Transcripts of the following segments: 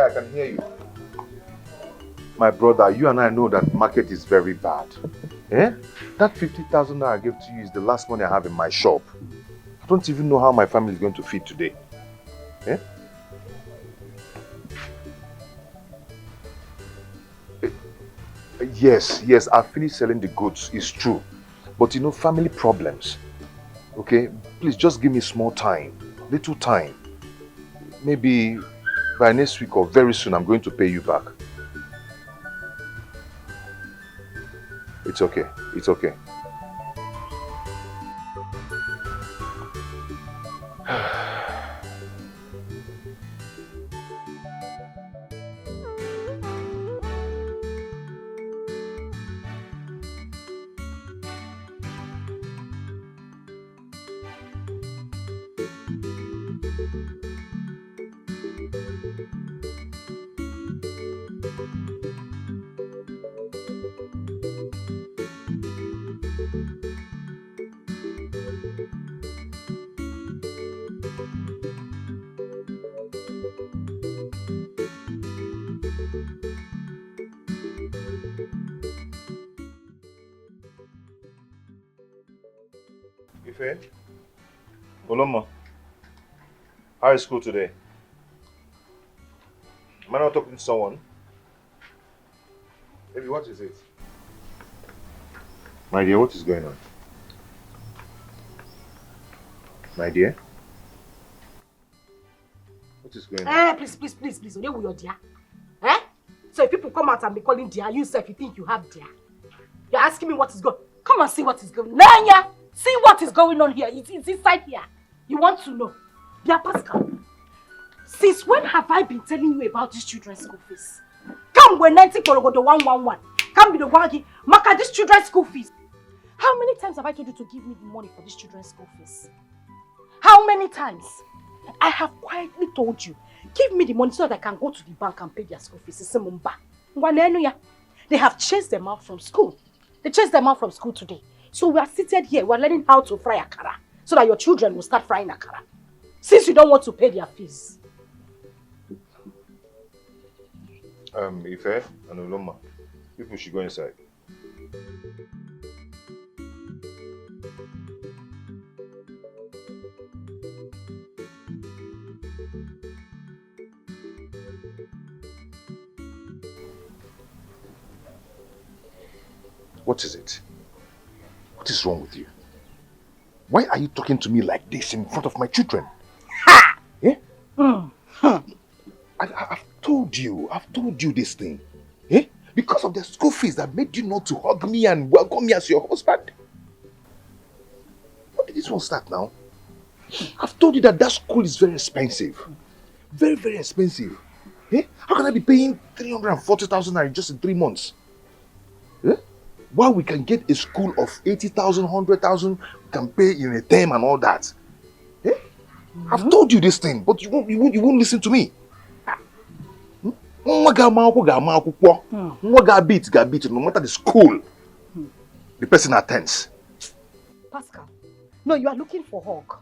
Yeah, I can hear you. My brother, you and I know that market is very bad. Eh? That 50,000 I gave to you is the last money I have in my shop. I don't even know how my family is going to feed today. Eh? Yes, I finished selling the goods, it's true. But you know, family problems. Okay? Please just give me small time, little time. Maybe by next week or very soon, I'm going to pay you back. It's okay, it's okay. Ife? Oloma, how is school today? Am I not talking to someone? Baby, what is it? My dear, what is going on? My dear? What is going on? Please. Only with your dear. Eh? So if people come out and be calling dear, you self, you think you have dear. You're asking me what is going on. Come and see what is going on. Nanya! See what is going on here. It's inside here. You want to know? Dear Pascal, since when have I been telling you about these children's school fees? Come when 90 go to 111. Come be the one Maka these children's school fees. How many times have I told you to give me the money for these children's school fees? How many times? I have quietly told you, give me the money so that I can go to the bank and pay their school fees. They have chased them out from school. They chased them out from school today. So we are seated here, we are learning how to fry akara so that your children will start frying akara. Since you don't want to pay their fees. Ife and Oloma, people should go inside. What is it? What is wrong with you? Why are you talking to me like this in front of my children? Ha! Eh? I've told you this thing. Eh? Because of the school fees that made you not to hug me and welcome me as your husband. How did this one start now? I've told you that school is very expensive. Very, very expensive. Eh? How can I be paying 340,000 naira just in 3 months? Eh? While we can get a school of 80,000, 100,000, we can pay in a term and all that. Eh? I've told you this thing, but you won't listen to me. No matter the school the person attends. Pascal, no, you are looking for hug.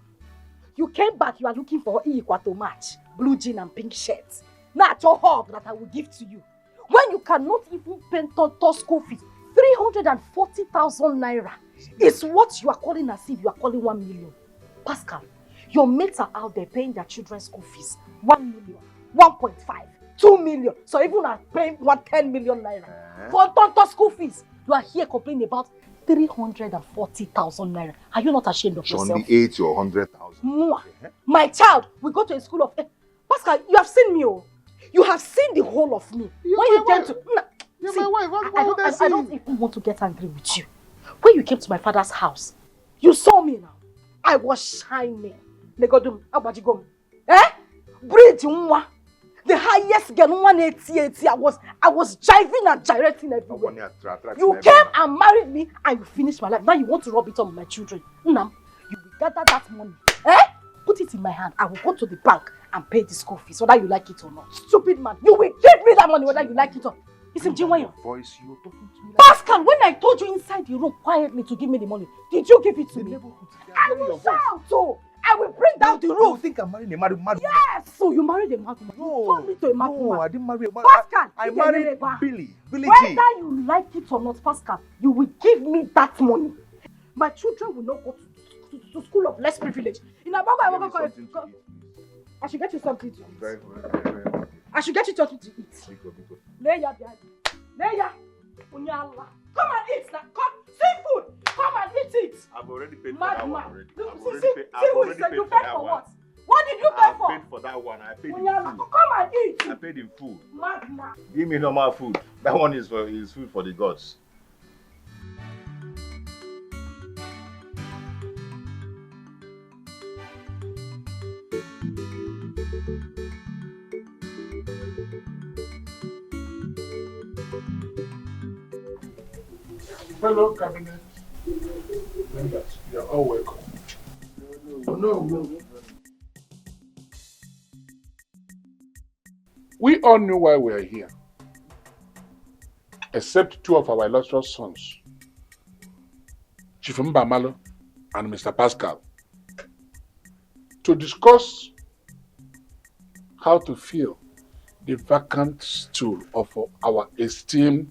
You came back, you are looking for equal to match, blue jean and pink shirts. Not your hug that I will give to you. When you cannot even pay to school fees, 340,000 naira is what you are calling as if you are calling 1 million. Pascal, your mates are out there paying their children's school fees 1 million, 1.5, 2 million. So even are paying 10 million naira for school fees. You are here complaining about 340,000 naira. Are you not ashamed of yourself? Only 80 or 100,000. My child, we go to a school of... Pascal, you have seen me. Oh. You have seen the whole of me. When you came to... You're see, my wife. I don't even want to get angry with you. When you came to my father's house, you saw me now. I was shining. Negodum, abajigom. Bridge unwa. The highest girl, 180. I was jiving and gyrating everywhere. You came and married me and you finished my life. Now you want to rub it on my children. Nam, you will gather that money. Put it in my hand. I will go to the bank and pay the school fees, whether you like it or not. Stupid man. You will give me that money whether you like it or not. Listen, your voice, you're talking to me like Pascal, when I told you inside the room quietly to give me the money, did you give it to me? I will shout, so I will bring down the roof. You think I'm marrying a mad? Yes! So you married a madman? No, You turned me to a madman. no, I didn't marry a man. Pascal, I married Billy. Billy G. Whether you like it or not, Pascal, you will give me that money. My children will not go to school of less privilege. In Abago, I should get you something to eat. Very, very. I should get you something to eat. Leia, Leia, Unyala. Come and eat now. Come, seafood. Come and eat it. I've already paid for that one already. You paid for what? What did you pay for? I paid for that one. I paid in Unyala, food. come and eat. I paid in food. Magna. Give me normal food. That one is food for the gods. Fellow cabinet members, you are all welcome. No. We all knew why we are here, except two of our illustrious sons, Chief Mbamalo and Mr. Pascal, to discuss how to fill the vacant stool of our esteemed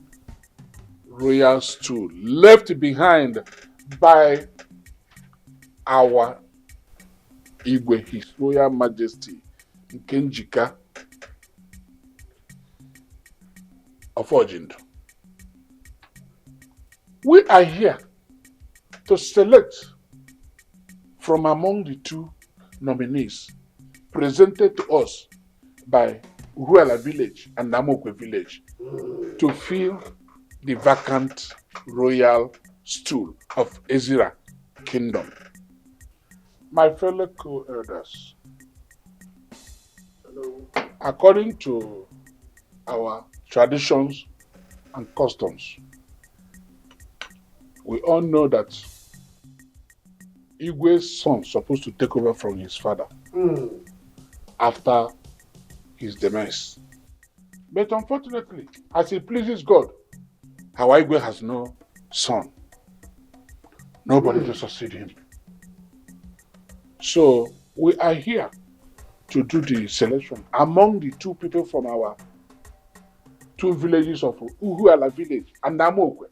royal stool left behind by our Igwe, His Royal Majesty Nkenjika of Ojindo. We are here to select from among the two nominees presented to us by Uruala village and Namokwe village to fill the vacant royal stool of Ezira Kingdom. My fellow co-elders, according to our traditions and customs, we all know that Igwe's son is supposed to take over from his father after his demise. But unfortunately, as it pleases God, our Igwe has no son. Nobody to succeed him. So we are here to do the selection among the two people from our two villages of Uhuala village and Namokwe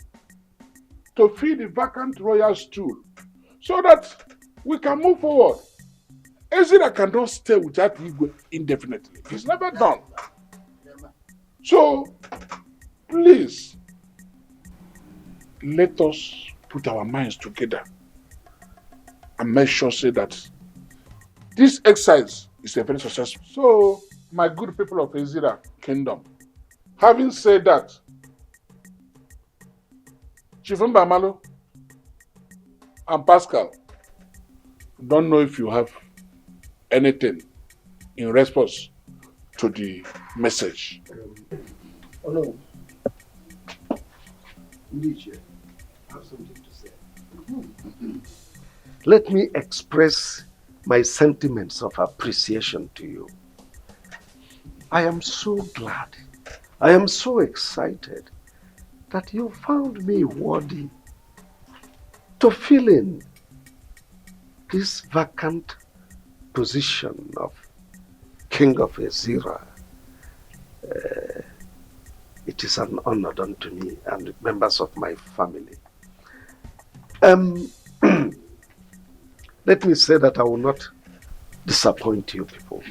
to fill the vacant royal stool so that we can move forward. Ezra cannot stay without Igwe indefinitely. It's never done. So please, let us put our minds together and make sure say that this exercise is a very successful. So, my good people of Ezira Kingdom, having said that, Chief Mbamalo and Pascal, don't know if you have anything in response to the message. Oh no. Uju, I have something to say. Let me express my sentiments of appreciation to you. I am so glad, I am so excited that you found me worthy to fill in this vacant position of King of Ezira. It is an honor done to me and members of my family. Let me say that I will not disappoint you people.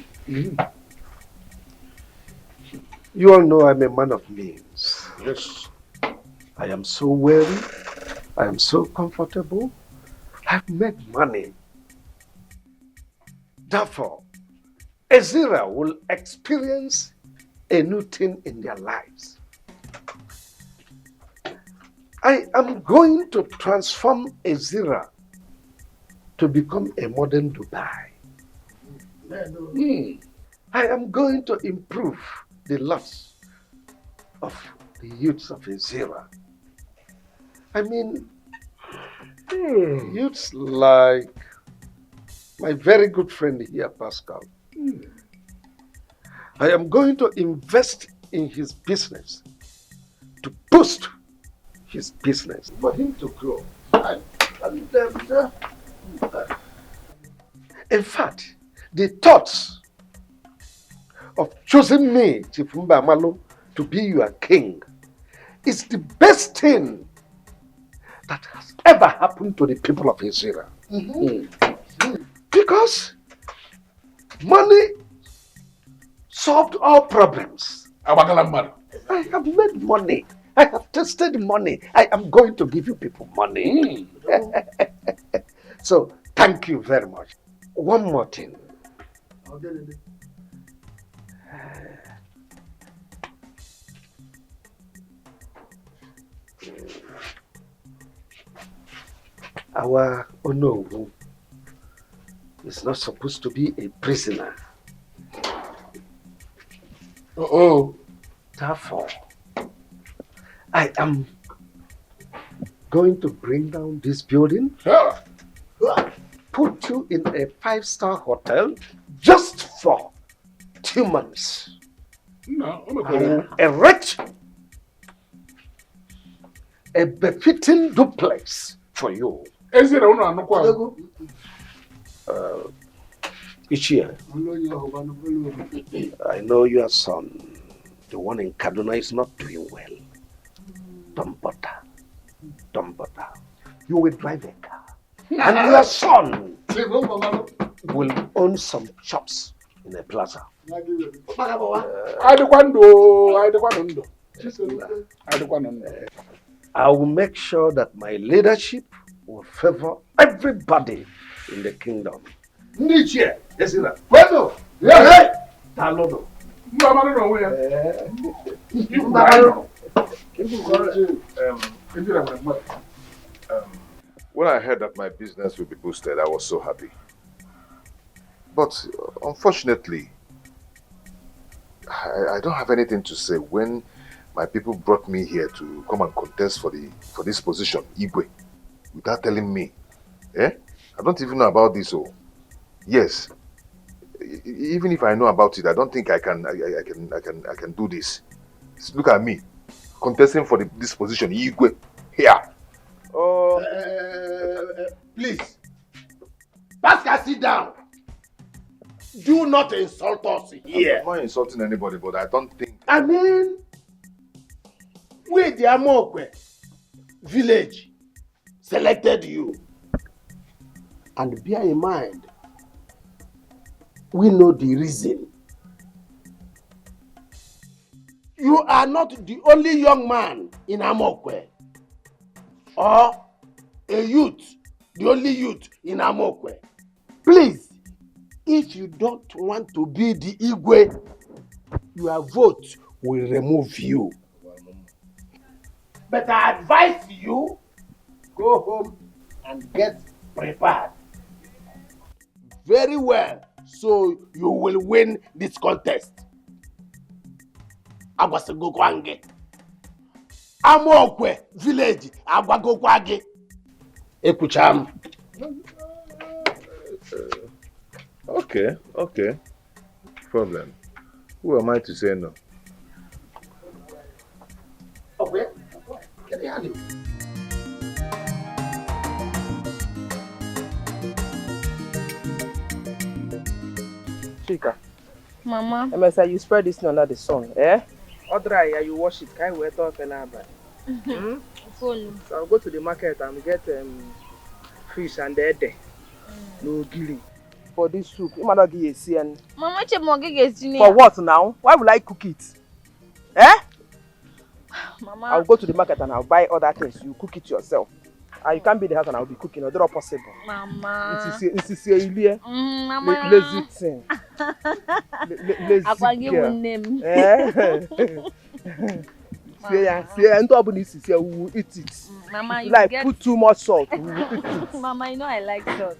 You all know I'm a man of means. Yes. I am so wealthy. I am so comfortable. I've made money. Therefore, Ezira will experience a new thing in their lives. I am going to transform Ezira to become a modern Dubai. I am going to improve the lots of the youths of Ezira. I mean, youths like my very good friend here, Pascal. I am going to invest in his business to boost his business for him to grow. In fact, the thoughts of choosing me, Chief Mbamalu, to be your king is the best thing that has ever happened to the people of Israel. Because money solved all problems. I have made money. I have tasted money. I am going to give you people money. So, thank you very much. One more thing. Our Onowu is not supposed to be a prisoner. Therefore, I am going to bring down this building, put you in a 5-star hotel just for 2 months. I will erect a befitting duplex for you. Each year, I know your son, the one in Kaduna, is not doing well. Don't bother. Don't bother. You will drive a car. And your son will own some shops in a plaza. I will make sure that my leadership will favor everybody in the kingdom. Niche, yes, sir. Bueno, yeah, Talono. When I heard that my business will be boosted, I was so happy. But unfortunately, I don't have anything to say when my people brought me here to come and contest for this position, Igwe, without telling me. I don't even know about this. Oh, yes. Even if I know about it, I don't think I can do this. Look at me, contesting for this position, Igwe, here. Please, Pascal, sit down. Do not insult us here. I'm not insulting anybody, but I don't think. I mean, we the Amokwe village selected you. And bear in mind, we know the reason. You are not the only young man in Amokwe, or a youth, the only youth in Amokwe. Please, if you don't want to be the Igwe, your vote will remove you. But I advise you, go home and get prepared very well, so you will win this contest. Agwasegokwange. Amokwe village, Agwagokwange. Ekucham. Okay. Problem. Who am I to say no? Okay. Get the hand. Chika. Mama. MSI, you spread this under the sun, eh? Or dry, you wash it. Can't wait talk and Follow. So I'll go to the market and get fish and ede. No gilly. For this soup, you might not give a CN. Mama, for for what now? Why would I cook it? Eh? Mama. I'll go to the market and I'll buy other things. You cook it yourself. You can't be in the house and I'll be cooking. It's not possible. Mama. It is a Mama. lazy thing. Lazy girl. Name. We will eat it. Mama, if you like, put too much salt. We will eat it. Mama, you know I like salt.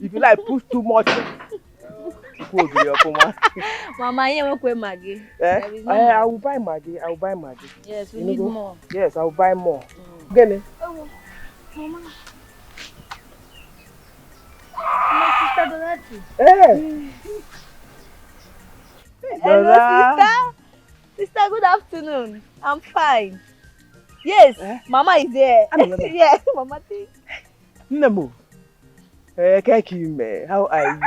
If you like, put too much. Mama, you won't put Maggie. I will buy Maggie. Yes, we need more. Yes, I will buy more. Get it? Oh, Mama. My sister Dorothy. Hello, sister. Sister, good afternoon. I'm fine. Yes, Mama is there. Yes, Mama thinks. Nemo. How are you?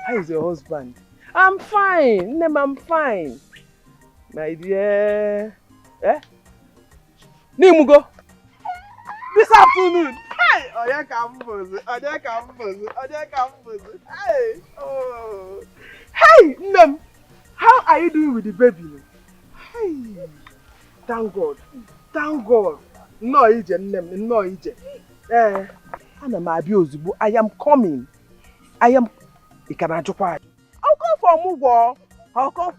How is your husband? I'm fine. Nem, I'm fine. My dear. Eh? Nimugo. This afternoon. Hey! Oya campus. Hey! Oh. Hey, Nem. How are you doing with the baby? Hey. Thank God. Thank God. No, Ije, Nem. No, Ije. Ana m abịa ozugbo. I am coming. I am. Ị ka na-ajụkwa ajụ. I'll come for Mugwo. I'll come.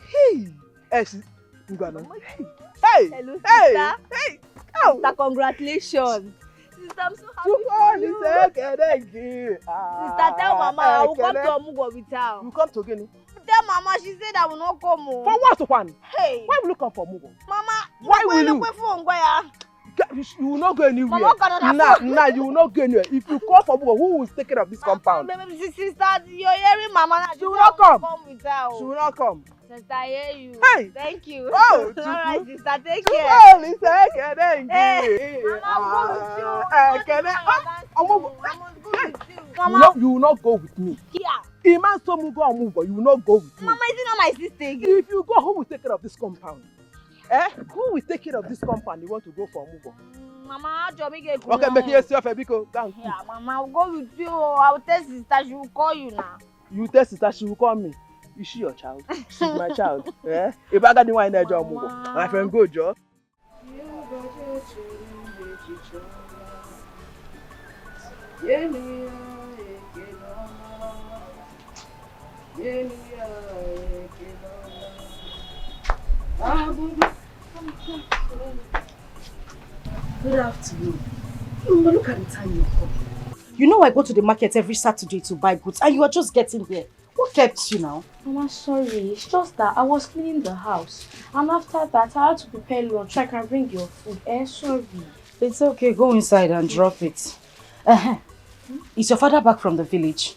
Hey. Ngwana. Hey. Hello, Hey. sister. Hey. Oh. Sister, congratulations. Sister, I'm so happy for you. Sister, tell Mama I will come to Omugwo with her. You come to Guinea? Tell Mama, she said I will not come. For what one? Hey. Why will you come for Omugwo? Mama, Why will you? You will not go anywhere. Nah, you will not go anywhere. If you come for Omugwo, who will take care of this compound? Sister, you're hearing Mama. She will not come. With her. She will not come. Sister, I hear you. Hey. Thank you. Oh, all right, sister, take care. care. Thank you. Hey. Mama, I'm going with you. Mama, you will not go with me. Here. Iman Somugo Omugwo, you will not go with me. Mama, is it not my sister again? If you go, who will take care of this compound? Who will take care of this compound? You want to go for Omugwo? Mama, Jomike. Okay, make yourself a biko. Yeah, Mama, I'll go with you. I'll tell sister, she will call you now. You tell sister, she will call me. Is she your child? She's my child. If I got the one in job, my friend, go, Joe. Good afternoon. Look at the time you're coming. You know I go to the market every Saturday to buy goods and you are just getting here. What kept you now? Mama, sorry. It's just that I was cleaning the house. And after that, I had to prepare lunch. I can bring your food. Sorry. It's okay. Go inside and drop it. Is your father back from the village?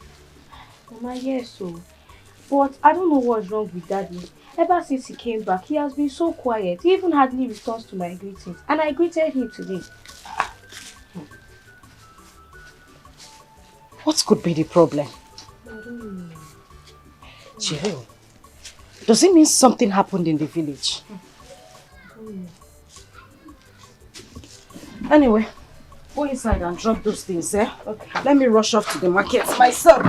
Mama, yes, so. But I don't know what's wrong with Daddy. Ever since he came back, he has been so quiet. He even hardly responds to my greetings. And I greeted him today. What could be the problem? I don't know. Jill, does it mean something happened in the village? Anyway, go inside and drop those things, eh? Okay. Let me rush off to the market myself.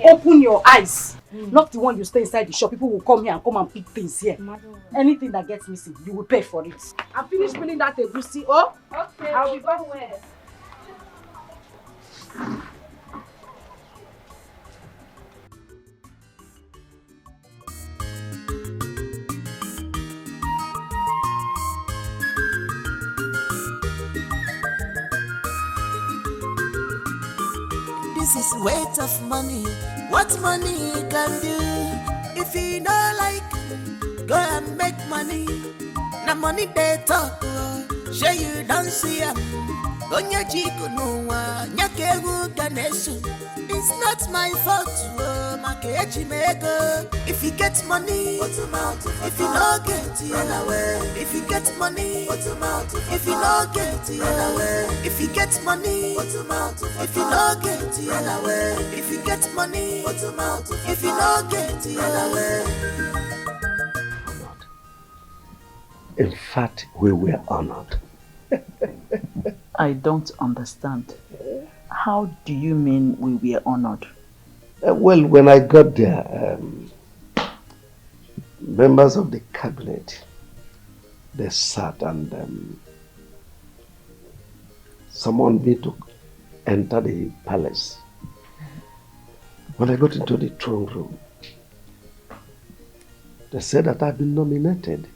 Open your eyes. Not the one you stay inside the shop. People will come here and come and pick things here. Anything that gets missing, you will pay for it. I'm finished peeling that egusi. Oh, okay. I'll be back. Where? This is weight of money. What money can do? If you don't like, go and make money. Na money they talk. Sure you don't see them. Onya chiku nuwa nyakegu ganesu. It's not my fault. Makechi mego. If you get money, if you don't get it, run away. If you get money, if you don't get it, run away. If you get money, if you don't get it, run away. If you get money, if you don't get it, run away. In fact, we were honored. I don't understand. How do you mean we were honored? Well, when I got there, members of the cabinet, they sat and summoned me to enter the palace. When I got into the throne room, they said that I've been nominated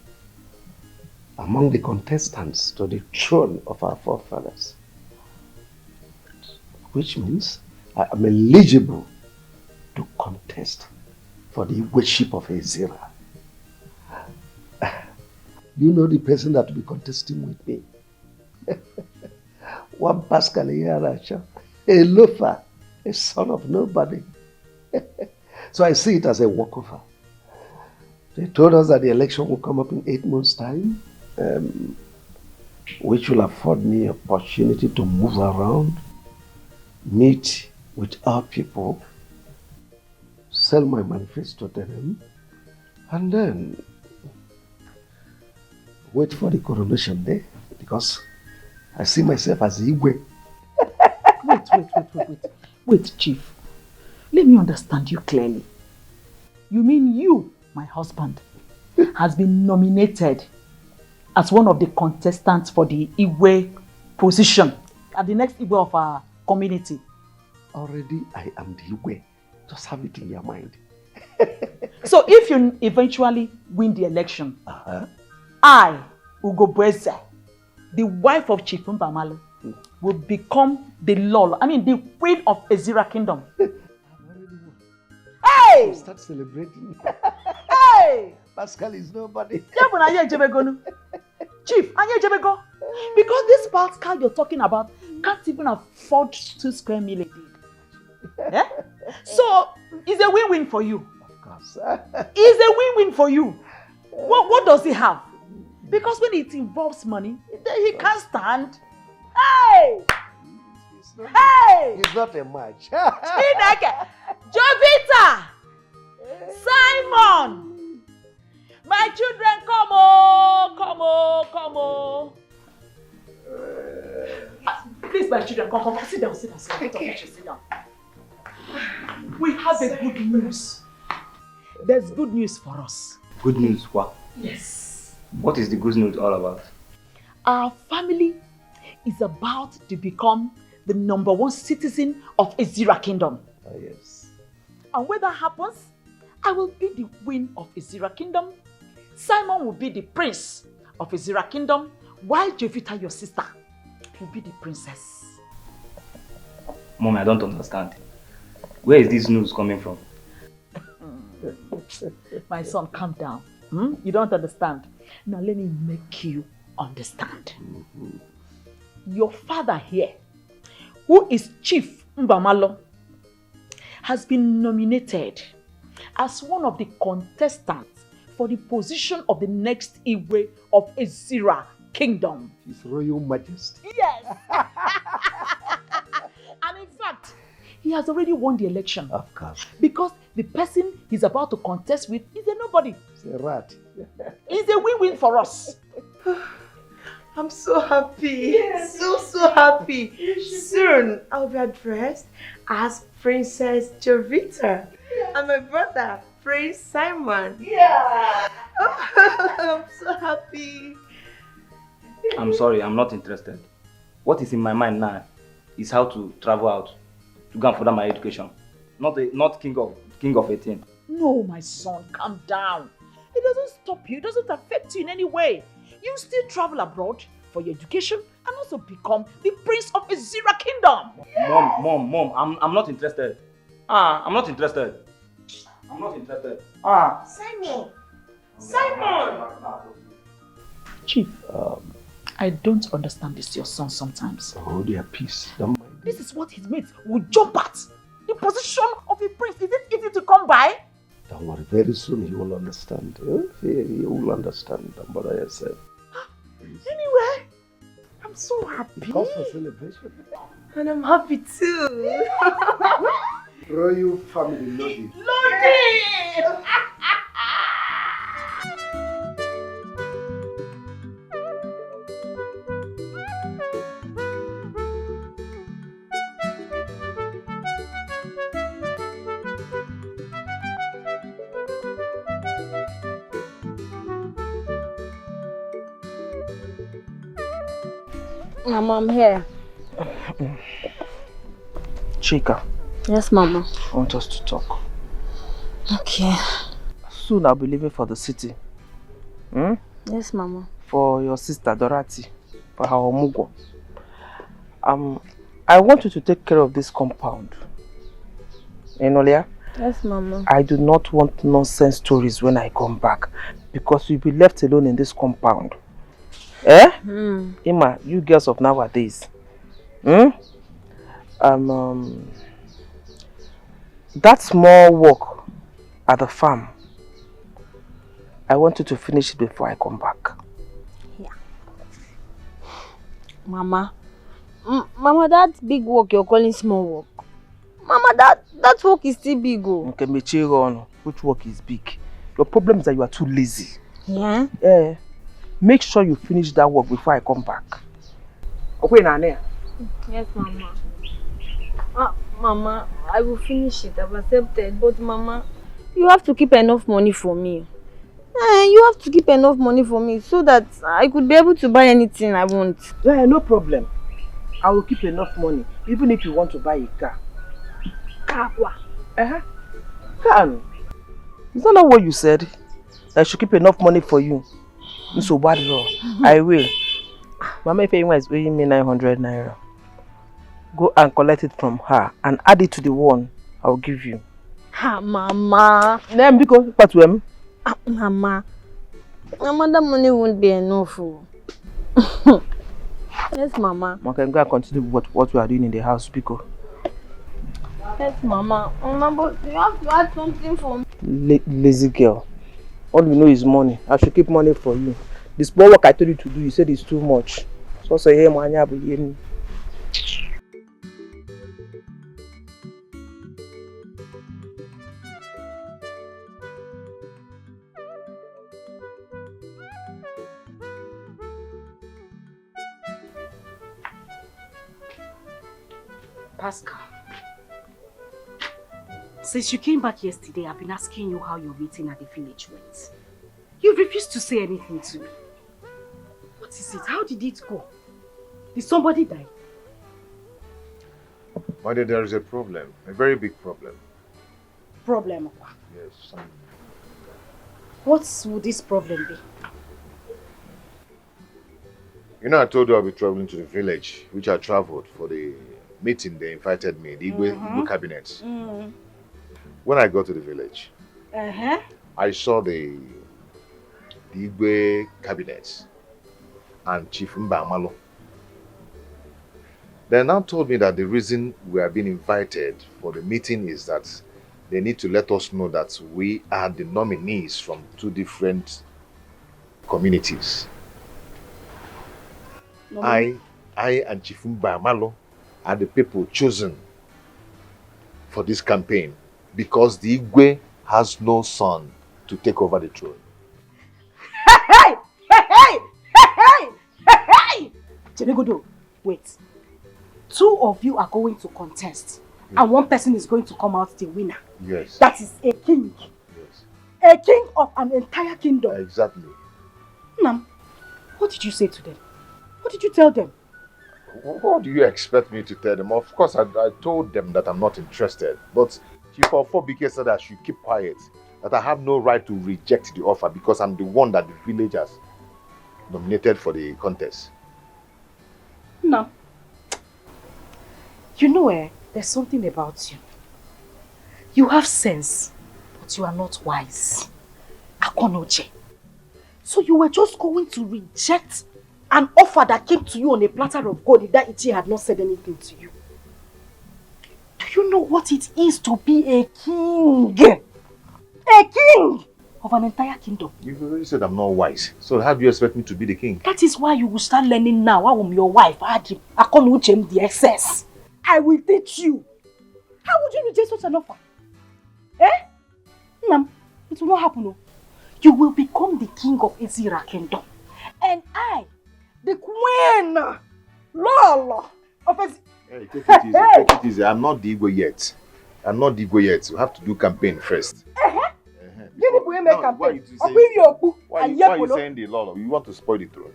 among the contestants to the throne of our forefathers, which means I am eligible to contest for the worship of Ezra. You know the person that will be contesting with me? One Pascal Yaracha, a loafer, a son of nobody. So I see it as a walkover. They told us that the election will come up in 8 months' time. which will afford me opportunity to move around, meet with our people, sell my manifesto to them, and then wait for the coronation day, because I see myself as Igwe. Wait, Chief. Let me understand you clearly. You mean you, my husband, has been nominated as one of the contestants for the Igwe position at the next Igwe of our community? Already I am the Igwe. Just have it in your mind. So if you eventually win the election, I, Ugo Breze, the wife of Chief Mbamalo, will become the the queen of Ezira Kingdom. Hey! Start celebrating. Hey! Pascal is nobody. Chief, because this Pascal you're talking about can't even afford 2 square meals a day. Yeah? So, it's a win-win for you. Of course. It's a win-win for you. What does he have? Because when it involves money, he can't stand. Hey! It's not a match. Jovita! Simon! My children, come on. Please, my children, come. Sit down. Okay. Sit down. We have a good news. There's good news for us. Good news, what? Yes. What is the good news all about? Our family is about to become the #1 citizen of Ezira Kingdom. Oh, yes. And when that happens, I will be the queen of Ezira Kingdom. Simon will be the prince of Ezira Kingdom, while Jovita, your sister, will be the princess. Mom, I don't understand. Where is this news coming from? My son, calm down. You don't understand. Now let me make you understand. Your father here, who is Chief Mbamalo, has been nominated as one of the contestants for the position of the next Igwe of Ezira Kingdom. His Royal Majesty. Yes! And in fact, he has already won the election. Of course. Because the person he's about to contest with is a nobody. It's a rat. It's a win-win for us. I'm so happy. Yes. So happy. Soon I'll be addressed as Princess Jovita. And my brother, Prince Simon. Yeah. I'm so happy. I'm sorry, I'm not interested. What is in my mind now is how to travel out to go and further my education. Not king of 18. No, my son, calm down. It doesn't stop you. It doesn't affect you in any way. You still travel abroad for your education and also become the prince of Ezira Kingdom. Yeah. Mom, I'm not interested. I'm not interested. Simon! Chief, I don't understand this, your son, sometimes. Hold your peace. Don't mind. This is what his mates would jump at. The position of a prince. Is it easy to come by? Don't worry, very soon you will understand. You will understand. Don't bother yourself. Anyway, I'm so happy. Cause for celebration. And I'm happy too. Royal family, Lodi. Mama, I'm here. Chika. Yes, Mama. I want us to talk. Okay. Soon I'll be leaving for the city. Yes, Mama. For your sister Dorothy, for her omugo. I want you to take care of this compound. Enolia? Yes, Mama. I do not want nonsense stories when I come back, because you'll be left alone in this compound. Eh? Emma, you girls of nowadays. That small work at the farm, I want you to finish it before I come back. Yeah. Mama. Mama, that big work you're calling small work. Mama, that work is still big. Oh. Okay, Mechiron, which work is big? Your problem is that you are too lazy. Yeah? Make sure you finish that work before I come back. Okay, Nane? Yes, Mama. Mama, I will finish it. I've accepted. But Mama, you have to keep enough money for me. You have to keep enough money for me so that I could be able to buy anything I want. Yeah, no problem. I will keep enough money, even if you want to buy a car. Car? Car? Is that not what you said? I should keep enough money for you. So bad, I will. Mama, if anyone is owing me 900 naira, go and collect it from her and add it to the one I will give you. Mama. Then because what to him? Mama, that money won't be enough. Yes, Mama. Okay, go and continue what we are doing in the house, because. Yes, Mama. Mama, but you have to add something for me. Lazy girl. All you know is money. I should keep money for you. The small work I told you to do, you said it's too much. So say, hey, man, you be Pascal, since you came back yesterday, I've been asking you how your meeting at the village went. You refused to say anything to me. What is it? How did it go? Did somebody die? My dear, there is a problem. A very big problem. Problem? Yes. What would this problem be? You know, I told you I'll be traveling to the village, which I traveled for the meeting they invited me, the Igwe cabinet. When I got to the village, I saw the Igwe cabinet and Chief Mbamalo. They now told me that the reason we are being invited for the meeting is that they need to let us know that we are the nominees from 2 different communities. I and Chief Mbamalo are the people chosen for this campaign because the Igwe has no son to take over the throne. Jenegodo, wait. 2 of you are going to contest, and 1 person is going to come out the winner. Yes. That is a king. Yes. A king of an entire kingdom. Exactly. Nam, what did you say to them? What did you tell them? What do you expect me to tell them? Of course, I told them that I'm not interested. But Chief Ofobike said I should keep quiet. That I have no right to reject the offer because I'm the one that the village has nominated for the contest. No. You know, there's something about you. You have sense, but you are not wise. Akonoje. So you were just going to reject an offer that came to you on a platter of gold if that Ichi had not said anything to you. Do you know what it is to be a king? A king of an entire kingdom. You've already said I'm not wise. So how do you expect me to be the king? That is why you will start learning now. I'm your wife. Akonuchem the excess. I will teach you. How would you reject such an offer? Nam, it will not happen. No. You will become the king of Izira kingdom. And I, the queen, Lolo, of Izira. Hey, take it easy, take it easy. I'm not the Igwe yet. I'm not the Igwe yet. We have to do campaign first. Why are you saying the law? You want to spoil the throne?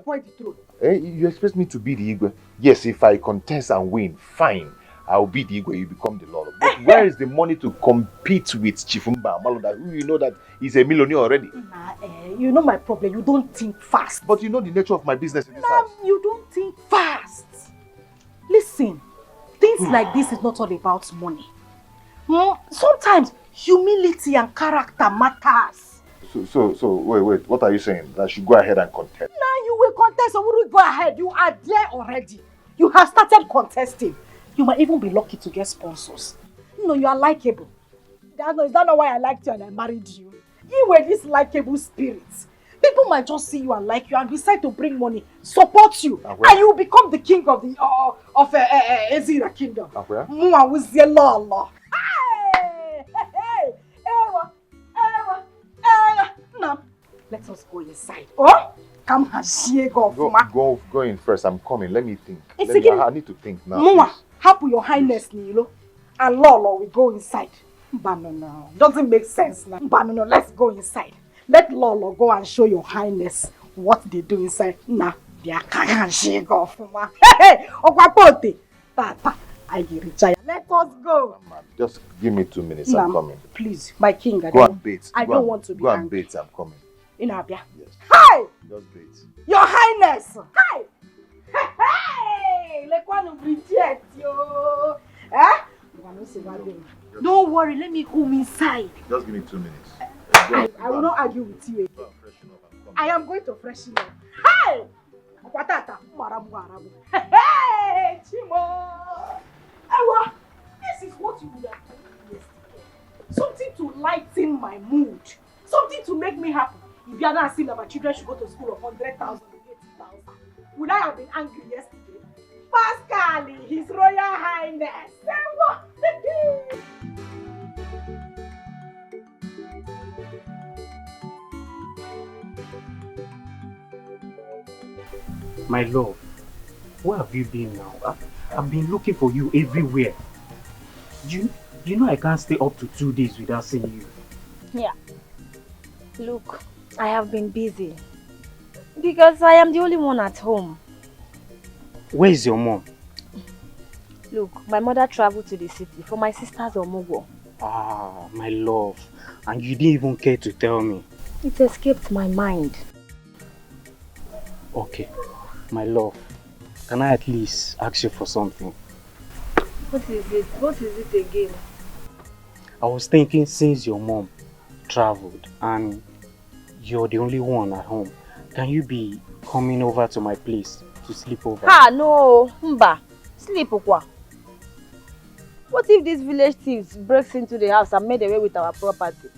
Spoil the throne. You expect me to be the Igwe? Yes, if I contest and win, fine. I'll be the Igwe, you become the Lord. But where is the money to compete with Chief Mbamalo, who you know that he's a millionaire already? You know my problem, you don't think fast. But you know the nature of my business in this house. You don't think fast. Listen, things like this is not all about money. Sometimes humility and character matters. So wait, what are you saying? That I should go ahead and contest? Now you will contest, or will you go ahead? You are there already. You have started contesting. You might even be lucky to get sponsors. No, you are likable. Is that not why I liked you and I married you? You were this likable spirit. People might just see you and like you and decide to bring money, support you, Where? and you will become the king of the Ezira kingdom. Where? Mua with the law. Hey! Ewa! Now, let us go inside. Oh? Come and Go in first. I'm coming. Let me think. I need to think now. Mua, happy your highness, Nilo. And Lolo will go inside. No. Doesn't make sense now. No, let's go inside. Let Lolo go and show your highness what they do inside. Nah, they are can't shake off. Hey, Okwapote. Tata, I get it. Let us go. Just give me 2 minutes. I'm coming. Please, my king. Go and bait. I don't want to be angry. Go and angry. bait. I'm coming. In Abia. Yes. Hi! Just bait. Your highness. Hi! Hey! Like one of reject yo. Eh? Don't worry, let me come inside. Just give me 2 minutes. I will not argue with you again. I am going to freshen up. Hey! Hey! Chimo! Ewa! This is what you would have done yesterday. Something to lighten my mood. Something to make me happy. If you are not saying that my children should go to school of 100,000 or 80,000, would I have been angry yesterday? Pascal, His Royal Highness. My love, where have you been now? I've been looking for you everywhere. You know I can't stay up to 2 days without seeing you. Yeah. Look, I have been busy. Because I am the only one at home. Where is your mom? Look, my mother traveled to the city for my sister's omugo. Ah, my love. And you didn't even care to tell me. It escaped my mind. Okay, my love. Can I at least ask you for something? What is it? What is it again? I was thinking, since your mom traveled and you're the only one at home, can you be coming over to my place to sleep over? Ah, no. Mba. Sleep okwa. What if these village thieves breaks into the house and made away with our property?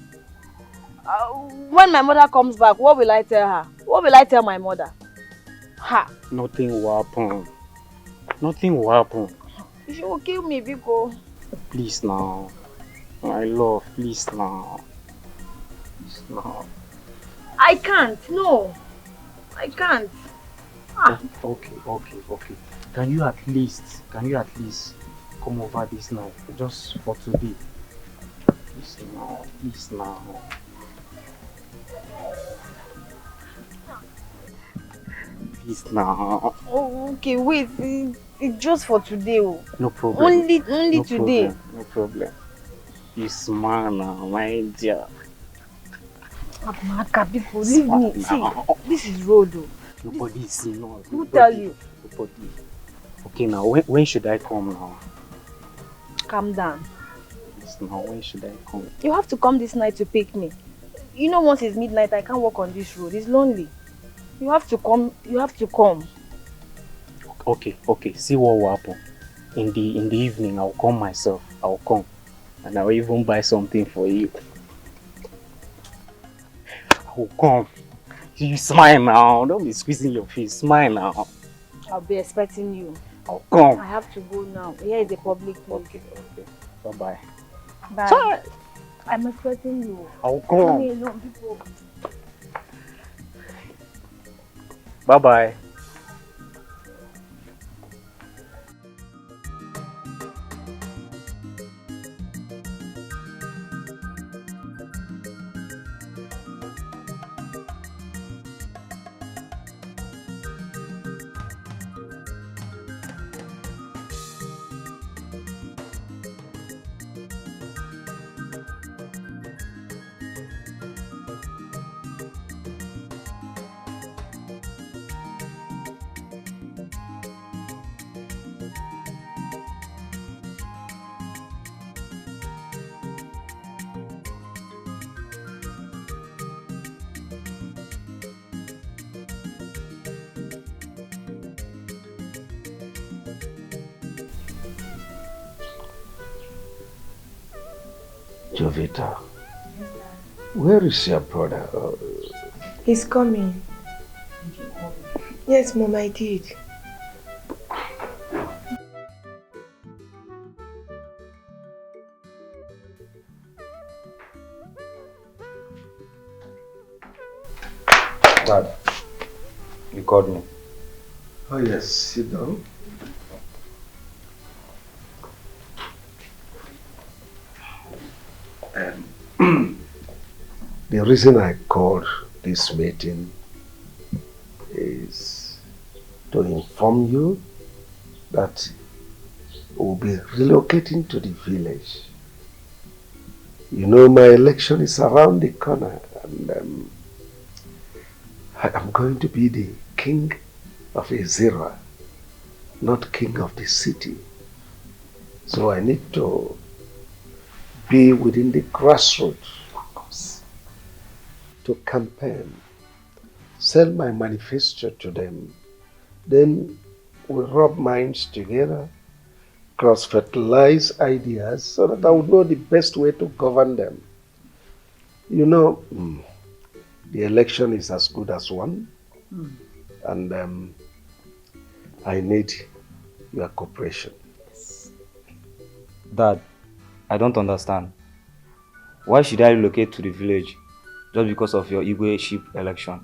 When my mother comes back, what will I tell her? What will I tell my mother? Ha! Nothing will happen. Nothing will happen. She will kill me, Biko. Please now. My love, please now. Please now. I can't. No. I can't. Ah. Okay. Can you at least come over this night? Just for today. Please now. Please now. Oh, okay, wait. It's just for today. Oh. No problem. Only no today. Problem. No problem. You smile now, my dear. Amaka, people, leave me. See, this is road. Oh. Nobody is not. Who tell you? Nobody. Okay, now when should I come now? Calm down. Yes, now when should I come? You have to come this night to pick me. You know, once it's midnight, I can't walk on this road. It's lonely. You have to come. You have to come. Okay. See what will happen. In the evening, I'll come myself. I'll come, and I'll even buy something for you. I'll come. You smile now. Don't be squeezing your face. Smile now. I'll be expecting you. I'll come. I have to go now. Here is the public place. Okay. Bye. Bye. Sorry. I'm expecting you. I'll come. Leave me alone, people. Bye. Jovita, where is your brother? He's coming. Yes, Mom, I did. Dad, you called me. Oh yes, sit down. The reason I called this meeting is to inform you that we'll be relocating to the village. You know, my election is around the corner, and I am going to be the king of Ezira, not king of the city. So I need to be within the grassroots to campaign, sell my manifesto to them, then we'll rub minds together, cross-fertilize ideas so that I would know the best way to govern them. You know, the election is as good as one, and I need your cooperation. Dad, I don't understand. Why should I relocate to the village just because of your Igwe sheep election?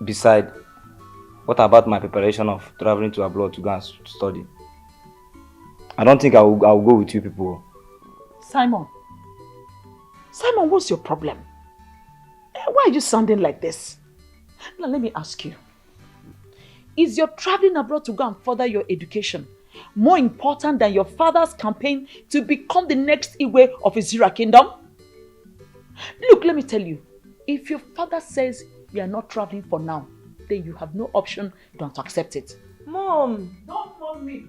Besides, what about my preparation of traveling to abroad to go and study? I don't think I will go with you people. Simon, what's your problem? Why are you sounding like this? Now let me ask you. Is your traveling abroad to go and further your education more important than your father's campaign to become the next Igwe of Ezira Kingdom? Look, let me tell you. If your father says you are not traveling for now, then you have no option than to accept it. Mom! Don't mom me.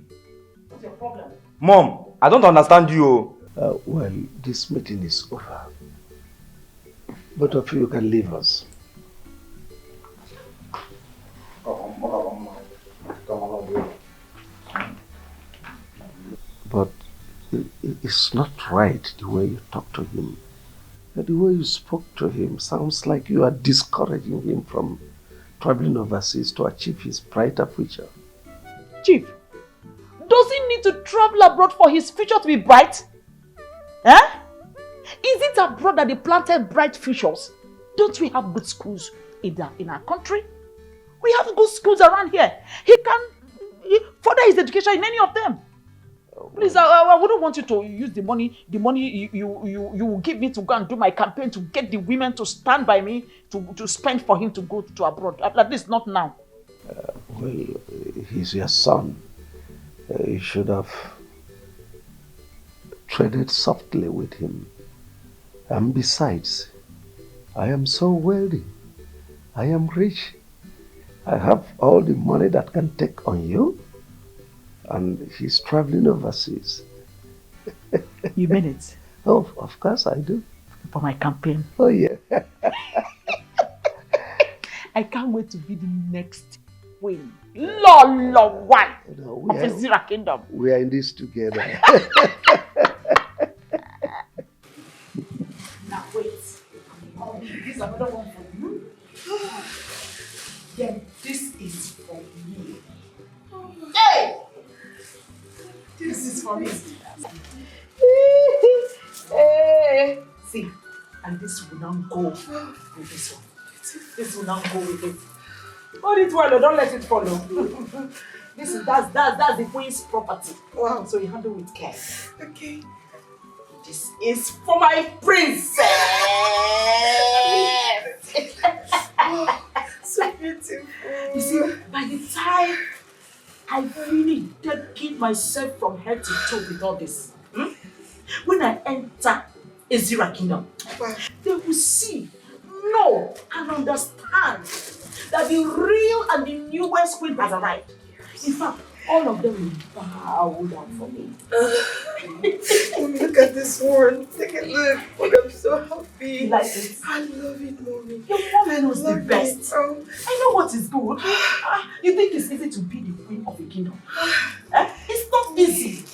What's your problem? Mom, I don't understand you. Well, this meeting is over. Both of you can leave us. But it's not right the way you talk to him. The way you spoke to him sounds like you are discouraging him from traveling overseas to achieve his brighter future. Chief, does he need to travel abroad for his future to be bright? Eh? Is it abroad that they planted bright futures? Don't we have good schools in our country? We have good schools around here. He can further his education in any of them. Please, I wouldn't want you to use the money you will give me to go and do my campaign to get the women to stand by me to spend for him to go to abroad. At least not now. Well, he's your son. You should have treaded softly with him. And besides, I am so wealthy. I am rich. I have all the money that can take on you. And he's traveling overseas. You mean it? Oh, of course I do. For my campaign. Oh, yeah. I can't wait to be the next queen. Lolo one of Ezira Kingdom. We are in this together. Now wait. This is another one for you. Then this is for me. Hey! This is for me. Hey! See, and this will now go with this one. This will now go with it. Hold it well, don't let it follow. That's the queen's property. Wow. So you handle with care. Okay. This is for my princess. Oh, so beautiful. You see, by the time I really dedicate myself from head to toe with all this, when I enter Ezira Kingdom, they will see, know, and understand that the real and the newest queen has arrived. In fact, all of them will bow down for me. Look at this one. Take a look. I'm so happy. You like it? I love it, Mommy. Your mom knows the best. Oh. I know what is good. You think it's easy to be the queen of a kingdom? It's not easy.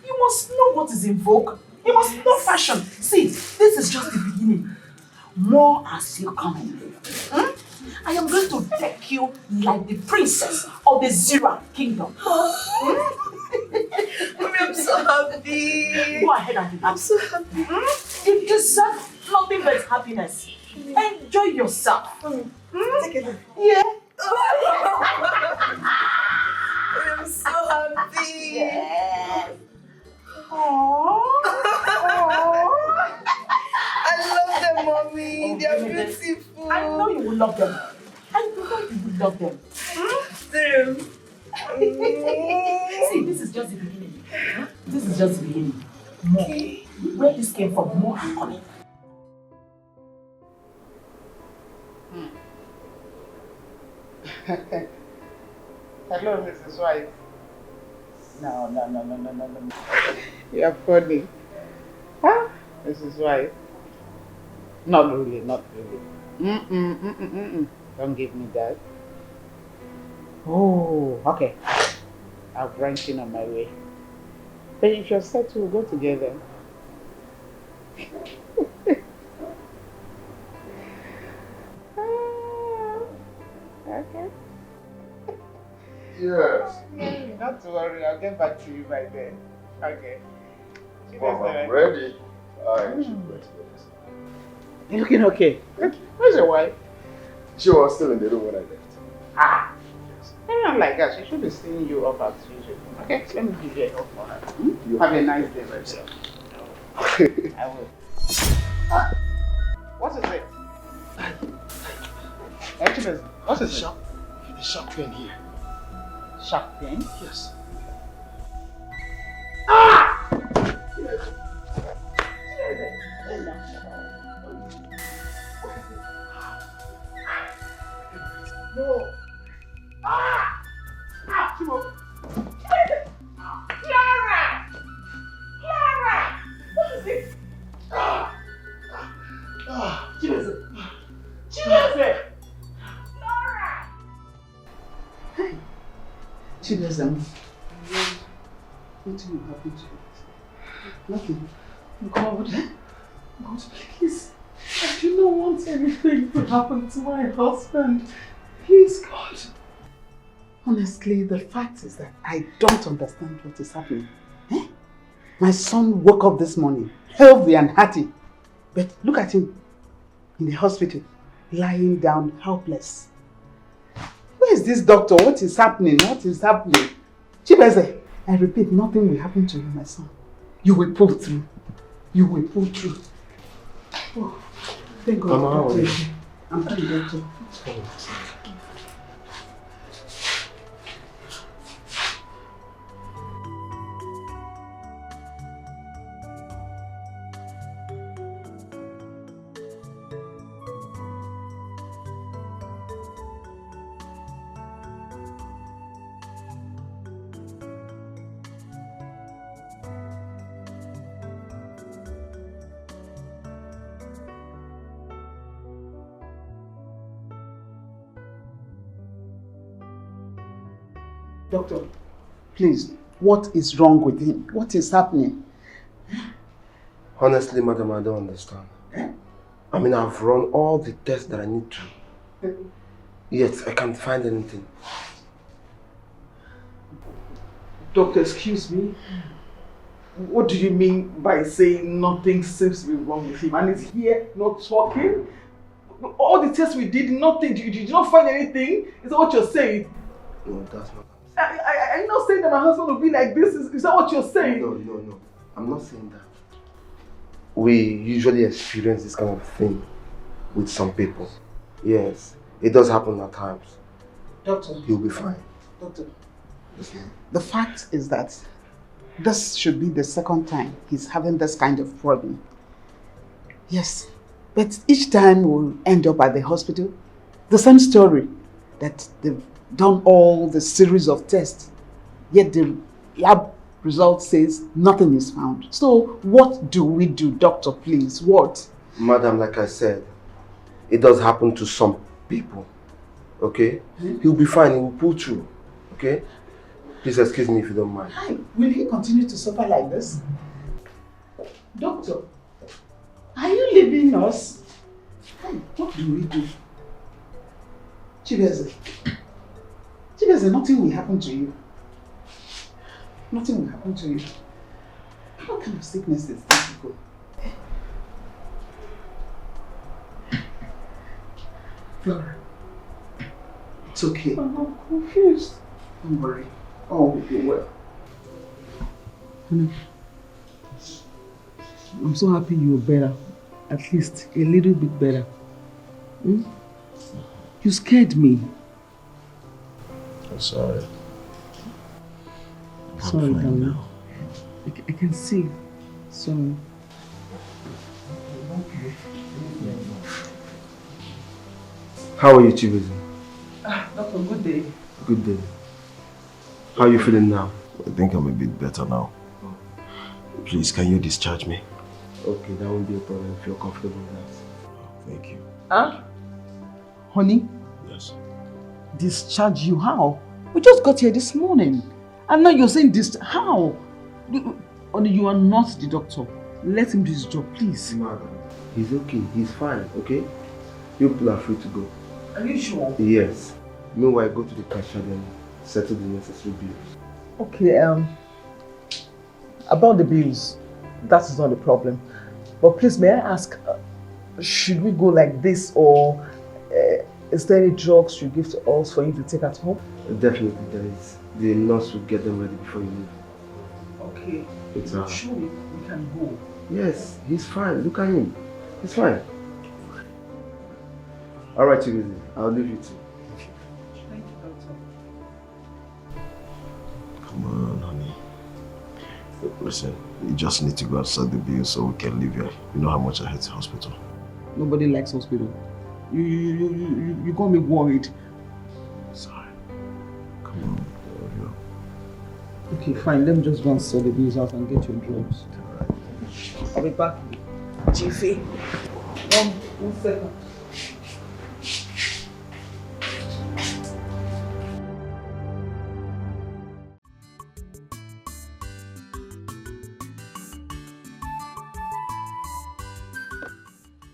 You must know what is in vogue. You must know fashion. See, this is just the beginning. more as you come. I am going to deck you like the princess of the Zira kingdom. Mommy, I'm so happy. Go ahead and I'm so happy. You deserve nothing but happiness. Enjoy yourself. Take it. Yeah. I'm so happy. Yes. Aww. I love them, Mommy. They are beautiful. I know you will love them. I know you will love them. See, this is just the beginning. This is just the beginning. More. Where this came from, more are coming. Hello, Mrs. White. No. You're funny. Huh? Mrs. White? Not really. Don't give me that. Oh, okay. I'll branch in on my way. But if you're set, we'll go together. Okay. Yes. Not to worry, I'll get back to you by then. Okay. Mom, I'm ready. You're looking okay. Where's your wife? She was still in the room when I left. Ah. Anyone like that, she should be seeing you up as usual. Okay, let me give you a hug for her. Have a nice day, my dear. I will. What is it? Actually, what is it? The sharp pain here. Sharp pain? Yes. No. Timo. Clara! What is it? Chibeze! Laura! Hey! Chibeze, what will happen to you? Nothing. God, please. I do not want anything to happen to my husband. Please, God. Honestly, the fact is that I don't understand what is happening. My son woke up this morning, healthy and hearty. But look at him in the hospital, lying down helpless. Where is this doctor? What is happening? Chibeze, I repeat, nothing will happen to you, my son. You will pull through. Oh, thank God. Mama, how are you? I'm fine, doctor. Doctor, please, what is wrong with him? What is happening? Honestly, madam, I don't understand. I mean, I've run all the tests that I need to. Yet, I can't find anything. Doctor, excuse me. What do you mean by saying nothing seems to be wrong with him? And he's here not talking? All the tests we did, nothing. You did not find anything? Is that what you're saying? No, that's not. Are you not saying that my husband will be like this? Is that what you're saying? No. I'm not saying that. We usually experience this kind of thing with some people. Yes, it does happen at times. Doctor. He'll be fine. Doctor. Yes, ma'am. The fact is that this should be the second time he's having this kind of problem. Yes, but each time we'll end up at the hospital, the same story, that they've done all the series of tests, yet the lab result says nothing is found. So what do we do, doctor, please? What? Madam, like I said, it does happen to some people, okay? He'll be fine, he will pull through, okay? Please excuse me if you don't mind. Hi, will he continue to suffer like this? Doctor, are you leaving us? What do we do? Chibeze, nothing will happen to you. Nothing will happen to you. What kind of sickness is this? Flora, it's okay. I'm confused. Don't worry. All will be well. Honey, I'm so happy you're better. At least a little bit better. Hmm? You scared me. I'm sorry. Sorry, darling. I can see. Sorry. How are you, Chibuzi? Doctor, good day. Good day. How are you feeling now? I think I'm a bit better now. Please, can you discharge me? Okay, that won't be a problem if you're comfortable with that. Thank you. Huh? Honey? Yes. Discharge you? How? We just got here this morning. And now you're saying this. How? Honey, you are not the doctor. Let him do his job, please. Madam, he's okay. He's fine, okay? You people are free to go. Are you sure? Yes. Meanwhile, go to the cashier and settle the necessary bills. Okay, about the bills, that is not the problem. But please, may I ask, should we go like this, or is there any drugs you give to us for you to take at home? Definitely there is. The nurse will get them ready before you leave. Okay. It's sure we can go. Yes, he's fine. Look at him. He's fine. Alright, Chibuzi. I'll leave you too. Thank you, doctor. Come on, honey. Listen, you just need to go outside the bill so we can leave here. You know how much I hate the hospital. Nobody likes hospital. You got me worried. Sorry. Come on. Okay, fine. Let me just go and sort the bills out and get your drugs. I'll be back. Jiffy. One second.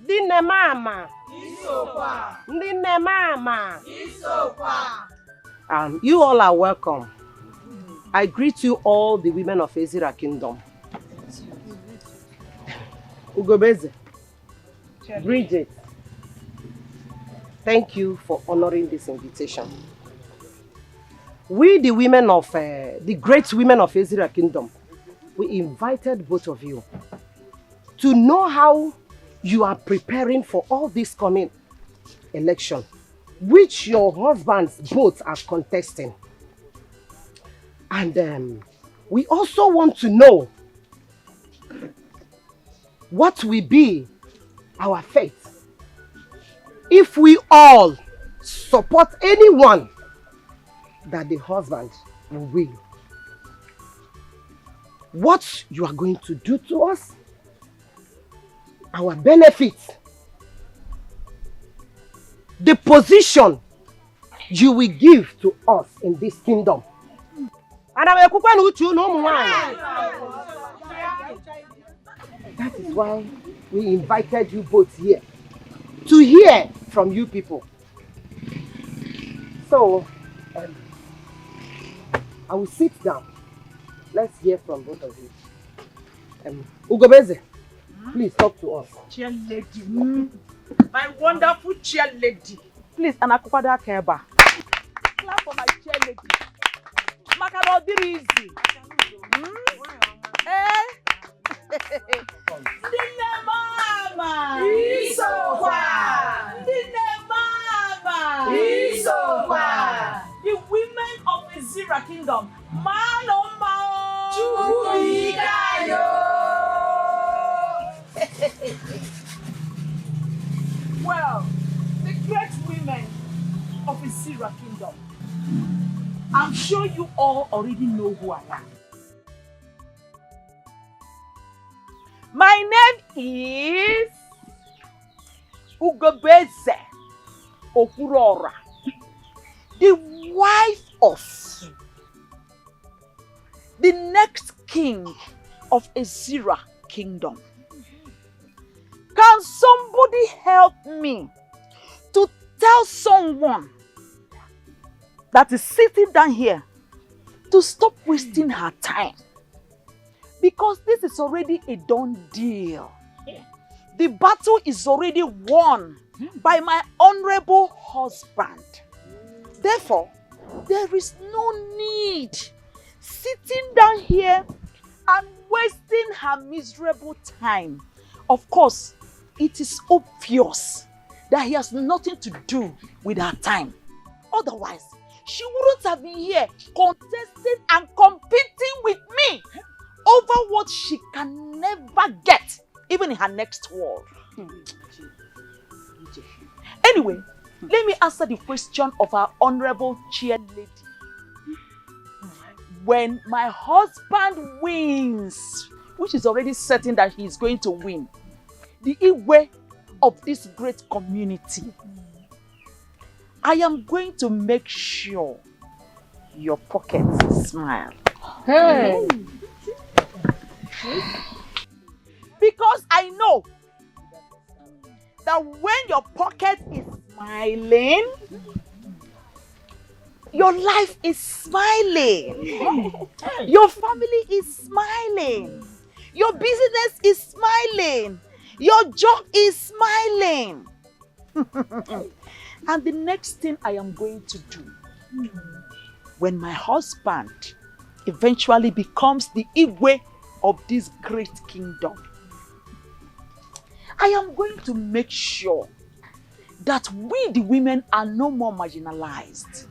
Ndine mama. Isokwa. Ndine mama. Isokwa. You all are welcome. I greet you all, the women of Ezira Kingdom. Ugobeze, Bridget, thank you for honoring this invitation. We, the women of, the great women of Ezira Kingdom, we invited both of you to know how you are preparing for all this coming election, which your husbands both are contesting. And we also want to know what will be our fate if we all support anyone that the husband will win. What you are going to do to us, our benefits, the position you will give to us in this kingdom. And that is why we invited you both here, to hear from you people. So, I will sit down. Let's hear from both of you. Ugobeze, please talk to us. Chair lady, my wonderful chair lady. Please, Anakupada Keba. Clap for my chair lady. Makano Dirizi. Dine mama. Isokwa. Dine mama. Isokwa. The women of Ezira Kingdom. Mano mao. Chuikayo. Well, the great women of Ezira Kingdom. I'm sure you all already know who I am. My name is Ugobeze Okurora, the wife of the next king of Ezira Kingdom. Can somebody help me to tell someone that is sitting down here to stop wasting her time? Because this is already a done deal. The battle is already won by my honorable husband. Therefore, there is no need sitting down here and wasting her miserable time. Of course, it is obvious that he has nothing to do with her time. Otherwise, she wouldn't have been here contesting and competing with me over what she can never get, even in her next world. Anyway, let me answer the question of our honorable chair lady. When my husband wins, which is already certain that he is going to win, the Igwe of this great community, I am going to make sure your pockets smile. Hey. Because I know that when your pocket is smiling, your life is smiling. Your family is smiling. Your business is smiling. Your job is smiling. And the next thing I am going to do, when my husband eventually becomes the Igwe of this great kingdom, I am going to make sure that we the women are no more marginalized.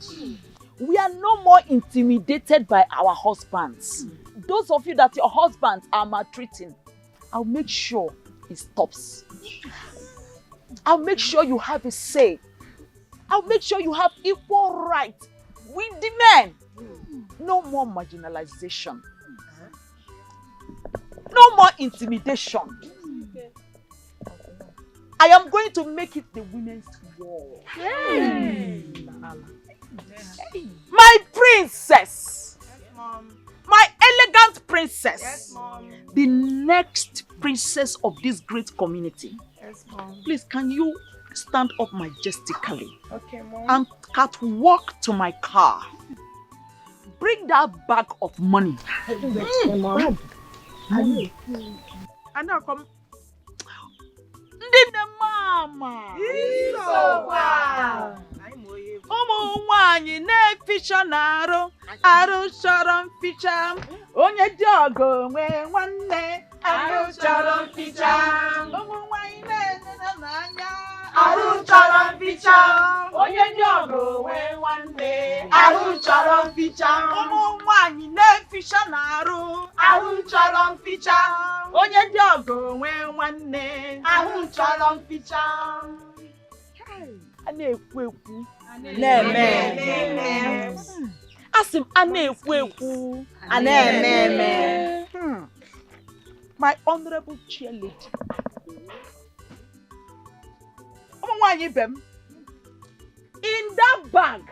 We are no more intimidated by our husbands. Those of you that your husbands are maltreating, I'll make sure it stops. I'll make sure you have a say. I'll make sure you have equal rights with the men. No more marginalization. No more intimidation. I am going to make it the women's war. Hey. My princess. Yes, Mom. My elegant princess. Yes, Mom. The next princess of this great community. Yes, Mom. Please, can you stand up majestically? Okay, Mom. And catwalk to my car. Bring that bag of money. Mom. And now come. Ndine mama. Ụmụ nwanyị na-eficha n'arụ, arụ chọrọ mficha. Onye dị ọgọ nwee nwanne, arụ chọrọ mficha. Ụmụ nwanyị na-enene n'anya, arụ chọrọ mficha. Onye dị ọgọ nwee nwanne, arụ chọrọ mficha. Ụmụ nwanyị na-eficha n'arụ, arụ chọrọ mficha. Onye dị ọgọ nwee nwanne, arụ chọrọ mficha. A na-ekwu ekwu. Na-eme. Asị m a na-ekwu ekwu. A na-eme. My honorable chair lady. Ụmụ nwanyị ibe m. In that bag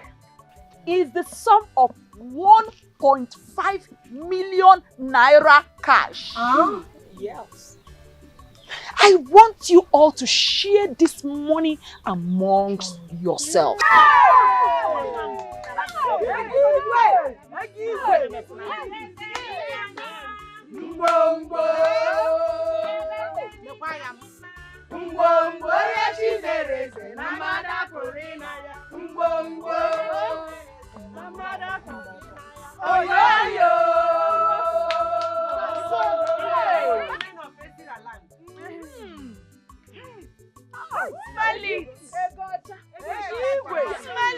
is the sum of 1.5 million naira cash. Yes. I want you all to share this money amongst yourselves. Smell it. Smell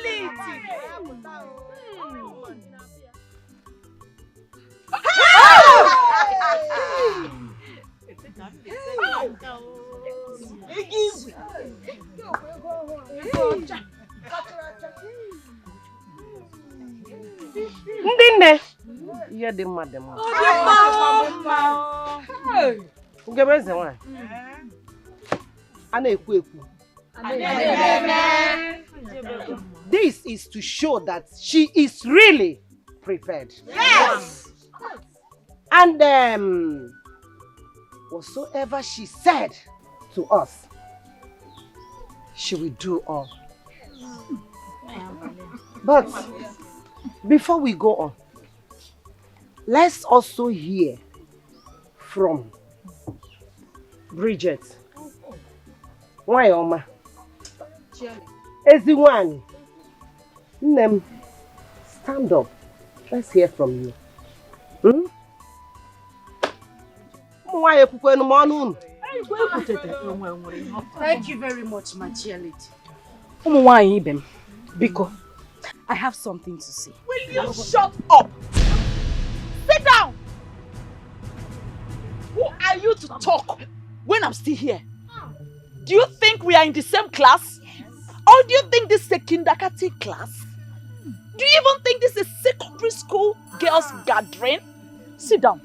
it. Ndị nne, ihe dị mma dị mma. Ugebe eze nwanyị. A na-ekwu ekwu. This is to show that she is really prepared. Yes. And whatsoever she said to us, she will do all. But before we go on, let's also hear from Bridget. Why, Oma? Eziwani. Nem, stand up. Let's hear from you. Thank you very much, my dear lady. Biko, I have something to say. Will you shut up? Sit down! Who are you to talk when I'm still here? Do you think we are in the same class? Or do you think this is a kindergarten class? Do you even think this is secondary school girls gathering? Sit down.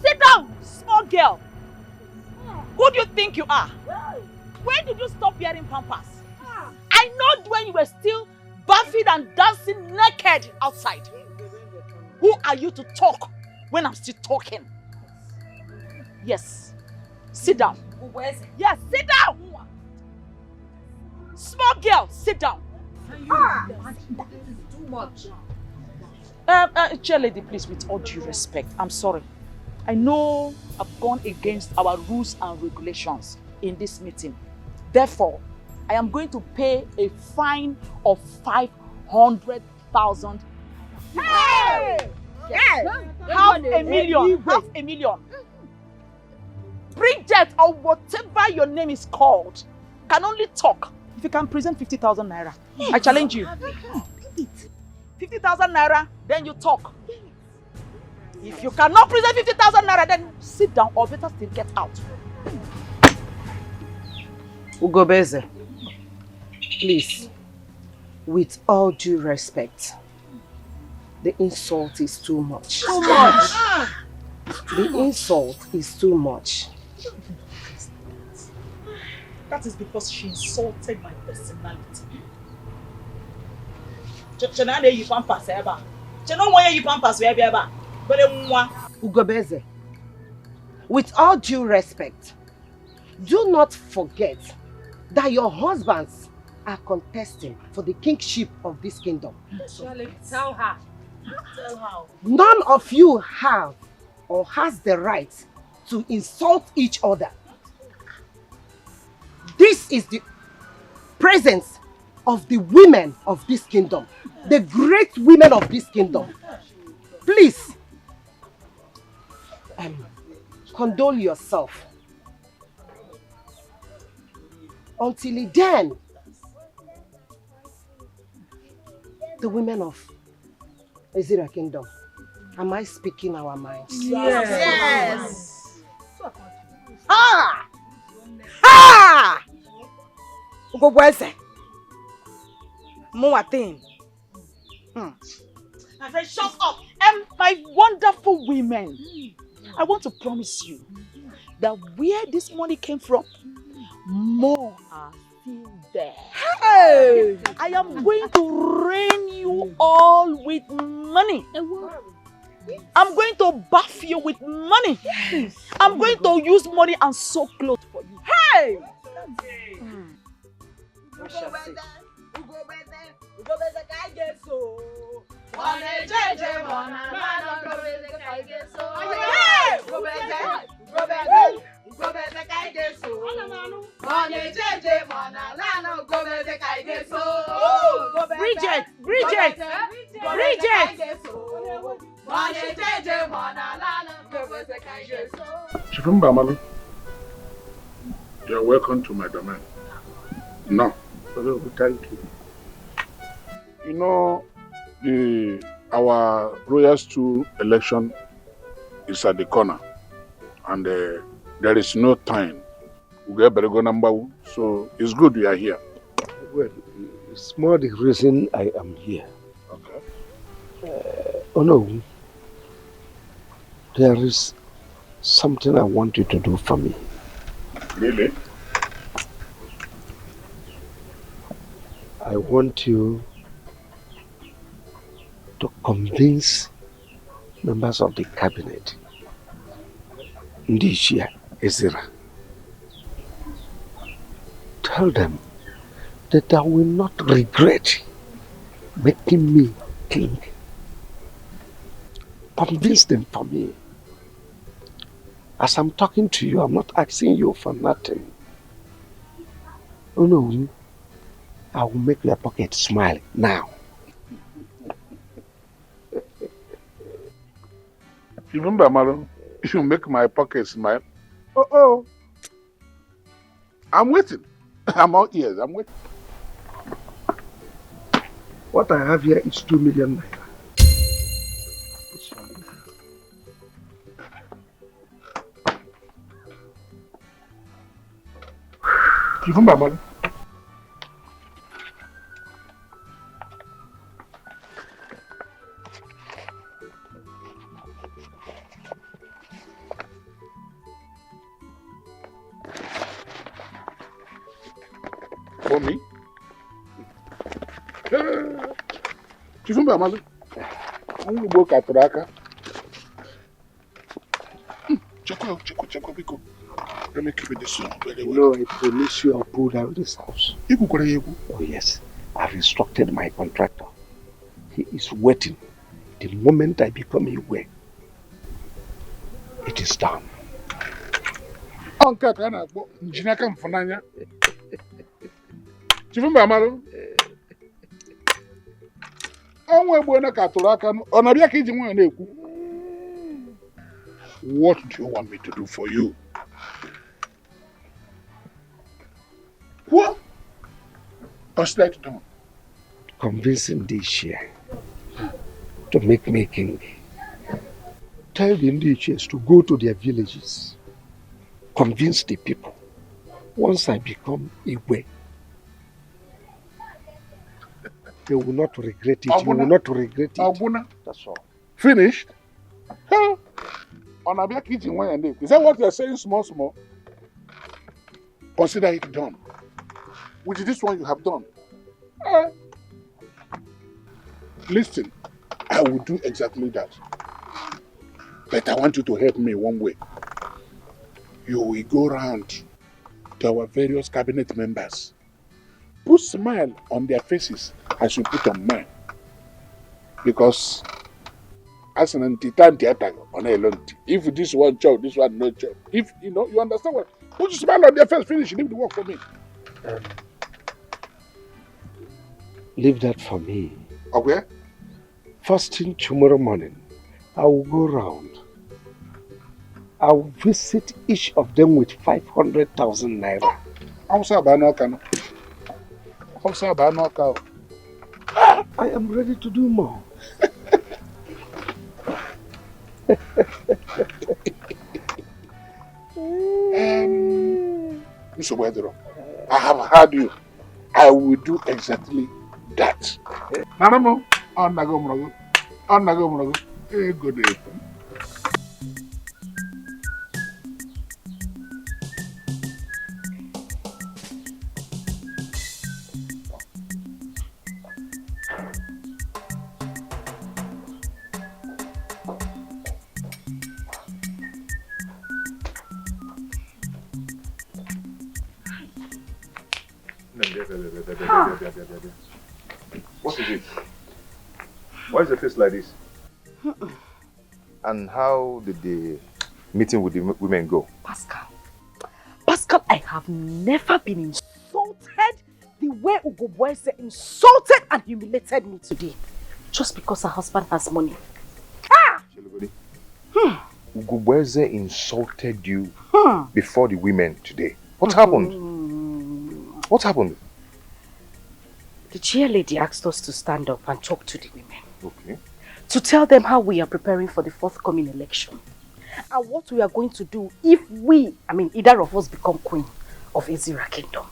Sit down, small girl. Who do you think you are? When did you stop wearing pampers? I know when you were still bathing and dancing naked outside. Who are you to talk when I'm still talking? Yes. Sit down. Yes, sit down. Small girl, sit down. Too much. Chair lady, please, with all due respect, I'm sorry. I know I've gone against our rules and regulations in this meeting. Therefore, I am going to pay a fine of 500,000. Hey! Yes. Half a million. Bridget, or whatever your name is called, can only talk if you can present 50,000 naira. I challenge you. 50,000 naira, then you talk. If you cannot present 50,000 naira, then sit down or better still get out. Ugobeze, please, with all due respect, the insult is too much. Too much. The insult is too much. That is because she insulted my personality. Ugobeze, with all due respect, do not forget that your husbands are contesting for the kingship of this kingdom. Tell her. Tell her. None of you have or has the right to insult each other. This is the presence of the women of this kingdom, the great women of this kingdom. Please, condole yourself. Until then, the women of Ezira Kingdom, am I speaking our minds? Yes. Ha! Ha! Ugobweze. Muatin. I said, shut up! And my wonderful women, I want to promise you that where this money came from, more are still there. Hey! I am going to rain you all with money. I'm going to bath you with money. I'm going to use money and sew clothes for you. Hey! Bridget! Chifumba Mami, you are welcome to my domain. No. Thank you. You know, our Royal Stool election is at the corner, and there is no time. We get better go number one, so it's good we are here. Well, it's more the reason I am here. Okay. Oh no, there is something I want you to do for me. Really? I want you to convince members of the cabinet, Ndishia Ezra, tell them that I will not regret making me king. Convince them for me. As I'm talking to you, I'm not asking you for nothing. Oh no, I will make your pocket smile now. You remember, Marlon? You make my pocket smile. Oh. I'm waiting. I'm all ears. I'm waiting. What I have here is 2 million naira. You remember, Marlon? For me? Chifumba Amalu. I'm going to Katuraka. Check, Biko. Let me keep it this one very well. No, I promise you I'll pull down this house. Oh yes, I've instructed my contractor. He is waiting. The moment I become aware, it is done. Uncle Kana, Jinaka Mfonanya. Chifumba Amalu. What do you want me to do for you? What? What's that done? Convincing this year to make me king. Tell the indigenous to go to their villages. Convince the people. Once I become aware, they will not regret it. You will not regret it. That's all. Finished? Huh? Is that what you're saying, small? Consider it done. With this one you have done. Listen, I will do exactly that. But I want you to help me one way. You will go around to our various cabinet members. Put smile on their faces as you put on mine. Because as an anti-attack on a long if this one job, this one no job. If you understand what? Put a smile on their face, finish, leave the work for me. Leave that for me. Okay. First thing tomorrow morning, I will go round. I will visit each of them with 500,000 naira. I am ready to do more. Mr. Wedero, I have heard you. I will do exactly that. Nanamo, on Nagomrogo. Good day. What is it? Why is your face like this? And how did the meeting with the women go? Pascal, I have never been insulted the way Ugoboeze insulted and humiliated me today. Just because her husband has money. Ugoboeze insulted you before the women today. What happened? What happened? The chair lady asked us to stand up and talk to the women. Okay. To tell them how we are preparing for the forthcoming election. And what we are going to do if either of us become queen of Ezira Kingdom.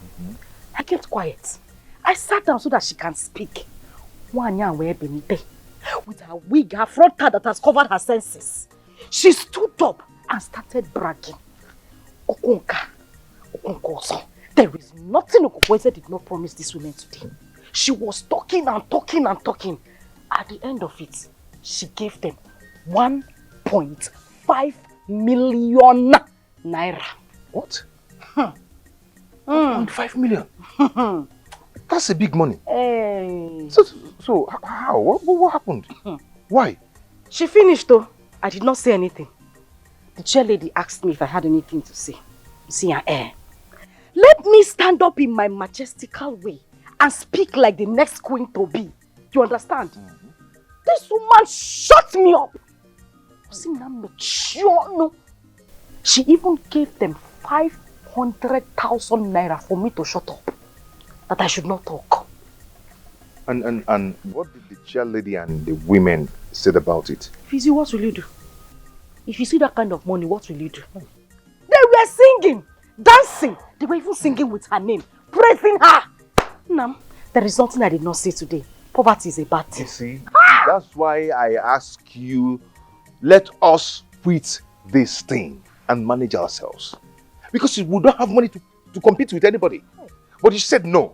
I kept quiet. I sat down so that she can speak. With her wig, her front hair that has covered her senses. She stood up and started bragging. Okonka. There is nothing Ugoboeze did not promise these women today. She was talking and talking and talking. At the end of it, she gave them 1.5 million naira. What? 1.5 million. That's a big money. Hey. So how? What happened? Why? She finished though. I did not say anything. The chair lady asked me if I had anything to say. You see her air. Let me stand up in my majestical way and speak like the next queen to be. You understand? This woman shut me up. She even gave them 500,000 naira for me to shut up. That I should not talk. And what did the chair lady and the women said about it? Fizi, what will you do? If you see that kind of money, what will you do? They were singing, dancing. They were even singing with her name, praising her. Nam, there is something I did not say today. Poverty is a bad thing. You see, that's why I ask you, let us quit this thing and manage ourselves. Because we don't have money to compete with anybody. But you said no,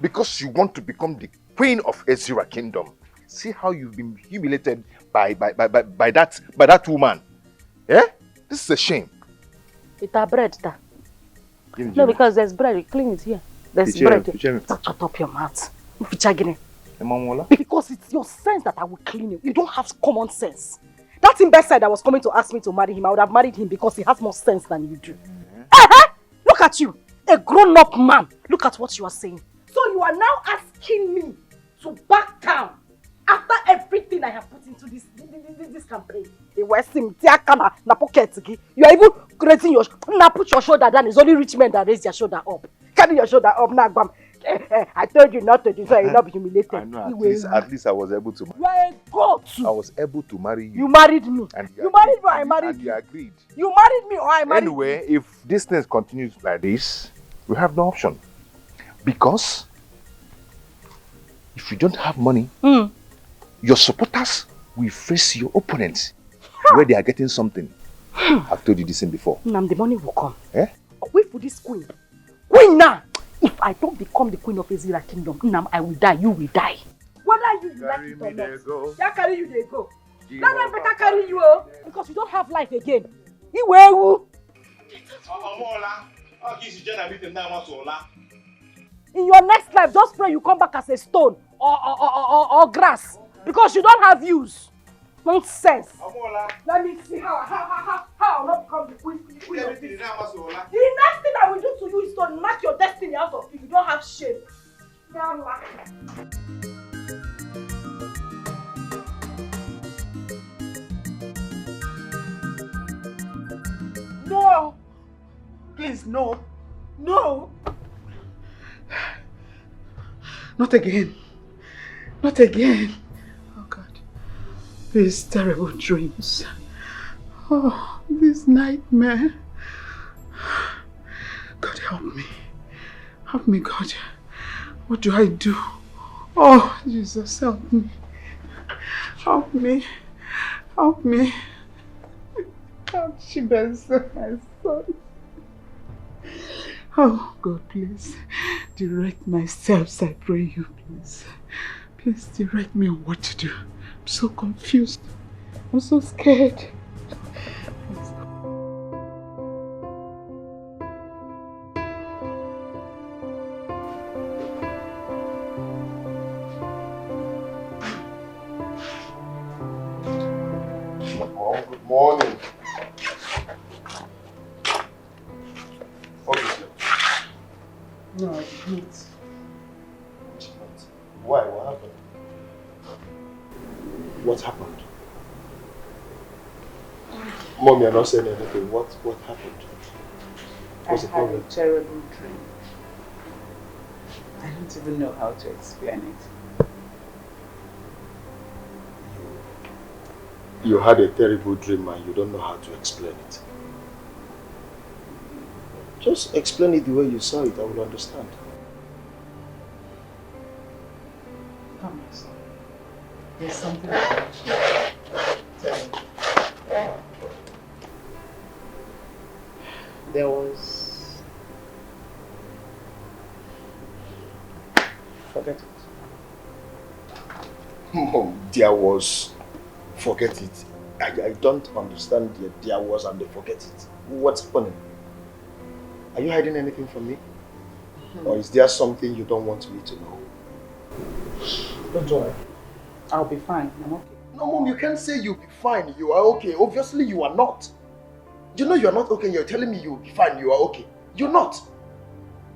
because you want to become the queen of Ezra Kingdom. See how you've been humiliated by that woman. Yeah? This is a shame. It's a bread, da. No, because there's bread. We clean it here. There's bread. Shut up your mouth. Because it's your sense that I will clean you. You don't have common sense. That imbecile that was coming to ask me to marry him, I would have married him because he has more sense than you do. Look at you. A grown-up man. Look at what you are saying. So you are now asking me to back down after everything I have put into this campaign. You are even raising your now put your shoulder down. It's only rich men that raise their shoulder up. Carry your shoulder up now. I told you not to do so. You'll not be humiliated. I know. At least I was able to. You are a goat. I was able to marry you. You married me. You married me or I married you. And you agreed. You married me or I married you. Anyway, if this thing continues like this, we have no option. Because if you don't have money, your supporters will face your opponents where they are getting something. I've told you this thing before. Nam, the money will come. Eh? Wait for this queen. Queen now! If I don't become the queen of Ezra Kingdom, Nam, I will die, you will die. Whether you like it or not. Yeah, carry you, they go. Let them better carry you, because you don't have life again. You will. In your next life, just pray you come back as a stone or grass, because you don't have use. Nonsense. Let me see how I'll not become the queen of this. The next thing I will do to you is to knock your destiny out of you. You don't have shame. No! Please, no. No! Not again. Not again. Oh God. These terrible dreams. Oh, this nightmare. God help me. Help me, God. What do I do? Oh, Jesus, help me. Help me. Help me. Help Chibes, my son. Oh, God, please. Direct my steps, I pray you, please. Please direct me on what to do. I'm so confused. I'm so scared. Good morning. Obviously. No, I didn't. Why? What happened? What happened? Mom, you're not saying anything. What happened? What's the problem? I had a terrible dream. I don't even know how to explain it. You had a terrible dream and you don't know how to explain it. Just explain it the way you saw it, I will understand. Come on, son. There's something about you. Tell me. There was... Forget it. Mom, there was... Forget it. I don't understand the there was and the forget it. What's happening? Are you hiding anything from me? Or is there something you don't want me to know? Don't worry. I'll be fine. I'm okay. No, Mom, you can't say you'll be fine. You are okay. Obviously, you are not. You know you're not okay. You're telling me you'll be fine. You are okay. You're not.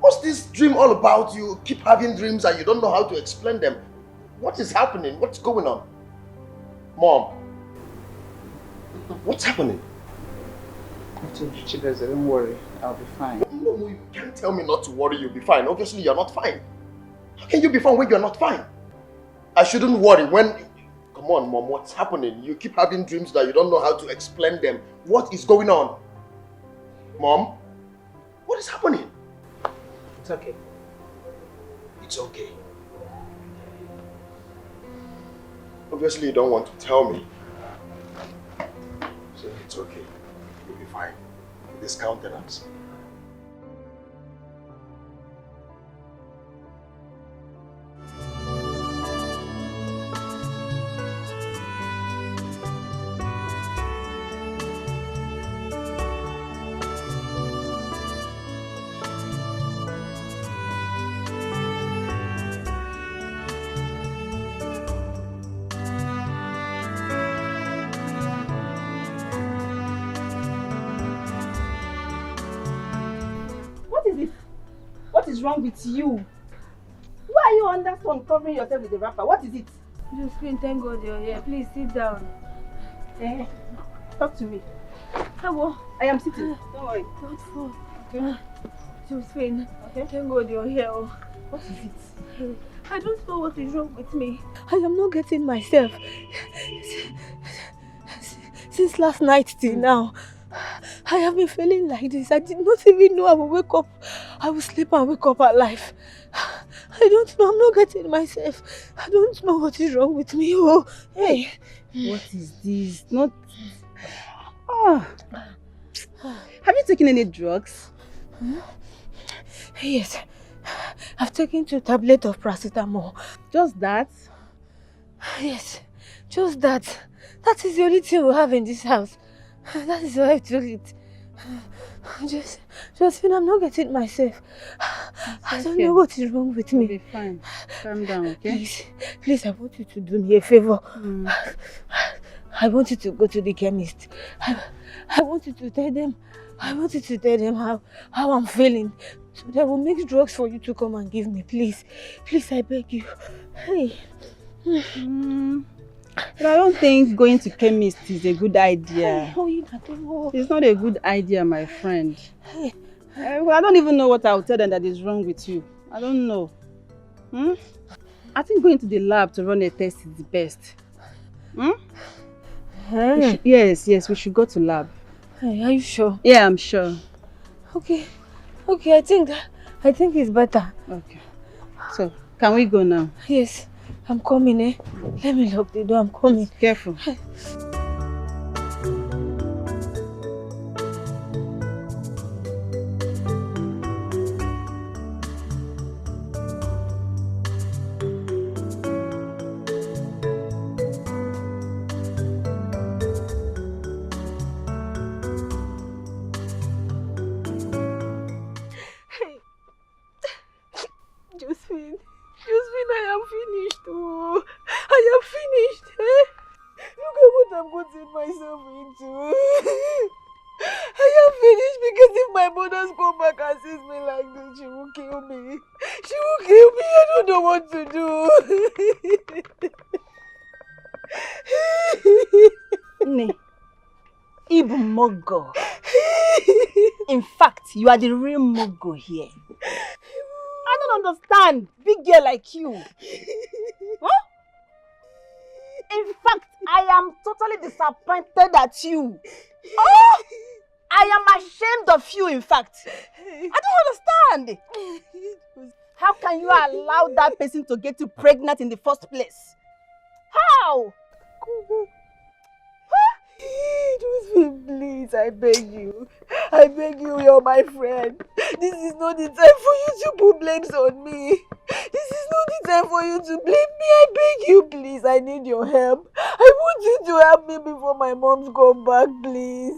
What's this dream all about? You keep having dreams and you don't know how to explain them. What is happening? What's going on? Mom. What's happening? I told you, Chibeze, don't worry. I'll be fine. No, you can't tell me not to worry. You'll be fine. Obviously, you're not fine. How can you be fine when you're not fine? I shouldn't worry when... Come on, Mom, what's happening? You keep having dreams that you don't know how to explain them. What is going on? Mom? What is happening? It's okay. It's okay. Obviously, you don't want to tell me. So it's okay. You'll be fine. This countenance. What is wrong with you? Why are you on that phone covering yourself with a wrapper? What is it? Josephine, thank God you're here. Please sit down. Talk to me. Hello. I am sitting. Don't worry. Don't fall. Okay. Josephine, thank God you're here. What is it? I don't know what is wrong with me. I am not getting myself. Since last night till now, I have been feeling like this. I did not even know I would wake up. I will sleep and wake up alive. I don't know. I'm not getting myself. I don't know what is wrong with me. Oh, hey. What is this? Not... Oh. Have you taken any drugs? Yes. I've taken 2 tablets of paracetamol. Just that? Yes. Just that. That is the only thing we have in this house. That is why I took it. Josephine, I'm not getting myself. I don't know what is wrong with me. You'll be fine. Calm down, okay? Please, I want you to do me a favor. I want you to go to the chemist. I want you to tell them. I want you to tell them how I'm feeling. So they will make drugs for you to come and give me. Please. Please, I beg you. Hey. But I don't think going to chemist is a good idea. Hey, it's not a good idea, my friend. Hey. I don't even know what I'll tell them that is wrong with you. I don't know. I think going to the lab to run a test is the best. Hey. Yes, we should go to lab. Hey, are you sure? Yeah, I'm sure. Okay, I think it's better. Okay. So, can we go now? Yes, I'm coming, eh? Let me lock the door, I'm coming. Careful. I am finished. Oh, I am finished. Eh? Look at what I'm putting myself into. I am finished because if my mothers come back and sees me like this, she will kill me. She will kill me. I don't know what to do. Ne, Ibu Mogo. In fact, you are the real Mogo here. I don't understand. Big girl like you. Huh? In fact, I am totally disappointed at you. Oh! I am ashamed of you, in fact. I don't understand. How can you allow that person to get you pregnant in the first place? How? Please, I beg you. I beg you, you're my friend. This is not the time for you to put blames on me. This is not the time for you to blame me. I beg you, please. I need your help. I want you to help me before my mom's come back, please.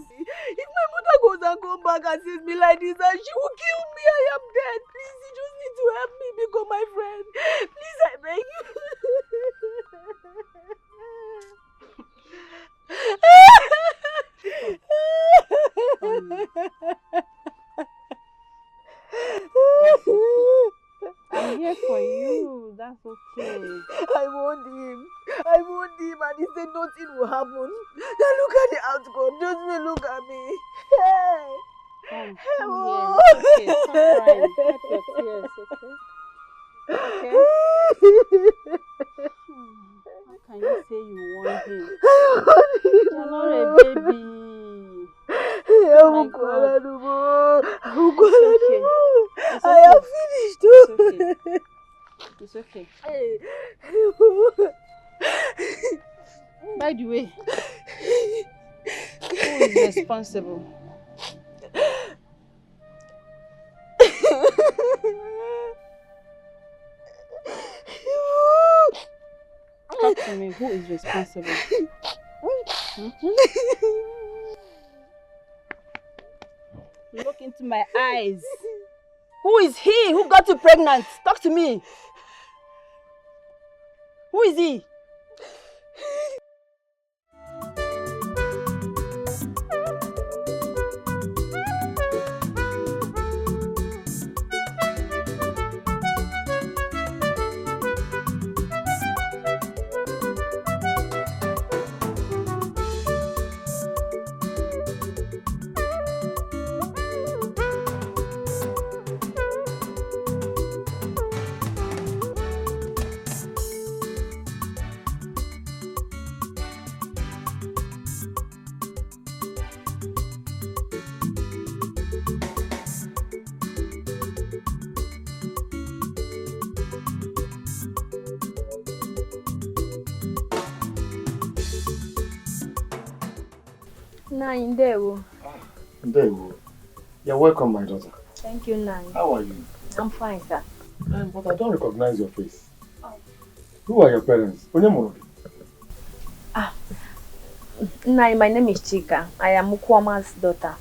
If my mother goes and come back and sees me like this and she will kill me. I am dead. Please, you just need to help me become my friend. Please, I beg you. I'm here for you. That's okay. I want him. I want him and he said nothing will happen. Now look at the outcome. Just look at me. Hey. Come here. Okay, stop crying. Wipe your tears, okay? How can you say you want him? You're not a baby. Oh my God. I am finished. It's okay. By the way, who is responsible? Talk to me. Who is responsible? Look into my eyes. Who is he? Who got you pregnant? Talk to me. Who is he? Nine, there. There you go. You're welcome, my daughter. Thank you, Nine. How are you? I'm fine, sir. But I don't recognize your face. Oh. Who are your parents? Nine, my name is Chika. I am Mukwama's daughter.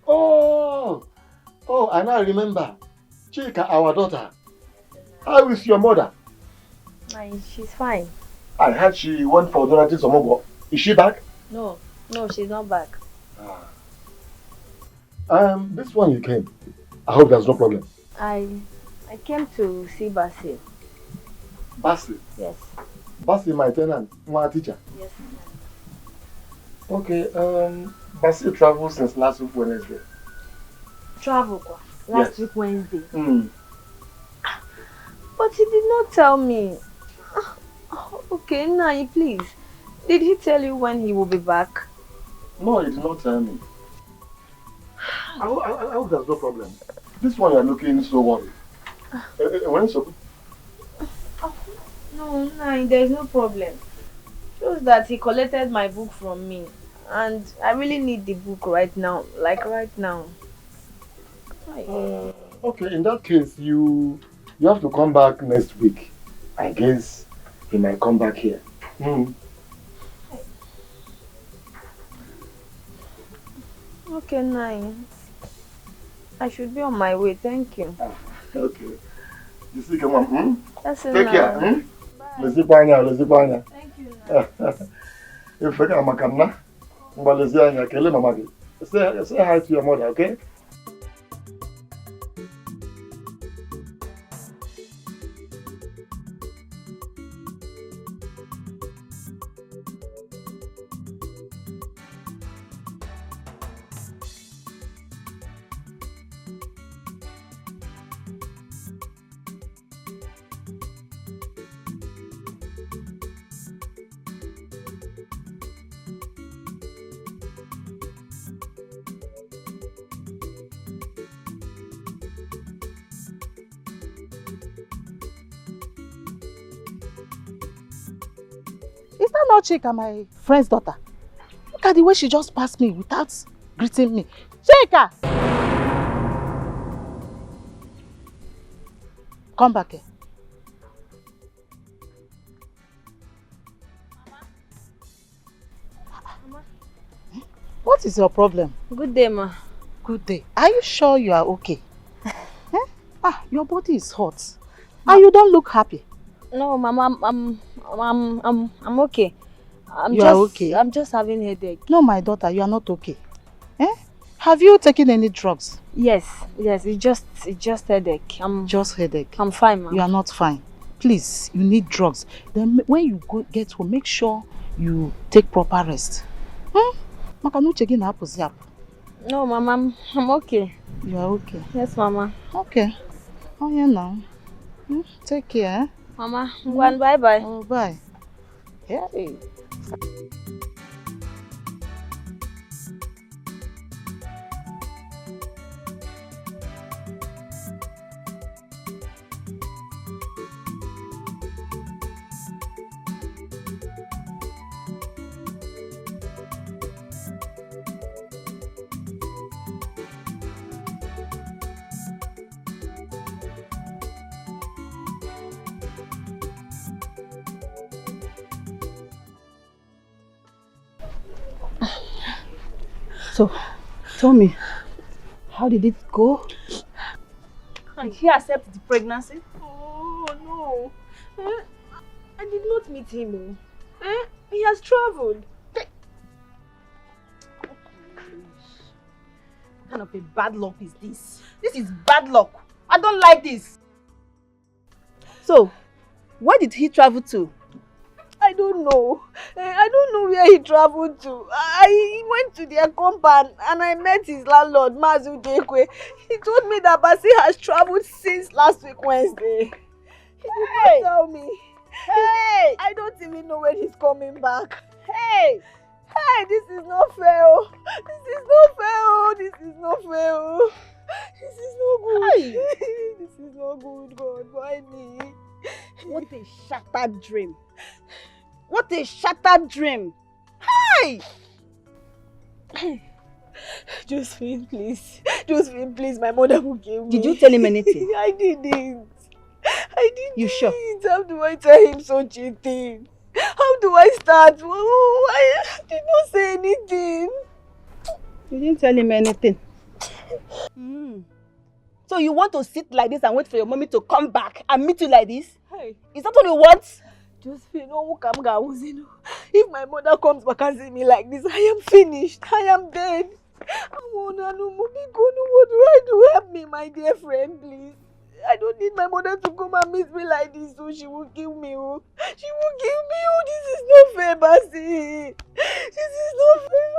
Oh, I now remember. Chika, our daughter. How is your mother? Nine, she's fine. I heard she went for donating some more. Is she back? No, she's not back. This one you came. I hope there's no problem. I came to see Basil. Basil? Yes. Basil, my tenant, my teacher. Yes. Okay, Basil traveled since last week Wednesday. Travel? Last week Wednesday? Mm. But he did not tell me. Okay, Nai, please. Did he tell you when he will be back? No, he did not tell me. I hope there's no problem. This one you're looking so worried. When so? No, Nai, there's no problem. Just that he collected my book from me. And I really need the book right now. Like right now. Okay, in that case, you have to come back next week. I guess he might come back here. Mm. Okay, Nine. I should be on my way, thank you. Okay. You see, come on. That's Take enough. care. Bye. Let's go. Thank you. If you can, say hi to your mother, okay? Is that not Chika, my friend's daughter? Look at the way she just passed me without greeting me. Chika! Come back here. Mama. What is your problem? Good day, ma. Good day. Are you sure you are okay? Your body is hot. And you don't look happy. No, Mama, I'm okay. You are okay? I'm just having headache. No, my daughter, you are not okay. Have you taken any drugs? Yes, it's just headache. Just headache. I'm fine, Mama. You are not fine. Please, you need drugs. Then when you get home, make sure you take proper rest. No, Mama, I'm okay. You are okay? Yes, Mama. Okay. Oh, yeah, now. Take care. Mama, bye-bye. Oh, bye. Hey. So, tell me, how did it go? And he accepted the pregnancy? Oh, no. I did not meet him. He has traveled. What kind of a bad luck is this? This is bad luck. I don't like this. So, where did he travel to? I don't know. I don't know where he traveled to. I went to their compound and I met his landlord, Mazu Dekwe. He told me that Basi has traveled since last week Wednesday. He did not tell me. Hey! I don't even know when he's coming back. Hey! Hey, this is not fair. This is not fair. This is not fair. This is not good. This is not good, God. Why me? What a shattered dream. What a shattered dream. Hey! Josephine, please. Josephine, please. My mother will kill me. Did you tell him anything? I didn't. I didn't. You sure? How do I tell him so cheating? How do I start? I did not say anything. You didn't tell him anything. So you want to sit like this and wait for your mommy to come back and meet you like this? Hey. Is that what you want? Josephine, if my mother comes back and see me like this, I am finished. I am dead. What do I do? Help me, my dear friend, please. I don't need my mother to come and meet me like this, so she will kill me. She will kill me. This is not fair, Basi. This is not fair.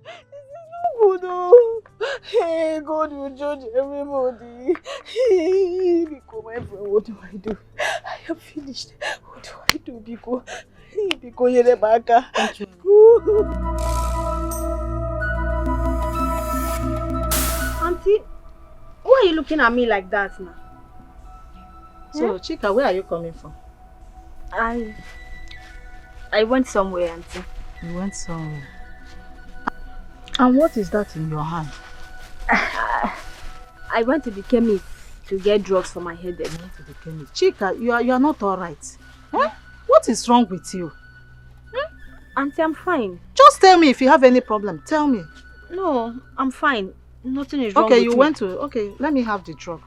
This is not good. Hey, God will judge everybody. Biko, my friend, what do I do? I am finished. What do I do, Biko? Biko, Yerebaka. Auntie, why are you looking at me like that now? So, Chika, where are you coming from? I went somewhere, Auntie. You went somewhere. And what is that in your hand? I went to the chemist to get drugs for my headache. You went to the chemist. Chika, you are not alright. What is wrong with you? Auntie, I'm fine. Just tell me if you have any problem. Tell me. No, I'm fine. Nothing is wrong with Okay, me. you went to... Okay, let me have the drug.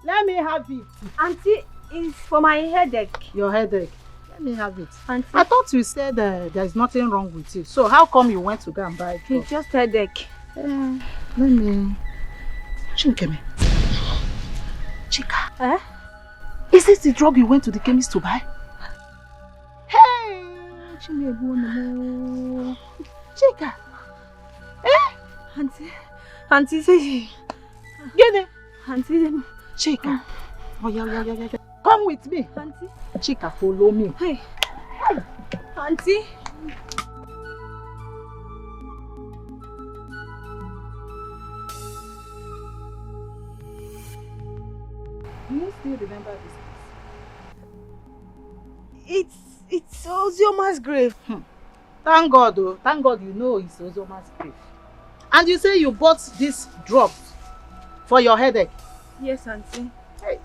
Let me have it. Auntie, it's for my headache. Your headache. Let me have it. Auntie. I thought you said there is nothing wrong with you. So how come you went to go and buy it? It's just headache. Let me... Chinkeme. Chika. Is this the drug you went to the chemist to buy? Hey! Chika. Auntie, say... Get it. Auntie, Chika. Oh, yeah. Come with me. Auntie. Chika, follow me. Hey. Auntie. Do you still remember this place? It's Ozioma's grave. Thank God, though. Thank God you know it's Ozioma's grave. And you say you bought this drugs for your headache? Yes, Auntie. Hey.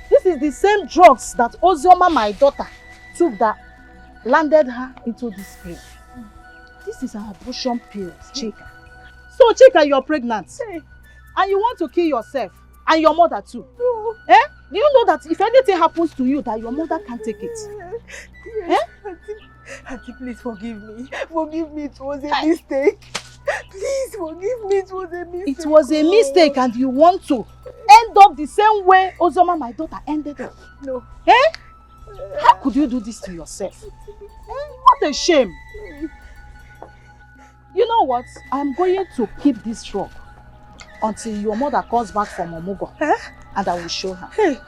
This is the same drugs that Ozioma, my daughter, took that landed her into this grave. This is an abortion pill, Chika. So, Chika, you're pregnant. And you want to kill yourself. And your mother too. No. Eh? Do you know that if anything happens to you, that your mother can't take it? Yes. Auntie, please forgive me. Forgive me, it was a mistake. Please forgive me, it was a mistake. It was a mistake and you want to end up the same way Ozoma, my daughter, ended up. No. Eh? How could you do this to yourself? What a shame. You know what? I'm going to keep this drug until your mother comes back from Omugo. And I will show her. Hey,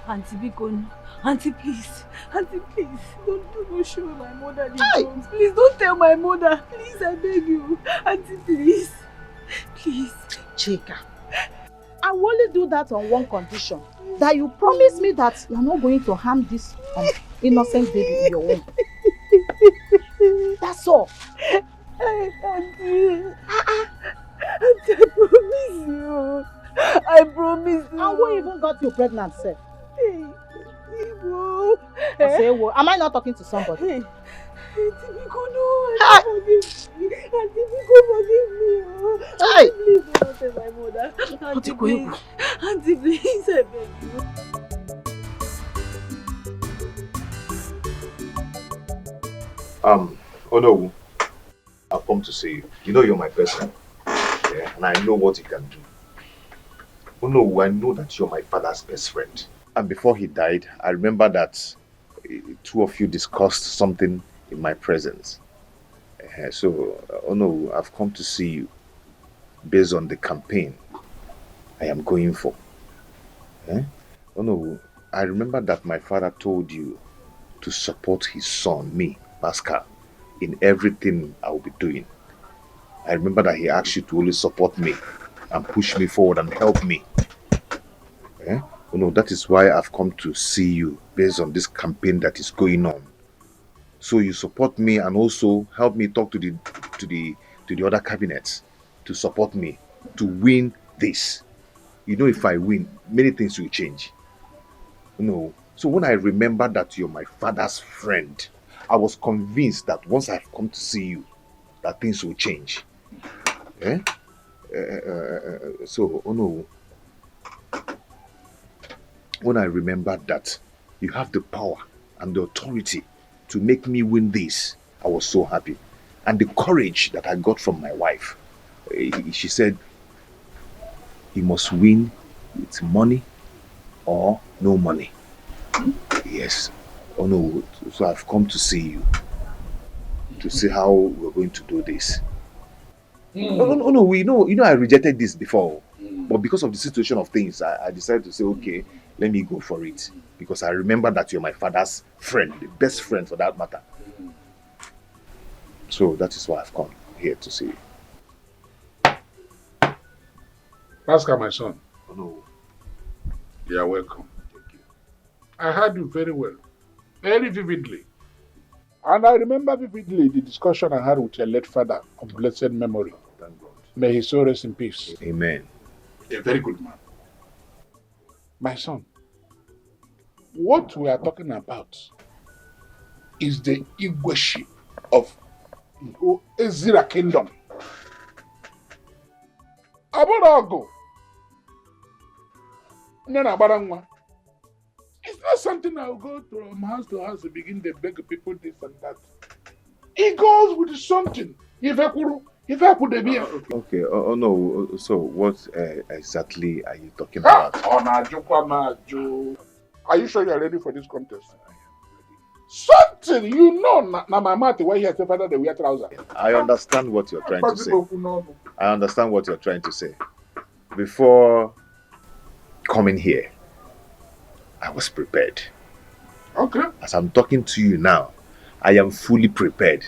Auntie Bikon. Auntie, please. Auntie, please. Don't show my mother the drugs. Please, don't tell my mother. Please, I beg you. Auntie, please. Please. Chika, I will only do that on one condition. That you promise me that you're not going to harm this innocent baby in your womb. That's all. Auntie. Auntie, I promise you. I promise you. And who even got you pregnant, sir? Iwo. Am I not talking to somebody? Auntie Biko, no. Auntie, forgive me. Auntie, please don't tell my mother. Auntie, please. Auntie, please, I beg you. Oh no, I've come to see you. You know you're my best friend. Yeah, and I know what you can do. Oh no, I know that you're my father's best friend. And before he died, I remember that two of you discussed something in my presence. Oh no, I've come to see you based on the campaign I am going for. Oh no, I remember that my father told you to support his son, me, Pascal, in everything I will be doing. I remember that he asked you to only support me and push me forward and help me. Oh no, that is why I've come to see you based on this campaign that is going on. So you support me and also help me talk to the other cabinets to support me to win this. You know, if I win, many things will change. No. So when I remember that you're my father's friend, I was convinced that once I've come to see you, that things will change. So, oh no. When I remembered that you have the power and the authority to make me win this, I was so happy. And the courage that I got from my wife, she said, you must win with money or no money. Yes. Oh no. So I've come to see you to see how we're going to do this. No, you know I rejected this before. But because of the situation of things, I decided to say, okay, let me go for it. Because I remember that you're my father's friend, the best friend for that matter. So that is why I've come here to see you. Pascal, my son. Oh no. You are welcome. Thank you. I heard you very well, very vividly. And I remember vividly the discussion I had with your late father of blessed memory. Thank God. May his soul rest in peace. Amen. A very good man. My son, what we are talking about is the egoship of Ezra Kingdom. Aborago. It's not something I'll go from house to house and begin to beg people this and that. It goes with something. If I put the beer. Okay, oh no, so what exactly are you talking about? Are you sure you are ready for this contest? Something you know, na my mouth why he has the father they wear trousers. I understand what you're trying to say. I understand what you're trying to say. Before coming here, I was prepared. Okay. As I'm talking to you now, I am fully prepared.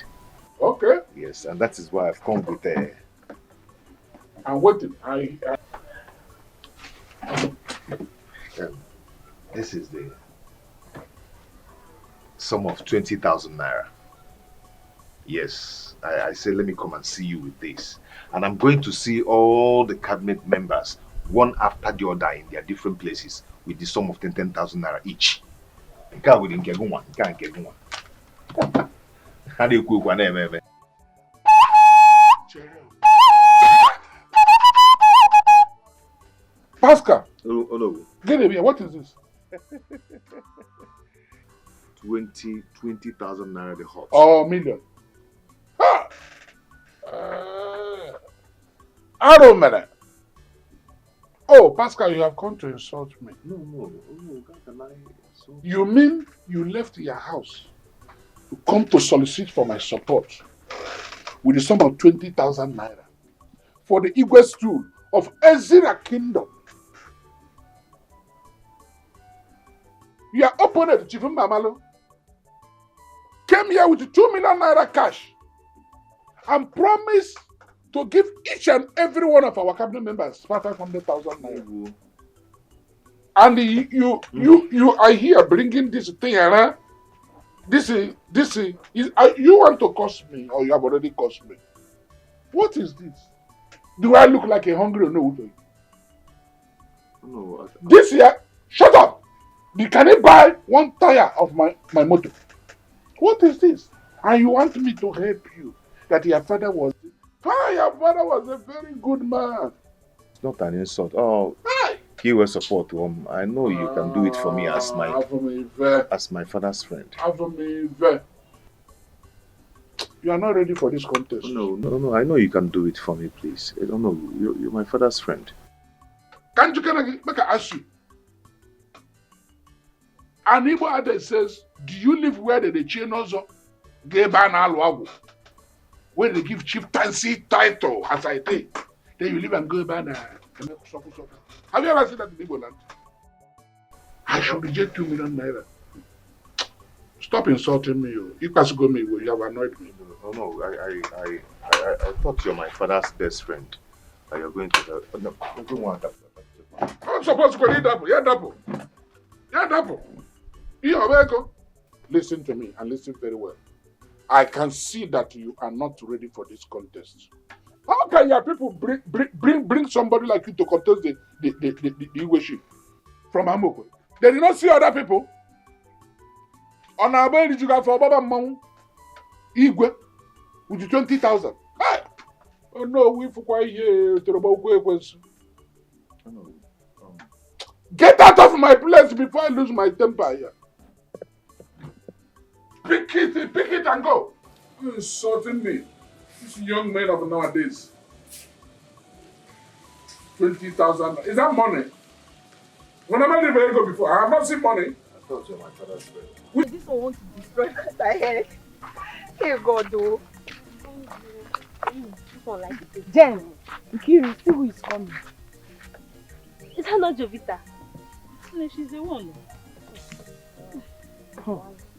Okay. Yes, and that is why I've come with I'm waiting. This is the sum of 20,000 naira. Yes, I said let me come and see you with this. And I'm going to see all the cabinet members, one after the other in their different places, with the sum of 10,000 naira each. How do you go? Pascal. Oh no. Get him here. What is this? 20,000 naira the hot. Oh, million. Ah! I don't matter. Oh, Pascal, you have come to insult me. No, can I You mean you left your house to come to solicit for my support with the sum of 20,000 naira for the Igwe stool of Ezra Kingdom? Your opponent, Chief Mbamalo, came here with 2 million naira cash and promised to give each and every one of our cabinet members 500,000 naira. And you are here bringing this thing around. This is you want to cost me, or you have already cost me? What is this? Do I look like a hungry or no? No. This year, shut up. Can you buy one tire of my motor? What is this? And you want me to help you? That your father was. Your father was a very good man. It's not an insult. Oh, he will support him. I know you can do it for me as my father's friend. You are not ready for this contest. No. I know you can do it for me, please. I don't know. You're my father's friend. Can I ask you? An Igbo adage says, do you live where they chain also? Where they give chieftaincy title, as I think. Then you live and go back and have you ever seen that in Igbo land? I should reject 2 million naira. Stop insulting me. You pass go me. You have annoyed me. No. I thought you're my father's best friend. That you're going to help. No, I don't want that. I'm supposed to go double. Yeah, double. Listen to me and listen very well. I can see that you are not ready for this contest. How can your people bring somebody like you to contest the Igwe from Amoko? They did not see other people. On our way, you got for Baba Mount Igwe with 20,000. Hey! Oh no, we for quite here to the Get out of my place before I lose my temper here. Pick it and go. You're insulting me. This young men of nowadays. 20,000. Is that money? When I made the go before, I have not seen money. I thought you were my father's friend. This one wants to destroy my head. Hey God, though. This one like it. Jen, Nkiri, see who is coming. Is that not Jovita? No, she's the one.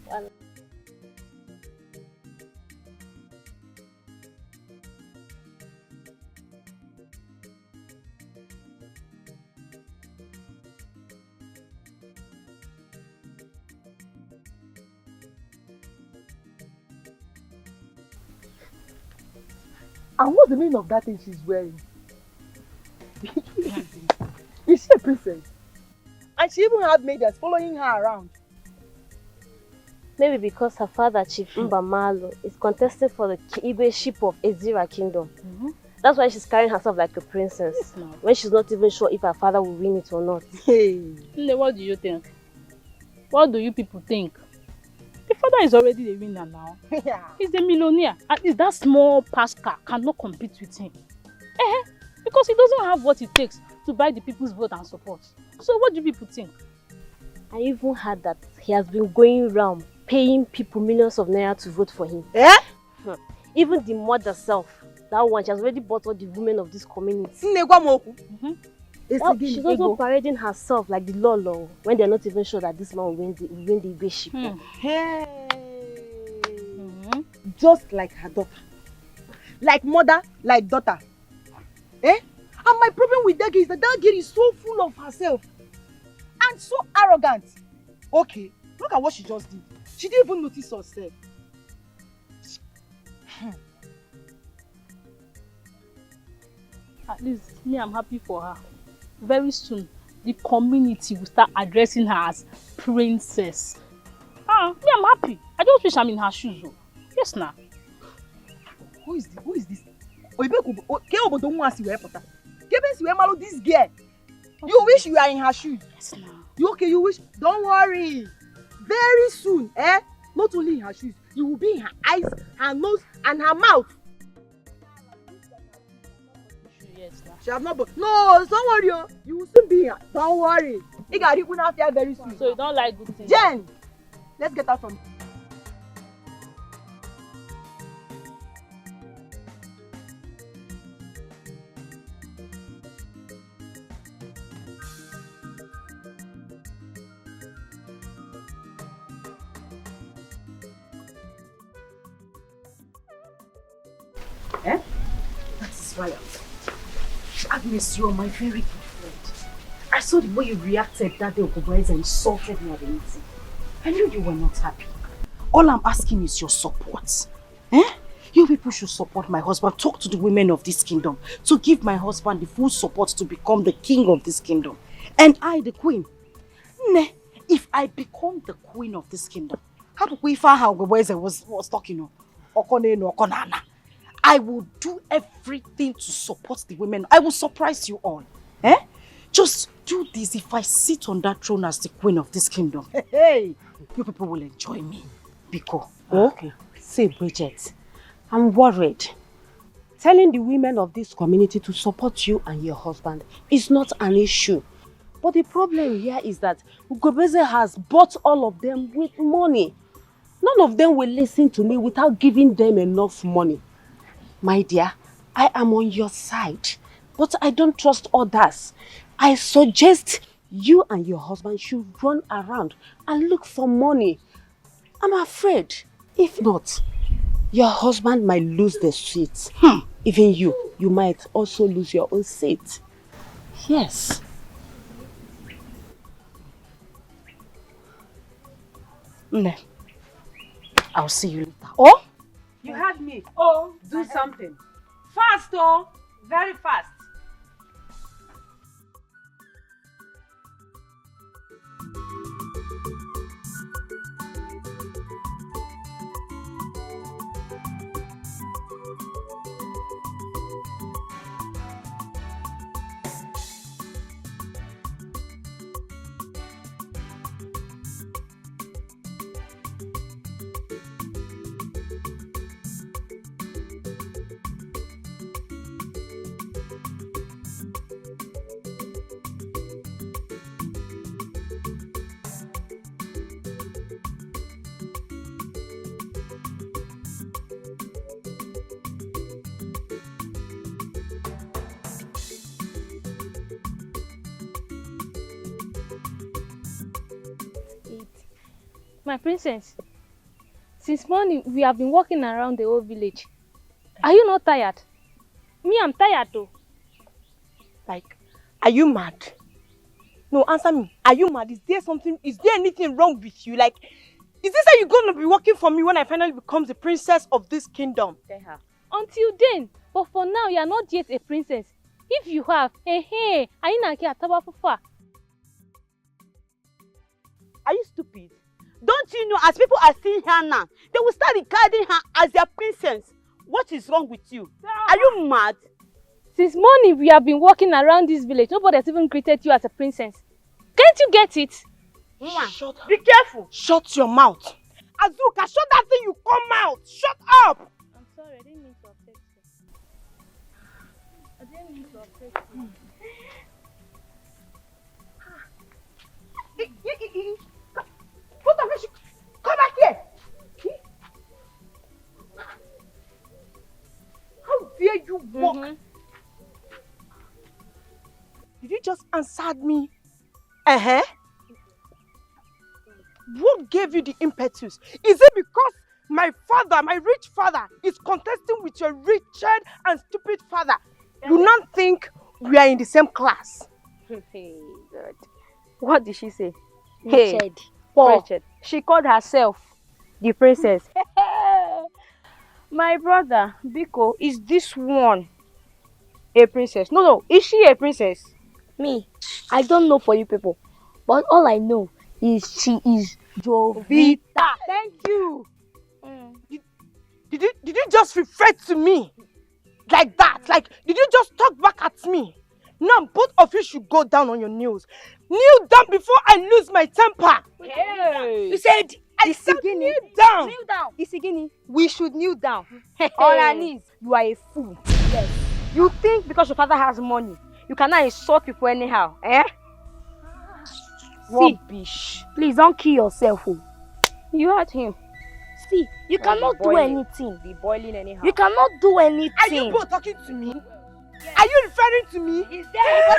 And what's the meaning of that thing she's wearing? Is she a princess? And she even had maidens following her around. Maybe because her father, Chief Mbamalo, is contesting for the Igwe ship of Ezra Kingdom. That's why she's carrying herself like a princess. When she's not even sure if her father will win it or not. Hey, what do you think? What do you people think? The father is already the winner now. He's the millionaire. At least that small Pascal cannot compete with him. Because he doesn't have what it takes to buy the people's vote and support. So what do people think? I even heard that he has been going around paying people millions of naira to vote for him. Even the mother herself, that one, she has already bought all the women of this community. Well, she's also parading herself like the Lolo when they're not even sure that this man will win the Igwe ship. Just like her daughter. Like mother, like daughter. And my problem with that girl is that girl is so full of herself. And so arrogant. Okay, look at what she just did. She didn't even notice herself. At least me, I'm happy for her. Very soon, the community will start addressing her as princess. Me, I'm happy. I just wish I'm in her shoes. Yes, now. Who is this? This girl. You wish you are in her shoes. Yes, you okay? You wish? Don't worry. Very soon, not only in her shoes, you will be in her eyes, her nose, and her mouth. She have not. No, don't worry. You will soon be here. Don't worry. You got it after very soon. So you don't like good things? Jen, let's get out from. That's right. Agnes, you're my very good friend. I saw the way you reacted that day Ogoboeze insulted me at the meeting. I knew you were not happy. All I'm asking is your support. You people should support my husband. Talk to the women of this kingdom to give my husband the full support to become the king of this kingdom. And I, the queen. If I become the queen of this kingdom, how do we find how Ogoboeze was talking? I will do everything to support the women. I will surprise you all. Just do this. If I sit on that throne as the queen of this kingdom, hey, you people will enjoy me. Biko. Okay. See, Bridget, I'm worried. Telling the women of this community to support you and your husband is not an issue. But the problem here is that Ogoboeze has bought all of them with money. None of them will listen to me without giving them enough money. My dear, I am on your side, but I don't trust others. I suggest you and your husband should run around and look for money. I'm afraid, if not, your husband might lose the seat. Even you might also lose your own seat. Yes. I'll see you later. Oh? You heard me. Oh, do something. Fast, oh. Very fast. My princess, since morning we have been walking around the whole village. Are you not tired? Me, I'm tired too. Like, are you mad? No, answer me. Are you mad? Is there anything wrong with you? Like, is this how you're going to be working for me when I finally become the princess of this kingdom? Until then, but for now you are not yet a princess. If you have, are you stupid? Don't you know, as people are seeing her now, they will start regarding her as their princess. What is wrong with you? Are you mad? Since morning we have been walking around this village. Nobody has even greeted you as a princess. Can't you get it? Shut up. Be careful. Shut your mouth. Azuka, shut that thing, you come out. Shut up. I'm sorry, I didn't mean to upset you. I didn't mean to upset you. Both of you, come back here. How dare you walk? Did you just answer me? What gave you the impetus? Is it because my father, my rich father, is contesting with your wretched and stupid father? You not think we are in the same class? Hey, God. What did she say? Wretched. Wretched. She called herself the princess. My brother, Biko, is this one a princess? No, is she a princess? Me, I don't know for you people, but all I know is she is Jovita. Thank you. Did you just refer to me? Like that? Like, did you just talk back at me? Now, both of you should go down on your knees. Kneel down before I lose my temper. Hey. You said, I said kneel down. Kneel down. Isigini, we should kneel down. On our knees. You are a fool. Yes. You think because your father has money, you cannot insult people anyhow, eh? See, rubbish. Please don't kill yourself. Oh. You heard him. See, you cannot do anything. Be boiling anyhow. You cannot do anything. Are you both talking to me? Are you referring to me? Is there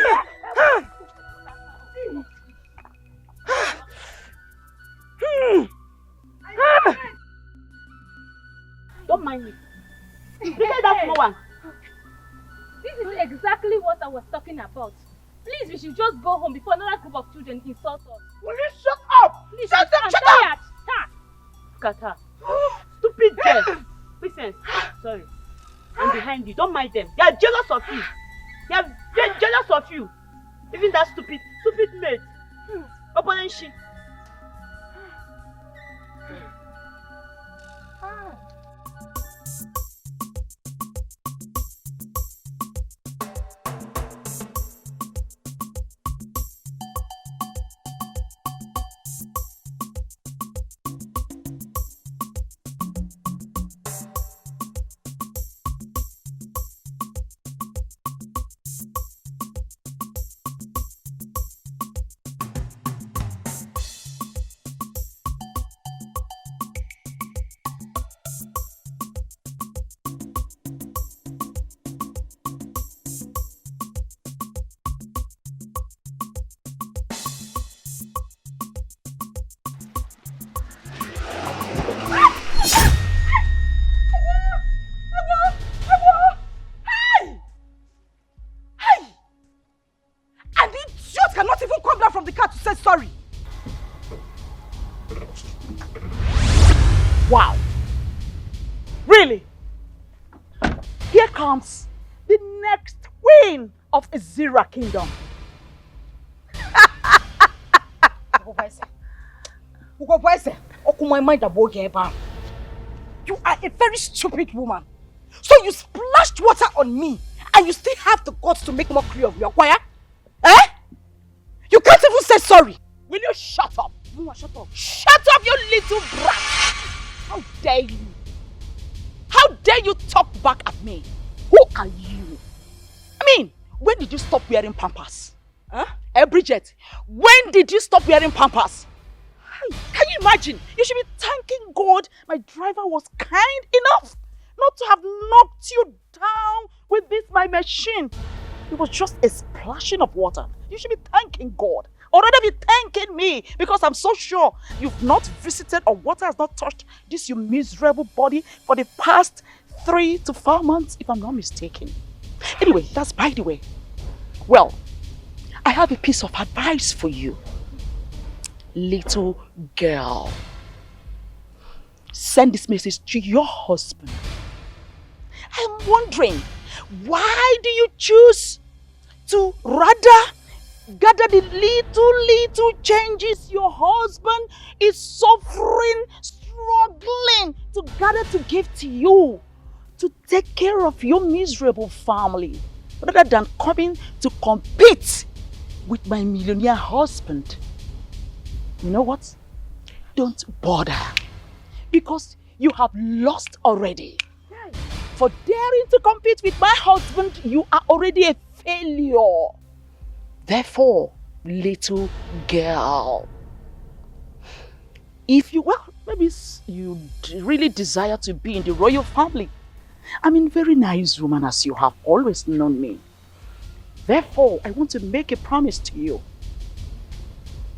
Don't mind me. Look at that small one. This is exactly what I was talking about. Please, we should just go home before another group of children insult us. Will you shut up? Please, Shut I'm up! Shut tired. up! Look at her. Stupid girl. Listen, sorry. I'm behind you. Don't mind them. They are jealous of you. They're jealous of you. Even that stupid maid. Open she. Sorry. Wow. Really? Here comes the next queen of Azira Kingdom. You are a very stupid woman. So you splashed water on me and you still have the guts to make mockery of your choir? Eh? You can't even say sorry. Will you shut up? Shut up. Shut up, you little brat. How dare you? How dare you talk back at me? Who are you? I mean, when did you stop wearing pampers? Huh? Bridget, when did you stop wearing pampers? Can you imagine? You should be thanking God my driver was kind enough not to have knocked you down with this my machine. It was just a splashing of water. You should be thanking God. Or rather be thanking me because I'm so sure you've not visited or water has not touched this your miserable body for the past 3 to 4 months, if I'm not mistaken. Anyway, that's by the way. Well, I have a piece of advice for you. Little girl. Send this message to your husband. I'm wondering, why do you choose to rather gather the little changes your husband is suffering, struggling to gather to give to you, to take care of your miserable family, rather than coming to compete with my millionaire husband? You know what? Don't bother, because you have lost already. For daring to compete with my husband, you are already a failure. Therefore, little girl, if you, well, maybe you really desire to be in the royal family, I'm a very nice woman as you have always known me. Therefore, I want to make a promise to you.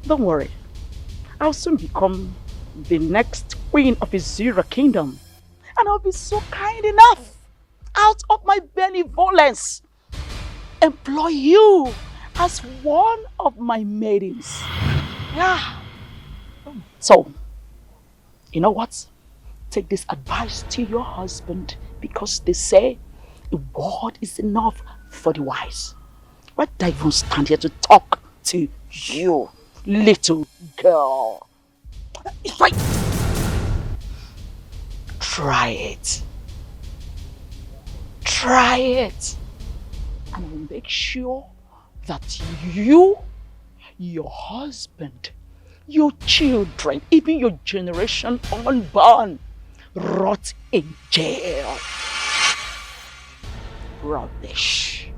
Don't worry, I'll soon become the next queen of Azira Kingdom. And I'll be so kind enough, out of my benevolence, employ you as one of my maidens. Yeah. So, you know what? Take this advice to your husband, because they say a word is enough for the wise. Why do I even stand here to talk to you, little girl? It's like, try it. try it. And I will make sure that you, your husband, your children, even your generation unborn, rot in jail. Rubbish.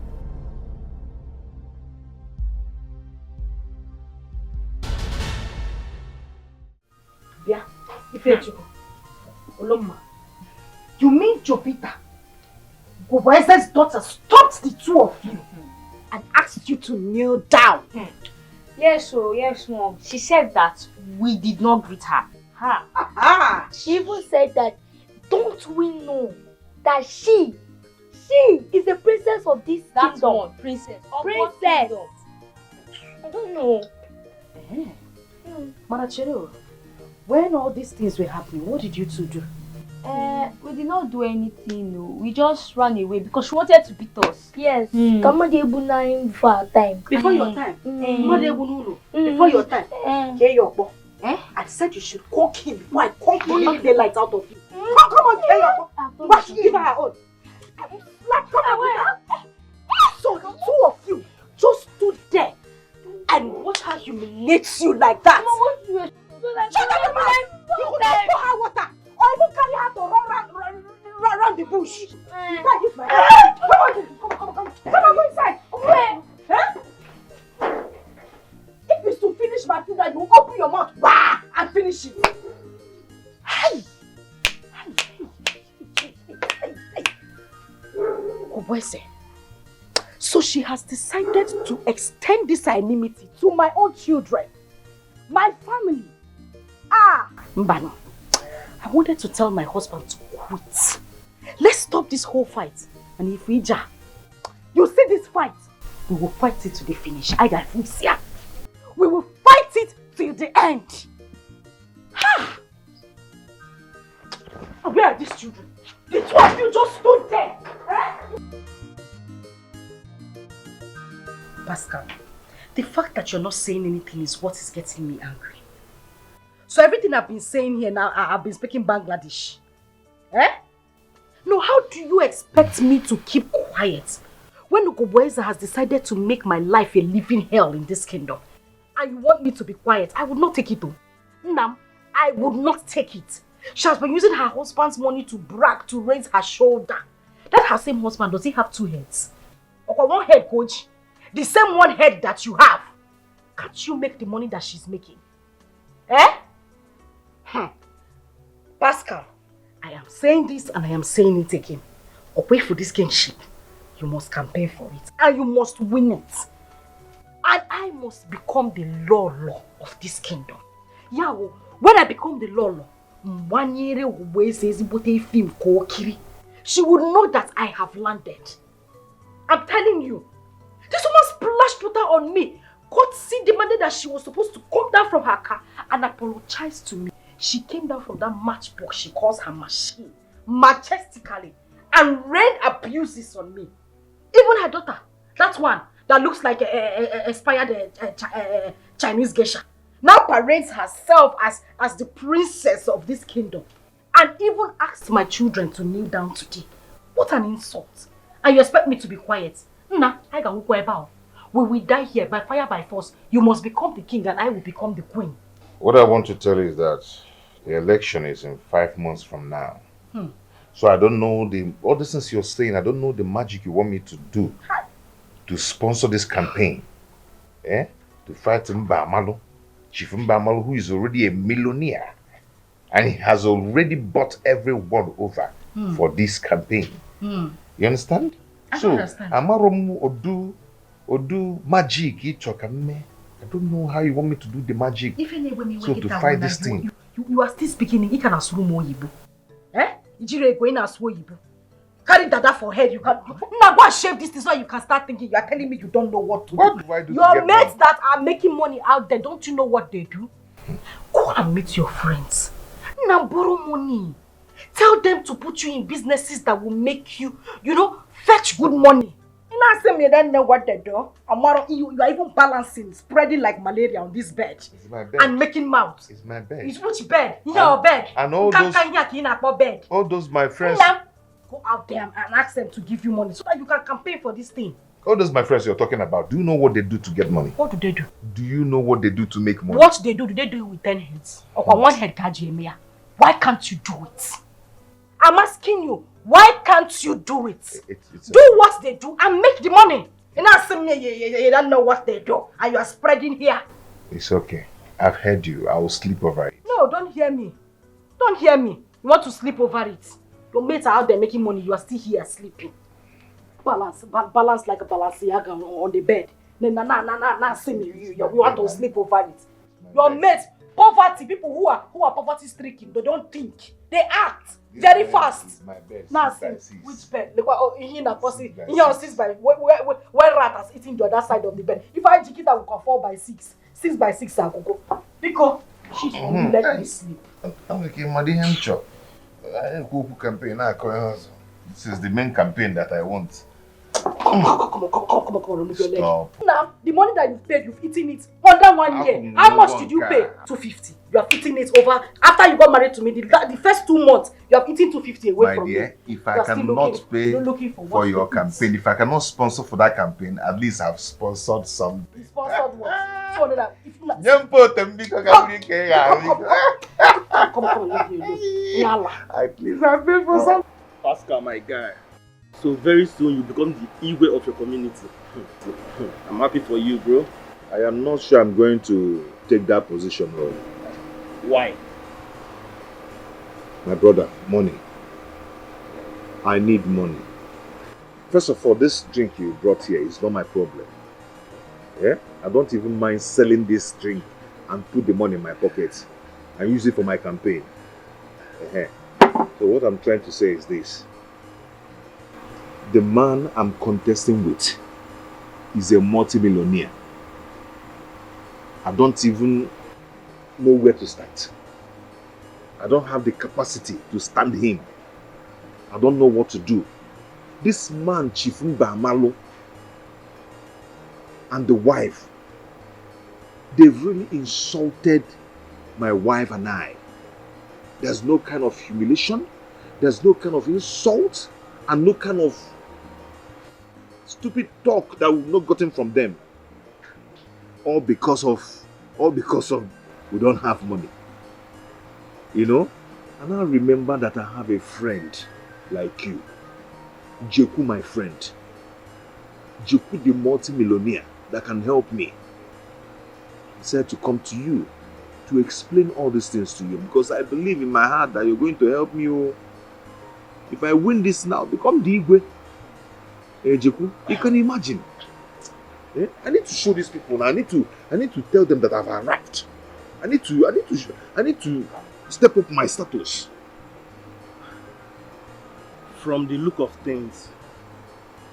Yeah, you mean Jovita, Goboeze's daughter, stopped the two of you and asked you to kneel down? Yes, Mom. She said that we did not greet her. She even said that, don't we know that she is the princess of this kingdom? One, princess. Princess. I don't know. Marachero, when all these things were happening, what did you two do? We did not do anything, no. We just ran away because she wanted to beat us. Yes. Come on, before our time. Before your time? Before your time? Hear your boy. I said you should cook him before I cook him and the light out of you. Come on, hear your boy. But she give her her own. Come on. So the two of you just stood there and watch her humiliate you like that. Shut up, man! You could not pour her water or even carry her to run around the bush. Come on, go inside. If it's to finish my food, you open your mouth and finish it. Obwese. So she has decided to extend this enmity to my own children, my family. Mbano, I wanted to tell my husband to quit. Let's stop this whole fight. And if we you see this fight, we will fight it to the finish. We will fight it till the end. And where are these children? The two of you just stood there. Pascal, the fact that you're not saying anything is what is getting me angry. So everything I've been saying here now, I've been speaking Bangladesh. No, how do you expect me to keep quiet when Ugoboeza has decided to make my life a living hell in this kingdom? And you want me to be quiet? I would not take it though. Nam, I would not take it. She has been using her husband's money to brag, to raise her shoulder. That her same husband, does he have two heads? Or one head, coach? The same one head that you have. Can't you make the money that she's making? Pascal, I am saying this and I am saying it again. Away for this kingship, you must campaign for it. And you must win it. And I must become the law of this kingdom. Yeah, when I become the law, she would know that I have landed. I'm telling you. This woman splashed water on me. Courtesy demanded that she was supposed to come down from her car and apologize to me. She came down from that matchbox she calls her machine, majestically, and rained abuses on me. Even her daughter, that one that looks like a expired Chinese geisha, now parades herself as the princess of this kingdom, and even asked my children to kneel down today. What an insult! And you expect me to be quiet? Nah, I can go about. We will die here by fire, by force. You must become the king and I will become the queen. What I want to tell you is that the election is in 5 months from now. So I don't know all the things you're saying, I don't know the magic you want me to do to sponsor this campaign. To fight Mbamalo, Chief Mbamalo, who is already a millionaire. And he has already bought everyone over for this campaign. You understand? I understand. Amaromu Odu magic. I don't know how you want me to do the magic. So to fight this thing. You are still speaking in Ikanasurumo Yibu. Ijire going as Yibu. Carry dada for head. You can now go and shave this thing so you can start thinking. You are telling me you don't know what to do. What do I do? Your mates that are making money out there, don't you know what they do? Go and meet your friends. Now borrow money. Tell them to put you in businesses that will make you, fetch good money. You know, say me don't know what they do. You are even balancing, spreading like malaria on this bed. It's my bed. And making mouths. It's my bed. It's which bed? Your bed. And all those my friends. go out there and ask them to give you money so that you can campaign for this thing. All those my friends you're talking about, do you know what they do to get money? What do they do? Do you know what they do to make money? What do they do it with 10 heads? Or one head, Kajimia? Why can't you do it? I'm asking you, why can't you do it? Do what they do and make the money. And not say you don't know what they do and you are spreading here. It's okay. I've heard you. I will sleep over it. No, don't hear me. Don't hear me. You want to sleep over it. Your mates are out there making money. You are still here sleeping. Balance like a Balenciaga on the bed. Nah, see me. You want to sleep over it. Your mates, poverty, people who are poverty stricken, they don't think. They act very fast. My bed. Now see, which bed? Look, in a pussy. In your 6 by where rat has eaten the other side of the bed. If I jig it, I will come 4 by 6. 6 by 6 I will go. Because she's let me sleep. I'm like Madi Hemcho. I go campaign now. This is the main campaign that I want. Come on, remove your leg. Now, the money that you've paid, you've eaten it under 1 year. How much did you pay? 250. You have eaten it over. After you got married to me, the first 2 months, you have eaten 250 away from me. My dear, if I cannot pay for your campaign, if I cannot sponsor for that campaign, at least I've sponsored something. Sponsored what? 200. Come on, let me alone. I please, I pay for some. Pascal, my guy. So very soon you become the Igwe of your community. I'm happy for you, bro. I am not sure I'm going to take that position, bro. Why? My brother, money. I need money. First of all, this drink you brought here is not my problem. Yeah? I don't even mind selling this drink and put the money in my pocket and use it for my campaign. So what I'm trying to say is this. The man I'm contesting with is a multi-millionaire. I don't even know where to start. I don't have the capacity to stand him. I don't know what to do. This man, Chifumba Amalo, and the wife, they've really insulted my wife and I. There's no kind of humiliation, there's no kind of insult, and no kind of stupid talk that we've not gotten from them. All because of we don't have money. You know? And I remember that I have a friend like you. Jeku, my friend. Jeku, the multi-millionaire that can help me. He said to come to you to explain all these things to you because I believe in my heart that you're going to help me. Oh. If I win this now, become the Igwe. Jeku, you can imagine. I need to show these people now. I need to tell them that I've arrived. I need to step up my status. From the look of things,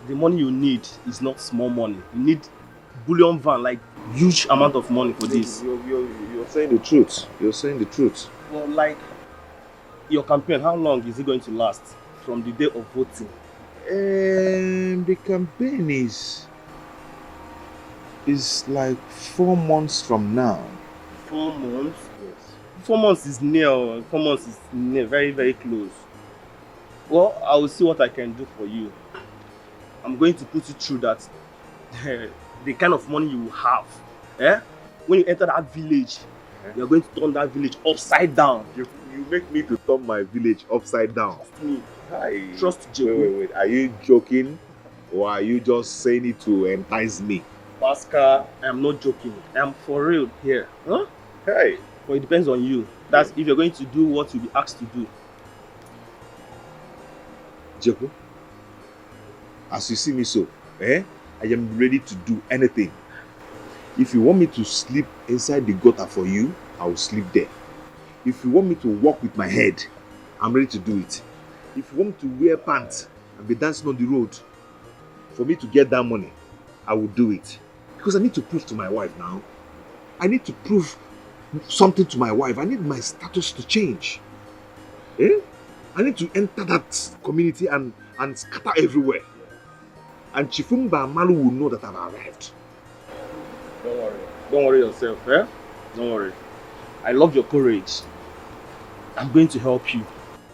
the money you need is not small money. You need bullion van, like huge amount of money for this. You're saying the truth. You're saying the truth. Well, like your campaign, how long is it going to last from the day of voting? The campaign is like 4 months from now. 4 months? Yes. 4 months is near. 4 months is near, very, very close. Well, I will see what I can do for you. I'm going to put you through that. The kind of money you will have. When you enter that village, you're going to turn that village upside down. You make me to turn my village upside down. Trust me. Trust Joe. Wait. Are you joking? Or are you just saying it to entice me? Pascal, I'm not joking. I'm for real here. Huh? Hey. But it depends on you. That's if you're going to do what you'll be asked to do. Jeku, as you see me so, I am ready to do anything. If you want me to sleep inside the gutter for you, I will sleep there. If you want me to walk with my head, I'm ready to do it. If you want me to wear pants and be dancing on the road for me to get that money, I will do it. Because I need to prove to my wife now. I need to prove something to my wife. I need my status to change. I need to enter that community and scatter everywhere. And Chifumba Malu will know that I've arrived. Don't worry. Don't worry yourself, Don't worry. I love your courage. I'm going to help you.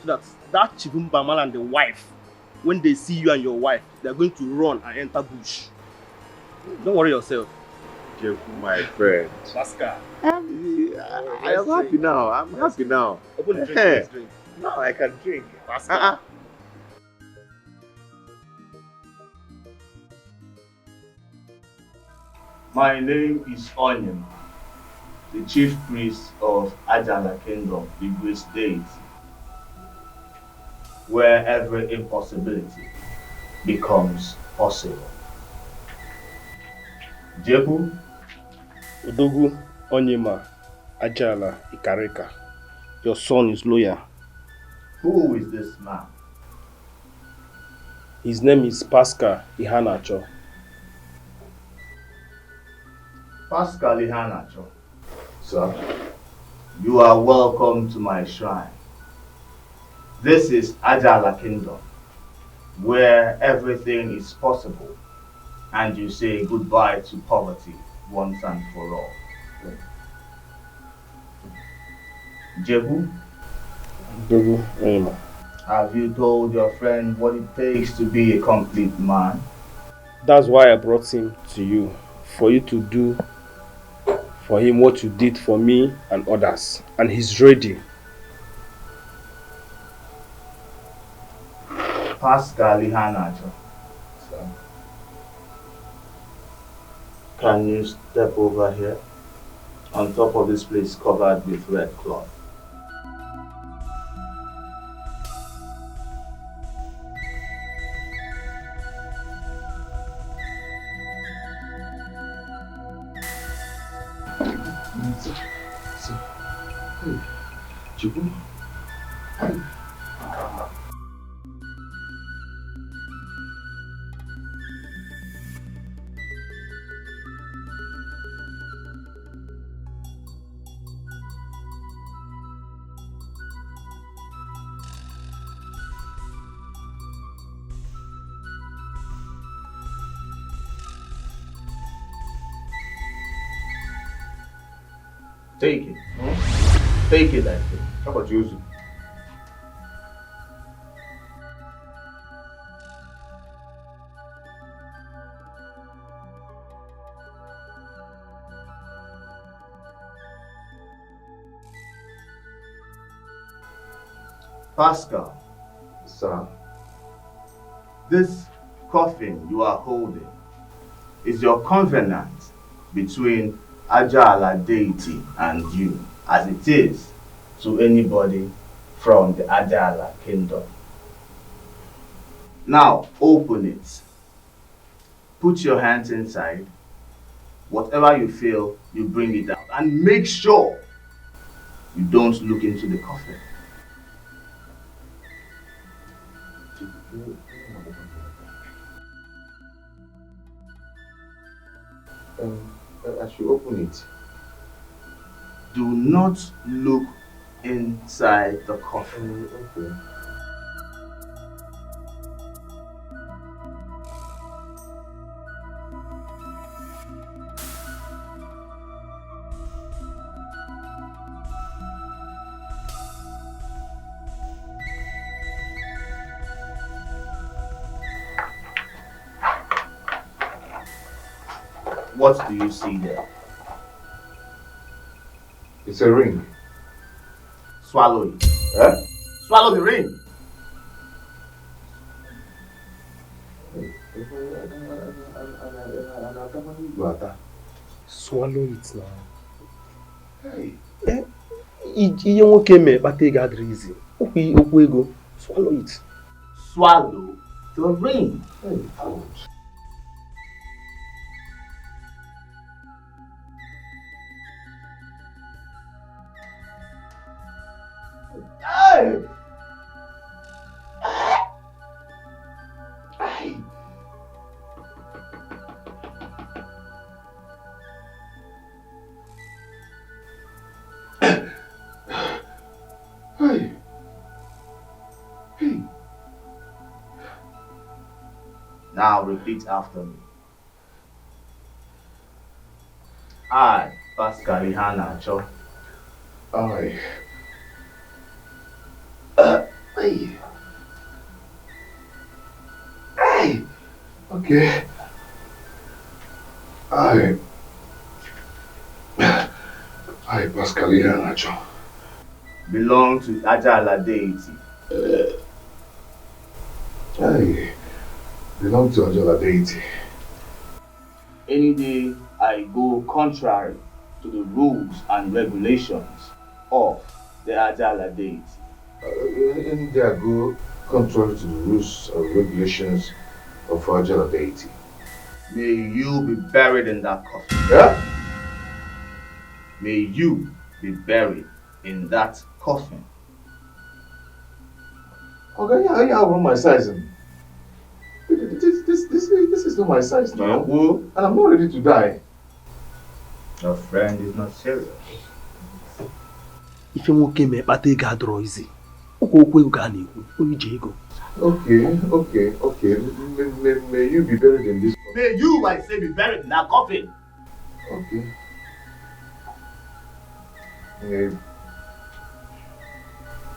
So that Chifumba Malu and the wife when they see you and your wife, they're going to run and enter bush. Don't worry yourself. My friend. Pascal. I am happy now. I'm happy now. Open the drink. Let's drink. Now I can drink. Pascal. My name is Onyem, the chief priest of Ajala Kingdom, the great deity, where every impossibility becomes possible. Jebu? Odogu Onyema Ajala Ikareka. Your son is lawyer. Who is this man? His name is Pascal Ihanacho. Pascal Ihanacho. Sir, you are welcome to my shrine. This is Ajala Kingdom, where everything is possible and you say goodbye to poverty once and for all. Jebu? Odogu Onyema. Have you told your friend what it takes to be a complete man? That's why I brought him to you, for you to do for him what you did for me and others. And he's ready. Pascal Ihanacho. Sir. Can you step over here? On top of this place covered with red cloth. Take it. Take it, I think. How about you, Uju? Pascal. Sir. This coffin you are holding is your covenant between Ajala deity and you, as it is to anybody from the Ajala kingdom. Now open it. Put your hands inside. Whatever you feel, you bring it out. And make sure you don't look into the coffin. I should open it. Do not look inside the coffin. Okay. What do you see there? It's a ring. Swallow it. Huh? Swallow the ring. Swallow it now. Hey. Ihe nwoke mee kpata ego adịrị izi. Okwu ego. Swallow it. Swallow the ring. Hey, God. Hey! Hey! Hey! Hey! Now repeat after me. I, Pascal Ihanacho. I. Hey. Hey! Okay. I Pascalia Nacho. Belong to Ajala deity. I belong to Ajala deity. Any day I go contrary to the rules and regulations of the Ajala deity. Any day I go contrary to the rules and regulations of Ajala deity. May you be buried in that coffin. Yeah? May you be buried in that coffin. Okay, yeah, I want my sizing. This is not my size now. And I'm not ready to die. Your friend is not serious. If you want to but they got easy. Okay. May you be buried in this. May you, I say, be buried in that coffin. Okay.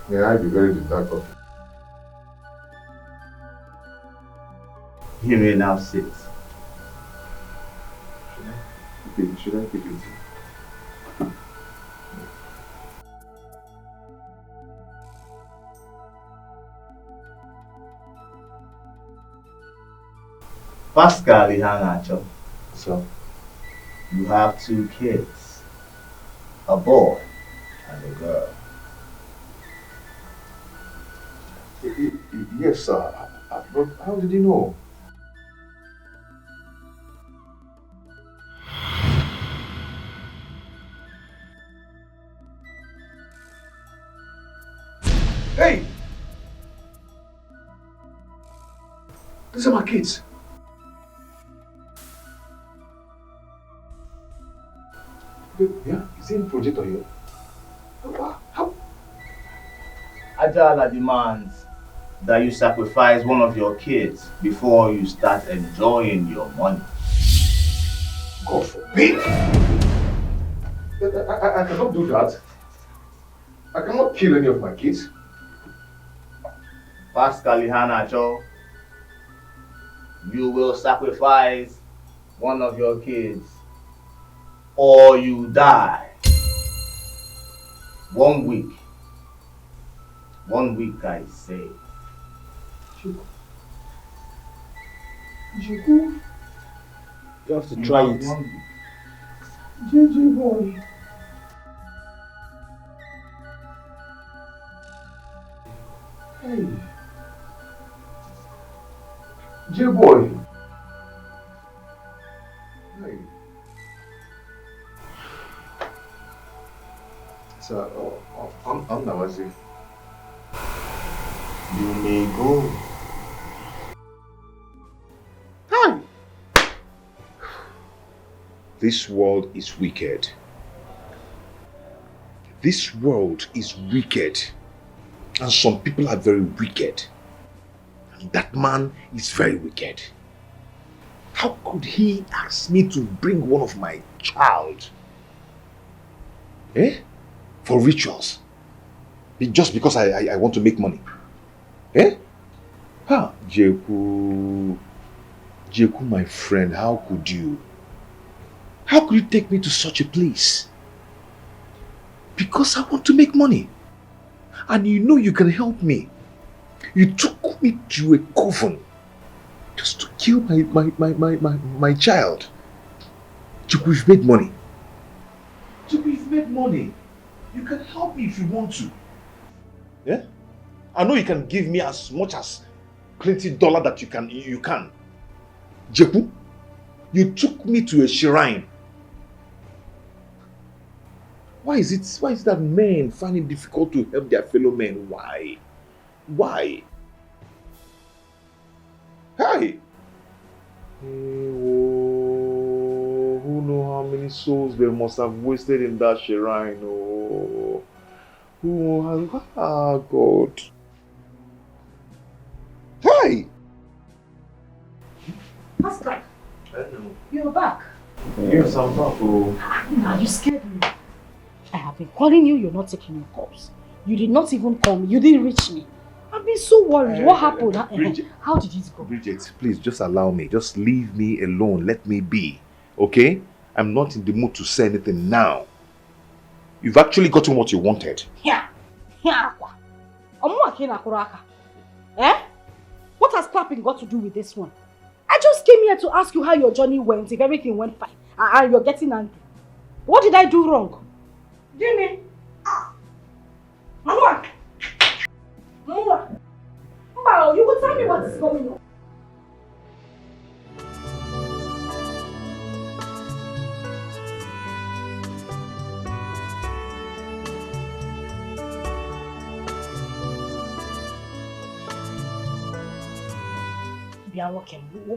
May I be buried in that coffin? You may now sit. Should I pick it? Pascal Ihanacho. So? You have 2 kids. A boy and a girl. Yes, sir. But how did you know? Hey! These are my kids. Yeah, is it in project or you? How? Ajala demands that you sacrifice one of your kids before you start enjoying your money. God forbid! I cannot do that. I cannot kill any of my kids. Pascal Ihanacho, you will sacrifice one of your kids or you die. 1 week. 1 week, I say. You have to try it. JJ boy. Hey. J boy. Hey. So, I'm Nawazi. You may go. Hi. This world is wicked. This world is wicked. And some people are very wicked. And that man is very wicked. How could he ask me to bring one of my child? For rituals? Just because I want to make money? Jeku, my friend, how could you? How could you take me to such a place? Because I want to make money. And you know you can help me. You took me to a coven just to kill my child. Jeku, you've made money. Jeku, you've made money. You can help me if you want to. Yeah? I know you can give me as much as plenty $20 that you can. Jeku, you took me to a shrine. Why is it that men find it difficult to help their fellow men? Why? Why? Hey! Who knows how many souls they must have wasted in that shrine? Oh, God. Hey! Pascal, you're back. Yes, I'm back. Now you scared me. I have been calling you, you're not taking your calls. You did not even call me, you didn't reach me. I've been been so worried. What happened? Bridget. How did it go? Bridget, please just allow me. Just leave me alone. Let me be. Okay? I'm not in the mood to say anything now. You've actually gotten what you wanted. Yeah. Eh? What has clapping got to do with this one? I just came here to ask you how your journey went, if everything went fine, and you're getting angry. What did I do wrong? Jimmy! Mama! Mama! Mama, you will tell me what is going on.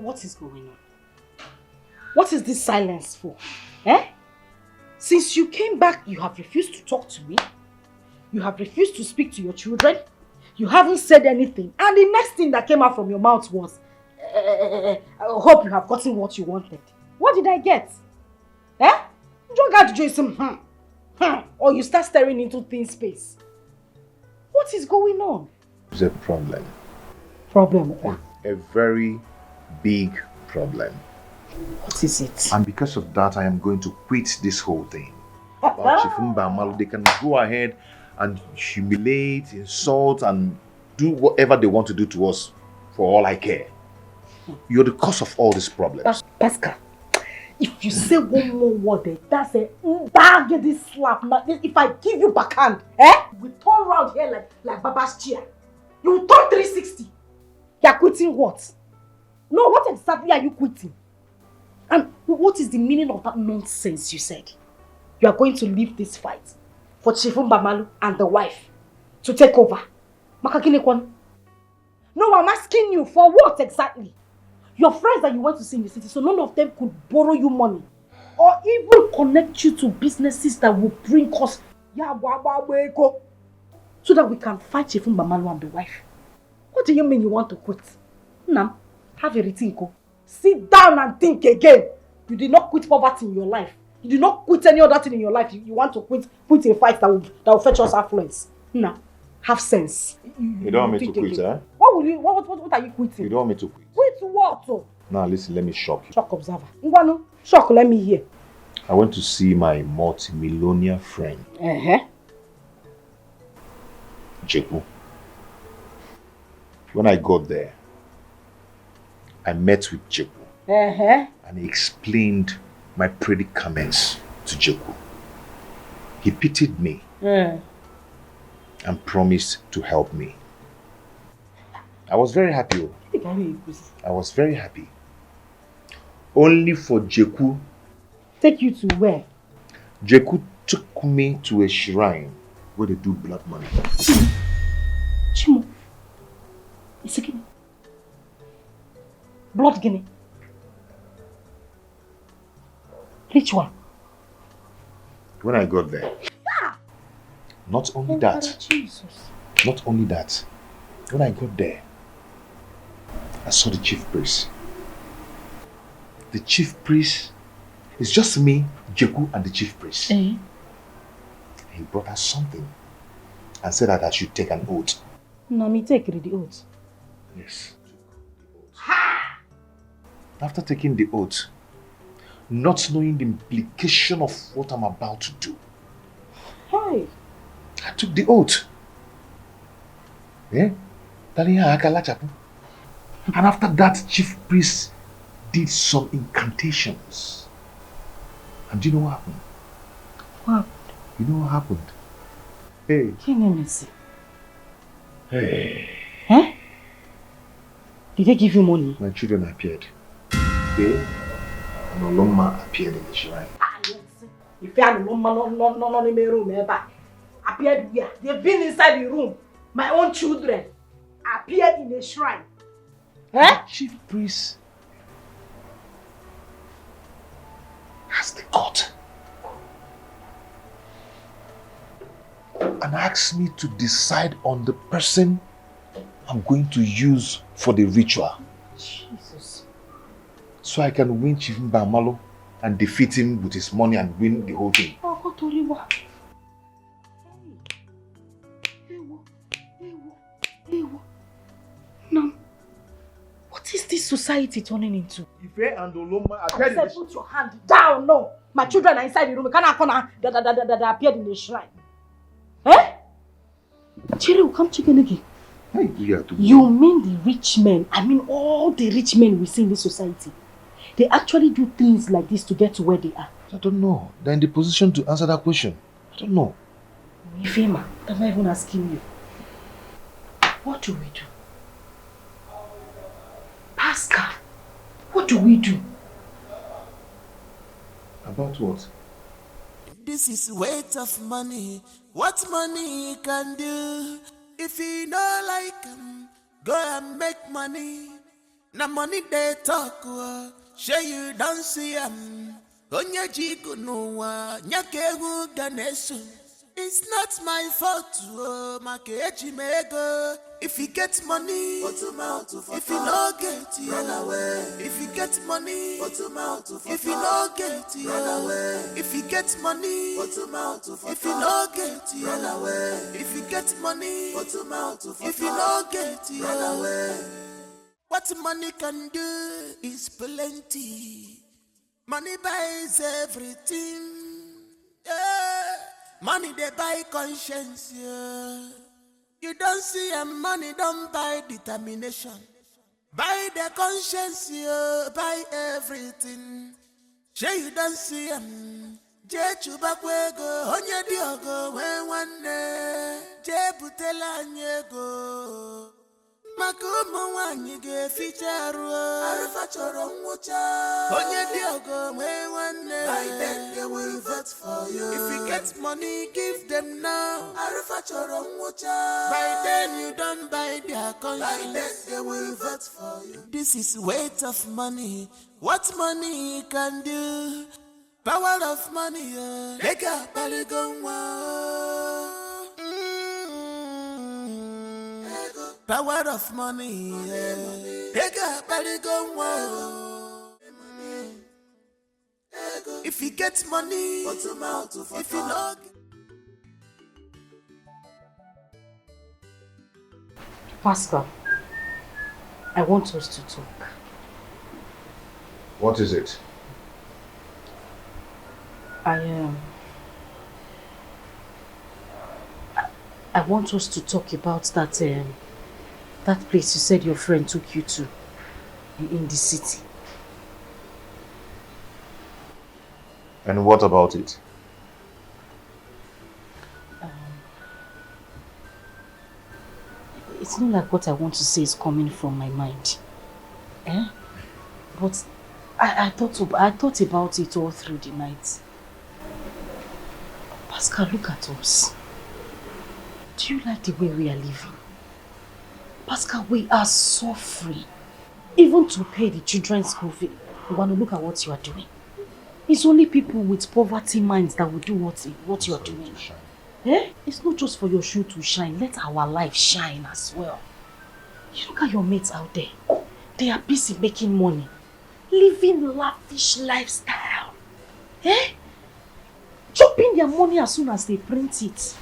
What is going on? What is this silence for? Eh? Since you came back, you have refused to talk to me. You have refused to speak to your children. You haven't said anything. And the next thing that came out from your mouth was, I hope you have gotten what you wanted. What did I get? Eh? You don't got to do some or you start staring into thin space. What is going on? There's a problem. Problem? A very big problem. What is it? And because of that, I am going to quit this whole thing. About Chifumba Malu, they can go ahead and humiliate, insult, and do whatever they want to do to us for all I care. You're the cause of all these problems. Pascal, if you say one more word, that's a bag this slap. Now, if I give you backhand, we turn around here like Baba's chair. You will turn 360. You're quitting what? No, what exactly are you quitting? And what is the meaning of that nonsense you said? You are going to leave this fight for Chifumba Malu and the wife to take over. Makakinekwan. No, I'm asking you for what exactly? Your friends that you went to see in the city, so none of them could borrow you money or even connect you to businesses that will bring us so that we can fight Chifumba Malu and the wife. What do you mean you want to quit? Nam, have a rethink. Sit down and think again. You did not quit poverty in your life. You did not quit any other thing in your life. You want to quit a fight that will fetch us affluence. Now, have sense. You don't want me to quit, eh? What are you quitting? You don't want me to quit? Quit what? Now listen, let me shock you. Shock observer. Ngwanu, shock, let me hear. I went to see my multi-millionaire friend. Jeku. When I got there, I met with Jeku. And he explained my predicaments to Jeku. He pitied me and promised to help me. I was very happy. I was very happy. Only for Jeku. Take you to where? Jeku took me to a shrine where they do blood money. Chimo. It's a guinea. Blood guinea. Ritual. When I got there, not only that, when I got there, I saw the chief priest. The chief priest is just me, Jeku, and the chief priest. He brought us something and said that I should take an oath. No, me take the oath. Yes. After taking the oath, not knowing the implication of what I'm about to do, I took the oath. And after that, chief priest did some incantations. And do you know what happened? What? You know what happened? Hey. Hey. Huh? Did they give you money? My children appeared. They and Oloma appeared in the shrine. If you are not in my room, appeared where? They've been inside the room. My own children appeared in the shrine. The chief priest has the court and asked me to decide on the person I'm going to use for the ritual. Jesus. So I can win Chief Mbamalo and defeat him with his money and win the whole thing. this society turning into? Ife and Oloma, I said, put your hand down. No, my children are inside the room. Can I come that appeared in the shrine? Eh? Chile will come chicken again. You mean the rich men? I mean all the rich men we see in this society. They actually do things like this to get to where they are. I don't know. They're in the position to answer that question. I don't know. Ifema, I'm not even asking you. What do we do? Pascal, what do we do? About what? This is weight of money. What money can do? If you know like go and make money. Na money they talk. Sure you don't see Onye jigo no nyake hu ganesu. It's not my fault, Makechi mego. If you get money, if you no get it, run away. If you get money, if you no get it, run away. If you get money, if you no get it, run away. If you get money, if you no get it, run away. What money can do is plenty. Money buys everything. Yeah. Money they buy conscience, yeah. You don't see money don't buy determination. Buy the conscience, yeah. Buy everything. Sure you don't see Je chubakwego, onye diogo, when one day. Je butela nyego. Makumo wanyige ficharu. Arufa choro mwocha. Onye diogo, when one day. By then they will vote for you. If you get money, give them now. Arufa choro mwocha. By then you don't buy their conscience. By then they will vote for you. This is weight of money. What money can do? Power of money, yeah. Lega baligongwa. Power of money, yeah. Lega baligongwa. If you get money, if you know. Pascal, I want us to talk. What is it? I want us to talk about that place you said your friend took you to in the city. And what about it? It's not like what I want to say is coming from my mind. But I thought about it all through the night. Pascal, look at us. Do you like the way we are living? Pascal, we are suffering. Even to pay the children's school fee. You want to look at what you are doing. It's only people with poverty minds that will do what you are doing. It's not just for your shoe to shine. Let our life shine as well. You look at your mates out there. They are busy making money. Living lavish lifestyle. Chopping their money as soon as they print it.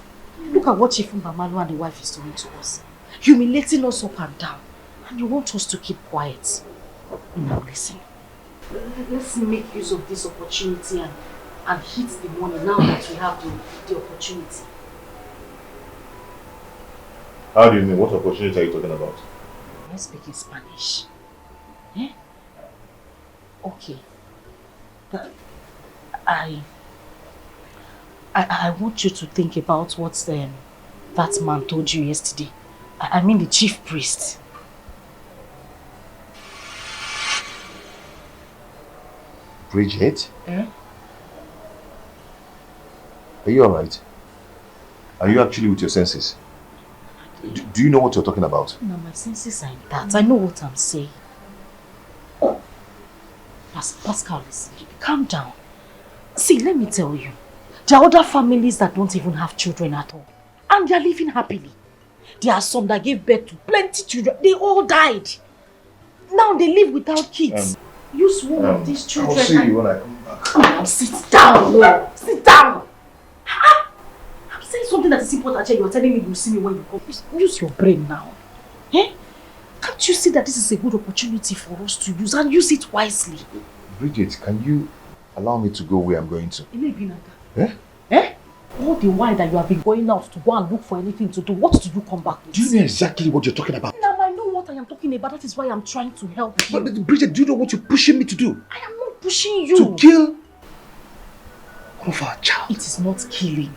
Look at what Chief Mbamalu and the wife is doing to us. Humiliating us up and down. And you want us to keep quiet. Now listen. Let's make use of this opportunity and hit the money now that we have the opportunity. How do you mean? What opportunity are you talking about? Let's speak in Spanish. Okay. I want you to think about what that man told you yesterday. I mean the chief priest. Bridget? Are you alright? Are you actually with your senses? Do you know what you're talking about? No, my senses are in that. I know what I'm saying. Pascal, listen, calm down. See, let me tell you. There are other families that don't even have children at all. And they are living happily. There are some that gave birth to plenty children. They all died. Now they live without kids. Use one of these children. I'll see you when I come back. Come on, sit down. Sit down. I'm saying something that is important. You're telling me you'll see me when you come. Use your brain now. Can't you see that this is a good opportunity for us to use and use it wisely? Bridget, can you allow me to go where I'm going to? Eh? Eh? All the while that you have been going out to go and look for anything to do, what do you come back with? Do you know exactly what you're talking about? Now I know what I am talking about. That is why I'm trying to help you. But Bridget, do you know what you're pushing me to do? I am not pushing you. To kill one of our child. It is not killing.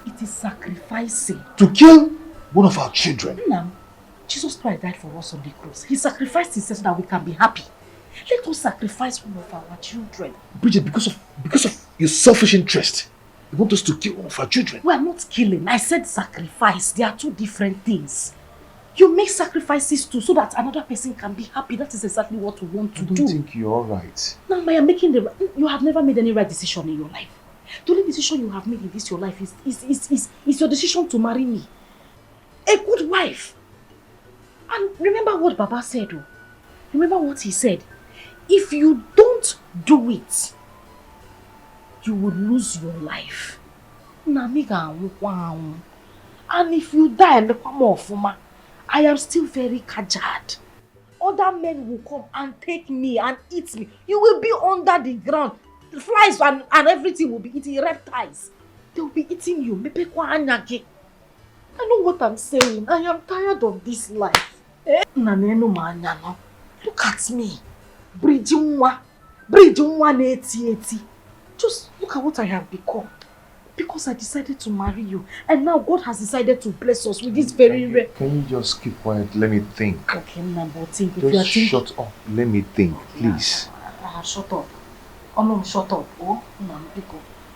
It is sacrificing. To kill one of our children. Nam, Jesus Christ died for us on the cross. He sacrificed himself so that we can be happy. Let us sacrifice one of our children. Bridget, because of your selfish interest, you want us to kill one of our children. We are not killing. I said sacrifice. They are two different things. You make sacrifices too so that another person can be happy. That is exactly what we want to do. I don't think you're alright. Now, I am making the right. You have never made any right decision in your life. The only decision you have made in this your life is your decision to marry me. A good wife. And remember what Baba said. Oh. Remember what he said. If you don't do it, you will lose your life. And if you die, I am still very kajad. Other men will come and take me and eat me. You will be under the ground. The flies and everything will be eating, reptiles. They will be eating you. I know what I'm saying. I am tired of this life. Look at me. Bridging Just look at what I have become. Because I decided to marry you. And now God has decided to bless us with this very rare. Can you just keep quiet? Let me think. Okay, Nambo, think. Just shut up. Let me think, please. Shut up. Oh no, shut up. Oh, no,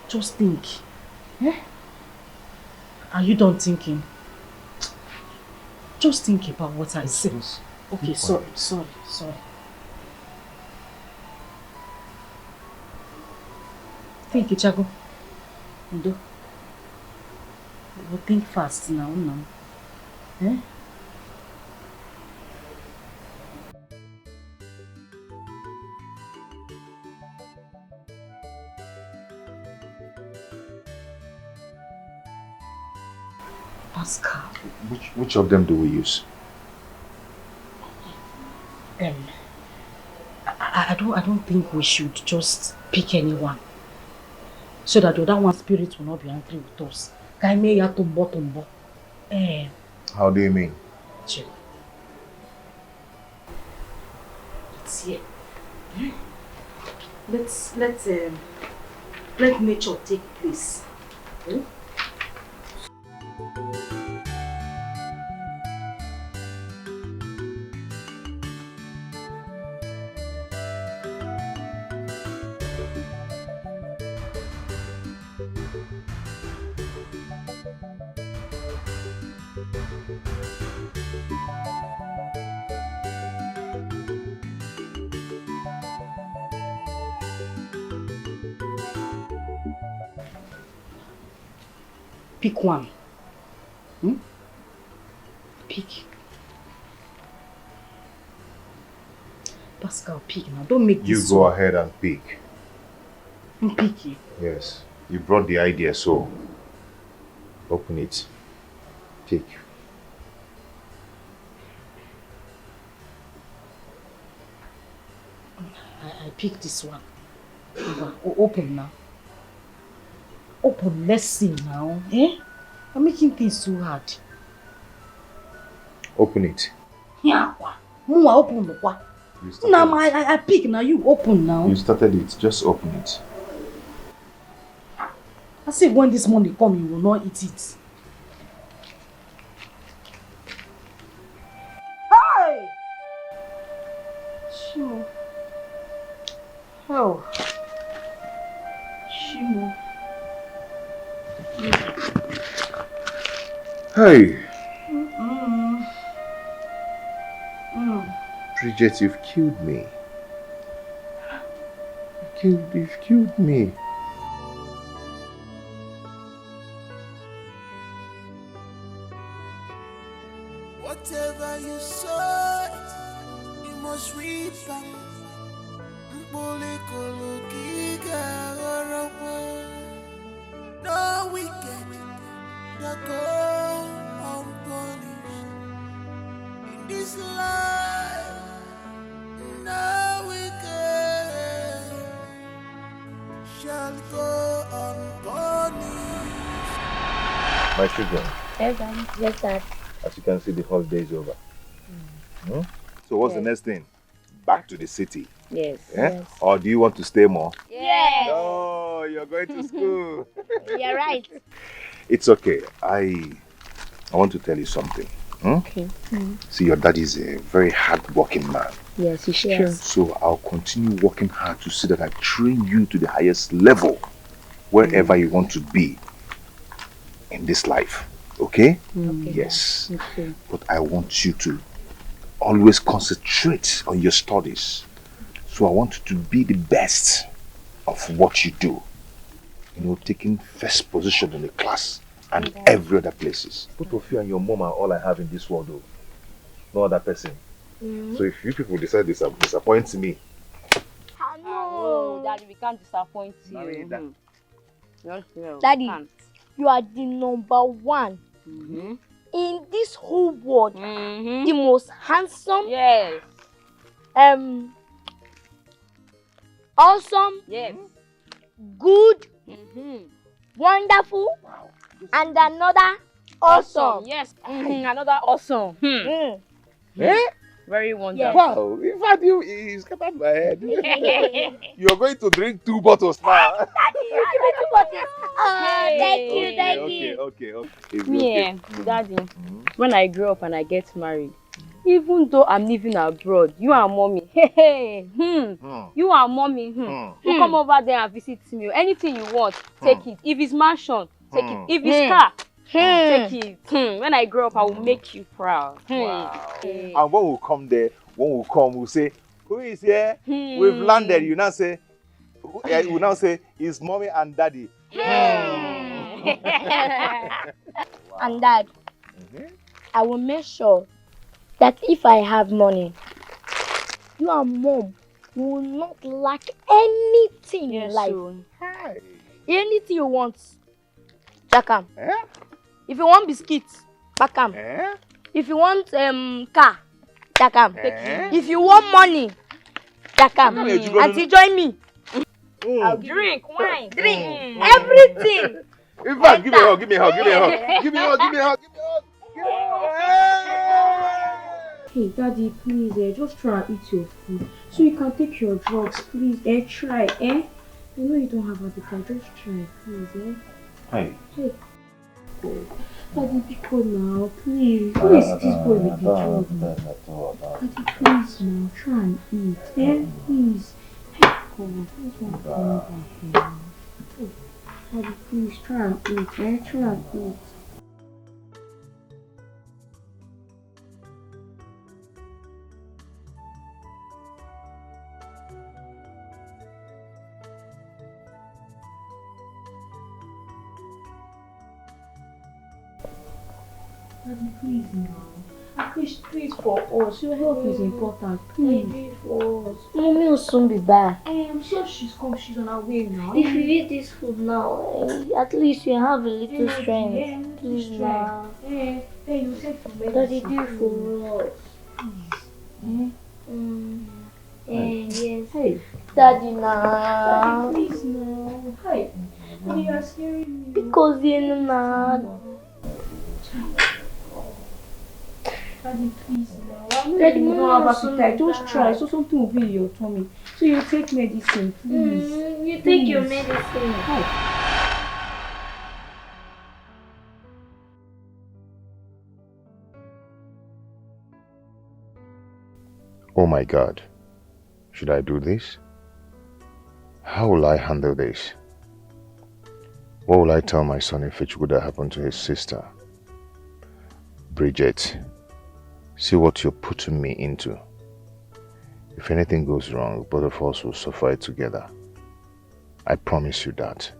just think. Eh? Are you done thinking? Just think about what I said. Okay, sorry. Think, Ichago. Ndo. We'll think fast now. Eh? Pascal. Which of them do we use? I don't think we should just pick anyone. So that the other one spirit will not be angry with us. How do you mean? Chill. It's here. Let nature take place. Hmm? Pick one. Pick. Pascal, pick now. Don't make this. You go ahead and pick. I'm picky. Yes. You brought the idea, so open it. Pick. I pick this one. Open now. Open, let's see now. Eh? I'm making things too hard. Open it. Yeah. Open the what? Now I pick now. You open now. You started it. Just open it. I say when this money come, you will not eat it. Hey! Shimo. Oh. Shimo. Hey. Bridget, you've killed me. You've killed me. Whatever you sow, you must reap. No wicked that go unpunished. In this this life, no wicked shall go unpunished. My children, Yes, Dad. Yes, Dad. as you can see, the holiday is over. Hmm? So what's the next thing? Back to the city. Yes. Yeah? Yes. Or do you want to stay more? Yes. Oh, you're going to school. You're right. It's okay. I want to tell you something. Hmm? Okay. See, your daddy is a very hard-working man. Yes, it's true. So I'll continue working hard to see that I train you to the highest level wherever you want to be in this life. Okay? Okay. Yes. Okay. But I want you to always concentrate on your studies. So I want you to be the best of what you do. You know, taking first position in the class and every other places. Both of you and your mom are all I have in this world, though. No other person. So if you people decide to disappoint me, Oh, Daddy, we can't disappoint you. No, Daddy, you are the number one in this whole world. The most handsome. Yes. Awesome. Yes. Good. Wonderful. And another awesome. Yes. Another awesome. Very wonderful. wow, in fact, you scattered my head. You're going to drink 2 bottles now. Thank you. Okay. Me, Daddy, when I grow up and I get married, even though I'm living abroad, you and mommy, you and mommy, will come over there and visit me. Anything you want, take it. If it's mansion, take it. If it's car, take it. When I grow up, I will make you proud. And when we come there, we'll say, who is here? We've landed. You now say, you now say, it's mommy and daddy. And Dad, I will make sure that if I have money, you and Mom will not lack anything in life. Anything you want, Jakam. If you want biscuits, Bakam. If you want car, Jakam. If you want money, Jakam. Auntie, join me. I'll drink wine, drink everything. In fact, give me a hug. Hey, Daddy, please, just try and eat your food so you can take your drugs, please. Try, I know you don't have appetite, just try, please, Hey. Hey. Daddy, be cool now, please. Who is this boy with the drug now? Daddy, please now, try and eat, please. Hey, God, please don't come back here. Daddy, please, try and eat, try and eat. Daddy, please now. Please for us. Your health is important. Please for us. Mommy will soon be back. I'm sure she's on her way now. If you eat this food now, at least you have a little strength. Please now. You take your medicine. Daddy, do for us. Yes. Hey. Daddy now. Daddy, please now. Hey. Daddy, you are scaring me. Because you're not. Daddy, please now. Daddy, you don't have Mama, appetite. Just try so something will be in your tummy. So you take medicine, please. You take your medicine. Oh my God. Should I do this? How will I handle this? What will I tell my son if it would have happened to his sister? Bridget, see what you're putting me into. If anything goes wrong, both of us will suffer it together. I promise you that.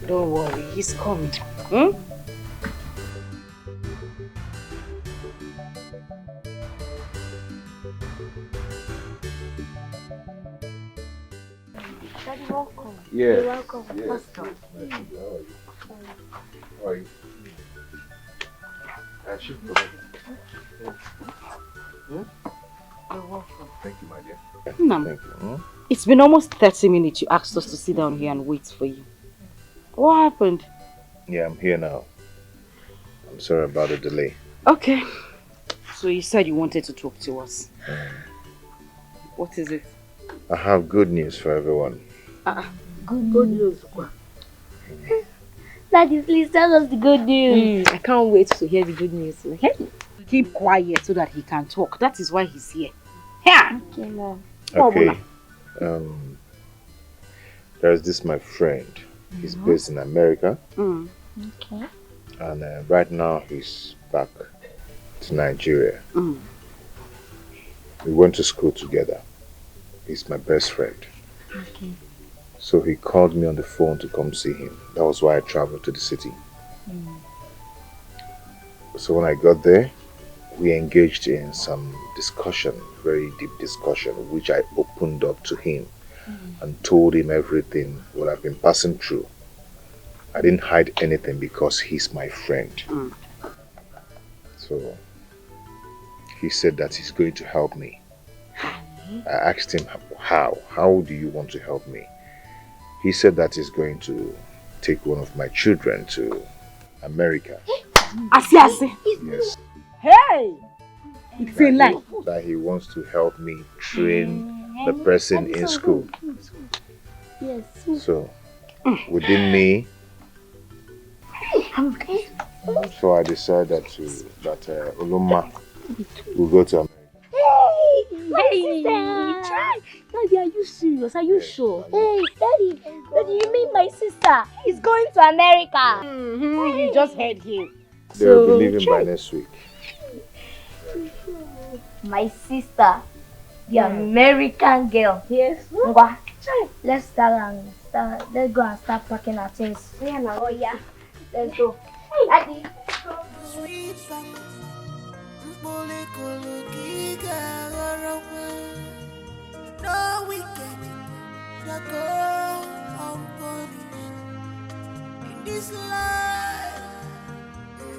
Don't worry, he's coming. Hmm? Daddy, welcome. Yeah. You're welcome. Yeah. Pastor. How are you? I should go back. You're welcome. Thank you, my dear. Ma'am, Thank you. Hmm? it's been almost 30 minutes you asked us to sit down here and wait for you. What happened? Yeah, I'm here now. I'm sorry about the delay. Okay. So you said you wanted to talk to us. What is it? I have good news for everyone. Good news. Daddy, please tell us the good news. I can't wait to hear the good news. Okay? Keep quiet so that he can talk. That is why he's here. Here! Okay, Mom. Okay. There's this my friend. He's based in America. Okay. And right now he's back to Nigeria. We went to school together. He's my best friend. Okay. So he called me on the phone to come see him. That was why I traveled to the city. So when I got there, we engaged in some discussion, very deep discussion, which I opened up to him and told him everything what I've been passing through. I didn't hide anything because he's my friend. So he said that he's going to help me. I asked him how do you want to help me? He said that he's going to take one of my children to America. Asi. Yes. Hey! It's a lie. That he wants to help me train the person in school. Yes. So within me, so I decided that Uluma will go to America. Hey, try. Daddy, are you serious? Are you sure? Hey, Daddy, you mean my sister is going to America? You just heard him. They'll be leaving by next week. My sister, the American girl. Yes. Let's go and start packing our things. Oh yeah, let's go. Hey, Daddy. No weekend that go unpunished in this life.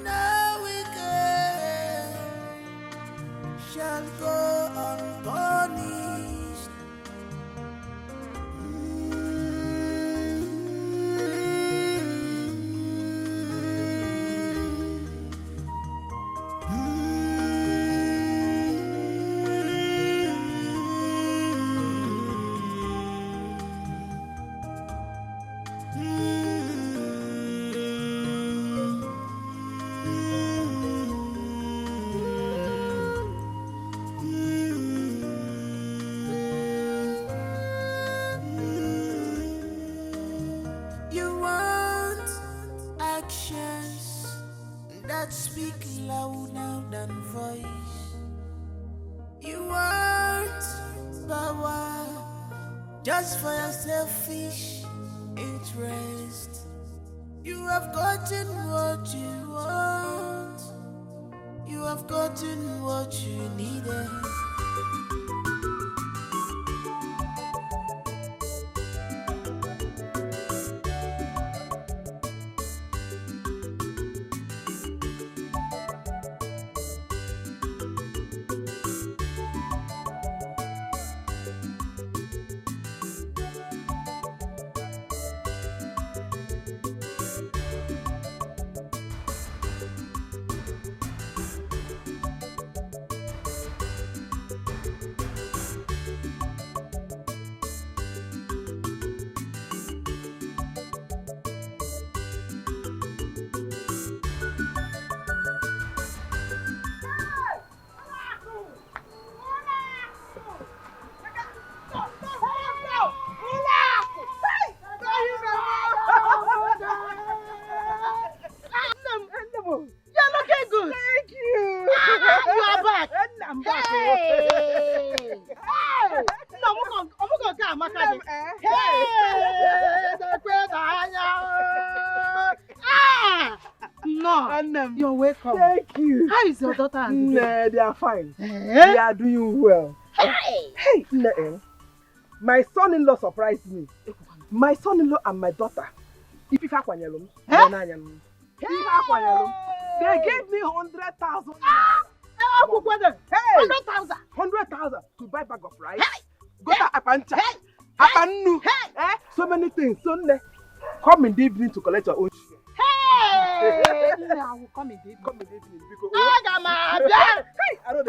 No weekend shall go unpunished. Speak louder than voice. You want power just for your selfish interest. You have gotten what you want. You have gotten what you needed. Nnem. You're welcome. Thank you. How is your daughter and the Nah, they are fine. Eh? They are doing well. Hey! Hey, Nnem. My son-in-law surprised me. My son-in-law and my daughter. If you have one, they gave me 100,000. Hey! 100,000 to buy bag of rice. Go to Apancha. Apanu. So many things. Sunday, come in the evening to collect your own share. Hey! I will come in the evening. Come in the evening. Because Hey! I don't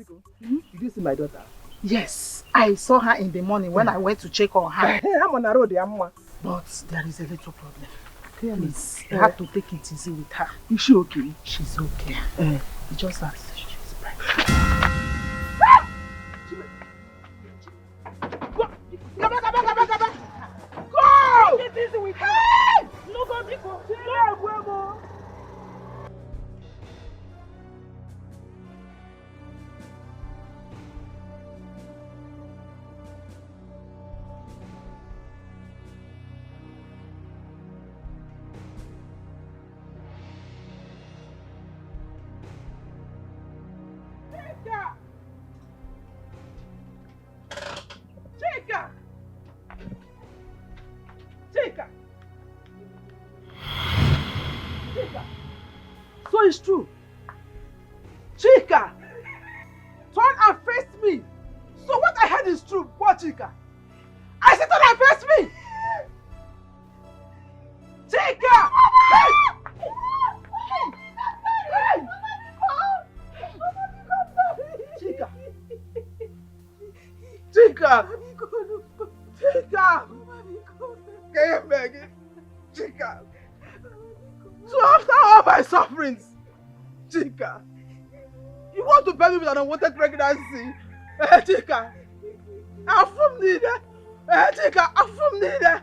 know. Did you see my daughter? Yes, I saw her in the morning when I went to check on her. I'm on the road, But there is a little problem. Please, you have to take it easy with her. Is she okay? She's okay. It's just that she's pregnant. Go! Take it easy with her. No, go, Biko. No. Chika! So it's true. Chika! Turn and face me! So what I heard is true. What, Chika? I said turn and face me! Chika! Hey! Chika! Chika! Chika! Can you beg it? Chika! So after all my sufferings, Chika, you want to bury me with an unwanted pregnancy? Chika, I'm from neither. Chika, I'm from neither.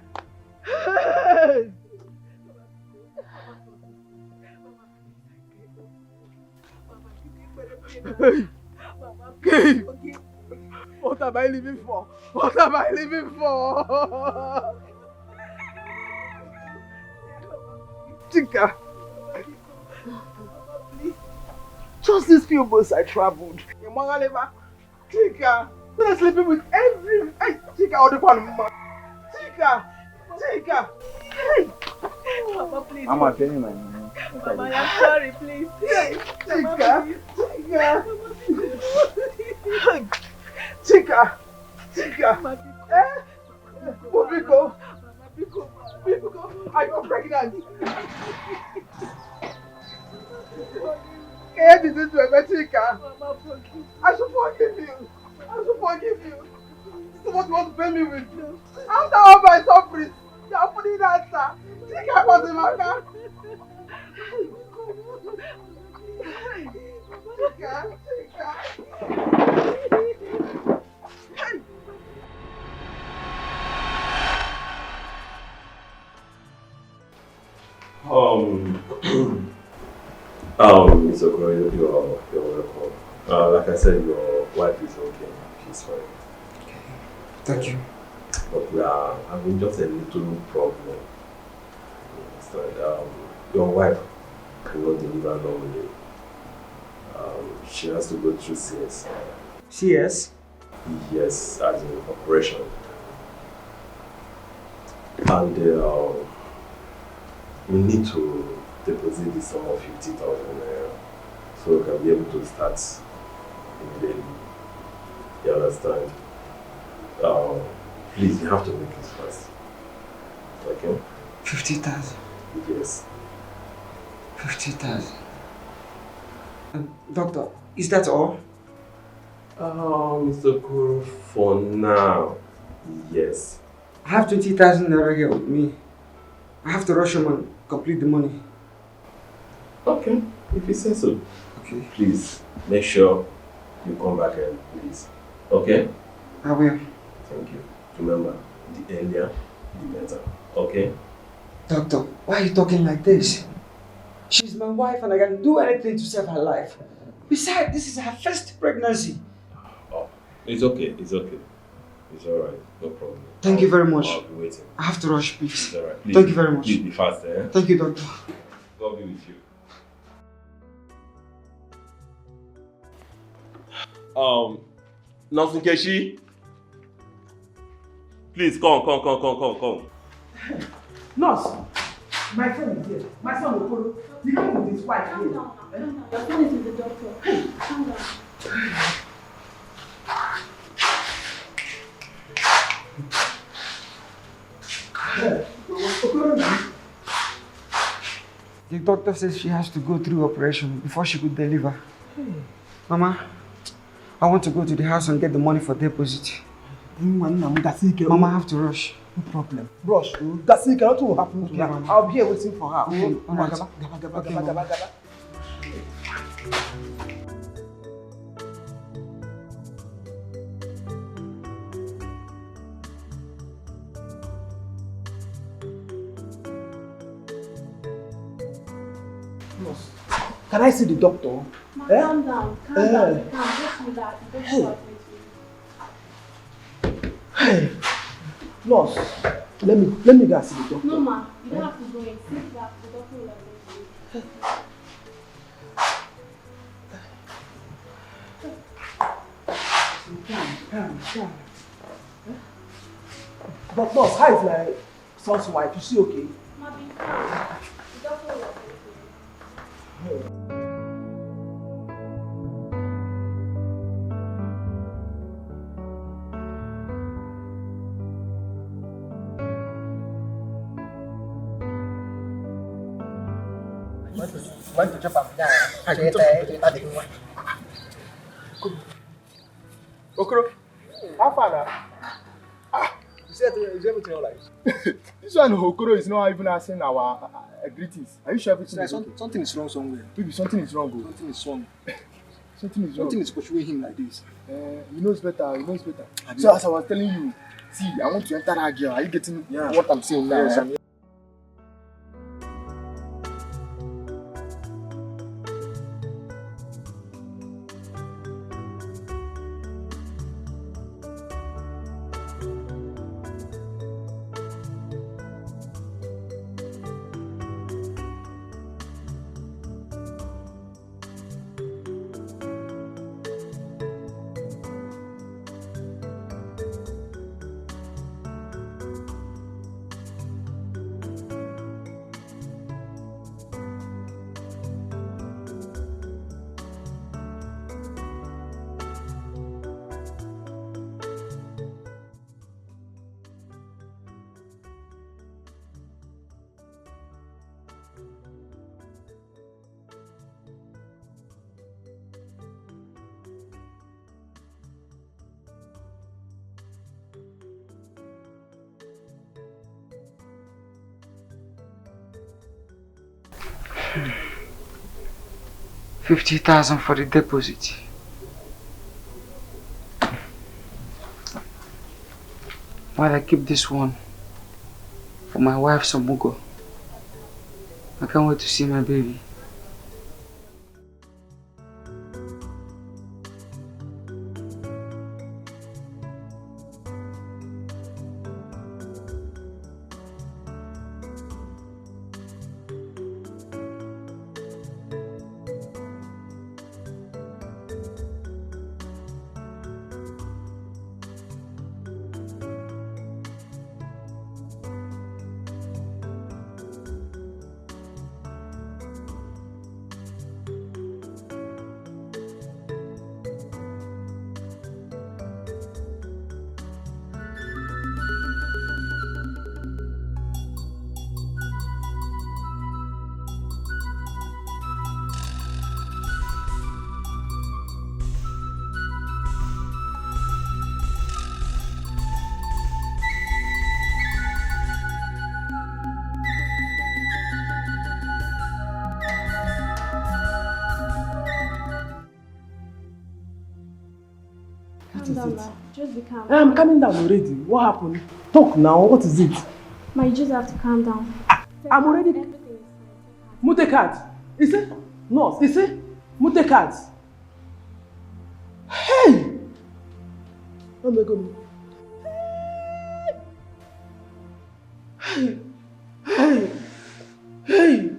Hey, what am I living for? What am I living for? Chika, just these few months I traveled. Chika, I'm sleeping with every. Hey, Chika, all the one. Chika, hey. Mama, please. Mama, tell me my name. Mama, I'm sorry, please. Chika, Chika, Biko, I got pregnant. Can you do this to me, Chika? I should forgive you. So what you want to pay me with? After all my sufferings, you are putting that answer. Chika, what's in my car? Chika. Mr. Okoli, you're welcome. Like I said, your wife is okay. She's fine. Okay. Thank you. But we are having just a little problem. You understand? Your wife cannot deliver normally. She has to go through CS. CS? Yes, as an operation. And we need to deposit the sum of 50,000 naira so we can be able to start immediately. You understand? Please, you have to make it fast. Okay? 50,000? Yes. 50,000. Doctor, is that all? Mr. Kuro, for now, yes. I have 20,000 naira here with me. I have to rush home and complete the money. Okay, if you say so. Okay. Please, make sure you come back early, please. Okay? I will. Thank you. Remember, the earlier, the better. Okay? Doctor, why are you talking like this? She's my wife and I can do anything to save her life. Besides, this is her first pregnancy. Oh, it's okay, it's okay. It's alright, no problem. Thank you very much. I'll be waiting. I have to rush, please. It's alright. Thank you very much. Please be fast, eh? Thank you, doctor. God be with you. Nurse Nkechi, please come. Nurse, my friend is here. My son Okolo. He came with his wife here. Calm down. Your friend is with the doctor. Calm down. The doctor says she has to go through operation before she could deliver. Mama, I want to go to the house and get the money for deposit. Mama, I have to rush. No problem. Rush. That's it. Nothing will happen to her. Mama. I'll be here waiting for her. Okay, all right. Okay, Mama. Can I see the doctor? Calm down. Calm down. Just relax. Don't stop with me. Hey, nurse, let me go and see the doctor. No, ma. You don't have to go in. Sit back. The doctor will attend to you. Calm. But nurse, how is my son's wife? Is she okay? Ma, be calm. The doctor will attend to you. Mới từ cho phòng ra, chế tế ta định ngoài. Okoro, how far now? Is everything alright? This one Okoro is not even asking our greetings. Are you sure everything is okay? Something is wrong somewhere. Maybe something is wrong. Something is wrong. Something is pursuing him like this. He knows better. So as I was telling you, see, I want to enter that girl. Are you getting what I'm saying now? Yes, $50,000 for the deposit. While I keep this one for my wife Samugo. I can't wait to see my baby. Just be calm. I'm calming down already. What happened? Talk now. What is it? Ma, you just have to calm down. I'm already. Mutekat. Is it? No. Is it? Mutekat. Hey! Oh my God. Hey! Hey! Hey!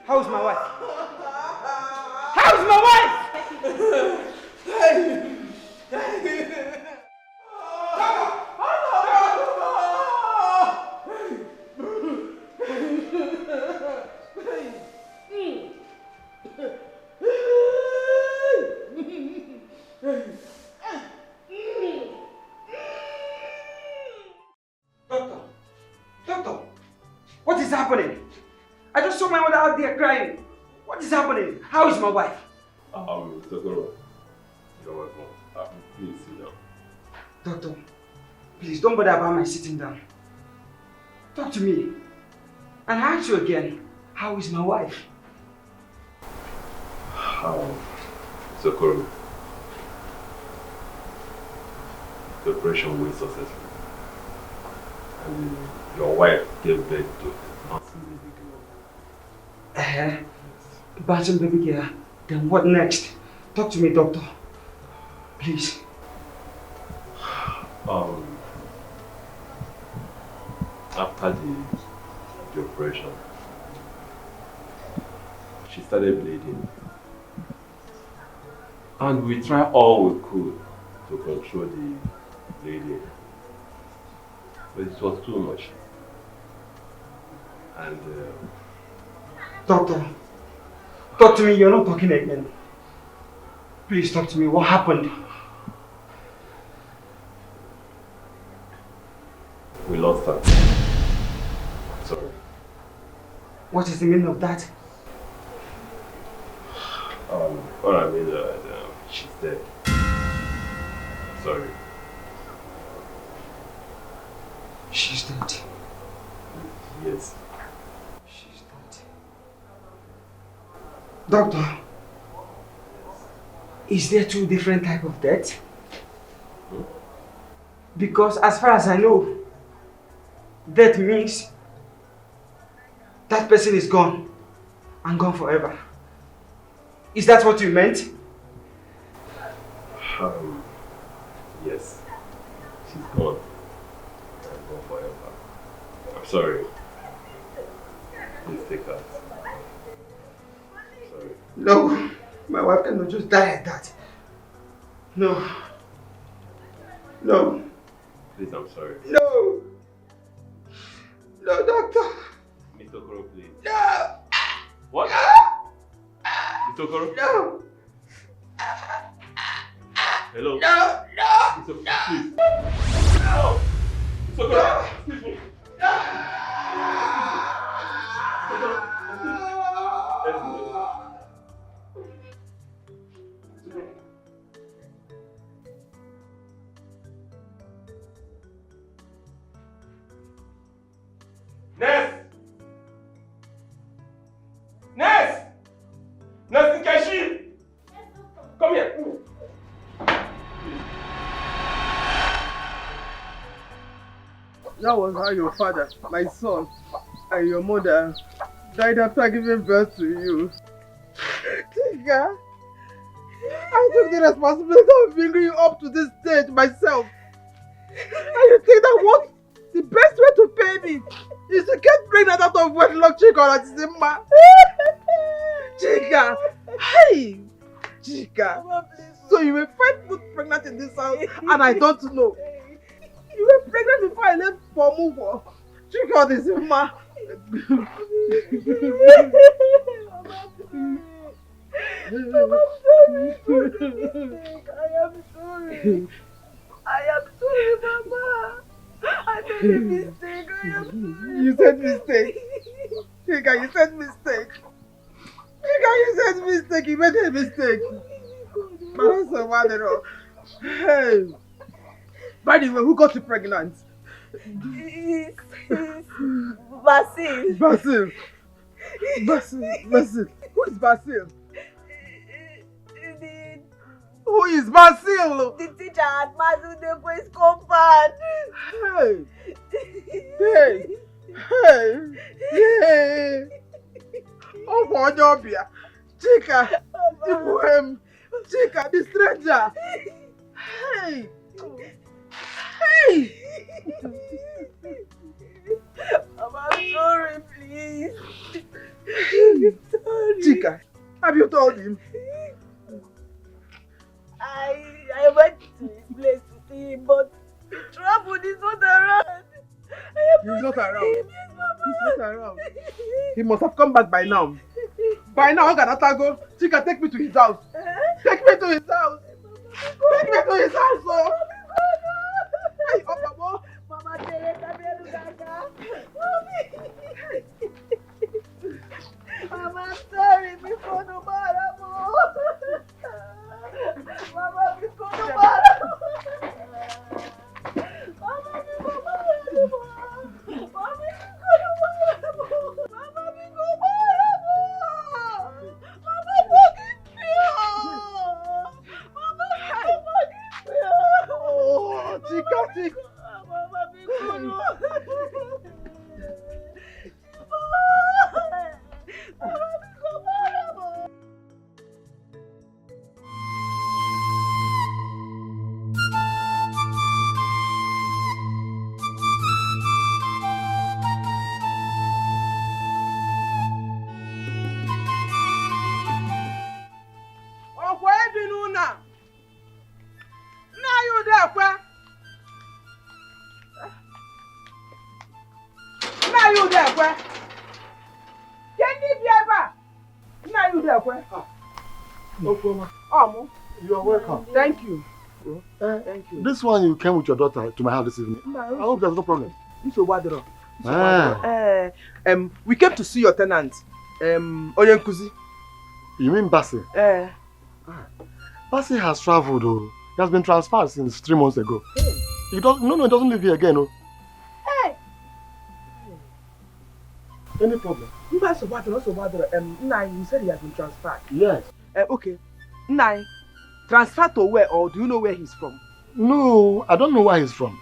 How's my wife? How's my wife? Doctor, what is happening? I just saw my mother out there crying. What is happening? How is my wife? Dokoro, you're welcome. Please sit down. Doctor, please don't bother about my sitting down. Talk to me. And I ask you again, how is my wife? Dokoro, the operation went successfully. And your wife gave birth to a bouncing baby girl. Bouncing baby girl? Then what next? Talk to me, doctor. Please. After the operation, she started bleeding. And we tried all we could to control the bleeding. But it was too much. And Doctor, talk to me, you're not talking again. Please talk to me, what happened? we lost her. Sorry. What is the meaning of that? What I mean is she's dead. Sorry. She's dead. Yes. She's dead. Doctor, is there two different types of death? Because as far as I know, death means that person is gone and gone forever. Is that what you meant? Yes. She's gone. And gone forever. I'm sorry. Please take her. Sorry. No, my wife cannot just die like that. No. No. Please, I'm sorry. No. No, doctor. Mr. Okoro, please. No. What? Mr. Okoro? No. Hello? No, no. Mr. Okoro, please. No. Mr. Okoro, excuse me. Nurse! Nurse! Nurse Nkechi! Come here. That was how your father, my son, and your mother died after giving birth to you. Tika, I took the responsibility of bringing you up to this stage myself. And you think that what the best way to pay me is to get pregnant out of wedlock, Chika, Zimma. Chika, hey, Chika. So you were 5 months pregnant in this house and I don't know. You were pregnant before I left for Mugo. Chika, Zimma. I am sorry, Mama. I made a mistake. I You said mistake. Chika, you said mistake. Chika, you said mistake. You made a mistake. Hey. By the way, who got you pregnant? Basil. Basil. Who is Basil? Who is Basil? The teacher at Basil Deque's compound. Hey. Oh, my job here. Chika, the poem. Chika, the stranger. Hey. Mama, I'm sorry, please. Sorry. Chika, have you told him? I went to his place to see him, but trouble is not around. He's not around. Yes, Mama. He's not around. He must have come back by now. By now, how can I go? Chika, take me to his house. Take me to his house. Take me to his house, oh. Hey, Mama. Mama, Teresa, Mama, I'm sorry, before the Maramo. Mama, before the Maramo. Mama, before Maramo. Mama, before Maramo. Mama, forgive me. Mama, forgive me. Oh, Chika. Mama, before You are welcome. Thank you. Thank you. This one you came with your daughter to my house this evening. I hope there's no problem. We came to see your tenant. Onyenkuzi. You mean Basil? Basil has traveled. Oh. He has been transferred since 3 months ago. He doesn't live here again. Oh. Any problem? You said he has been transferred. Yes. Okay. Nai, transferred to where, or do you know where he's from? No, I don't know where he's from.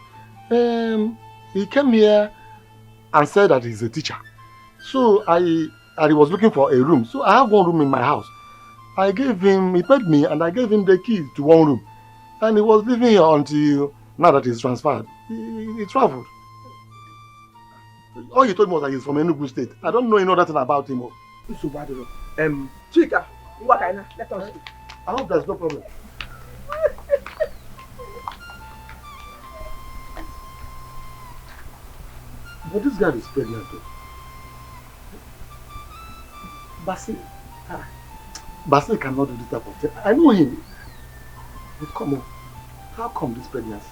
He came here and said that he's a teacher. So he was looking for a room. So I have one room in my house. He paid me and I gave him the key to one room. And he was living here until now that he's transferred. He traveled. All he told me was that he's from Enugu State. I don't know any other thing about him. Chika, let us speak. I hope there's no problem. But this guy is pregnant too. Basil cannot do this type of thing. I know him. But come on. How come this pregnancy?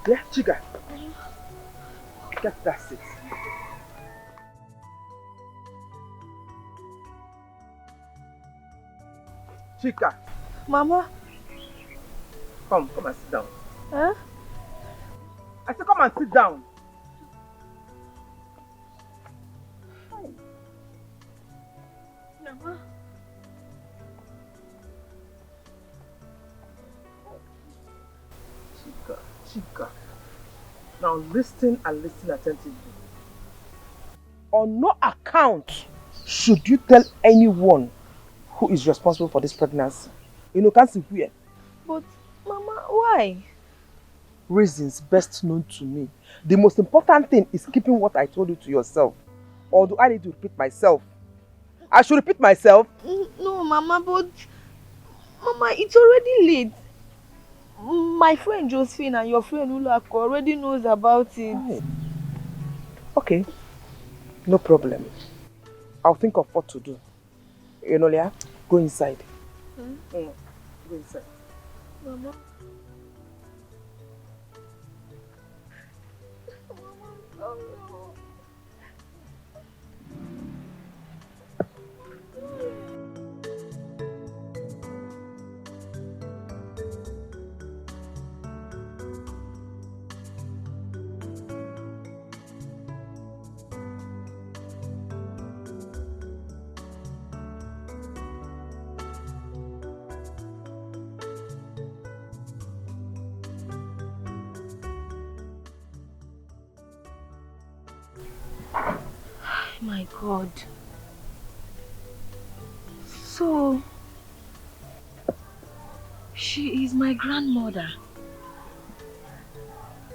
Yeah, Chika. Get that seat. Chika. Mama. Come and sit down. Huh? I said come and sit down. Mama. Chika, now listen and listen attentively. On no account should you tell anyone who is responsible for this pregnancy. You know, can't see where. But, Mama, why? Reasons best known to me. The most important thing is keeping what I told you to yourself. Or do I need to repeat myself? I should repeat myself? No, Mama, but... Mama, it's already late. My friend Josephine and your friend Ulako already knows about it. Oh. Okay. No problem. I'll think of what to do. You know, Leah, go inside. Go inside. Mama. My God. So, she is my grandmother.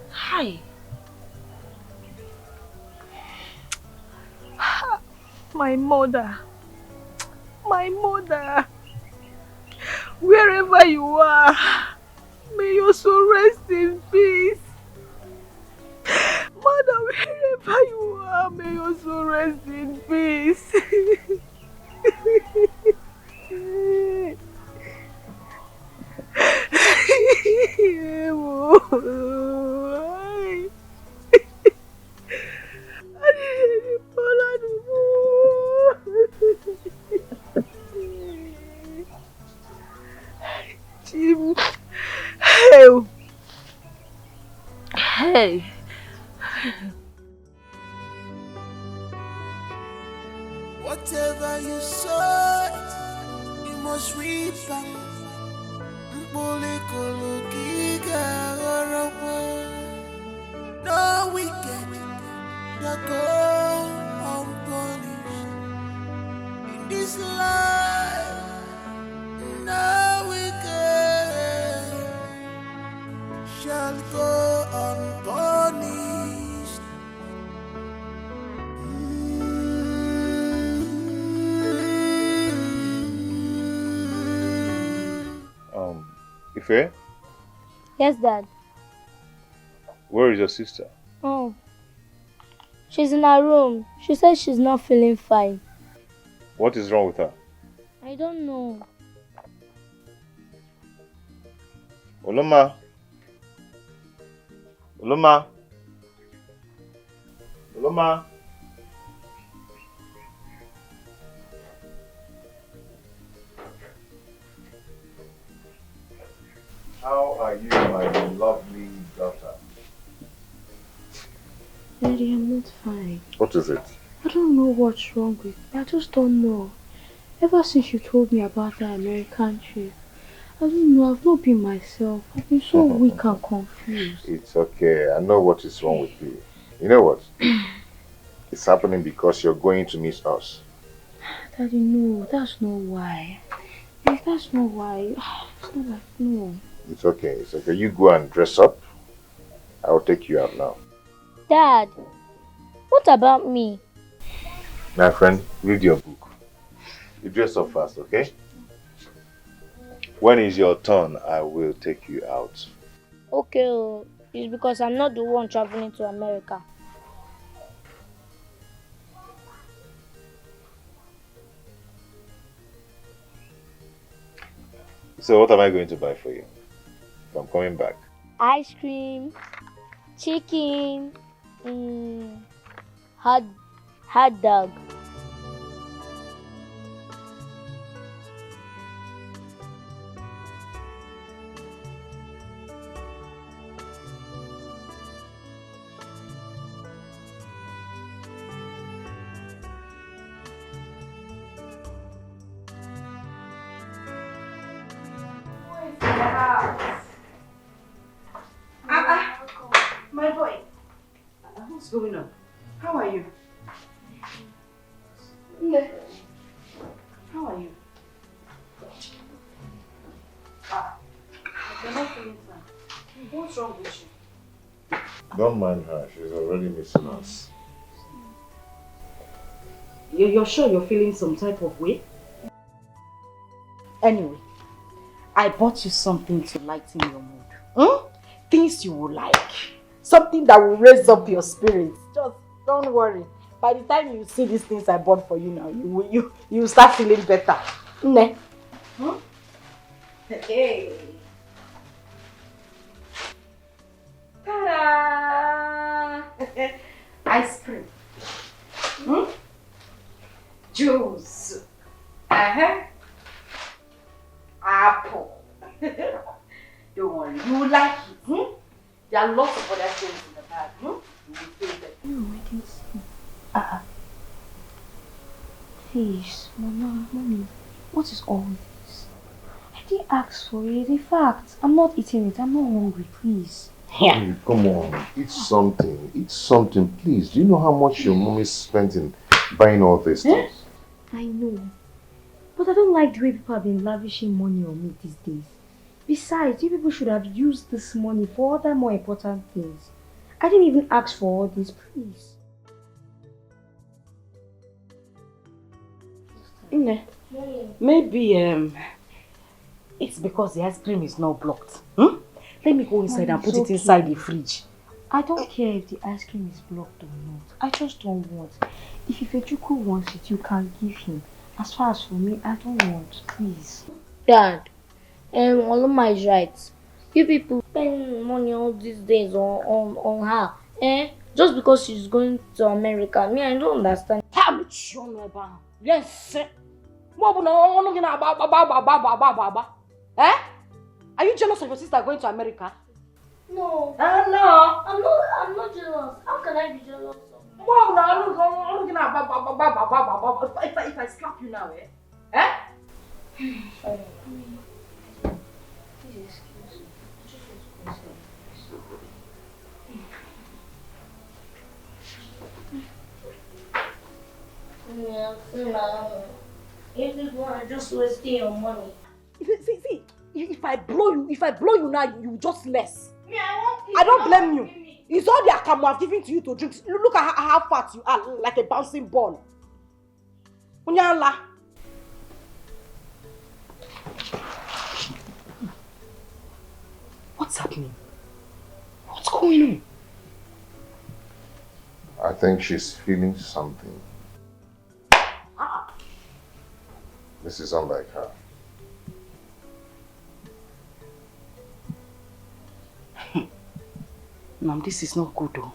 Hi. My mother. My mother. Wherever you are, may your soul rest in peace. Mother, wherever you are, may your soul rest in peace. Jim. Hey. Hey. Whatever you sow, you must reap back. No wicked shall go unpunished in this life. No wicked shall go unpunished. Ife, Yes, Dad. where is your sister? Oh. She's in her room. She says she's not feeling fine. What is wrong with her? I don't know. Oloma. Oloma. Oloma. How are you, my lovely daughter? Daddy, I'm not fine. What is it? I don't know what's wrong with me. I just don't know. Ever since you told me about that American trip, I don't know, I've not been myself. I've been so weak and confused. It's okay. I know what is wrong with you. You know what? It's happening because you're going to miss us. Daddy, no, that's not why. Like, that's not why. It's not like, no. It's okay. It's okay. You go and dress up. I'll take you out now. Dad, what about me? My friend, read your book. You dress up fast, okay? When is your turn, I will take you out. Okay, it's because I'm not the one traveling to America. So what am I going to buy for you? If I'm coming back. Ice cream, chicken, hot dog. going on? How are you? How are you? You're not feeling fine. What's wrong with you? Don't mind her. She's already missing us. You're sure you're feeling some type of way? Anyway, I bought you something to lighten your mood. Things you will like. Something that will raise up your spirits. Just don't worry. By the time you see these things I bought for you now, you will start feeling better. Ne? Hey. Ta-da! Ice cream. Juice. Apple. Don't worry, you will like it. There are lots of other things in the bag. You will feel better. No, I can see. Please, Mama, Mommy, what is all this? I didn't ask for it. In fact, I'm not eating it. I'm not hungry, please. Hey, come on, eat something. Eat something, please. Do you know how much your mommy spent in buying all these things? I know. But I don't like the way people have been lavishing money on me these days. Besides, you people should have used this money for other more important things. I didn't even ask for all this, please. Maybe it's because the ice cream is not blocked. Let me go inside and put it inside the fridge. I don't care if the ice cream is blocked or not. I just don't want. If Ifechuku wants it, you can give him. As far as for me, I don't want. Please. Dad, Oloma is right. You people spend money all these days on her. Just because she's going to America. Me, I don't understand. Yes. Are you jealous of your sister going to America? No. No. I'm not jealous. How can I be jealous of If I slap you now, Sorry. Please excuse me. If this one just wasting your money. See, if I blow you now, you just less. Me, I I don't blame you. It's all the akamu I've given to you to drink. Look at how fat you are, like a bouncing ball. Unyala. What's happening? What's going on? I think she's feeling something. This is unlike her. Mom, this is not good though.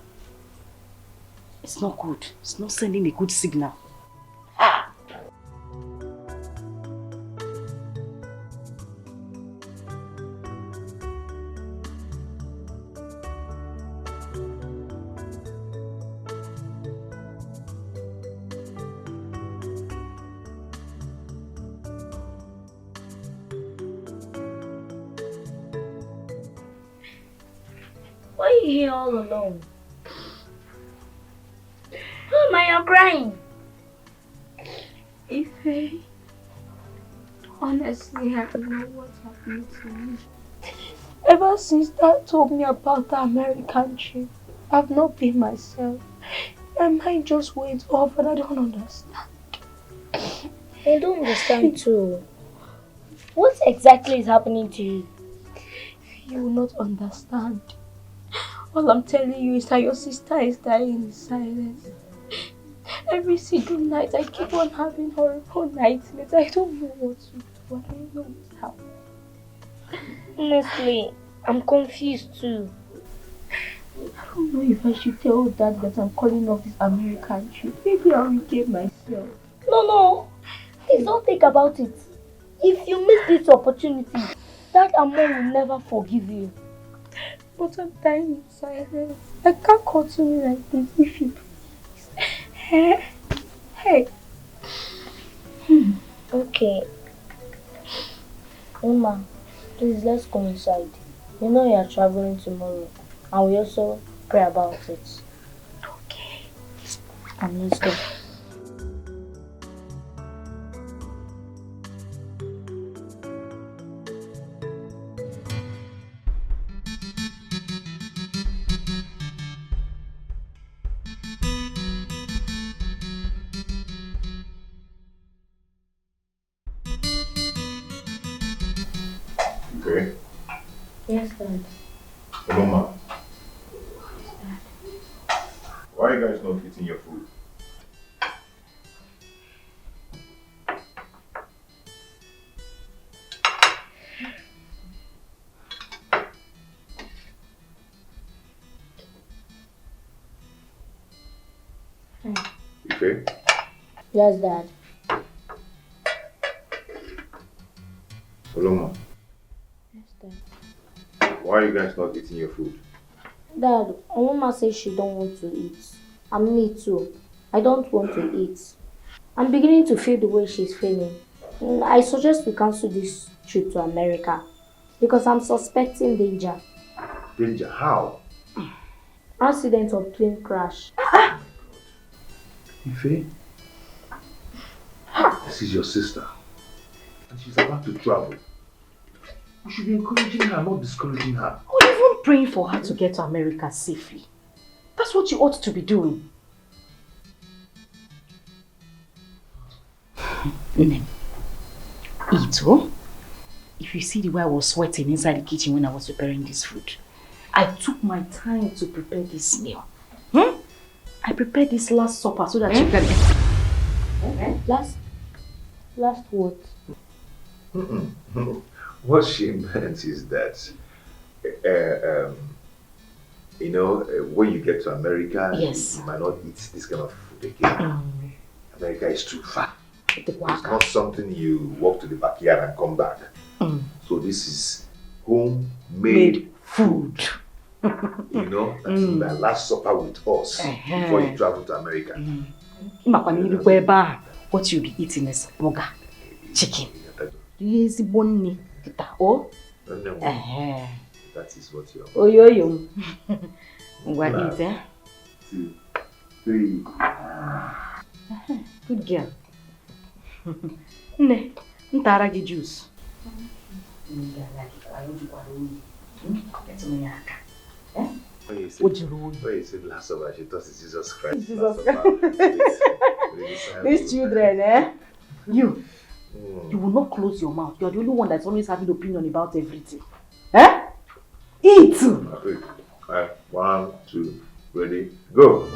It's not good. It's not sending a good signal. Why are you here all alone? Oh my, you're crying. Ife, honestly, I don't know what's happening to me. Ever since Dad told me about the American trip, I've not been myself. My mind just went off and I don't understand. I don't understand too. What exactly is happening to you? You will not understand. All I'm telling you is that your sister is dying in silence. Every single night I keep on having horrible nightmares. I don't know what to do. I don't know what's happening. Honestly, I'm confused too. I don't know if I should tell Dad that I'm calling off this American trip. Maybe I'll regain myself. No. Please don't think about it. If you miss this opportunity, Dad and Mom will never forgive you. But I'm dying in silence. I can't continue like this if you please. Hey. Okay. Mama, please let's go inside. You know you are traveling tomorrow. And we also pray about it. Okay. Come, let's go. Okay. Yes, Dad. Mama, why are you guys not eating your food? Okay. Yes, Dad. Oloma, Yes, Dad. why are you guys not eating your food? Dad, Mama says she don't want to eat. And me too. I don't want to eat. I'm beginning to feel the way she's feeling. I suggest we cancel this trip to America because I'm suspecting danger. Danger? How? Accident or plane crash. Ife, this is your sister. And she's about to travel. You should be encouraging her, not discouraging her. Or even praying for her to get to America safely. That's what you ought to be doing. Eat, oh? If you see the way I was sweating inside the kitchen when I was preparing this food, I took my time to prepare this meal. I prepared this last supper so that you can... Last what? What she meant is that, when you get to America, yes, you might not eat this kind of food again. America is too far. It's not something you walk to the backyard and come back. So this is homemade food. That's the last supper with us before you travel to America. What you'll be eating is burger, chicken. Easy bone. Oh? That is what you're... Oh, yo. What eat, eh? 2, 3. Good girl. Ne, ntara gi juice. When you said last supper, she thought it's Jesus Christ. Jesus Christ. These children, eh? You will not close your mouth. You're the only one that's always having opinion about everything. Eh? Eat! 1, 2, ready, go!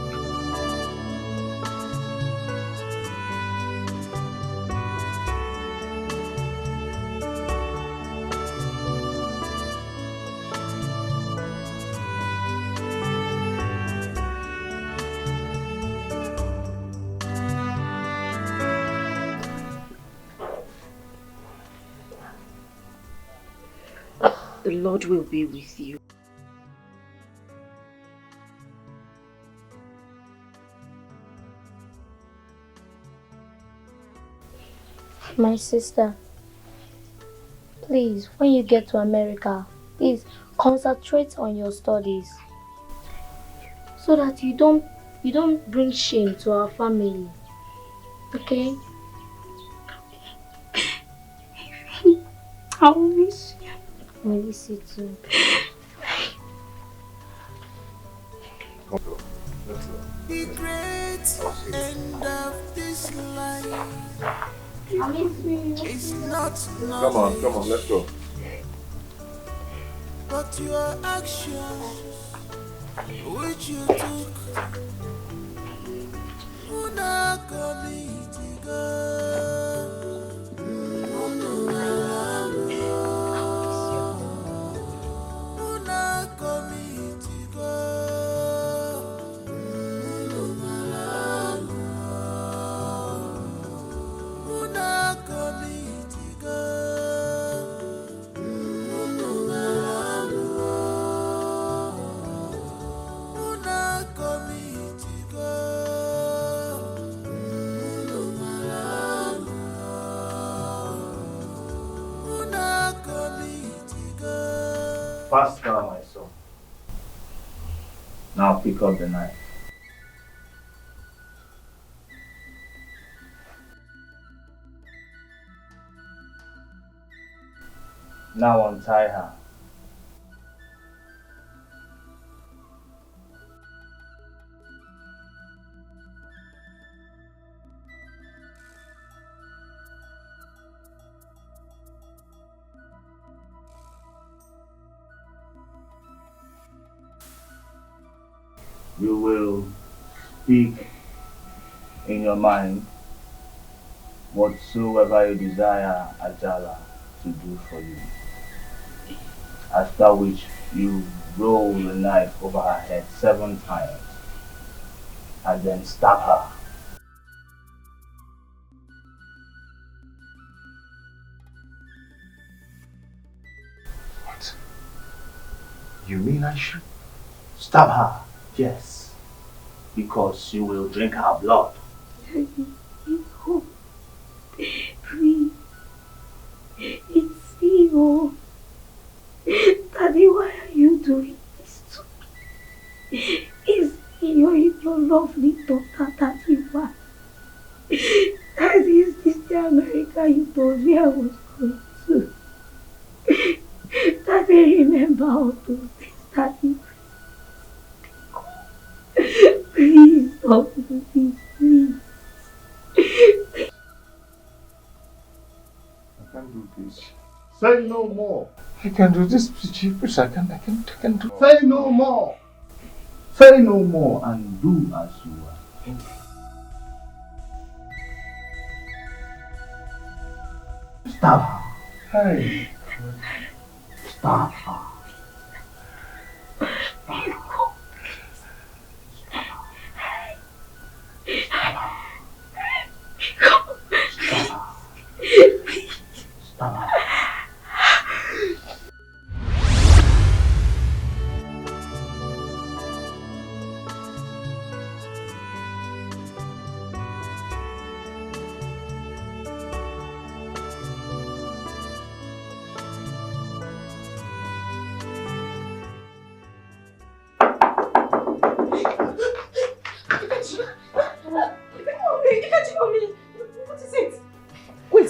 The Lord will be with you. My sister, please, when you get to America, please concentrate on your studies so that you don't bring shame to our family. Okay? I will miss you. I miss you too. The great end of this life is not Come on, let's go. But your actions, which you took, would not commit to go. Faster, my son. Now pick up the knife. Now untie her. You will speak in your mind whatsoever you desire Ajala to do for you. After which you roll the knife over her head 7 times and then stab her. What? You mean I should? Stab her, yes. Because you will drink her blood. Please. It's you. Daddy, why are you doing this to me? It's your lovely daughter that you are. Daddy, is this the America you told me I was going to? Daddy, remember all those things, Daddy. Please don't do this, please. I can't do this. Say no more. I can do this, please. I can do. Say no more. Say no more and do as you are. Stab her. Hey. Stab her.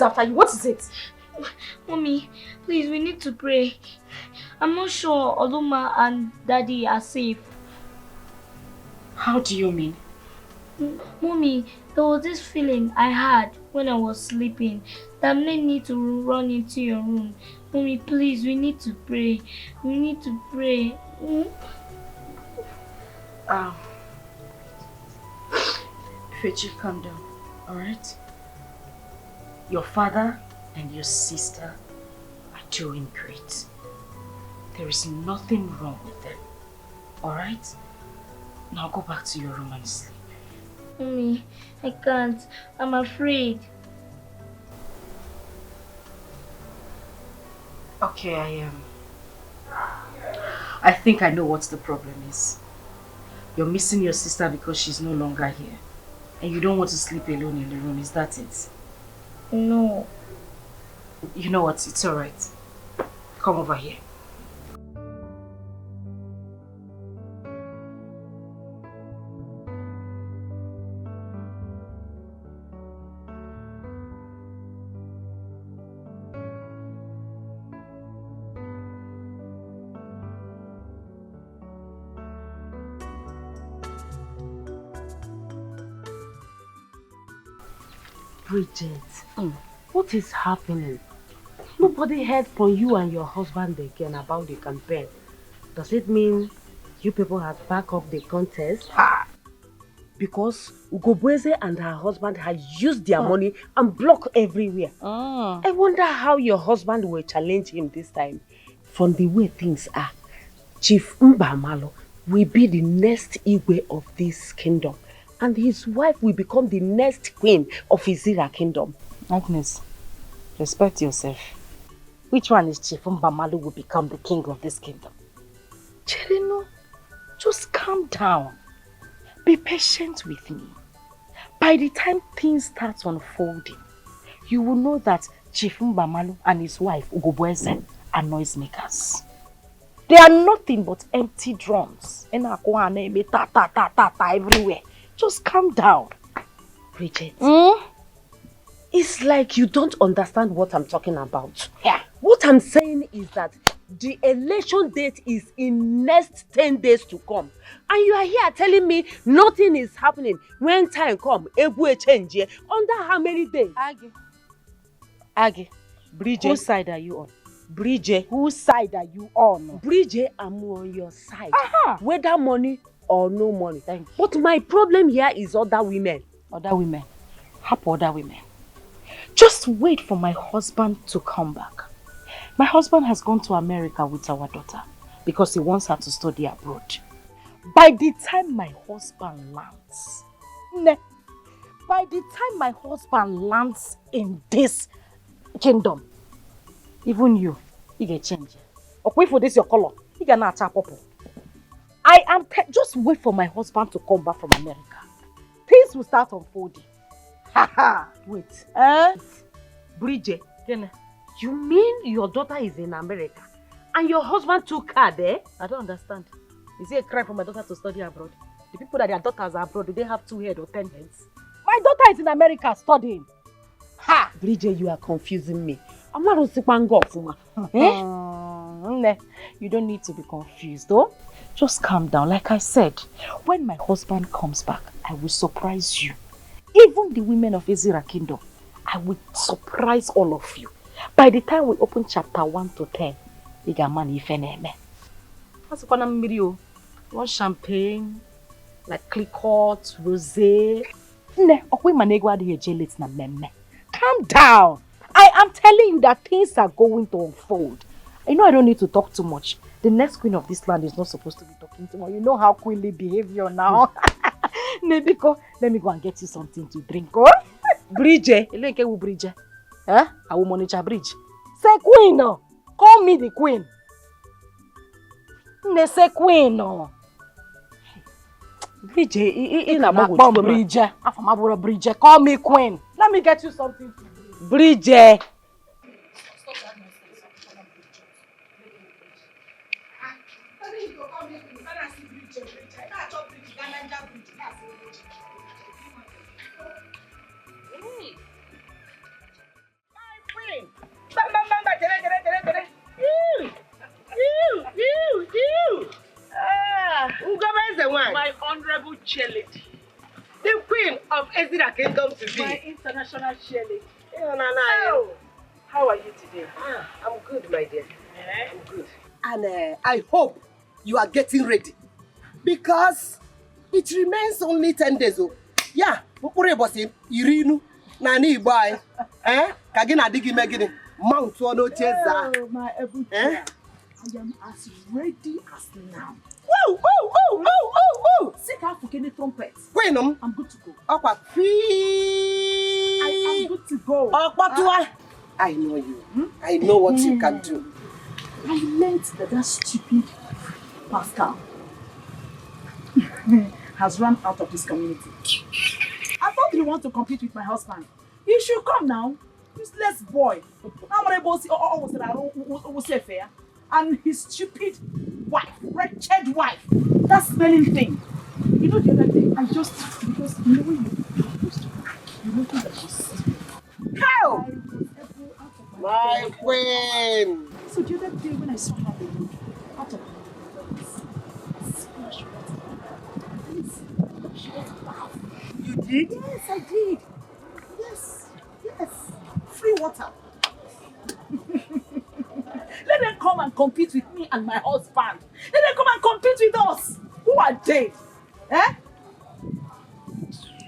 After you, what is it? Mommy, please, we need to pray. I'm not sure Oluma and Daddy are safe. How do you mean? Mommy, there was this feeling I had when I was sleeping that made me to run into your room. Mommy, please, we need to pray. We need to pray. Frederick, calm down, alright? Your father and your sister are doing great. There is nothing wrong with them. Alright? Now go back to your room and sleep. Mommy, I can't. I'm afraid. Okay, I think I know what the problem is. You're missing your sister because she's no longer here. And you don't want to sleep alone in the room, is that it? No. You know what? It's alright. Come over here. Bridget, what is happening? Nobody heard from you and your husband again about the campaign. Does it mean you people have backed up the contest? Because Ugobweze and her husband had used their money and blocked everywhere. I wonder how your husband will challenge him this time. From the way things are, Chief Mbamalo will be the next Igwe of this kingdom. And his wife will become the next queen of Izira kingdom. Agnes, respect yourself. Which one is Chief Mbamalu will become the king of this kingdom? Cherino, just calm down. Be patient with me. By the time things start unfolding, you will know that Chief Mbamalu and his wife, Ugobweze, are noisemakers. They are nothing but empty drums. Everywhere. Just calm down. Bridget, It's like you don't understand what I'm talking about. Yeah. What I'm saying is that the election date is in next 10 days to come. And you are here telling me nothing is happening. When time comes, it will change. Under how many days? Agi. Bridget. Whose side are you on? Bridget. Whose side are you on? Bridget, I'm on your side. Whether money or no money. Thank you. But my problem here is other women. Other women? Happy other women. Just wait for my husband to come back. My husband has gone to America with our daughter because he wants her to study abroad. By the time my husband lands, in this kingdom, even you get change. Okay, for this your color, you can not tap purple. I am just wait for my husband to come back from America. Things will start unfolding. Wait. Bridget, you mean your daughter is in America and your husband took her there? I don't understand. Is it a crime for my daughter to study abroad? The people that their daughters are abroad, do they have 2 heads or 10 heads? My daughter is in America studying. Ha! Bridget, you are confusing me. I'm not You don't need to be confused, though. Just calm down. Like I said, when my husband comes back, I will surprise you. Even the women of Ezra Kingdom, I will surprise all of you. By the time we open chapter 1 to 10, you got money if any. What's the one champagne, like Clicquot, rosé. Calm down. I am telling you that things are going to unfold. I know I don't need to talk too much. The next queen of this land is not supposed to be talking too much. You know how queenly behavior now. Nebiko, let me go and get you something to drink. Oh? Bridget. Bridget. Eh? I will monitor Bridge. Say queen. No. Call me the queen. Say queen. No. Bridget, Bridget. Call me queen. Let me get you something to drink. Bridget. My honorable cheerleader, the queen of Ezra Kingdom to be. My international cheerleader. Oh, how are you today? I'm good, my dear. I'm good. And I hope you are getting ready because it remains only 10 days. Yeah, Irinu, Nani boy. Kagina digi megini. Mount one cheza. Oh, my able chair. I am as ready as now. Woo, woo, woo, woo, woo, woo. Sit out for any trumpets. Wait, no. I'm good to go. I am good to go. I know you. I know what you can do. I learned that stupid Pascal has run out of this community. I thought you want to compete with my husband. You should come now. Useless boy. And his stupid wife, wretched wife, that smelling thing. You know the other day, I just, because you know when you that was how? My queen. So the other day when I saw her out of the splash water, she was bath. You did? Yes, I did. Yes. Free water. Let them come and compete with me and my husband. Let them come and compete with us. Who are they?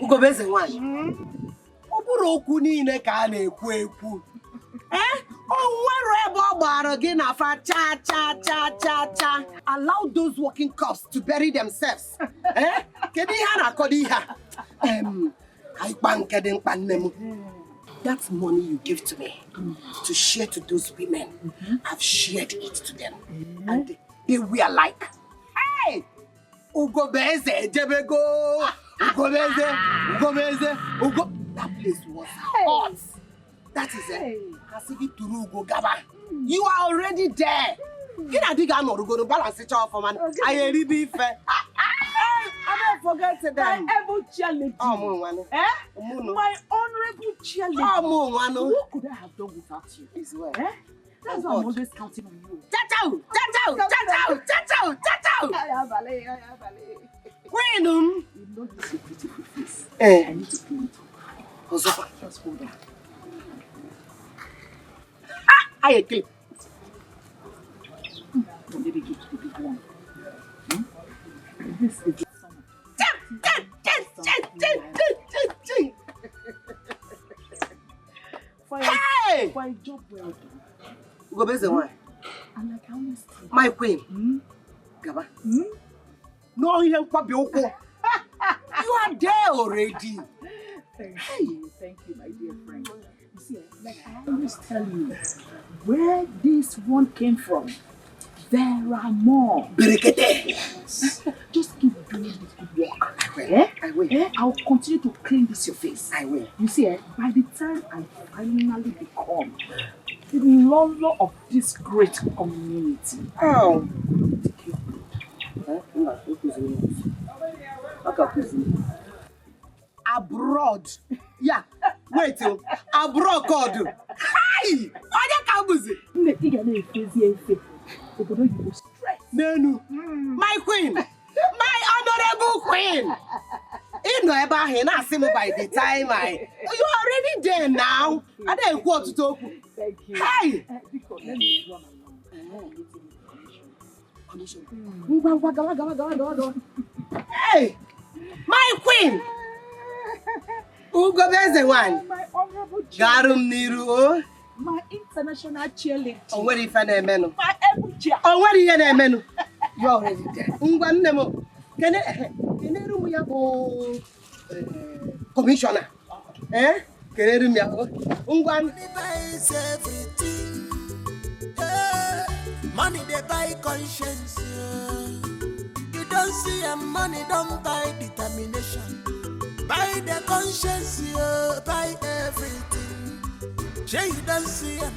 Ugobeze one. Oburu okwu niile ka a na-ekwu ekwu. Allow those working cops to bury themselves. That money you give to me to share to those women, I've shared it to them. And they were like, hey! Ugobeze, Jebego! Ugobeze, that place was hot. That is it. You are already there. You know, I think I'm not going to balance it off, man. I really be fair. forget them. My able chair lady. My honorable chair lady. What could I have done without you? That's why I'm always counting on you. Chachao! When you know this is a beautiful face. I need to clean it. Just hold on. I agree. Maybe give the big one. This is the summer. For a job well done. Go base the one. And like honestly. My queen. Gaba. No, you ain't quite You are there already. Thank you, my dear friend. You see, like I always tell you, where this one came from, there are more. Yes. Just keep doing this good work. I will. I'll continue to clean this your face. I will. You see, by the time I finally become the Lolo of this great community. Oh. Abroad. Yeah. Wait till abroad God. Hi! My queen. My honorable queen. You know about him, I see by the time you are already there now. I don't want to talk. Thank you. Hi! Let me run along. Hey! My queen! Who go best the one? My honorable Garum Niru. My international cheerleader. Oh, where if I menu? My able chair. Oh, where is your menu? You already there. Nemo. Can I go commissioner? Can I room money they buy conscience. You don't see a money, don't buy determination. Buy the conscience, buy everything. Say you don't see it.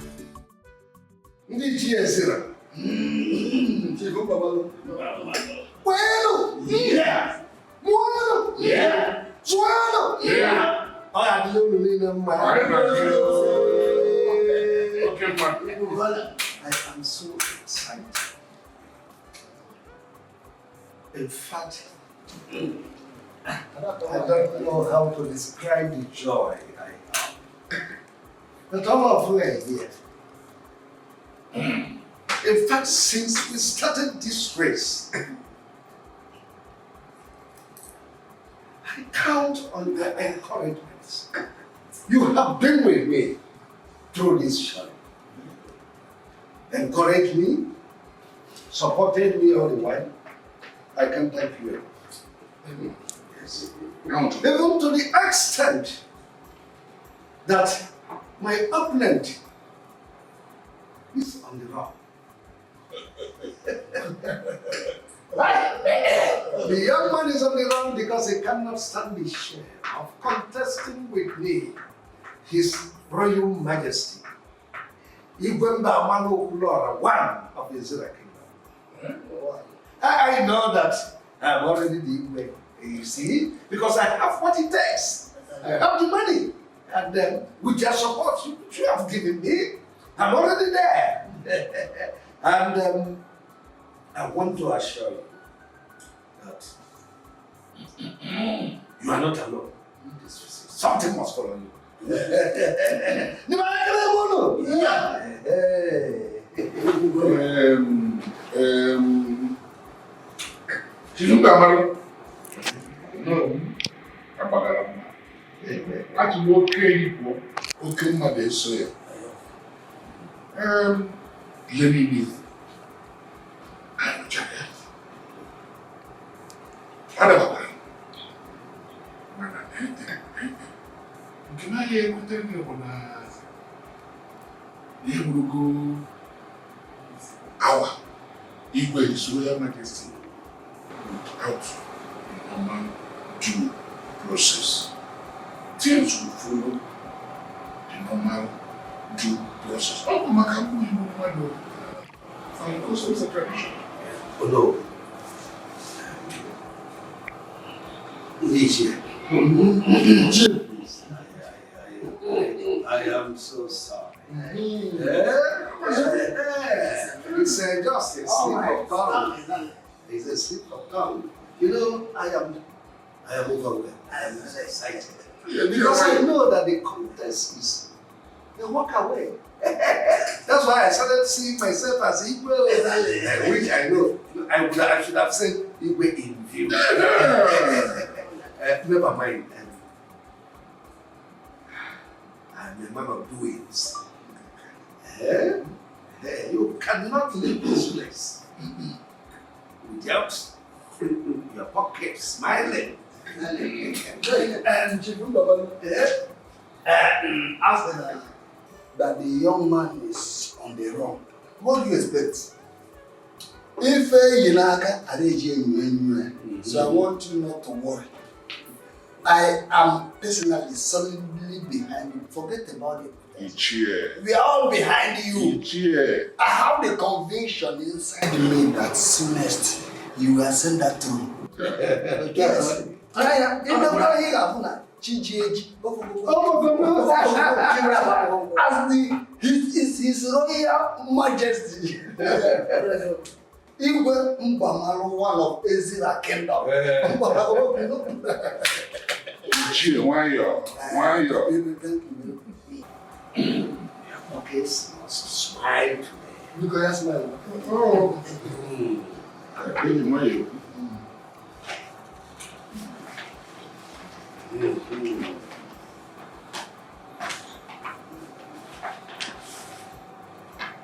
Bueno, yeah. Bueno, yeah. Suelo, yeah. I am so excited. In fact, I don't know how to describe the joy I have. But all of you are here. In fact, since we started this race, I count on your encouragements. You have been with me through this journey. Encouraged me, supported me all the while. I can thank you. Yes. Even to the extent that my opponent is on the run. The young man is on the run because he cannot stand the shame of contesting with me His Royal Majesty, Igwemba Amano Ulora, one of the Zira Kingdom. I know that I'm already the Igwe, you see, because I have what it takes. I have the money, and then with your support you have given me, I'm already there. And I want to assure you that you are not alone. Something must follow you. No, I will okay, okay, my dear sir. Let me be. I'm Jack. I don't know. Can I hear what they're going to go? Our Igwe is Royal Majesty without the normal due process. Things will follow the normal due process. Oh, my company, and also it's a tradition. Although, I am so sorry. It's just a slip of tongue. It's a slip of tongue. You know, I am overwhelmed. I am excited. Because I know that the contest is a walk away. That's why I started seeing myself as equal, which I know I should have said equal in view. Never mind. I'm a man of doings. You cannot leave this place without your pocket smiling. And after that the young man is on the run. What do you expect? If so I want you not to worry. I am personally solidly behind you. Forget about it. We are all behind you. I have the conviction inside me that soonest you will send that through. Yes. I am. As his Royal Majesty. Igwe Mbamalu, one of Ezra Kingdom. Why you? Okay, smile today. Look at that smile. Oh. Why you?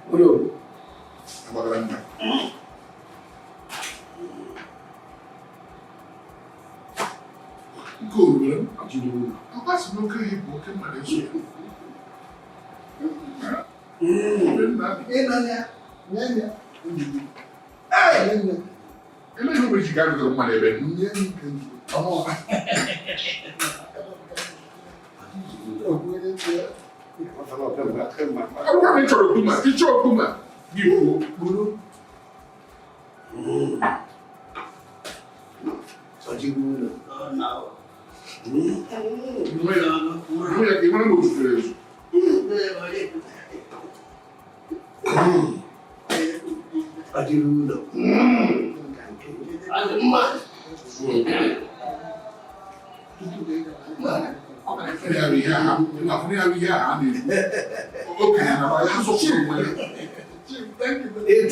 Hello. Go, man. What you doing? What's no good? Walking my legs. It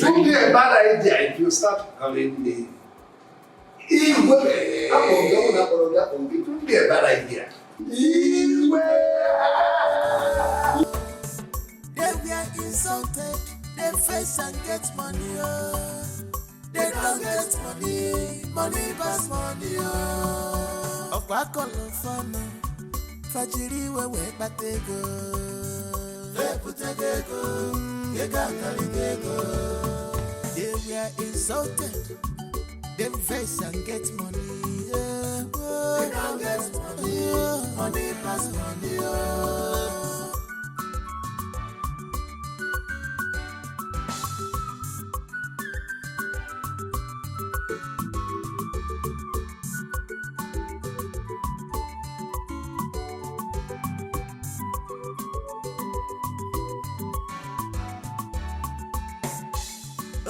would be a bad idea if you start calling me. It would be a bad idea. They were insulted, they face and get money. They don't get money, money pass money. Of what color fun? Fajiri we batego. They put a go, they got a go. They were insulted, they face and get money. They don't get money, money pass money.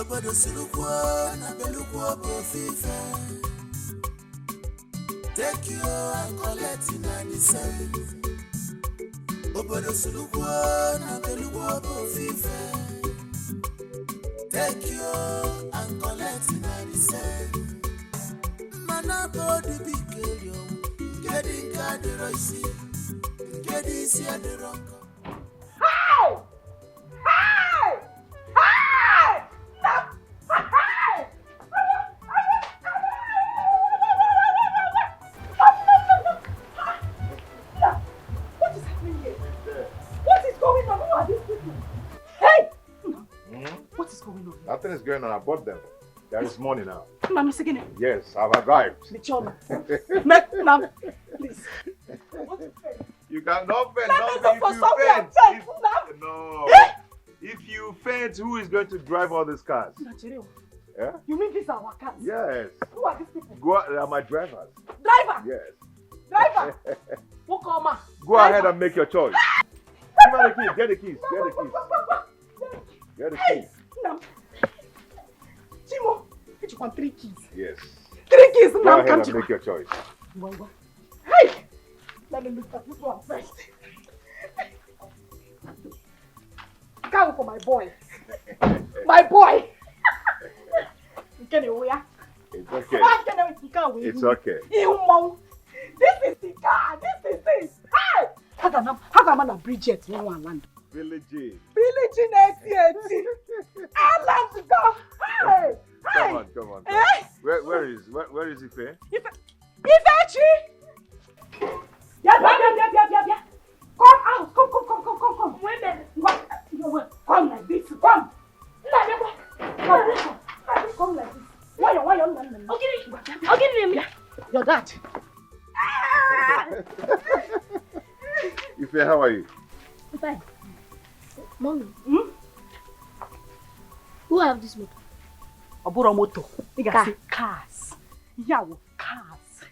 Obodo sulukwo na belukwo bofife. Take you and collect in the same. Obodo sulukwo na belukwo bofife. Take you and collect in the same. Mana body big girl, getting card roisi, getting see at the rock. How? How? How? What is happening here? What is going on? Who are these people? Hey! What is going on? Nothing is going on. I bought them. There is money now. Mami, again. Yes, I've arrived. Michona. Ma'am, please. What is it? You cannot faint. No. If you faint, who is going to drive all these cars? Nigeria. Yeah? You mean these are our cars? Yes. Who are these people? They are my drivers. Driver! Yes. Driver! Wokoma! Go ahead and make your choice. Give her the keys. Get the keys. Get the keys. Get the keys. Nam. Chimo, you want 3 keys? Yes. 3 keys, Go Nam. ahead and make your choice. Hey! Let me look at this one first. Go for my boy. My boy! It's okay. It's okay. This is the car. This is it. Hey! How can I Bridget in one land? Billie Jean. Billie Jean, I love to go. Hey! Come on, come on. Eh? Where is Ife? Ifechi! Yeah. Come out. Come. Wait a minute. Come like this. Come. Come like this. Why you? Okay. Your dad. Ife, how are you? Fine. Mommy. Who have this motor? Obura moto. You can say cars. Yeah, cars.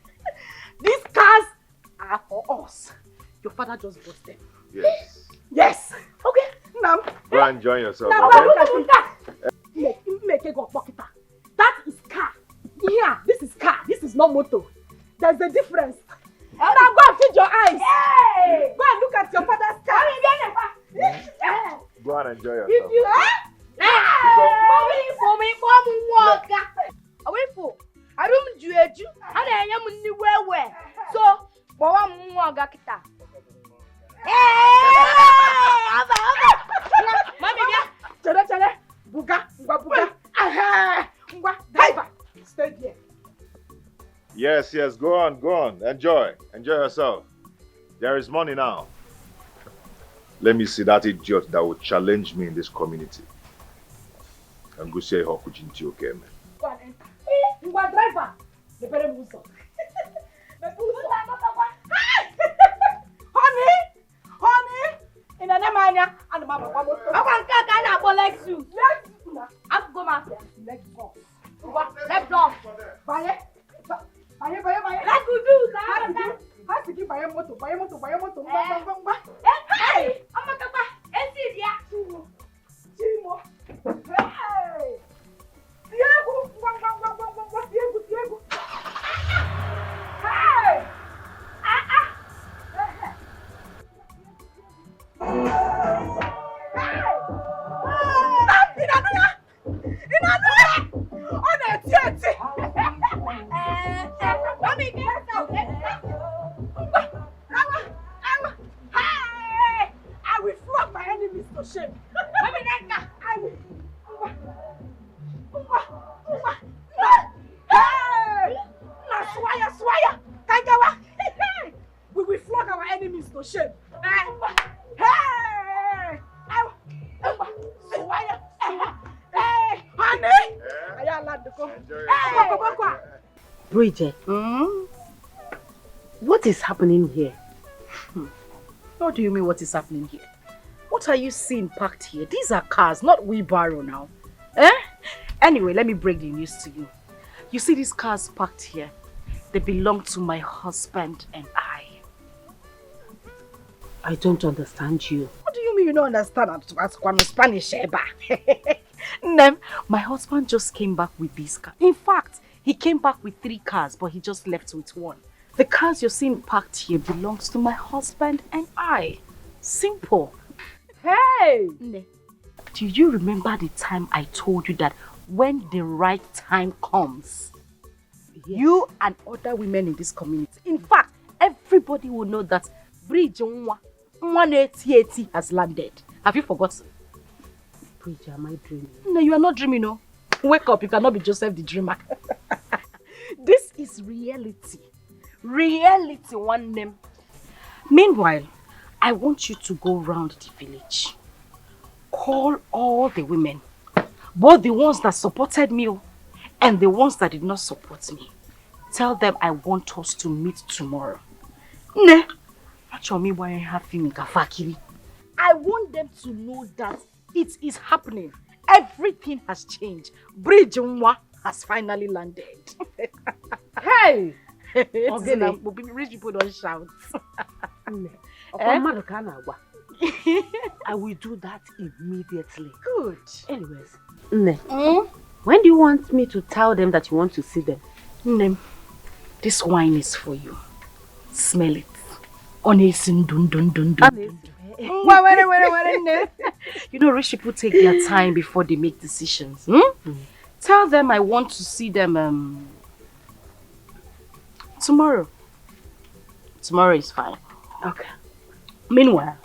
These cars are for us. Your father just bought them. Yes. Yes. Okay. Now. Go and enjoy yourself. Now, Okay? make a go pocket. That is car. Yeah, this is car. This is not motor. There's a difference. Now go and feed your eyes. Hey! Go and look at your father's car. Go and enjoy yourself. If you Mommy, walk. Away for. I don't do it. I am where. So, walk. Mommy, Chale. Buga. Driver. Stay there. Yes. Go on. Enjoy yourself. There is money now. Let me see that idiot that will challenge me in this community. And go say how could you okay, man. Go and enter. Driver. The very muso. Honey. In the name of and Mama. I want to collect you. I'm going to Let's go. Let's go. Buy. Let's do that. Has to keep buy a motor. Hey, I'm not Chimo. Hey. Diego. Hey. I will flog my enemies to shame. We will flog our enemies to shame. Honey! Bridget, what is happening here? What do you mean what is happening here? What are you seeing packed here? These are cars, not wheelbarrow now. Anyway, let me break the news to you. You see these cars parked here? They belong to my husband and I. I don't understand you. What do you mean you don't understand as Spanish, Eba? Nem, my husband just came back with these cars. In fact, he came back with 3 cars, but he just left with 1. The cars you're seeing parked here belongs to my husband and I. Simple. Hey! Ne, do you remember the time I told you that when the right time comes, you and other women in this community, in fact, everybody will know that Bridge 180 has landed. Have you forgotten? Bridge, am I dreaming? No, you are not dreaming, no. Wake up, you cannot be Joseph the dreamer. This is reality. Reality, one name. Meanwhile, I want you to go round the village. Call all the women. Both the ones that supported me and the ones that did not support me. Tell them I want us to meet tomorrow. Ne? I want them to know that it is happening. Everything has changed. Bridge Nwa has finally landed. Hey! Rich people don't shout. I will do that immediately. Good. Anyways, when do you want me to tell them that you want to see them? This wine is for you. Smell it. Honest, dun. You know, rich people take their time before they make decisions. Tell them I want to see them tomorrow. Tomorrow is fine. Okay. Meanwhile,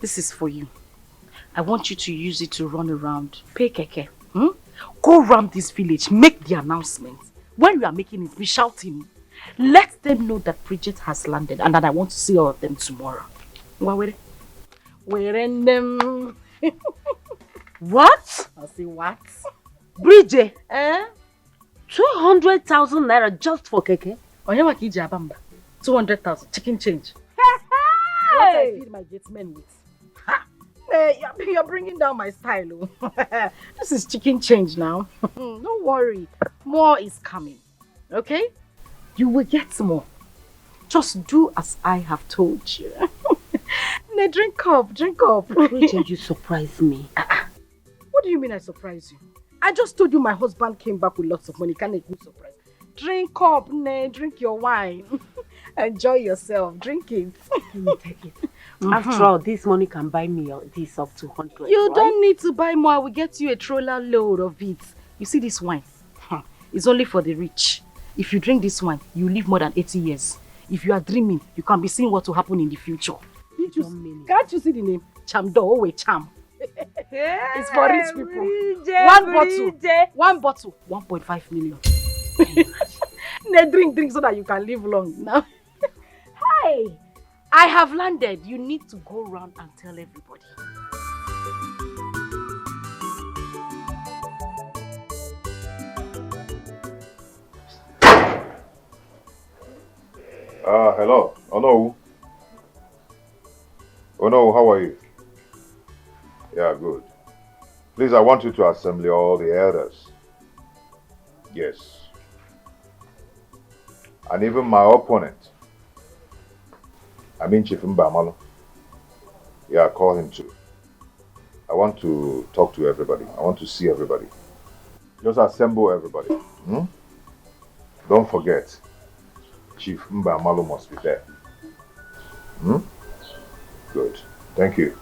this is for you. I want you to use it to run around. Pay keke. Go around this village. Make the announcement. When you are making it, be shouting. Let them know that Bridget has landed and that I want to see all of them tomorrow. Where in them? What? I say what? Bridget? 200,000 naira just for keke? 200,000 chicken change. What I feed my gatemen with. Hey, you're bringing down my style. This is chicken change now. Don't worry. More is coming. Okay? You will get more. Just do as I have told you. Drink up. Bridget, you surprise me. What do you mean I surprise you? I just told you my husband came back with lots of money. Can't make me surprise. Drink up, drink your wine. Enjoy yourself. Drink it. Let me take it. After all, this money can buy me this up to 100. You don't need to buy more. I will get you a troller load of it. You see this wine? It's only for the rich. If you drink this wine, you live more than 80 years. If you are dreaming, you can be seeing what will happen in the future. Can't you see the name? Chamdo, Cham. It's for rich people. One bottle, 1.5 million. Drink so that you can live long. Now, hey, I have landed. You need to go around and tell everybody. Hello. Oh no, how are you? Yeah, good. Please, I want you to assemble all the elders. Yes. And even my opponent. I mean Chief Mbamalo. Yeah, call him too. I want to talk to everybody. I want to see everybody. Just assemble everybody. Don't forget, Chief Mbamalo must be there. Good. Thank you.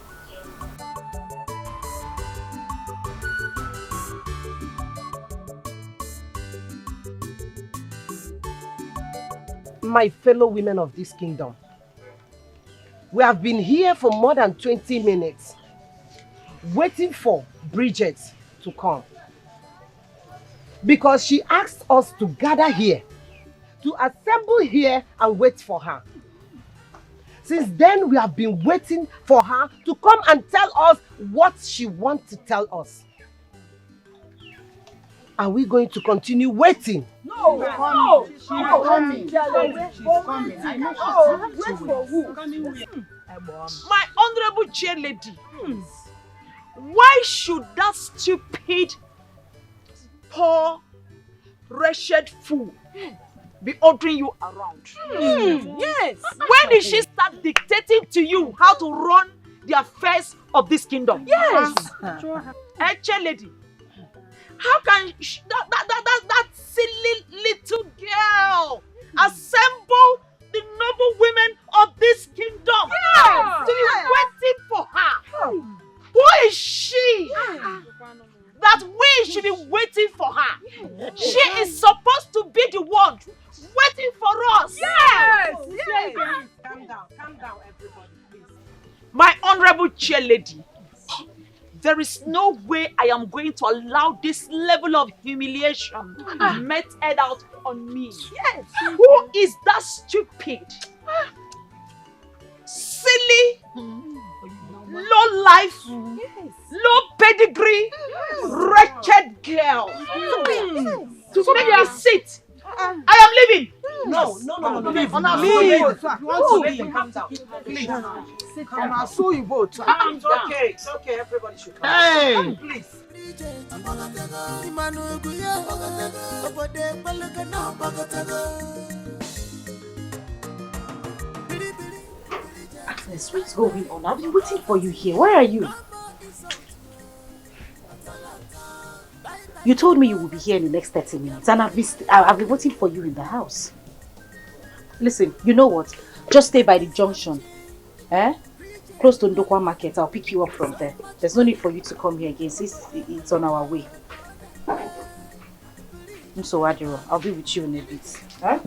My fellow women of this kingdom, we have been here for more than 20 minutes waiting for Bridget to come because she asked us to gather here, to assemble here and wait for her. Since then, we have been waiting for her to come and tell us what she wants to tell us. Are we going to continue waiting? No. She's coming. I know she's Wait for who? My honorable chair lady, why should that stupid, poor, wretched fool be ordering you around? Yes. When did she start dictating to you how to run the affairs of this kingdom? Yes. Chair lady, how can that silly little girl assemble the noble women of this kingdom to be waiting for her? Who is she that we should be waiting for her? She is supposed to be the one waiting for us. Yes. Calm down, everybody, please. My honorable chair lady, there is no way I am going to allow this level of humiliation meted out on me. Yes. Who is that stupid, silly, low life, low pedigree, wretched girl? To make me sit. I am leaving. No. Please, if you want to leave, come down. Please, come on, so you both. It's okay, everybody should come. Hey! Please. Agnes, what's going on? I've been waiting for you here. Where are you? You told me you will be here in the next 30 minutes and I've been waiting for you in the house. Listen, you know what? Just stay by the junction. Close to Ndokwa Market. I'll pick you up from there. There's no need for you to come here again. It's on our way. So Adiro, I'll be with you in a bit. Huh?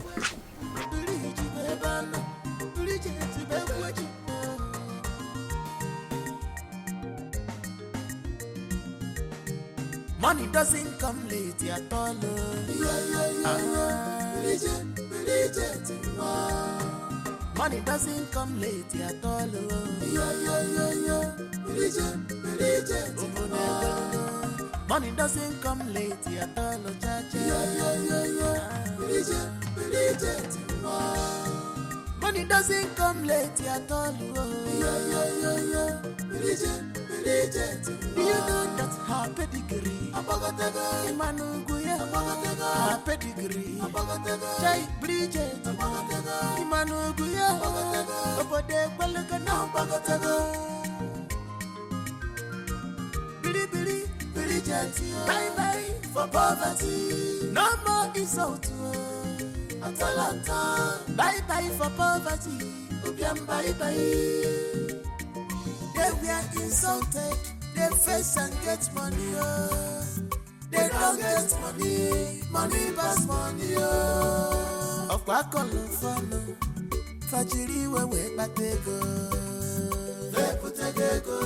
Money doesn't come late at all. Money doesn't come late at all. Money doesn't come late at all. Money doesn't come late at all. You know that's her pedigree. Imanuguya, her pedigree. Jai Bridget, Imanuguya, Obode Balagana, Bagatago. Bridget, bye bye for poverty. No more insult. Atalanta, bye bye for poverty. Obiam bye bye. They were insulted, they face and get money, they don't get money, money pass money, of Quackle Fano, Fajiri we but they go, they put a gecko,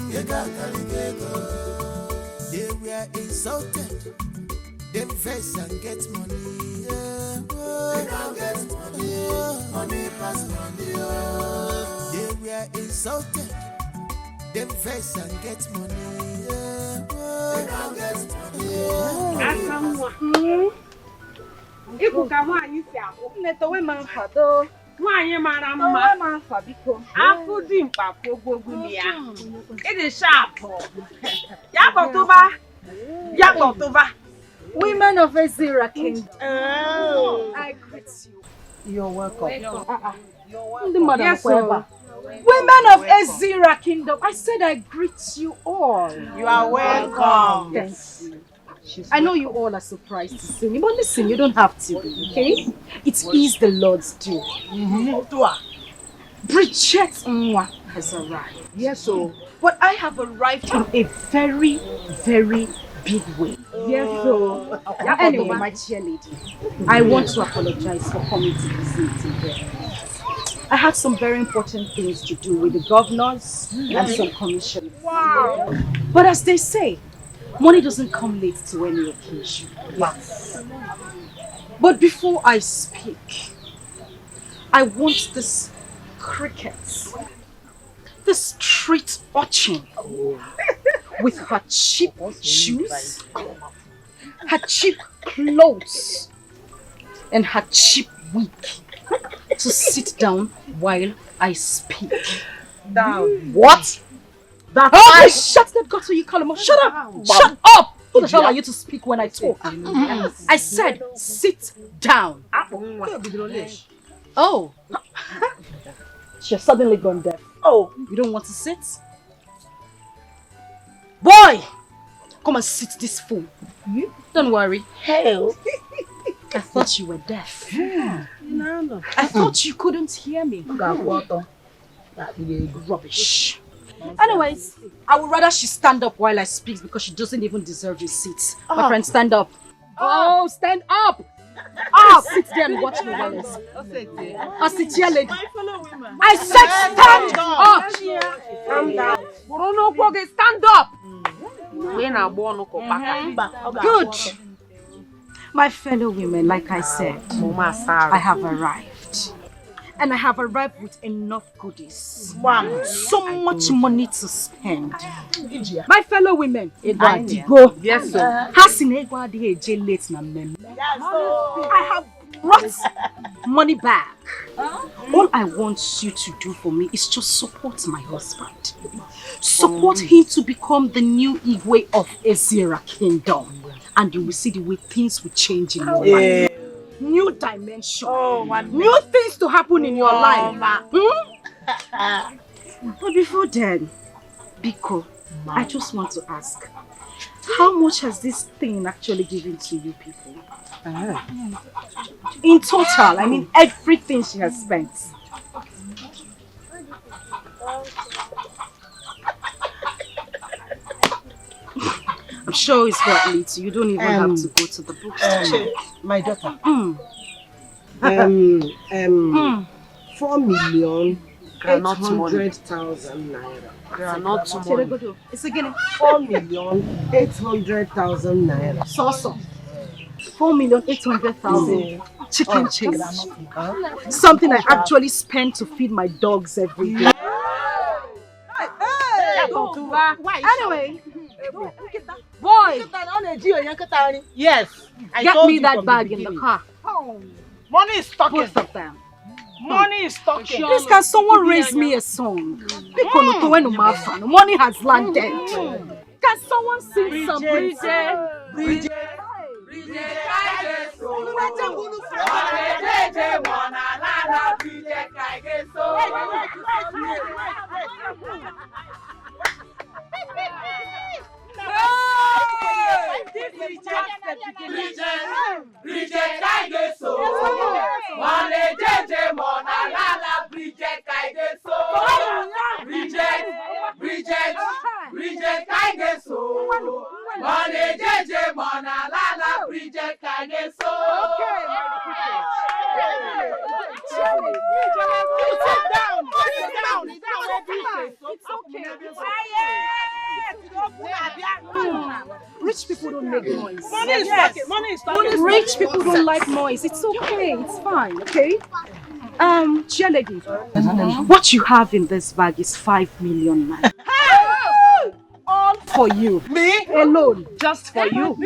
you got Caligego. They were insulted, they face and get money, they don't get money, money pass money, they were insulted. Them face and get money. They don't get money. Iku kama anyisia. Netowe manfado. Nwanye mara mma. Manfa biko. Afu di mpafo gbogbo ya. It is sharp. Yakotoba. Women of Ezra Kingdom. Oh. I greet you. You're welcome. Yes, sir. Women of Ezra Kingdom, I said I greet you all. You are welcome. Thank you. I know you all are surprised to see me, but listen, you don't have to be, okay? It is the Lord's due. Bridget Nwa has arrived. Yes, sir. But I have arrived in a very, very big way. Yes, sir. Anyway, my cheerleader, I want to apologize for coming to this meeting here. I had some very important things to do with the governors and some commissioners. Wow! But as they say, money doesn't come late to any occasion. Yes. But before I speak, I want this cricket, the street urchin, with her cheap shoes, her cheap clothes, and her cheap wig, to sit down while I speak. Down. What? Okay, shut that gutter, you call him. Shut up! Shut up! Who the hell are you to speak when I talk? I said, sit down. Oh. She's suddenly gone deaf. Oh, you don't want to sit? Boy! Come and sit this fool. Don't worry. Hell. I thought you were deaf. I thought you couldn't hear me. Rubbish. Anyways, I would rather she stand up while I speak because she doesn't even deserve a seat. My friend, stand up. Oh, stand up! Up! Sit there and watch me while I speak. I sit here, lady. I said stand up! Calm down. Stand up! Good. My fellow women, like I said, I have arrived. And I have arrived with enough goodies. Wow. So much money to spend. My fellow women, go. Yes, sir. I have What? Money back. All I want you to do for me is just support my husband. Support him to become the new Igwe of Ezira Kingdom. And you will see the way things will change in your life. New dimension. New things to happen in your life. But before then, Biko, I just want to ask, how much has this thing actually given to you people? In total, I mean everything she has spent. I'm sure it's got little. You don't even have to go to the bookstore. My daughter. 4,800,000 naira. It's again 4,800,000 naira. So. 4,800,000 chicken change. Something I actually spend to feed my dogs every day. Anyway, boy, yes, get me that bag in the car. Money is talking. Both of them. Money is talking. Please, can someone raise me a song? Money has landed. Can someone sing some Bridget? Rich people don't make noise. Money is talking. Money is talking. Rich people don't like noise. It's okay. It's fine. Okay. Chair lady, what you have in this bag is 5 million naira. All for you. Me? Alone. Just for you.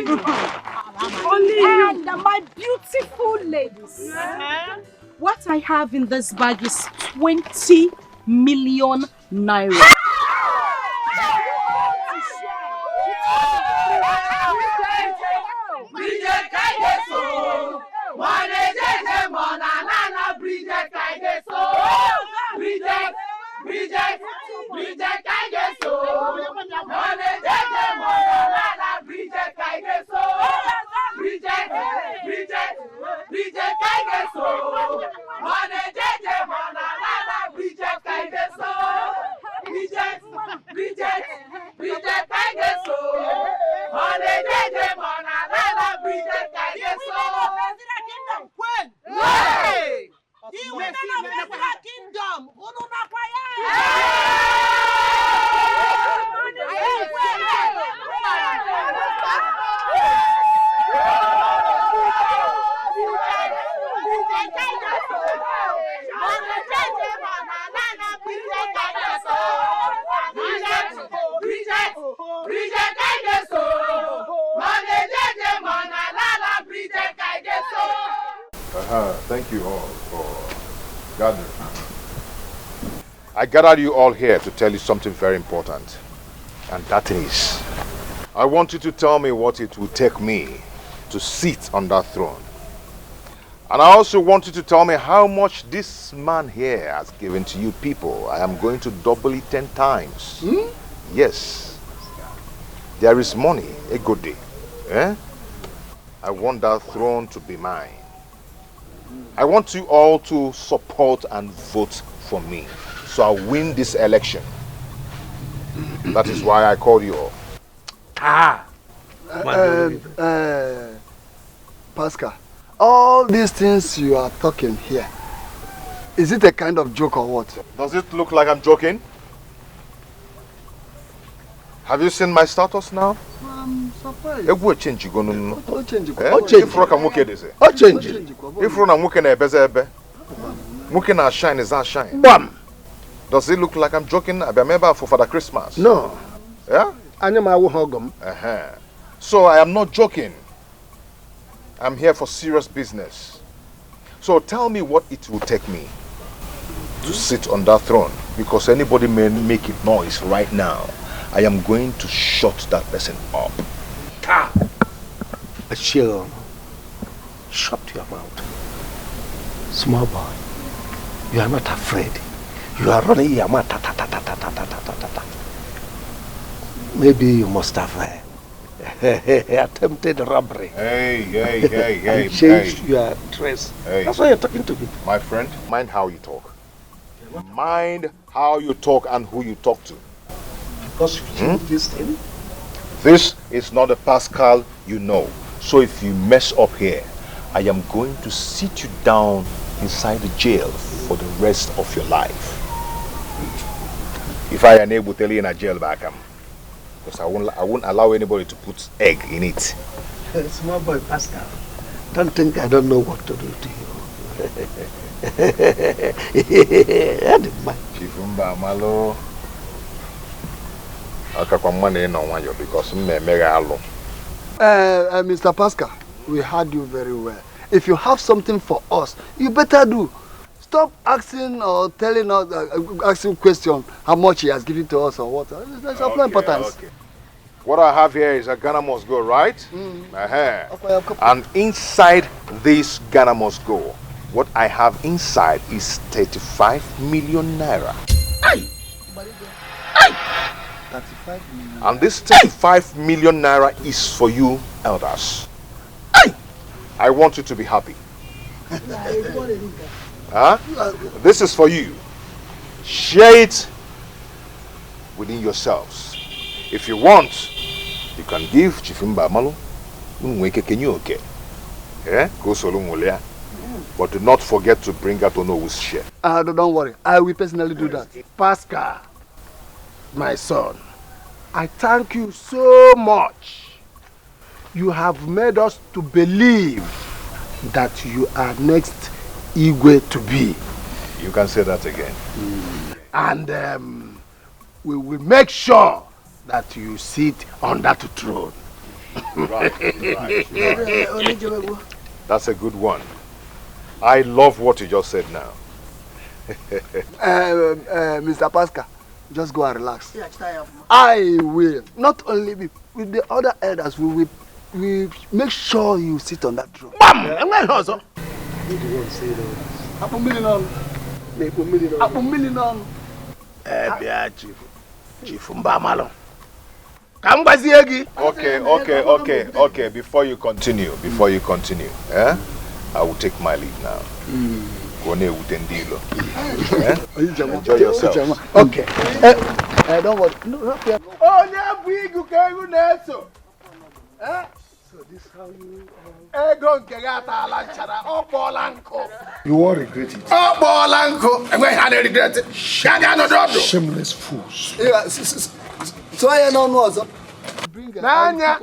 Only you. And my beautiful ladies. What I have in this bag is 20 million naira. Thank you all for gathering. I gathered you all here to tell you something very important. And that is, I want you to tell me what it will take me to sit on that throne. And I also want you to tell me how much this man here has given to you people. I am going to double it 10 times. Yes. There is money, a good day. I want that throne to be mine. I want you all to support and vote for me, so I'll win this election. That is why I called you all. Pascal, all these things you are talking here, is it a kind of joke or what? Does it look like I'm joking? Have you seen my status now? I'm surprised. If we change, you go no. Change. If rock and muke this. Change. If rock and muke na ebeze ebe. Muke na shine is that shine. Bam. Does it look like I'm joking? I remember for Father Christmas. No. Yeah? So I am not joking. I'm here for serious business. So tell me what it will take me to sit on that throne, because anybody may make it noise right now. I am going to shut that person up. Chill. Shut your mouth. Small boy, you are not afraid. You are running your mouth. Maybe you must have attempted robbery. Hey, changed your dress. That's why you're talking to me. My friend, mind how you talk. Mind how you talk and who you talk to. Because you changed this thing? This is not a Pascal you know. So if you mess up here, I am going to sit you down inside the jail for the rest of your life. If I am able to tell you in a jail back, because I won't allow anybody to put egg in it. Small boy Pascal, don't think I don't know what to do to you. Chifumba Malo. Because Mr. Pascal, we heard you very well. If you have something for us, you better do. Stop asking or telling us, asking questions how much he has given to us or what. That's of no importance. Okay. What I have here is a Ghana must go, right? And inside this Ghana must go, what I have inside is 35 million naira. 35 million. And this 35 million naira is for you elders. I want you to be happy. This is for you. Share it within yourselves. If you want, you can give Chifimba Malo. But do not forget to bring out Ono's share. Don't worry, I will personally do that. Pascal, my son, I thank you so much. You have made us to believe that you are next Igwe to be. You can say that again. And we will make sure that you sit on that throne. Right. That's a good one. I love what you just said now. Mr. Pascal, just go and relax. I will, not only me, with the other elders, we make sure you sit on that throne. Bam! Okay. Before you continue, I will take my leave now. Enjoy yourself. Okay. Don't worry. So this is how you won't regret it. Shameless fools. So I don't know. Nanya,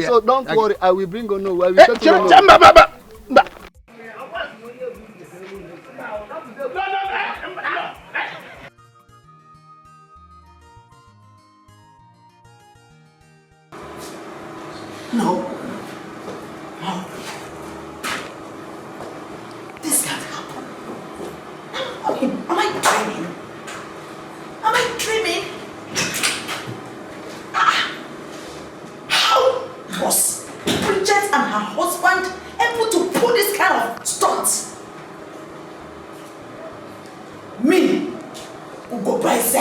so don't worry, I will bring Ono. I will No. This can't happen. Am I dreaming? Am I dreaming? How was Bridget and her husband able to pull this kind of stunts? Me, Ugo Bryce,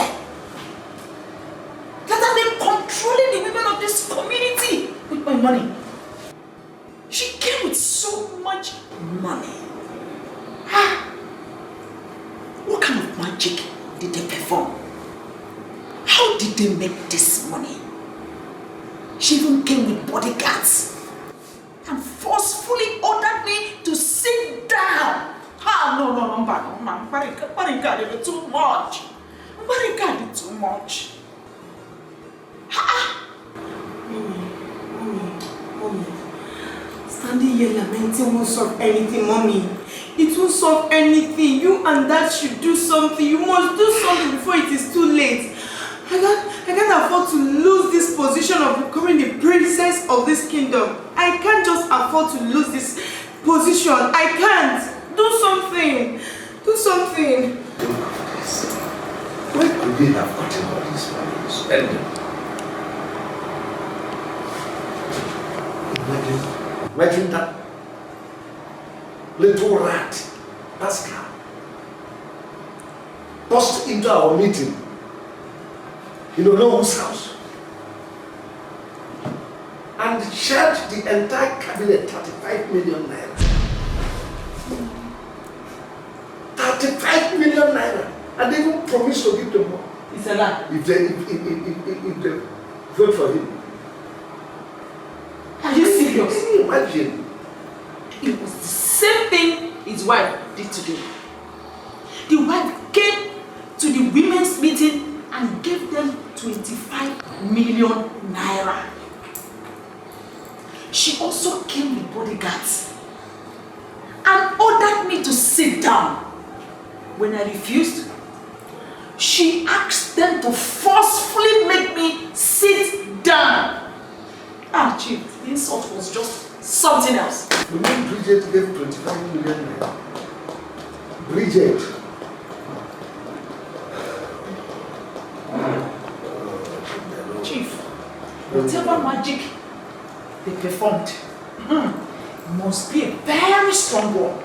that I've been controlling the women of this community with my money. She came with so much money. What kind of magic did they perform? How did they make this money? She even came with bodyguards and forcefully ordered me to sit down. No, bodyguard is too much. Bodyguard is too much. Mommy. Standing here lamenting won't solve anything, Mommy. It won't solve anything. You and Dad should do something. You must do something before it is too late. I can't afford to lose this position of becoming the princess of this kingdom. I can't just afford to lose this position. I can't. Do something. Do something. Where could they have gotten all this money to spend them? Imagine that little rat, Pascal, burst into our meeting. You know whose house? And charged the entire cabinet 35 million naira. 35 million naira. And they even promised to give them more. It's a lie. If they vote for him. Are you serious? Can you imagine? It was the same thing his wife did today. The wife came to the women's meeting and gave them 25 million naira. She also came with bodyguards and ordered me to sit down. When I refused, she asked them to forcefully make me sit down. Ah, Chief, the insult was just something else. You mean Bridget gave 25 million naira? Bridget. Chief, whatever magic they performed must be a very strong one.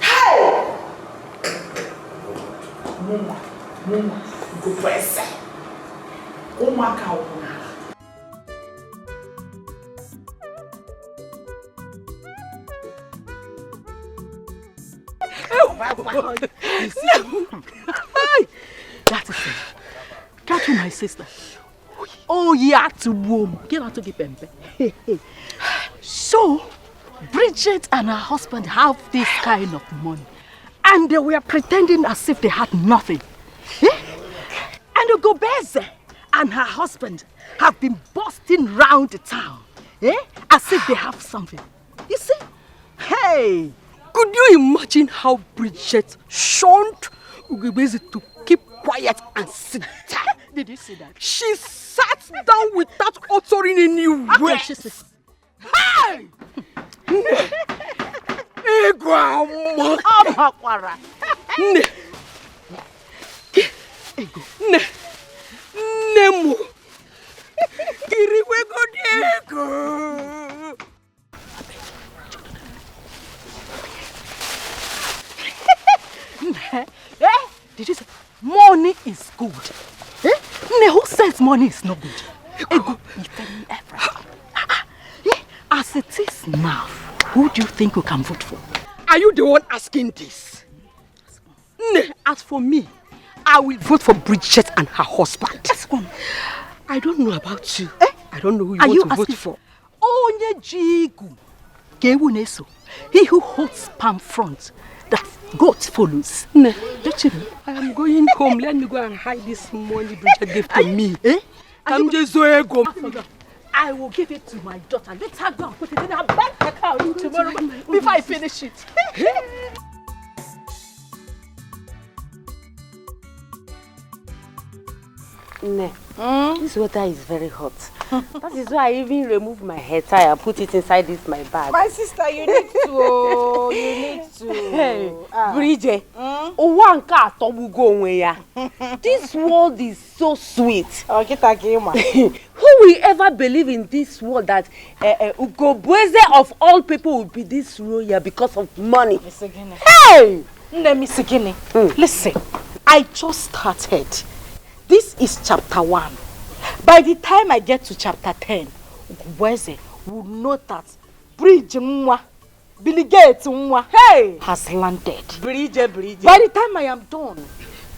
Hey! Mama, go press. Oh my God. That is it. Catch you, my sister. Oh, yeah, to womb. Give her to the pempe. So, Bridget and her husband have this kind of money. And they were pretending as if they had nothing. And Ugobeze and her husband have been busting round the town. As if they have something. You see? Hey! Could you imagine how Bridget shunned Ugobeze to keep quiet and sit down? Did you see that? She sat down without uttering any word. Hey! Nemu. Did you say money is good? Who says money is not good? As it is now, who do you think we can vote for? Are you the one asking this? As for me, I will vote for Bridget and her husband. I don't know about you. I don't know who you want to vote for. Onye Jigu. He who holds palm front, that goat follows. Don't you know? I am going home. Let me go and hide this money Bridget gave to me. I will give it to my daughter. Let her go and put it in her bank account tomorrow before I finish it. This water is very hot. That is why I even remove my hair tie and put it inside this my bag. My sister, you need to. You need to. Hey, Bridget. This world is so sweet. Who will ever believe in this world that Ugobeze of all people will be this royal because of money? Hey! Listen, I just started. This is chapter 1. By the time I get to chapter 10, Ugobeze will know that Bridget Billy Gates has landed. Bridget. By the time I am done,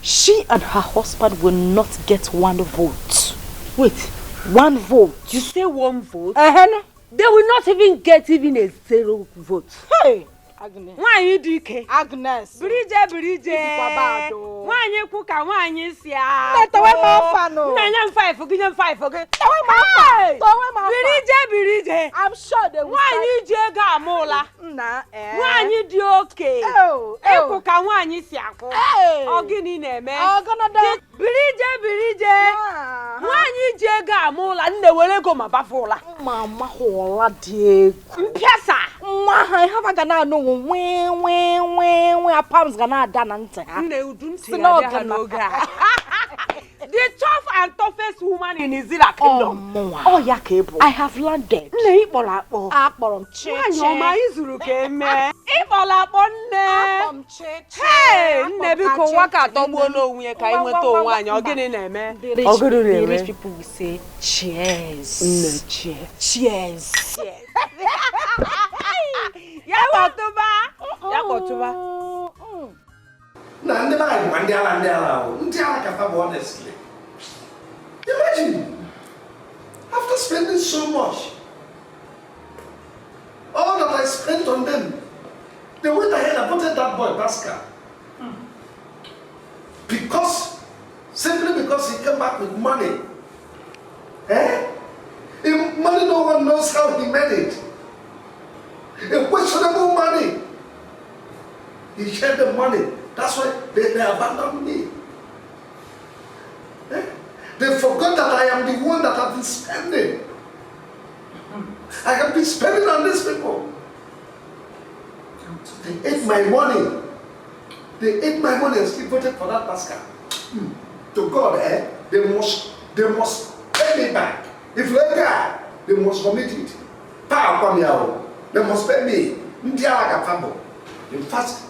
she and her husband will not get one vote. Wait, one vote? You say one vote? They will not even get even a 0 vote. Hey! Agnes. Why you do it? Agnes. Bridget. Why you cook and why you see? Let the way my fan. No, 5 for good 5 for good. Bridget. I'm sure they will. Nwanyi ji ego amụla. Nna Nwanyi dị oke. Ịkwụ ka nwanyi si akwụ. Ọ gịnị na-eme? Birije. Nwanyi ji ego amụla nne were ego ma bafụla. Mama hụla dị egwu. Mpịasa. Nwa ha ihe ga na-anụ nwe palms ga na-ada na ntị ha. Nne udu ntị ya dị ha n'oge a. The tough and toughest woman in Izira kingdom. Oh, ya ka ebu. I have landed. Nne ịkpọrọ akpọ. Akpọrọ m chiche. Nwaanyị ọma izuru ka eme. Ịkpọrọ akpọ nne. Akpọrọ m chiche. Hey, nne biko nwa ka atọgbuo n'onwe ya ka anyị nweta onwe anyị. Ọ gịnị na-eme? Ọ gịnị na-eme? The rich people will say cheers. Nne cheers. Cheers. Ya kọtụba. Ya kọtụba. Na ndị anyị ma ndị ala ndị ala kafa bụ honestly. Imagine, after spending so much, all that I spent on them, they went ahead and voted that boy, Pascal. Simply because he came back with money. Money no one knows how he made it. A questionable money. He shared the money. That's why they abandoned me. They forgot that I am the one that have been spending. I have been spending on these people. They ate my money. They ate my money and still voted for that Pascal. To God, they must pay me back. If they die, they must commit it. They must pay me. In fact,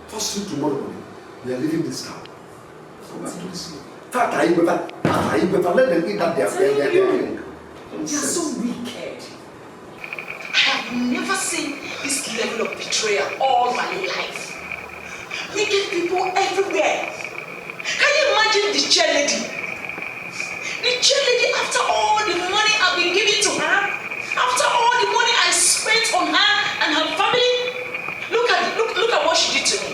first thing tomorrow morning, we are leaving this town. Go back to the sea. Let them eat that They are so wicked. I have never seen this level of betrayal all my life. Wicked people everywhere. Can you imagine the cheerleader? The cheerleader, after all the money I've been giving to her, after all the money I spent on her and her family, look at what she did to me.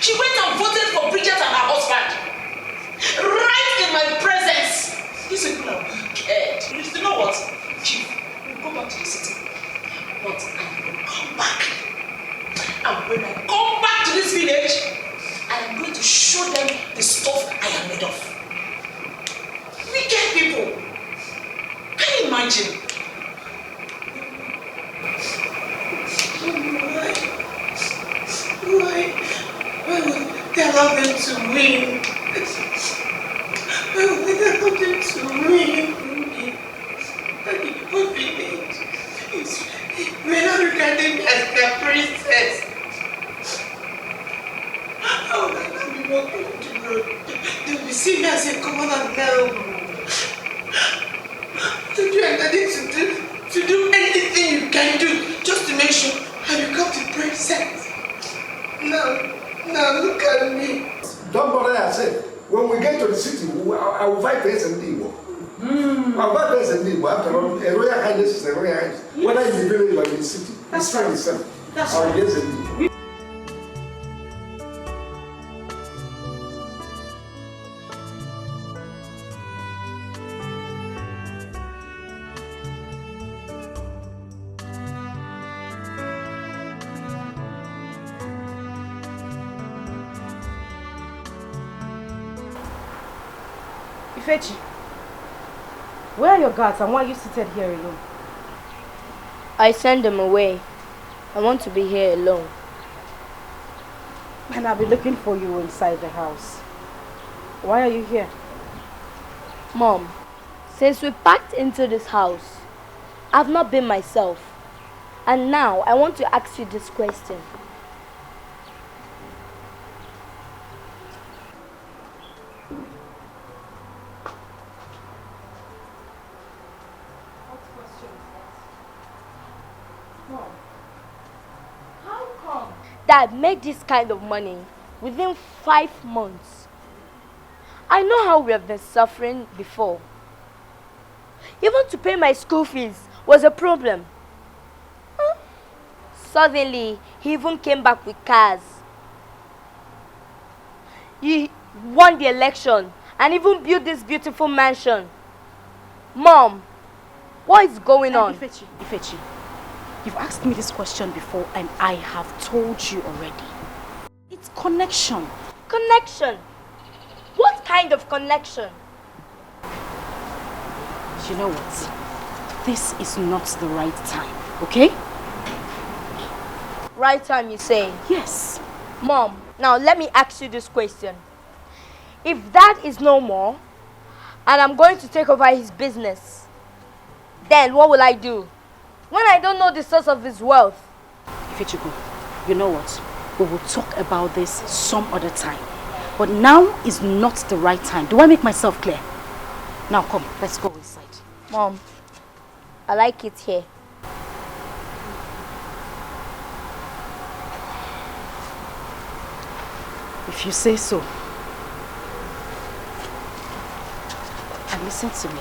She went and voted for Bridget and her husband. Right in my presence. These people are wicked. You know what? Chief, we'll go back to the city. But I will come back. And when I come back to this village, I am going to show them the stuff I am made of. Wicked people. Can you imagine? Why would they allow them to win? Why would they allow them to win? What we need is we're not regarding me as their princess. How would I not be walking on the road? They will see me as a common girl. Don't you are ready to do anything you can do just to make sure I become the princess? No, look at me. Don't bother yourself. When we get to the city, I will fight face and deal. I'll fight face and deal. After all, a royal highness is a royal highness. Whether in the village or in the city, it's fine itself. That's I will right. face and deal. Ifechi, where are your guards and why are you seated here alone? I send them away. I want to be here alone. And I'll be looking for you inside the house. Why are you here? Mom, since we packed into this house, I've not been myself. And now I want to ask you this question. Dad, make this kind of money within 5 months. I know how we have been suffering before. Even to pay my school fees was a problem. Suddenly, he even came back with cars. He won the election and even built this beautiful mansion. Mom, What is going on? Ifechi, you've asked me this question before and I have told you already. It's connection. Connection? What kind of connection? You know what? This is not the right time, okay? Right time, you say? Yes. Mom, now let me ask you this question. If Dad is no more, and I'm going to take over his business, then what will I do? When I don't know the source of his wealth? Ifechuku, you know what? We will talk about this some other time. But now is not the right time. Do I make myself clear? Now come, let's go inside. Mom, I like it here. If you say so. And listen to me.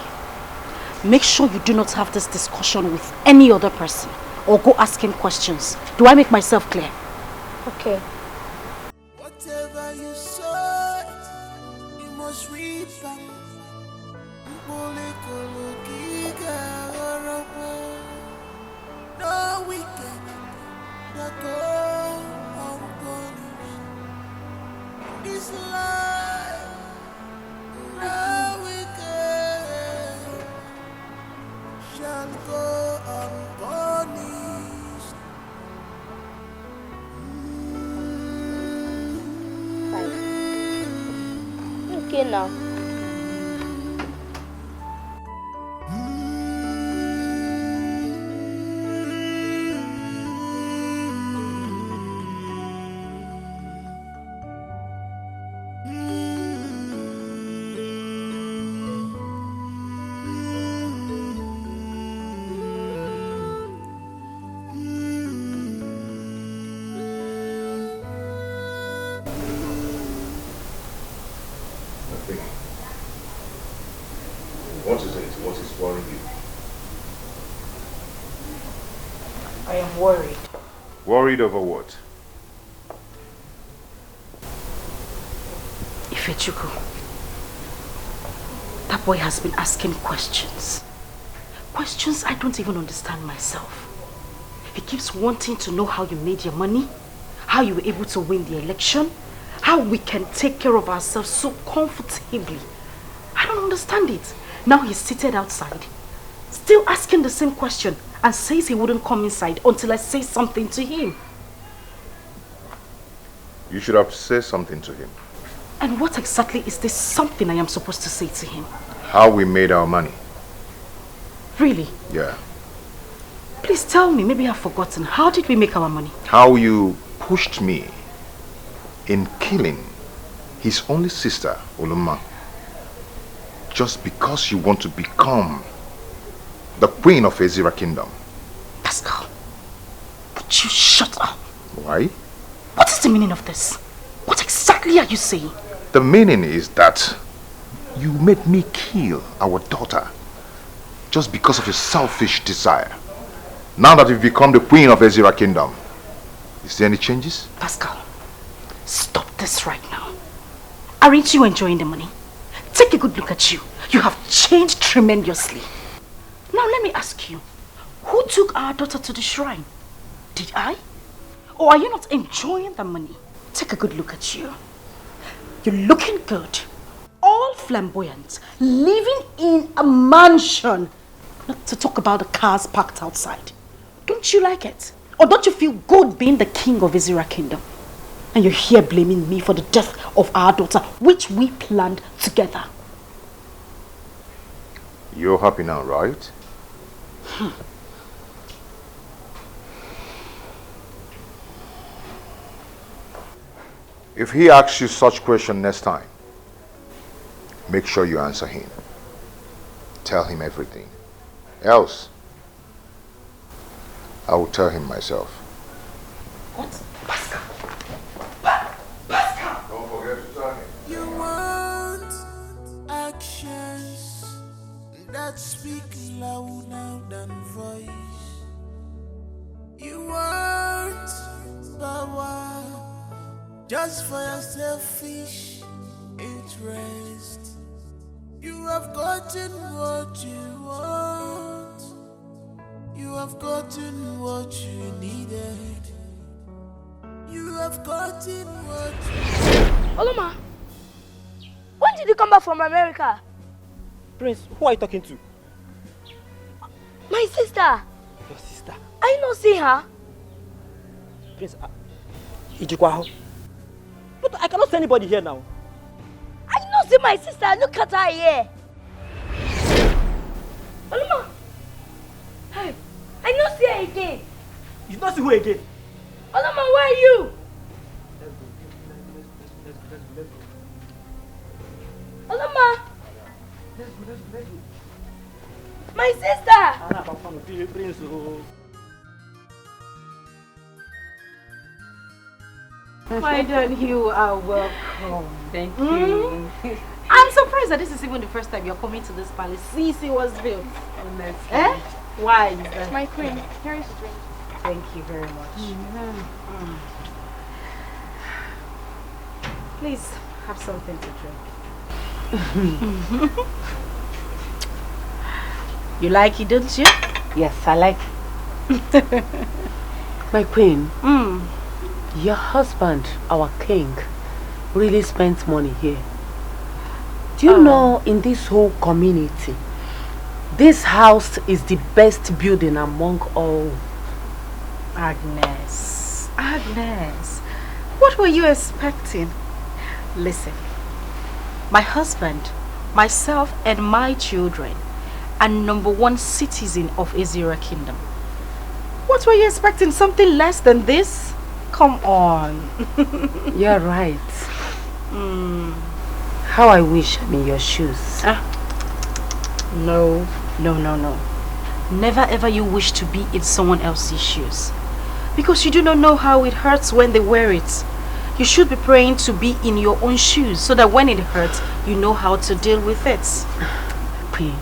Make sure you do not have this discussion with any other person or go asking questions. Do I make myself clear? Okay. Whatever you sow, you must reap. No wicked, no go unpunished. This life, no wicked shall go unpunished. Okay now. What is it? What is worrying you? I am worried. Worried over what? Ifechuku, that boy has been asking questions. Questions I don't even understand myself. He keeps wanting to know how you made your money, how you were able to win the election, how we can take care of ourselves so comfortably. I don't understand it. Now he's seated outside, still asking the same question and says he wouldn't come inside until I say something to him. You should have said something to him. And what exactly is this something I am supposed to say to him? How we made our money. Really? Yeah. Please tell me, maybe I've forgotten. How did we make our money? How you pushed me in killing his only sister, Oluma. Just because you want to become the queen of Ezira Kingdom. Pascal, would you shut up? Why? What is the meaning of this? What exactly are you saying? The meaning is that you made me kill our daughter just because of your selfish desire. Now that you've become the queen of Ezira Kingdom, is there any changes? Pascal, stop this right now. Aren't you enjoying the money? Take a good look at you. You have changed tremendously. Now let me ask you, who took our daughter to the shrine? Did I? Or are you not enjoying the money? Take a good look at you. You're looking good. All flamboyant. Living in a mansion. Not to talk about the cars parked outside. Don't you like it? Or don't you feel good being the king of Ezira Kingdom? And you're here blaming me for the death of our daughter, which we planned together. You're happy now, right? If he asks you such question next time, make sure you answer him. Tell him everything. Else, I will tell him myself. What? Pascal. Don't forget to tell him. You want actions that speak louder than voice. You want power just for your selfish interest. You have gotten what you want. have gotten what you needed. You have gotten what you... Oloma, when did you come back from America? Prince, who are you talking to? My sister. Your sister? I not see her. Prince, Ijikwaho. But I cannot see anybody here now. I not see my sister. Look at her here. Oloma. Hey, I not see her again. You not see who again? Oloma, where are you? Oloma. Let's go. My sister. Prince. My darling, you are welcome. Thank you. I'm surprised that this is even the first time you're coming to this palace. Sisi was built. Honestly. Eh? Why is that? My queen, here is drink. Thank you very much. Please have something to drink. You like it, don't you? Yes, I like it. My queen, your husband, our king, really spends money here. Do you know, in this whole community, this house is the best building among all? Agnes, what were you expecting? Listen, my husband, myself and my children are #1 citizen of Azira Kingdom. What were you expecting? Something less than this? Come on. You're right. How I wish I'm in your shoes. No. Never ever you wish to be in someone else's shoes. Because you do not know how it hurts when they wear it. You should be praying to be in your own shoes so that when it hurts, you know how to deal with it. Queen,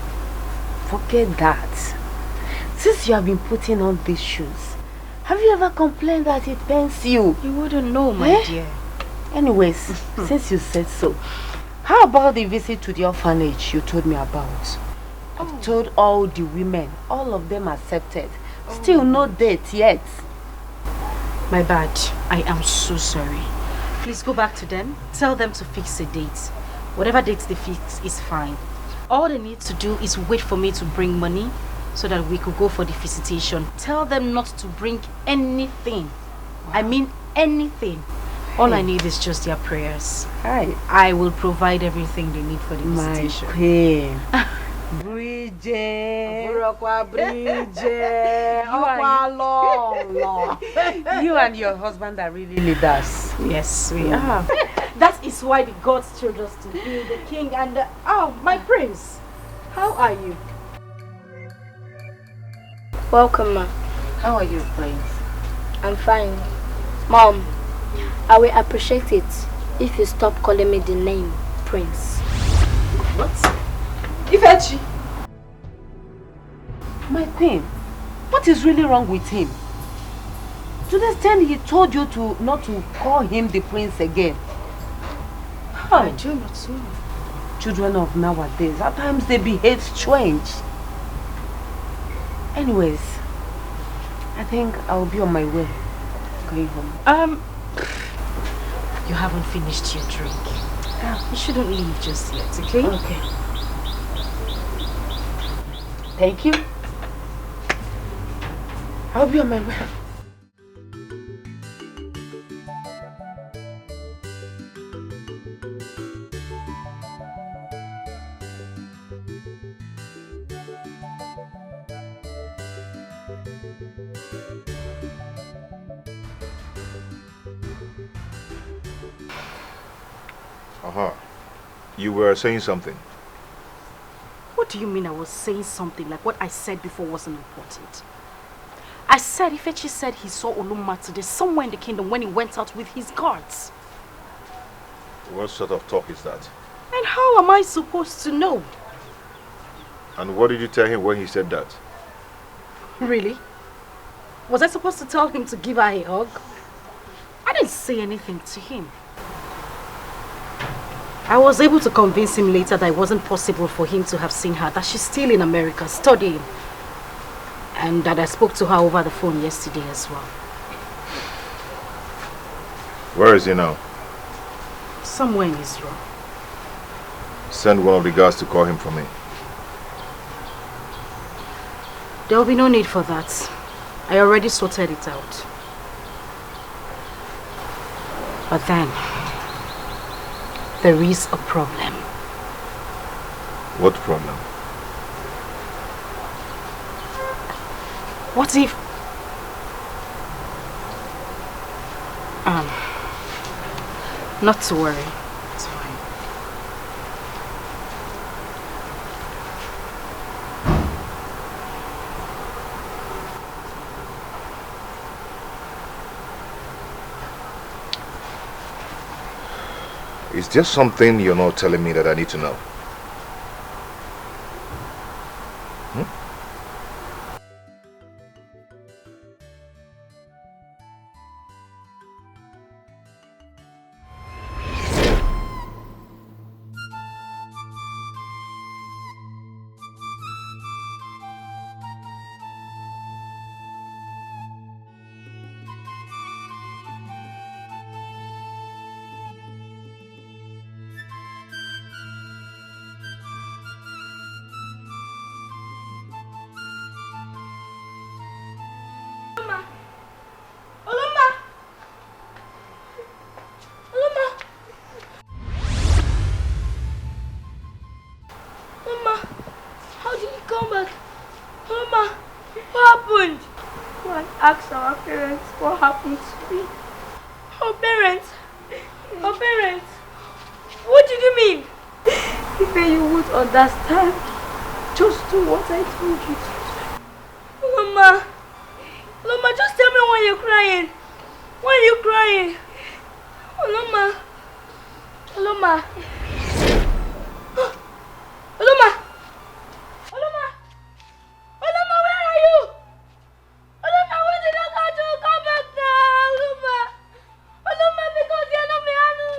forget that. Since you have been putting on these shoes, have you ever complained that it pains you? You wouldn't know, my dear. Anyways, since you said so, how about the visit to the orphanage you told me about? I've told all the women, all of them accepted. Still no date yet. My bad. I am so sorry. Please go back to them. Tell them to fix a date. Whatever date they fix is fine. All they need to do is wait for me to bring money so that we could go for the visitation. Tell them not to bring anything. I mean anything. All I need is just their prayers. I will provide everything they need for the visitation. My queen. Bridget. You and your husband are really leaders. Yes, we are. That is why the gods chose us to be the king and the... Oh, my prince. How are you? Welcome, ma. How are you, prince? I'm fine. Mom, I will appreciate it if you stop calling me the name Prince. What? Ifechi. My queen, what is really wrong with him? To the extent he told you to not to call him the prince again. I do not know. Children of nowadays, at times they behave strange. Anyways, I think I'll be on my way. Going home. You haven't finished your drink. You shouldn't leave just yet, okay? Okay. Thank you. I'll be on my way. You were saying something. What do you mean I was saying something like what I said before wasn't important? I said Ifechi said he saw Oluma today somewhere in the kingdom when he went out with his guards. What sort of talk is that? And how am I supposed to know? And what did you tell him when he said that? Really? Was I supposed to tell him to give her a hug? I didn't say anything to him. I was able to convince him later that it wasn't possible for him to have seen her, that she's still in America studying. And that I spoke to her over the phone yesterday as well. Where is he now? Somewhere in Israel. Send one of the guards to call him for me. There will be no need for that. I already sorted it out. But then, there is a problem. What problem? What if... not to worry. It's fine. Is there something you're not telling me that I need to know? Ask our parents what happened to me. Our parents? What did you mean? If you would understand, just do what I told you to. Loma, just tell me why you're crying. Why are you crying? Loma. Loma, where are you? Oloma, what did I got to come back now? Oloma, because you're not me, Anu.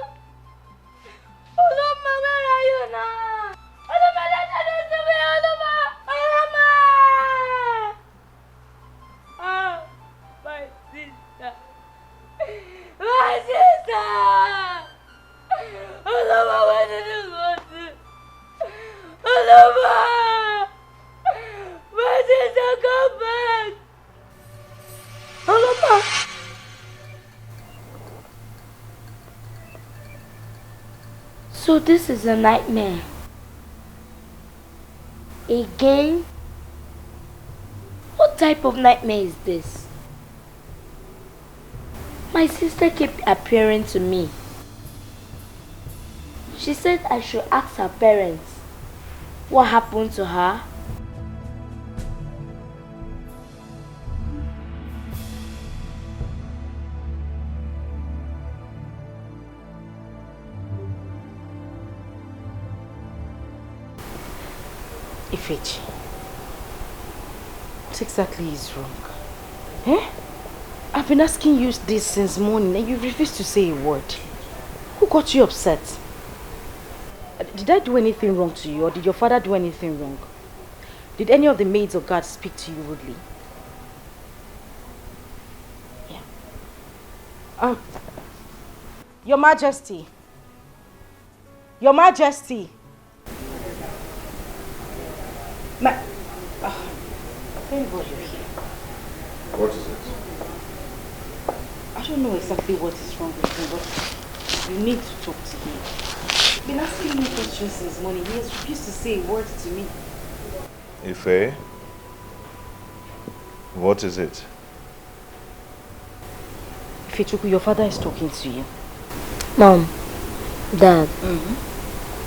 Oloma, where are you now? Oloma, let us to me, Oloma. Oh, my sister. My sister. Oloma, where did you go to? Oloma. My sister, come back. Oloma! So this is a nightmare. Again? What type of nightmare is this? My sister kept appearing to me. She said I should ask her parents what happened to her. Ifechi, what exactly is wrong? Eh? I've been asking you this since morning and you refused to say a word. Who got you upset? Did I do anything wrong to you, or did your father do anything wrong? Did any of the maids or guards speak to you rudely? Yeah. Your Majesty. Your Majesty. Thank God you're here. What is it? I don't know exactly what is wrong with him, but you need to talk to him. He's been asking me questions since morning. He has refused to say a word to me. Ife? What is it? Ifechuku, your father is talking to you. Mom, Dad,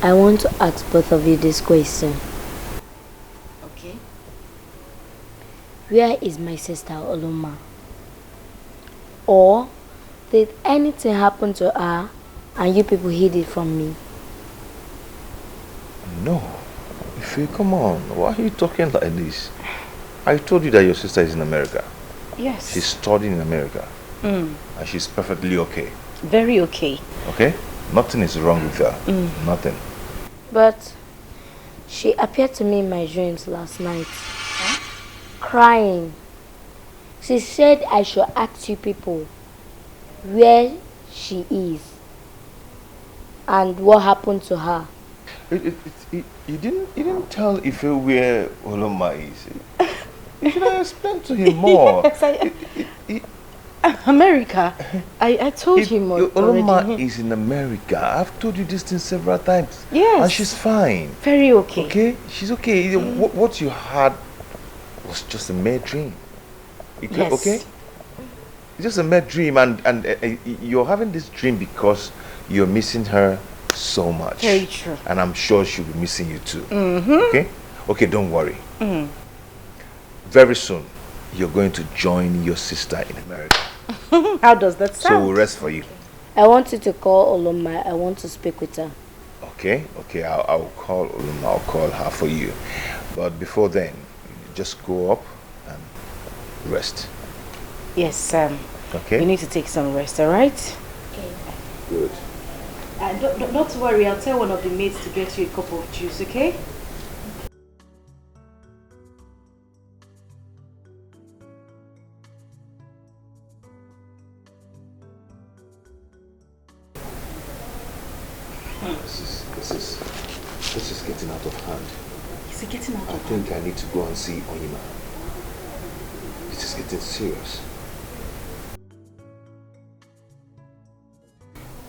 I want to ask both of you this question. Okay. Where is my sister Oloma? Or did anything happen to her and you people hid it from me? No. Ife, come on. Why are you talking like this? I told you that your sister is in America. Yes. She's studying in America. And she's perfectly okay. Very okay. Okay? Nothing is wrong with her. Nothing. But she appeared to me in my dreams last night, crying. She said I should ask you people where she is and what happened to her. You didn't tell Ife where Oloma is. You should have explained to him more. Yes, America. I told him already. Oloma is in America. I've told you this thing several times. Yes. And she's fine. Very okay. Okay? She's okay. What you had was just a mere dream. Yes. Okay? It's just a mere dream, and you're having this dream because you're missing her so much. Very true. And I'm sure she'll be missing you too. Mm-hmm. Okay, don't worry. Very soon you're going to join your sister in America. How does that sound? So we'll rest for you. I want you to call Oloma. I want to speak with her. Okay, I'll call Oloma. I'll call her for you. But before then, just go up and rest. Yes, Okay. You need to take some rest, alright? Okay. Good. Don't worry, I'll tell one of the maids to get you a cup of juice, okay? This is getting out of hand. Is it getting out of hand? I think I need to go and see Onyema. This is getting serious.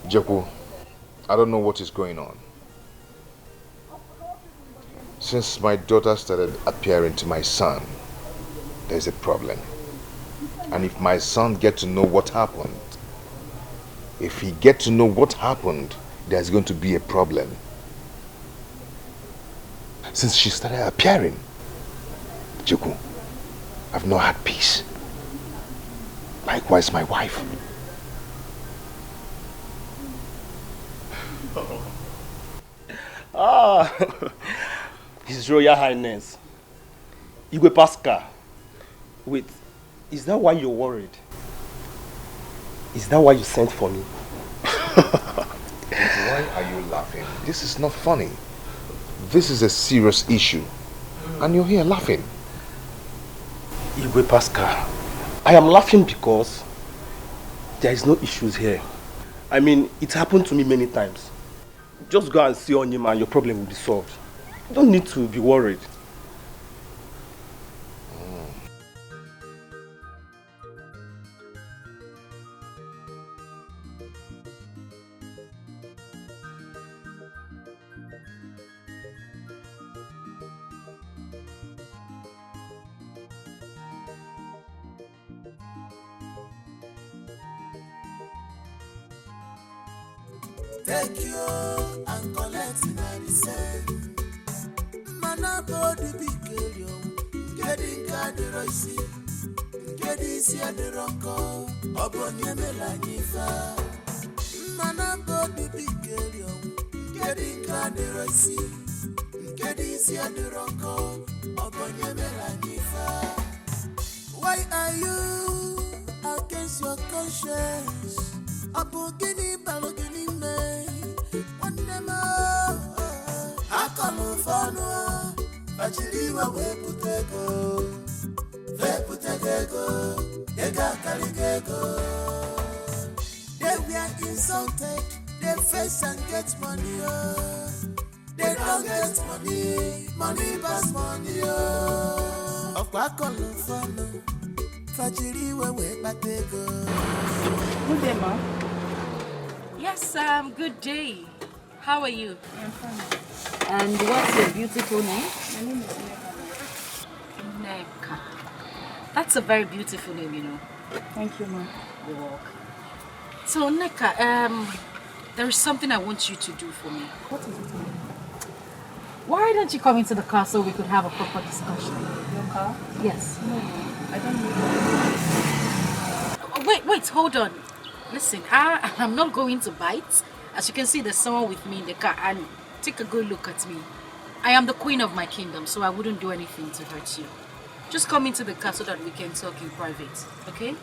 Jeku, I don't know what is going on. Since my daughter started appearing to my son, there's a problem. And if my son gets to know what happened, there's going to be a problem. Since she started appearing, Jeku, I've not had peace. Likewise, my wife. His Royal Highness, Igwe Pascal. Wait, is that why you're worried? Is that why you sent for me? Why are you laughing? This is not funny. This is a serious issue. And you're here laughing. Igwe Pascal, I am laughing because there is no issues here. I mean, it happened to me many times. Just go and see Onyema and your problem will be solved. You don't need to be worried. Take you and collect in the same. Mana body be carry getting cadroisi. Getting sia de ronco. Obonye melanifa. Mana body be carry getting cadroisi. Getting sia de ronco. Obonye melanifa. Why are you against your conscience? Abogini balogini me Wandema Akalu fano Bachiliwa weputego Veputego Ega kaligego. They were insulted. They face and get money They don't get money. Money pass money Of Akalu fano Bachiliwa weputego. Good day, ma. Yes, good day. How are you? I'm fine. And what's your beautiful name? My name is Neka. That's a very beautiful name, you know. Thank you, ma. You're welcome. So, Neka, there is something I want you to do for me. What is it, ma? Why don't you come into the car so we could have a proper discussion? Your car? Yes. No, I don't need Wait, hold on. Listen, I'm not going to bite. As you can see, there's someone with me in the car, and take a good look at me. I am the queen of my kingdom, so I wouldn't do anything to hurt you. Just come into the car so that we can talk in private, okay?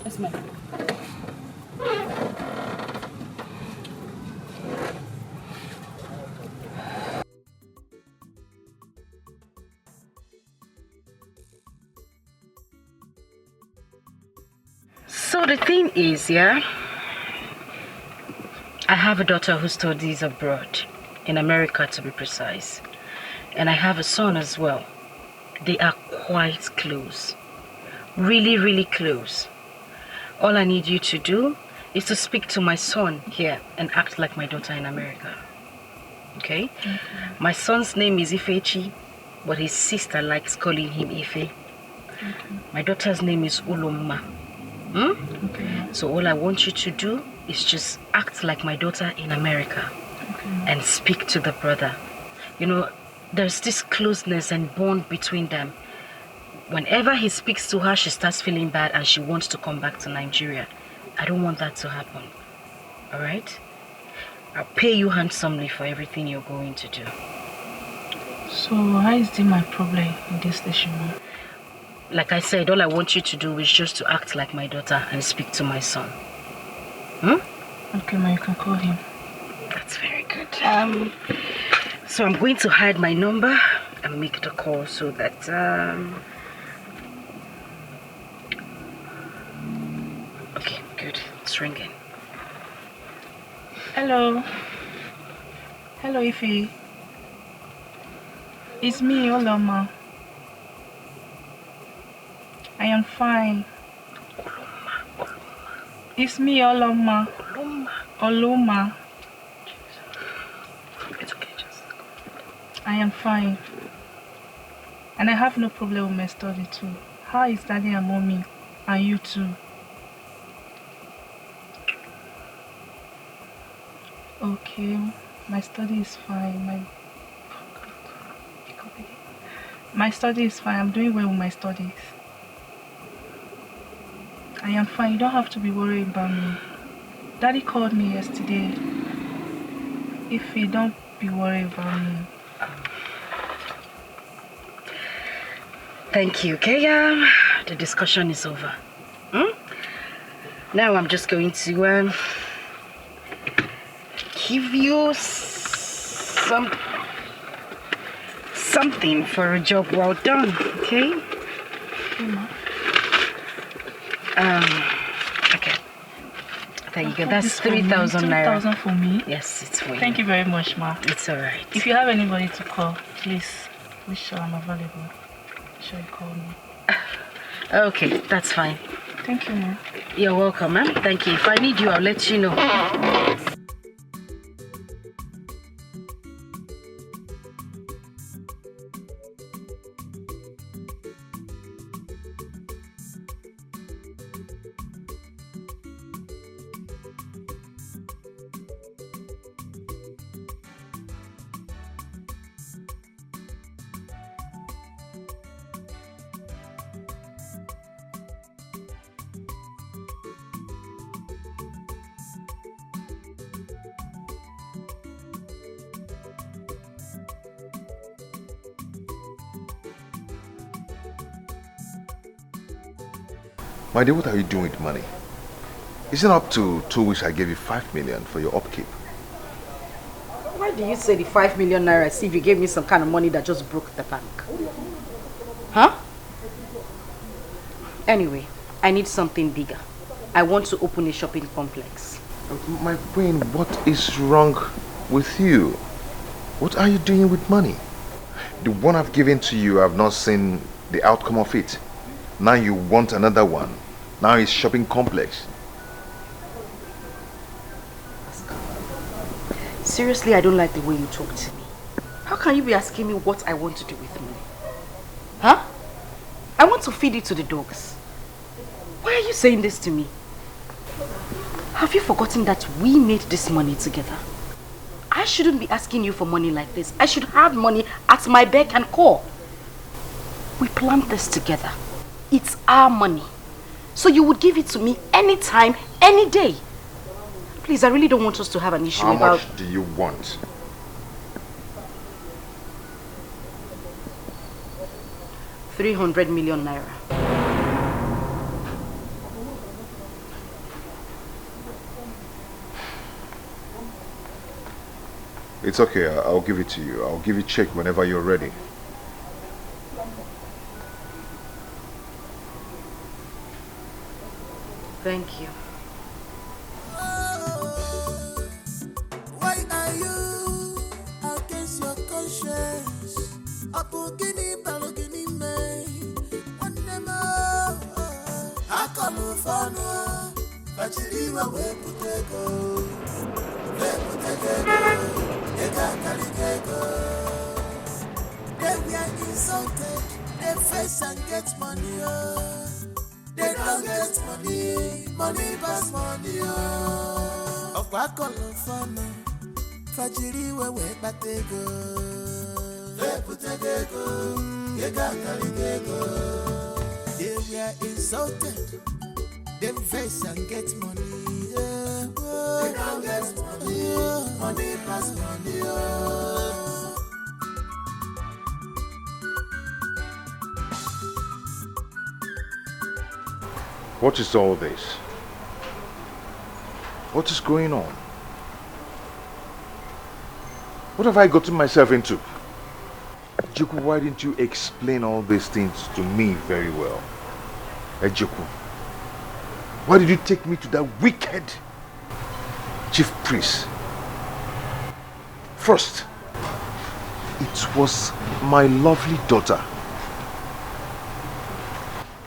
Yes, ma'am. So the thing is, yeah, I have a daughter who studies abroad, in America to be precise. And I have a son as well. They are quite close. Really, really close. All I need you to do is to speak to my son here and act like my daughter in America. Okay? My son's name is Ifechi, but his sister likes calling him Ife. My daughter's name is Uloma. So all I want you to do is just act like my daughter in America and speak to the brother. You know, there's this closeness and bond between them. Whenever he speaks to her, she starts feeling bad and she wants to come back to Nigeria. I don't want that to happen. Alright? I'll pay you handsomely for everything you're going to do. So how is this my problem in this station? Like I said, all I want you to do is just to act like my daughter and speak to my son. Okay, ma, you can call him. That's very good. So I'm going to hide my number and make the call so that okay, good. It's ringing. Hello. Hello, Ife. It's me, Oloma. I am fine. It's me, Oloma. Oloma. It's okay, just I am fine. And I have no problem with my study too. How is Daddy and Mommy? And you too? Okay, my study is fine. My study is fine. I'm doing well with my studies. I am fine. You don't have to be worried about me. Daddy called me yesterday. If you don't be worried about me. Thank you, okay? The discussion is over. Now I'm just going to give you something for a job well done, okay? Okay. There you go. That's 3,000 naira. 3,000 for me? Yes, it's for you. Thank you very much, ma. It's alright. If you have anybody to call, please be sure I'm available. Be sure you call me. Okay, that's fine. Thank you, ma. You're welcome, ma'am. Thank you. If I need you, I'll let you know. My dear, what are you doing with money? Isn't up to 2 weeks I gave you 5 million for your upkeep? Why do you say the 5 million naira as if you gave me some kind of money that just broke the bank? Huh? Anyway, I need something bigger. I want to open a shopping complex. My queen, what is wrong with you? What are you doing with money? The one I've given to you, I've not seen the outcome of it. Now you want another one. Now it's shopping complex. Seriously, I don't like the way you talk to me. How can you be asking me what I want to do with money? Huh? I want to feed it to the dogs. Why are you saying this to me? Have you forgotten that we made this money together? I shouldn't be asking you for money like this. I should have money at my beck and call. We planned this together. It's our money. So you would give it to me anytime, any day. Please, I really don't want us to have an issue about... How much do you want? $300 million naira. It's okay, I'll give it to you. I'll give you a check whenever you're ready. Thank you. Why are you against your conscience? Apogini balogini me. One more. I call you for no. But you leave away putego. They were insulted. They face and get money. They don't get money. Money pass money. Of what color fun? Fajiri we batego. They put a go. They were insulted. They face and get money. They don't get money. Money pass money. What is all this? What is going on? What have I gotten myself into? Ejiku, why didn't you explain all these things to me very well? Ejiku, why did you take me to that wicked chief priest? First, it was my lovely daughter.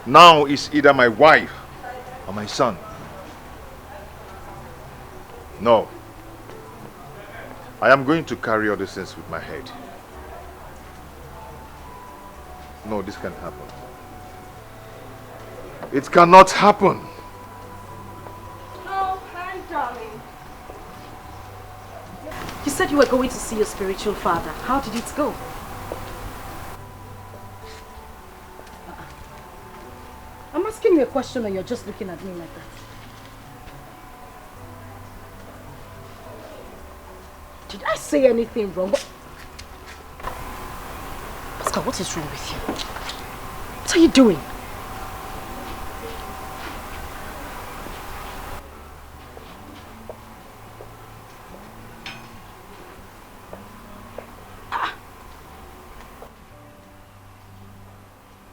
Now it's either my wife or my son. No. I am going to carry all these things with my head. No, this can't happen. It cannot happen. Oh, hi, darling. You said you were going to see your spiritual father. How did it go? I'm asking you a question and you're just looking at me like that. Did I say anything wrong? Pascal, what is wrong with you? What are you doing?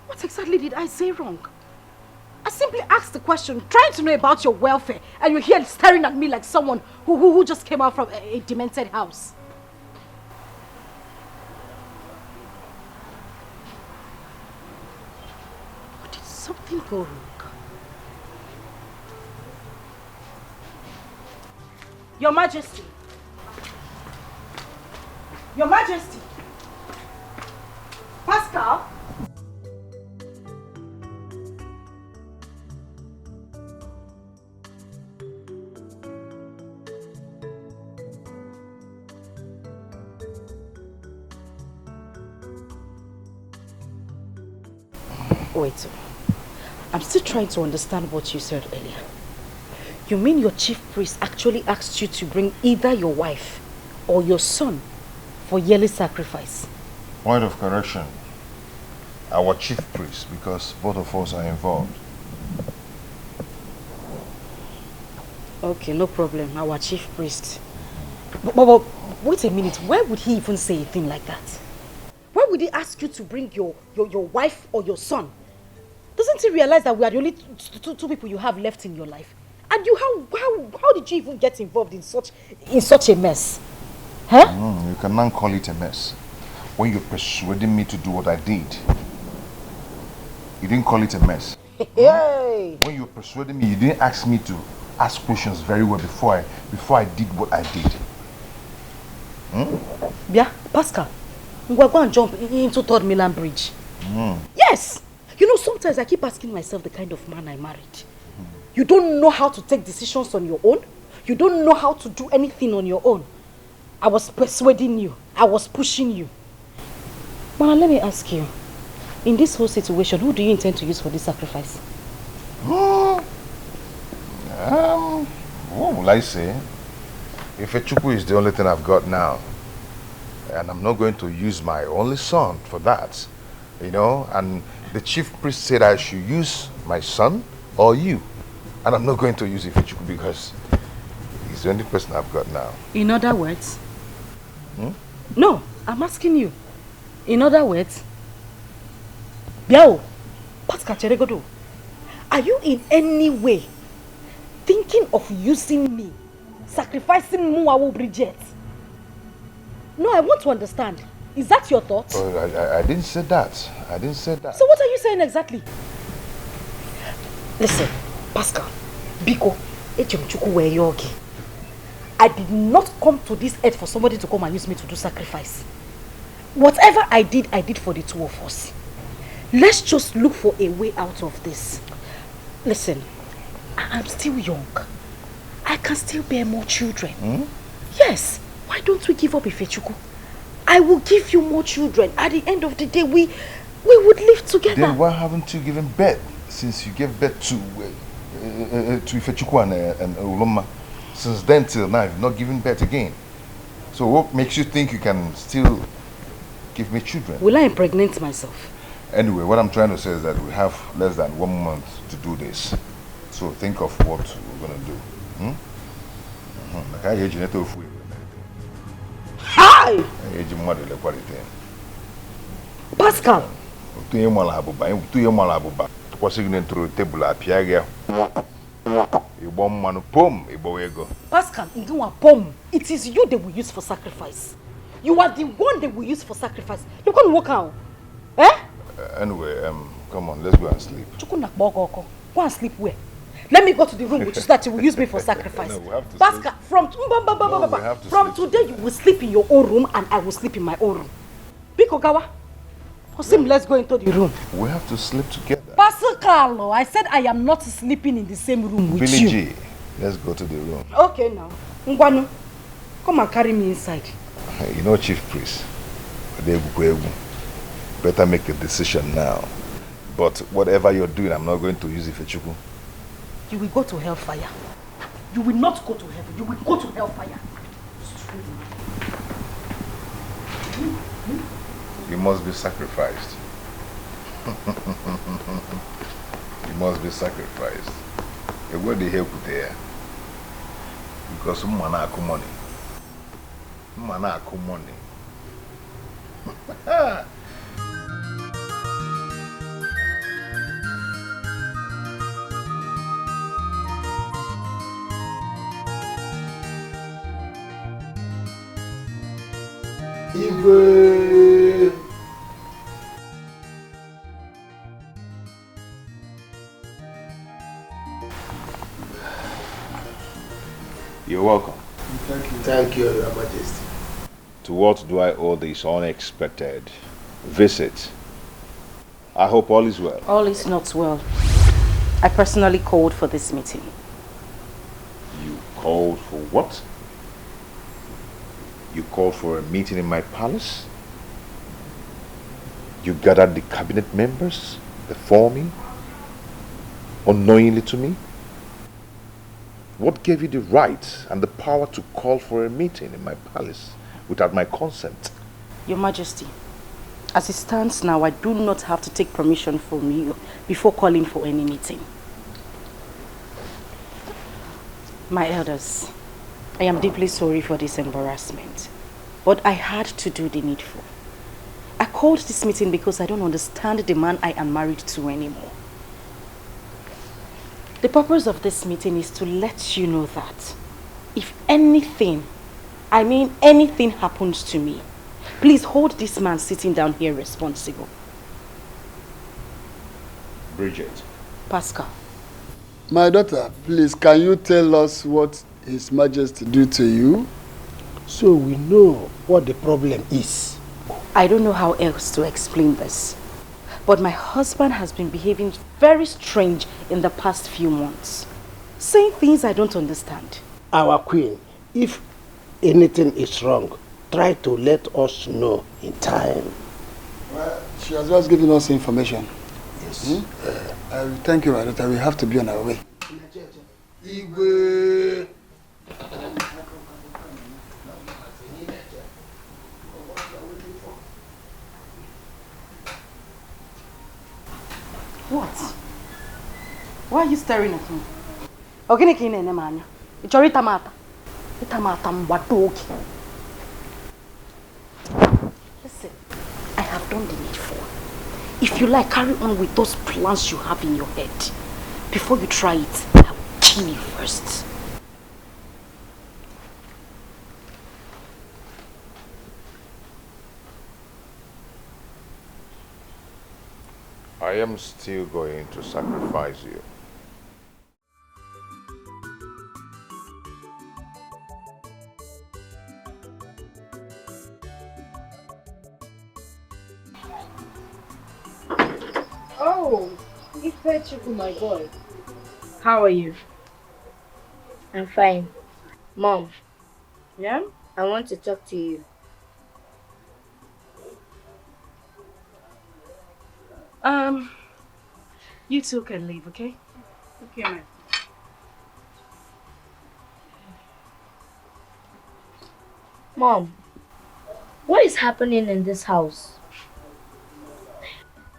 What exactly did I say wrong? I simply asked the question, trying to know about your welfare, and you're here staring at me like someone who just came out from a demented house. Or did something go wrong? Your Majesty. Your Majesty. Pascal. Wait, I'm still trying to understand what you said earlier. You mean your chief priest actually asked you to bring either your wife or your son for yearly sacrifice? Point of correction. Our chief priest, because both of us are involved. Okay, no problem. Our chief priest. But wait a minute. Why would he even say a thing like that? Why would he ask you to bring your wife or your son? Doesn't he realize that we are the only two people you have left in your life? And you, how did you even get involved in such a mess? Huh? You cannot call it a mess. When you persuaded me to do what I did, you didn't call it a mess. Hey. When you persuaded me, you didn't ask me to ask questions very well before I did what I did. Yeah, Pascal, we're going to jump into Third Milan Bridge. Mm. Yes! You know, sometimes I keep asking myself the kind of man I married. You don't know how to take decisions on your own. You don't know how to do anything on your own. I was persuading you. I was pushing you. But let me ask you, in this whole situation, who do you intend to use for this sacrifice? What will I say? If Echukwu is the only thing I've got now, and I'm not going to use my only son for that, you know, and the chief priest said I should use my son or you, and I'm not going to use Ifechukwu because he's the only person I've got now. In other words? No, I'm asking you. In other words, Biao, Pascal Cheregodo, are you in any way thinking of using me, sacrificing Muawu Bridget. No, I want to understand. Is that your thought? Oh, I didn't say that. I didn't say that. So what are you saying exactly? Listen, Pascal, Biko, I did not come to this earth for somebody to come and use me to do sacrifice. Whatever I did for the two of us. Let's just look for a way out of this. Listen, I'm still young. I can still bear more children. Yes. Why don't we give up Ifechuku? I will give you more children. At the end of the day, we would live together. Then why haven't you given birth since you gave birth to Ifechuku and Uloma? Since then till now, you've not given birth again. So what makes you think you can still give me children? Will I impregnate myself? Anyway, what I'm trying to say is that we have less than 1 month to do this. So think of what we're going to do. Hi! Pascal! Pascal, it is you they will use for sacrifice. You are the one they will use for sacrifice. You're going to walk out. Eh? Anyway, come on, let's go and sleep. Go and sleep where? Let me go to the room which is that you will use me for sacrifice. No, we have to Pascal, from today you will sleep in your own room and I will sleep in my own room. Biko Gawa, let's go into the room. We have to sleep together. Pascal, I said I am not sleeping in the same room with Billy you. G, let's go to the room. Okay now. Ngwanu, come and carry me inside. You know, Chief Priest, better make a decision now. But whatever you're doing, I'm not going to use Ifechuku. You will go to hellfire. You will not go to heaven. You will go to hellfire. You must be sacrificed. You must be sacrificed. You go to help there. Because someone aku money. Someone aku money. You're welcome. Thank you. Thank you, Your Majesty. To what do I owe this unexpected visit? I hope all is well. All is not well. I personally called for this meeting. You called for what? You called for a meeting in my palace? You gathered the cabinet members before me? Unknowingly to me? What gave you the right and the power to call for a meeting in my palace without my consent? Your Majesty, as it stands now, I do not have to take permission from you before calling for any meeting. My elders, I am deeply sorry for this embarrassment, but I had to do the needful. I called this meeting because I don't understand the man I am married to anymore. The purpose of this meeting is to let you know that if anything, I mean anything happens to me, please hold this man sitting down here responsible. Bridget. Pascal. My daughter, please, can you tell us what His Majesty did to you? So we know what the problem is. I don't know how else to explain this, but my husband has been behaving very strange in the past few months, saying things I don't understand. Our queen, if anything is wrong, try to let us know in time. Well, she has just given us information. Yes. Thank you, my daughter. We have to be on our way. Igwe. What? Why are you staring at me? Ogini kine ne manya. Ichori tamata. Itamata mbatoki. Listen, I have done the needful. If you like, carry on with those plans you have in your head. Before you try it, I will kill see me first. I am still going to sacrifice you. Oh, Ifechuku, my boy. How are you? I'm fine. Mom. Yeah? I want to talk to you. You two can leave, okay? Okay, man. Mom, what is happening in this house?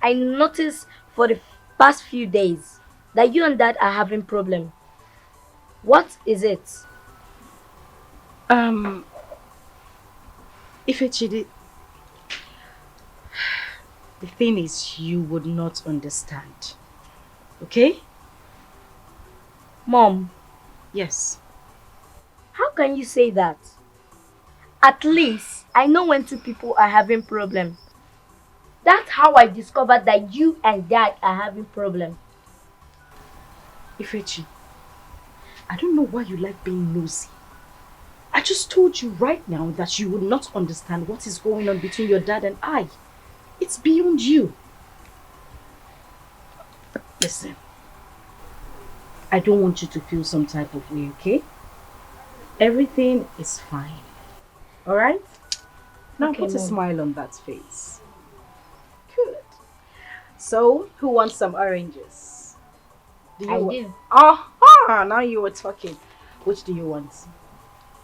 I noticed for the past few days that you and Dad are having problem. What is it? Ifechidi, the thing is you would not understand. Okay? Mom. Yes. How can you say that? At least I know when two people are having problem. That's how I discovered that you and Dad are having problem. Ifechi, I don't know why you like being nosy. I just told you right now that you would not understand what is going on between your dad and I. It's beyond you. Listen, I don't want you to feel some type of way, okay? Everything is fine. Alright? Now Okay, put a Mom. smile on that face. Good. So, who wants some oranges? I do. Aha! Now you were talking. Which do you want?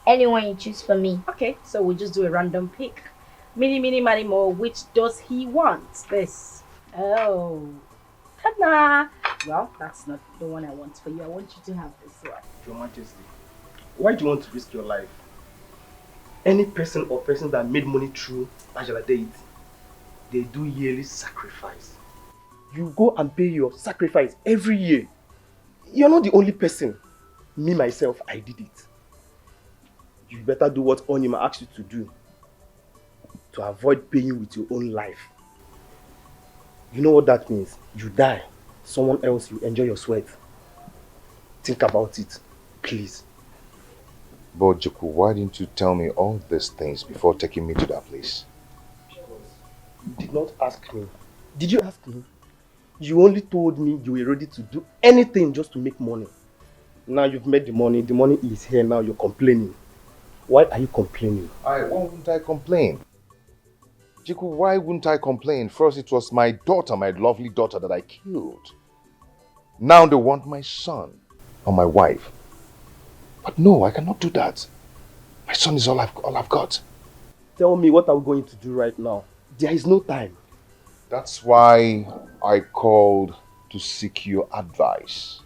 Anyone you choose for me. Okay, so we'll just do a random pick. Mini, mini, mini, more. Which does he want? This. Oh. Ta-da! Well, that's not the one I want for you. I want you to have this one. Your Majesty, why do you want to risk your life? Any person or person that made money through Ajala deity, they do yearly sacrifice. You go and pay your sacrifice every year. You're not the only person. Me, myself, I did it. You better do what Onyema asked you to do to avoid paying with your own life. You know what that means? You die. Someone else, you enjoy your sweat. Think about it, please. But Juku, why didn't you tell me all these things before taking me to that place? You did not ask me. Did you ask me? You only told me you were ready to do anything just to make money. Now you've made the money is here, now you're complaining. Why are you complaining? Why wouldn't I complain? Jiku, why wouldn't I complain? First it was my daughter, my lovely daughter that I killed. Now they want my son or my wife. But no, I cannot do that. My son is all I've got. Tell me, what are we going to do right now? There is no time. That's why I called to seek your advice.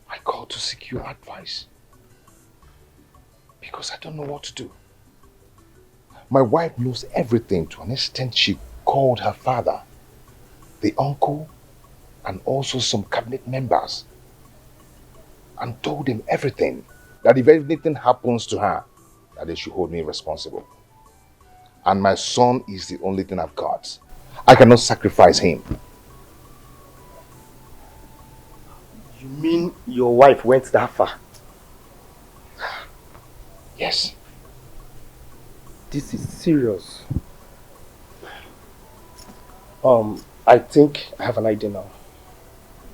I called to seek your advice. Because I don't know what to do. My wife knows everything to an extent she called her father, the uncle, and also some cabinet members, and told them everything, that if anything happens to her, that they should hold me responsible. And my son is the only thing I've got. I cannot sacrifice him. You mean your wife went that far? Yes. This is serious. I think I have an idea now.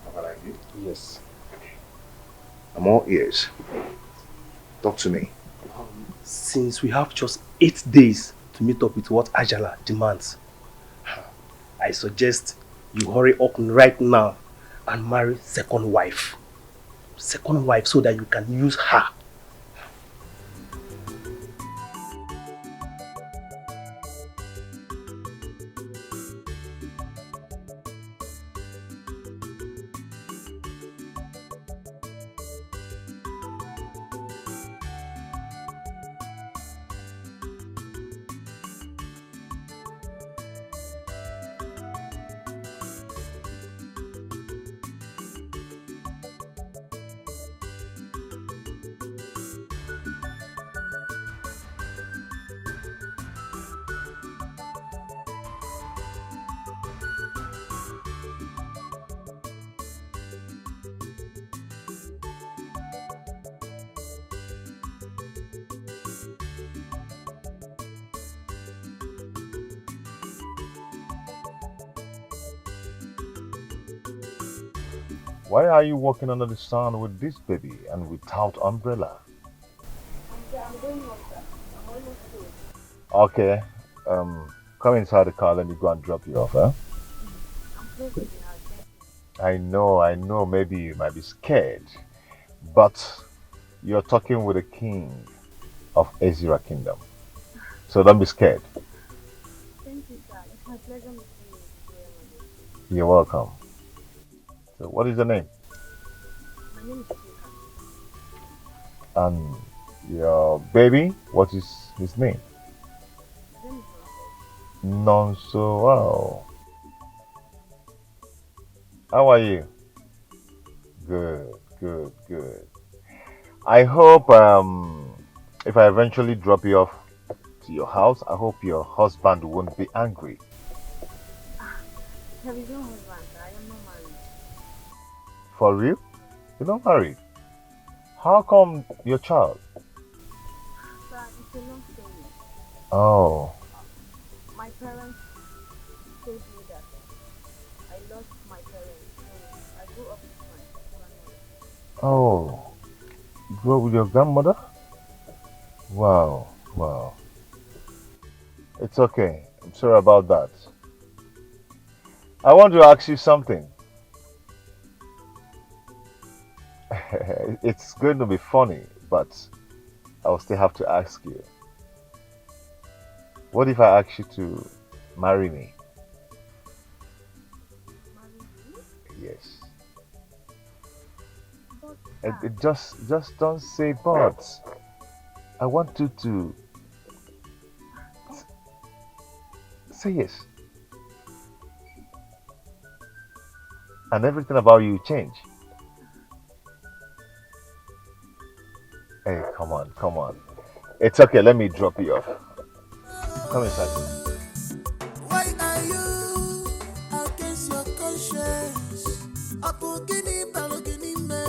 Have an idea? Yes. I'm all ears. Talk to me. Since we have just 8 days to meet up with what Ajala demands, I suggest you hurry up right now and marry second wife. Second wife, so that you can use her. Why are you walking under the sun with this baby and without umbrella? I'm going home, sir. I'm almost through. Okay, come inside the car, let me go and drop you off, huh? I'm close to the house. I know, maybe you might be scared, but you're talking with the king of Ezra Kingdom. So don't be scared. Thank you, sir. It's my pleasure meeting you. You're welcome. So what is your name? My name is Chika. And your baby, what is his name? His name is Nonso. Wow. How are you? Good. I hope if I eventually drop you off to your house, I hope your husband won't be angry. There is no husband, sir. I am not married. For real? You're not married? How come your child? Sir, it's a long story. Oh, My parents told me that I lost my parents, so I grew up with my grandmother. oh. You grew up with your grandmother? Wow. It's okay. I'm sorry about that. I want to ask you something. It's going to be funny, but I'll still have to ask you. What if I ask you to marry me? Yes. Just don't say but. I want you to say yes. And everything about you change. Hey, come on. It's okay, let me drop you off. Come inside. Why are you against your conscience? Apogini balogini me.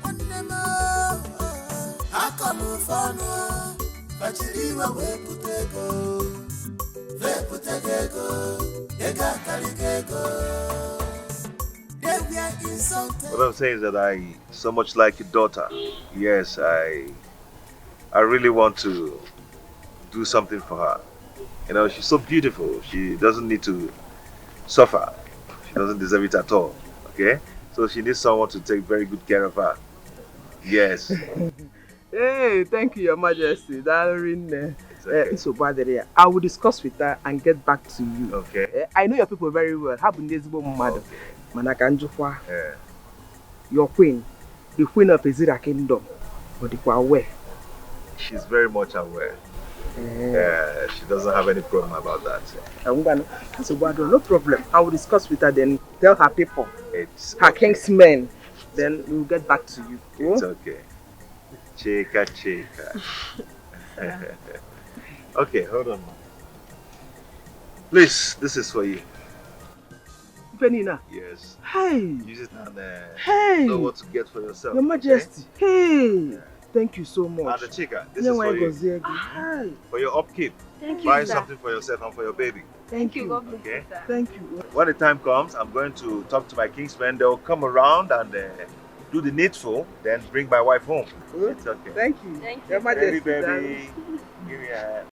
Onema. Akalu fano. Bachiriwa weputego. Veputego. Ega kaligego. What I'm saying is that I so much like your daughter. Yes, I really want to do something for her. You know, she's so beautiful. She doesn't need to suffer. She doesn't deserve it at all. Okay? So she needs someone to take very good care of her. Yes. Hey, thank you, Your Majesty. I will discuss with her and get back to you. Okay. I know your people very well. Have mother. Manakanjukwa. Yeah. Your queen, the queen of Ezra Kingdom. But you are aware. She's very much aware. Yeah, she doesn't have any problem about that. No problem. I will discuss with her, then tell her people, her king's men. Then we'll get back to you. It's okay. Chika. Okay, hold on. Please, this is for you. Penina. Yes. Hey. Use it and know what to get for yourself. Your Majesty. Okay? Hey. Yeah. Thank you so much. And the chica, this is for you. Hi. For your upkeep. Thank you, Buy sir. something for yourself and for your baby. Thank you. Okay? Thank you. When the time comes, I'm going to talk to my kingsmen. They'll come around and do the needful, then bring my wife home. It's okay. Thank you. Your Majesty. Baby. Give me a hand.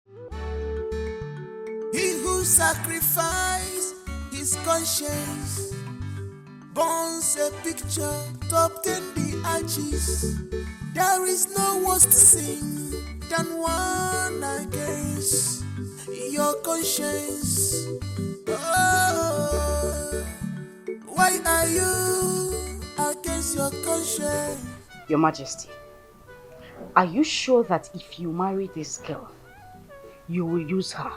He who sacrificed his conscience burns a picture to obtain the arches. There is no worse sin than one against your conscience. Oh, why are you against your conscience? Your Majesty, are you sure that if you marry this girl, you will use her?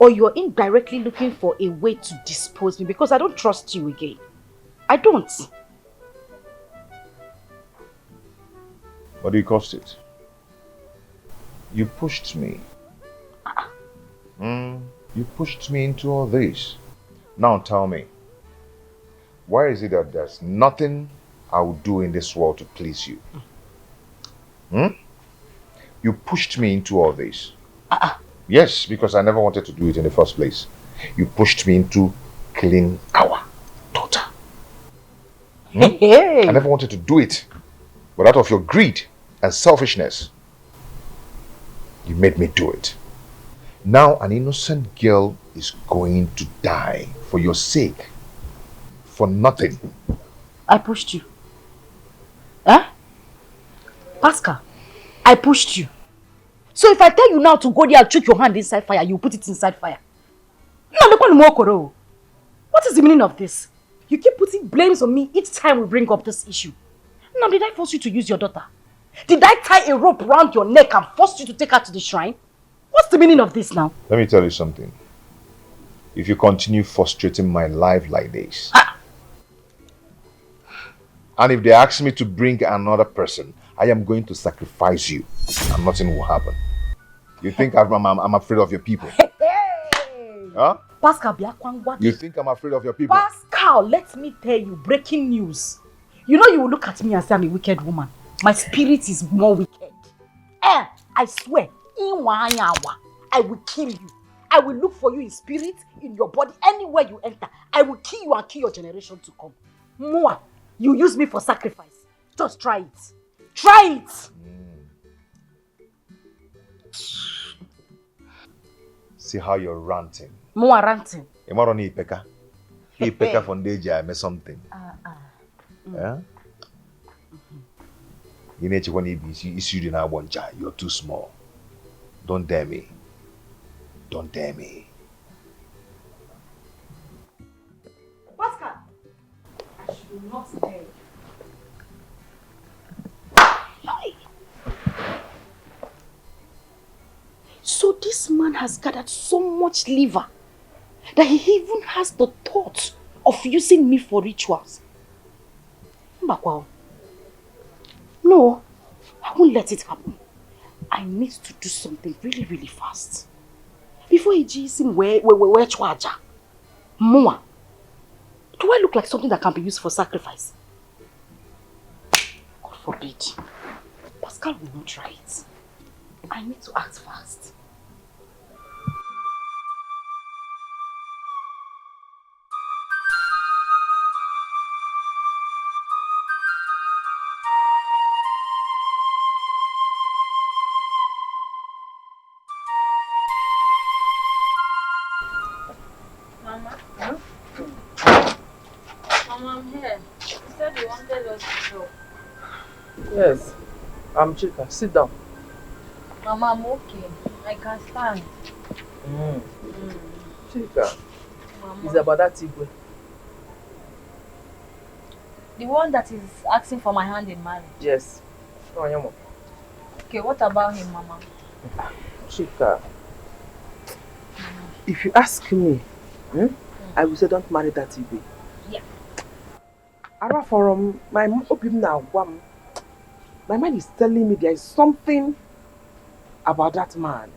Or you're indirectly looking for a way to dispose me? Because I don't trust you again. I don't. What do you cost it? You pushed me. You pushed me into all this. Now tell me, why is it that there's nothing I will do in this world to please you? You pushed me into all this. Yes, because I never wanted to do it in the first place. You pushed me into killing our daughter. I never wanted to do it. But out of your greed and selfishness, you made me do it. Now an innocent girl is going to die for your sake. For nothing. I pushed you. Huh? Pascal, I pushed you. So if I tell you now to go there and choke your hand inside fire, you put it inside fire. What is the meaning of this? You keep putting blames on me each time we bring up this issue. Now, did I force you to use your daughter? Did I tie a rope around your neck and force you to take her to the shrine? What's the meaning of this now? Let me tell you something. If you continue frustrating my life like this, and if they ask me to bring another person, I am going to sacrifice you and nothing will happen. You think I'm afraid of your people? Huh? Pascal, you think I'm afraid of your people? Pascal, let me tell you, breaking news. You know you will look at me and say I'm a wicked woman. My spirit is more wicked. I swear, in 1 hour, I will kill you. I will look for you in spirit, in your body, anywhere you enter. I will kill you and kill your generation to come. Mwah, you use me for sacrifice. Just try it. Try it! See how you're ranting. Mwah ranting. You don't need Pekka. He Pekka from Deja, I made something. Yeah? You need to want to be issued in our one child. You're too small. Don't dare me. Don't dare me. Pascal, I should not dare. So this man has gathered so much liver that he even has the thought of using me for rituals. Mbakwa, no, I won't let it happen. I need to do something really, really fast. Before he sees him where chwaja. Mua. Do I look like something that can be used for sacrifice? God forbid. Pascal will not try it. I need to act fast. Yes, I'm Chika. Sit down. Mama, I'm okay. I can stand. Chika, Mama. it's about that Igwe. The one that is asking for my hand in marriage. Yes. No, I am. Okay, what about him, Mama? Chika, if you ask me, I will say don't marry that Igwe. Yeah. Ara from my mind is telling me there is something about that man.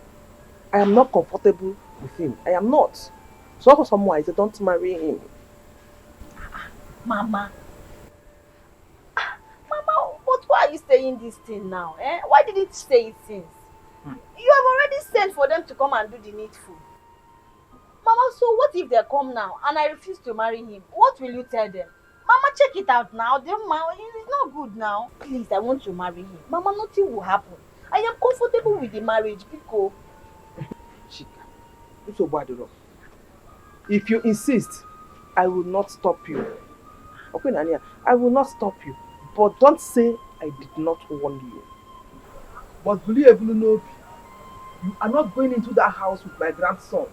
I am not comfortable with him. I am not. So for someone I said don't marry him. Mama. Mama, but why are you saying this thing now? Why did it say it since? You have already sent for them to come and do the needful. Mama, so what if they come now and I refuse to marry him? What will you tell them? Mama, check it out now. It's not good now. Please, I want to marry him. Mama, nothing will happen. I am comfortable with the marriage because... Chika, it's so bad. If you insist, I will not stop you. Okay, Nania, I will not stop you. But don't say I did not warn you. But will you ever know you are not going into that house with my grandson?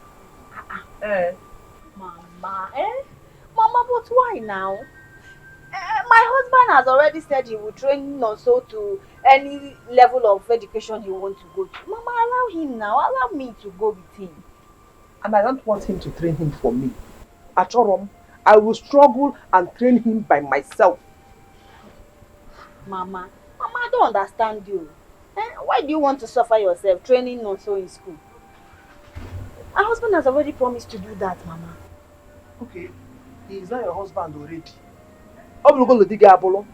Mama, Mama, but why now? My husband has already said he will train Nonso to any level of education he wants to go to. Mama, allow him now. Allow me to go with him. And I don't want him to train him for me. At Chorom, I will struggle and train him by myself. Mama, I don't understand you. Why do you want to suffer yourself training Nonso in school? My husband has already promised to do that, Mama. Okay, he is not your husband already. I'm going to dig a bolo.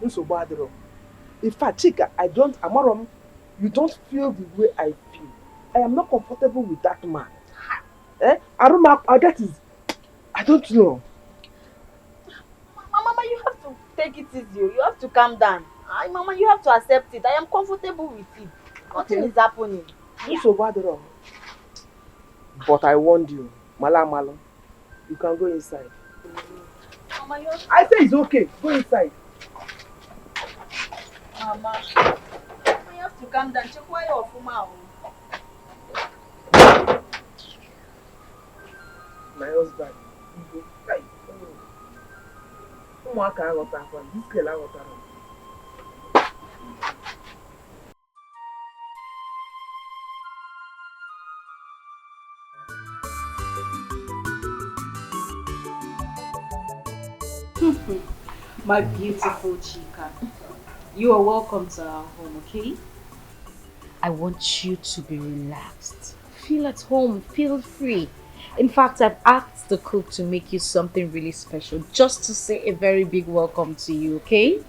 In fact, Chika, Amarom, you don't feel the way I feel. I am not comfortable with that man. I don't know. Mama, you have take it easy. You have to calm down. Mama, you have to accept it. I am comfortable with it. Nothing is happening. So bad wrong. But I warned you, Malo, you can go inside. Mama, you have... I say it's okay. Go inside. Mama, you have to calm down. Check why you're Fuma. My husband. This girl I got My beautiful chica, you are welcome to our home, okay? I want you to be relaxed. Feel at home, feel free. In fact, I've asked the cook to make you something really special just to say a very big welcome to you, okay?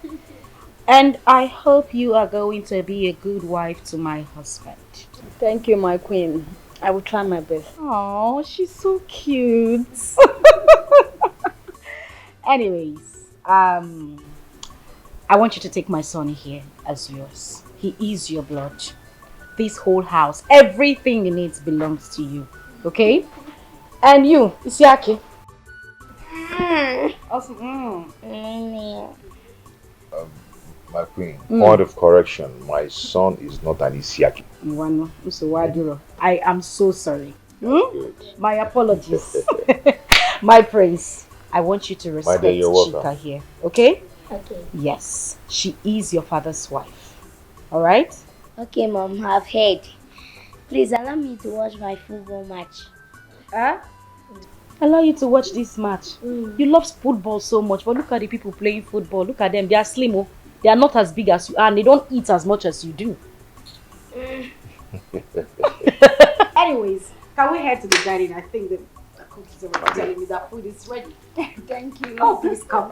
And I hope you are going to be a good wife to my husband. Thank you, my queen. I will try my best. Oh, she's so cute. Anyways, I want you to take my son here as yours. He is your blood. This whole house, everything in it belongs to you, okay? And you, Isiaki. Awesome. My queen, point of correction, my son is not an Isiaki. I am so sorry. My apologies. My praise. I want you to respect Chika here, okay? Okay. Yes, she is your father's wife. All right? Okay, Mom, I've heard. Please allow me to watch my football match. Huh? Allow you to watch this match. You love football so much, but look at the people playing football. Look at them. They are slim. Oh. They are not as big as you are, and they don't eat as much as you do. Anyways, can we head to the dining? I think the cook is already telling me that food is ready. Thank you. Oh, please come.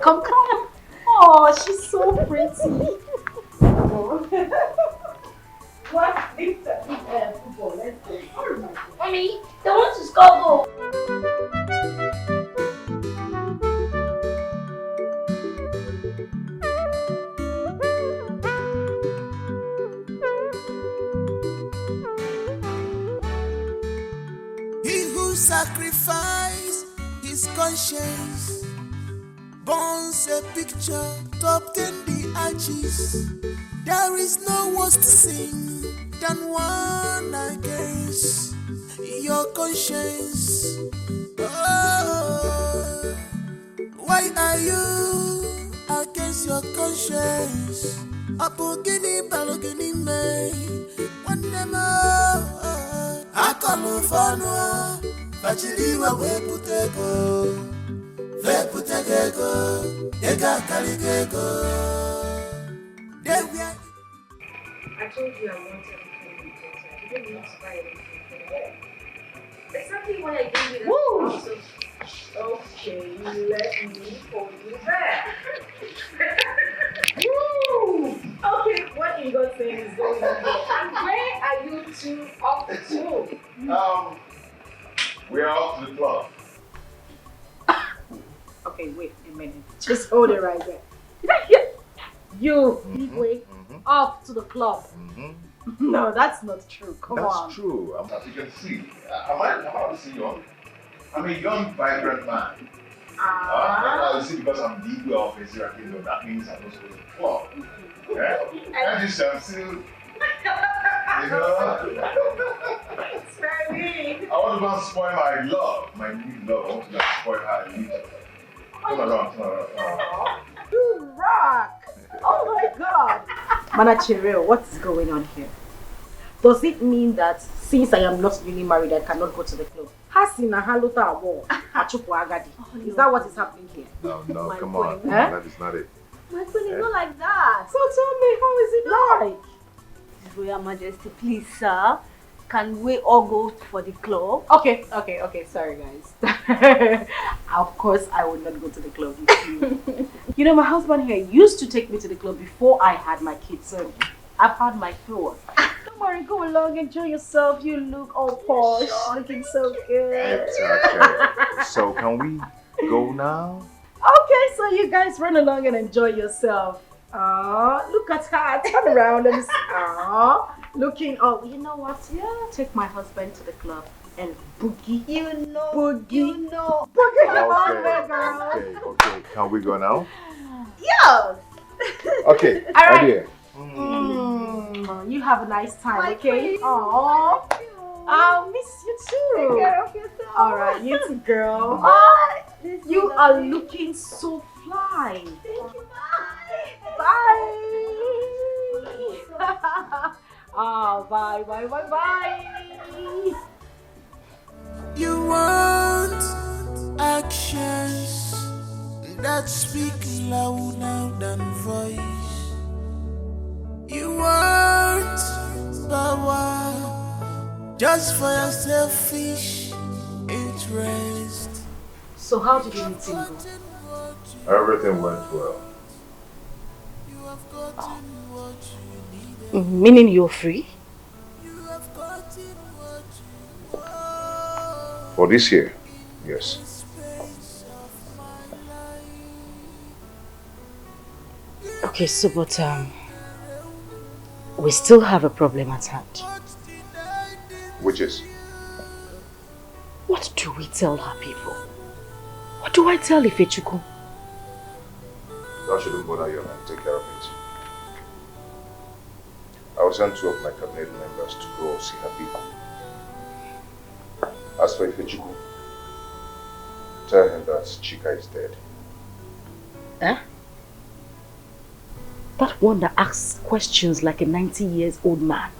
Oh, she's so pretty. What? Leave football. Let's go. Mommy, they want to score goal. He who sacrificed his conscience burns a picture to obtain the arches. There is no worse sin than one against your conscience. Oh, why are you against your conscience? Apogini balogini me, one more. I call you for no, but you leave away putego, ega kaligego. There we are. I told you I wanted everything with daughter. You didn't need to buy anything for them. Exactly what I gave you. Woo! Okay, let me hold you back. Woo! Okay, what in God's name is going on here? And where are you two off to? We're off to the club. Okay, wait a minute. Just hold it right there. Did I hear you, Midway, off to the club? No, that's not true. Come on. That's true. As you can see, am I see young? I'm a young, vibrant man. You see, because I'm the Igwe of Ezra Kingdom, that means I'm also in the club. Yeah? And this I'm still, you know. It's very mean. I want to go and spoil my love, my new love. I want to go and spoil her immediately. Turn around. You rock! Oh my god! Manachireo, what's going on here? Does it mean that since I am not really married, I cannot go to the club? Is that what is happening here? No, My come queen. on. That is not it. My queen is not like that. So tell me, how is it like? His Royal Majesty, please, sir. Can we all go for the club? Okay, sorry guys. Of course I would not go to the club with you. You know, my husband here used to take me to the club before I had my kids, so I've had my fill. Don't worry, go along, enjoy yourself. You look all posh, looking so good. It's okay. So can we go now? Okay, so So you guys run along and enjoy yourself. Look at her. Turn around and looking. Oh, you know what? Yeah, take my husband to the club and boogie. Okay, Boogie girl. okay. Can we go now? Yes. Okay, All right. idea. You have a nice time, My okay? queen. Aww. I'll miss you too. Take care of yourself. All right, you too, girl. Bye. You are looking so fly. Thank you. Bye. Oh, bye. You want actions that speak louder than voice. You want power just for your selfish interest. So how did the meeting go? Everything went well. Meaning you're free? For this year, yes. Okay, so but we still have a problem at hand. Which is? What do we tell her people? What do I tell Ifechuku? That shouldn't bother you, man. Take care of it. I will send 2 of my cabinet members to go see her people. As for Ifechuku, tell him that Chika is dead. Eh? That one that asks questions like a 90-year-old man.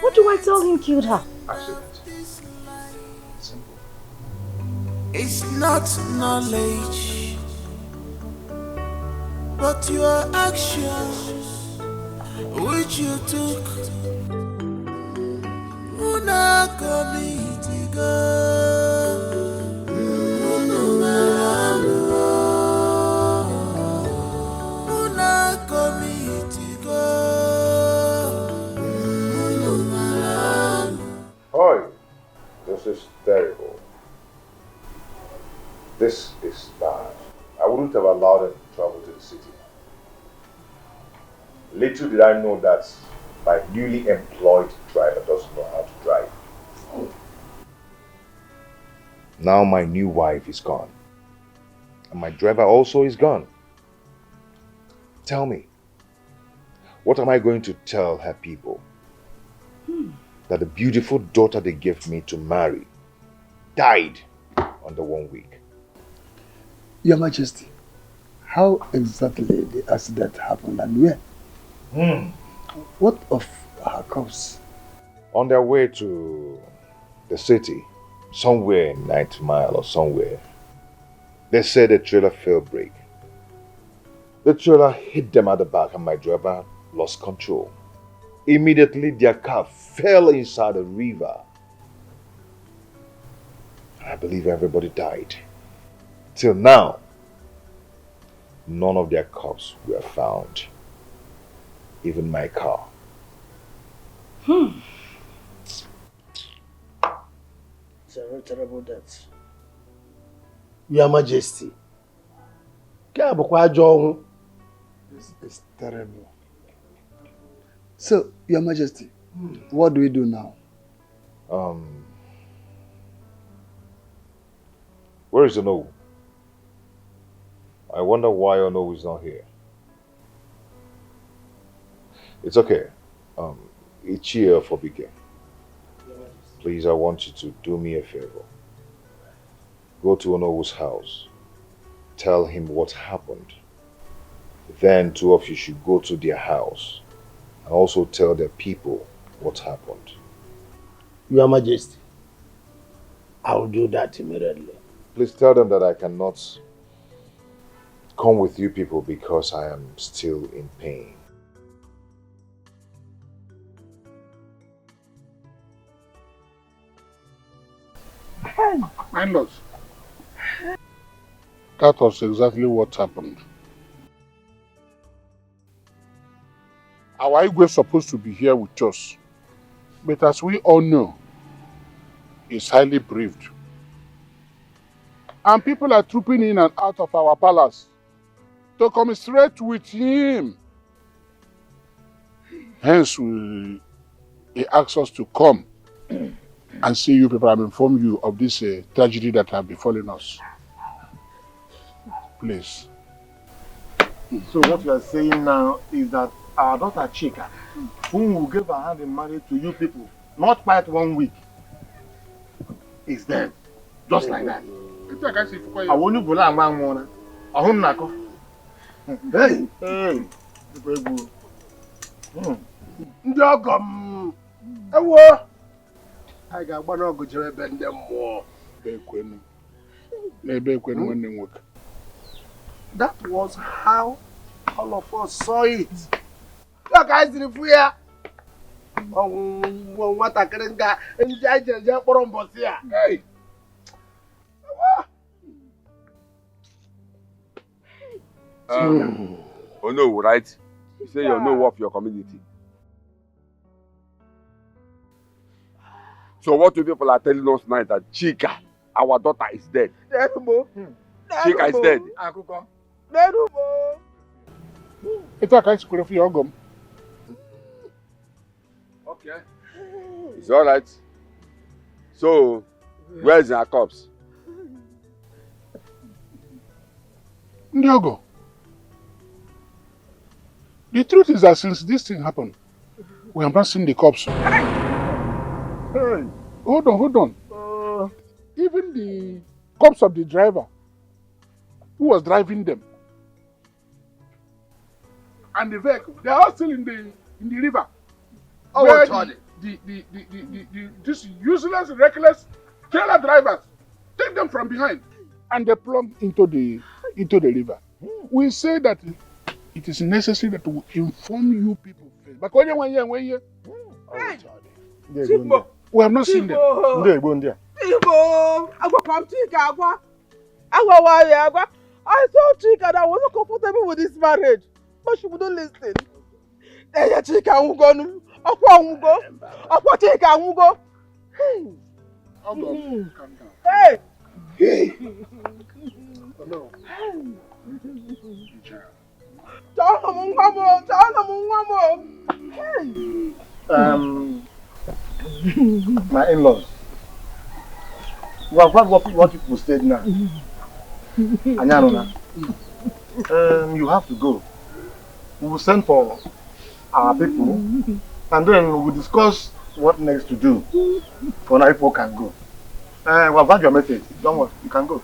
What do I tell him killed her? Accident. Simple. It's not knowledge, but your actions which you took. Una comitiga, una comitiga. Oi, this is terrible. This is bad. I wouldn't have allowed them to travel to the city. Little did I know that my newly employed driver doesn't know how to drive. Now my new wife is gone. And my driver also is gone. Tell me, what am I going to tell her people? That the beautiful daughter they gave me to marry died under 1 week. Your Majesty, how exactly the accident happened and where? What of her corpse? On their way to the city, somewhere in 90 Mile or somewhere, they said the trailer fell break. The trailer hit them at the back and my driver lost control. Immediately their car fell inside the river. I believe everybody died. Till now, none of their corpses were found. Even my car. It's a very terrible death. Your Majesty. This is terrible. So, Your Majesty, what do we do now? Where is Ono? I wonder why Ono is not here. It's okay. It's here for Bike. Please, I want you to do me a favor. Go to Ono's house. Tell him what happened. Then 2 of you should go to their house and also tell their people what happened. Your Majesty, I will do that immediately. Please tell them that I cannot come with you people because I am still in pain. My lord, that was exactly what happened. Our Igwe was supposed to be here with us, but as we all know, he's highly bereaved. And people are trooping in and out of our palace to commiserate with him. Hence, he asks us to come and see you people and inform you of this tragedy that have befallen us. Please. So what you are saying now is that our daughter Chika, whom we gave her hand in marriage to you people, not quite 1 week, is dead. Just like that. I want you to go and hey! Hey! Ndị ọgọ m ewo I ga-agba n'ọgụ jere ebe ndị mmụọ n'ebe ekwenu nwanne m nwoke. That was how all of us saw it. Look, I see the ya. Nwatakịrị ndị anyị jere jee kpọrọ mbọsị ya. Oh no, right? You say you know of your community. So what you people are telling us now is that Chika, our daughter, is dead. Chika is dead. It's a kind of your gum. Okay. It's all right. So, where's our corpse? Ndiogo. The truth is that since this thing happened, we have not seen the corpse. Hey, hold on. Even the corpse of the driver who was driving them and the vehicle, they are all still in the river. Oh, where Charlie. This useless, reckless trailer drivers take them from behind and they plunge into the river. We say that it is necessary that we inform you people first. But we have not seen them. I told Chika that I wasn't comfortable with this marriage, but she wouldn't listen. Hey, Chika, won't go. Aqua Chika, won't go. Hey. Hey. No. My in-laws. We have heard what people said now. Anyaruna. You have to go. We will send for our people and then we will discuss what next to do. For now, people can go. We have heard your message. Don't worry, you can go.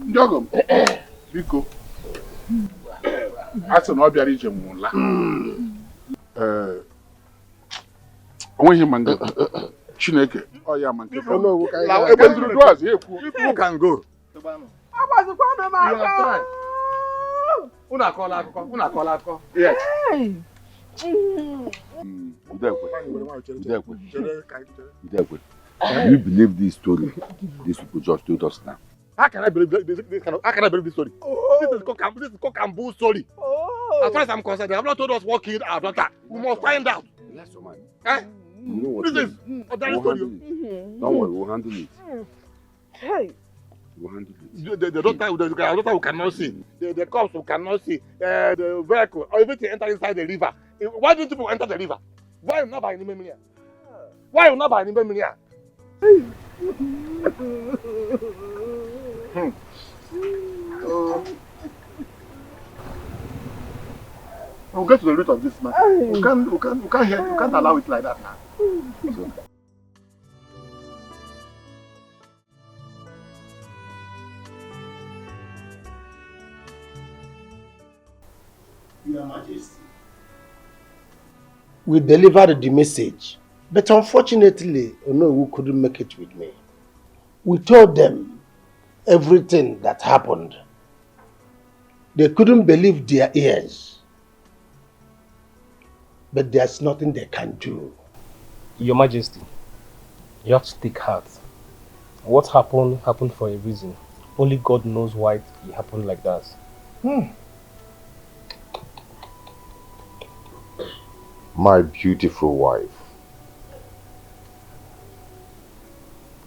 Ndiogo, biko. Asị na ọ bịara ije nwụla. Onweghị ma nga Chineke ọ ya ma nke. Ebe nduru duaz ekwu. People can go. Una akọla akụkọ. Yes. Udekwe. Do you believe this story? These people just told us now. How can I believe this story? This is cock and bull story. As far as I'm concerned, they have not told us what killed our daughter. We must find out. Yes, man. You know what? This is a story. Don't worry, we'll handle it. Hey. We'll handle it. The daughter who cannot see, the cops who cannot see, the vehicle, or everything enter inside the river. Why do people enter the river? Why not by any means? Why not by any means? We'll get to the root of this matter. We can't allow it like that now. Your Majesty, we delivered the message, but unfortunately, Onowu couldn't make it with me. We told them everything that happened. They couldn't believe their ears. But there's nothing they can do. Your Majesty, you have to take heart. What happened for a reason. Only God knows why it happened like that. My beautiful wife,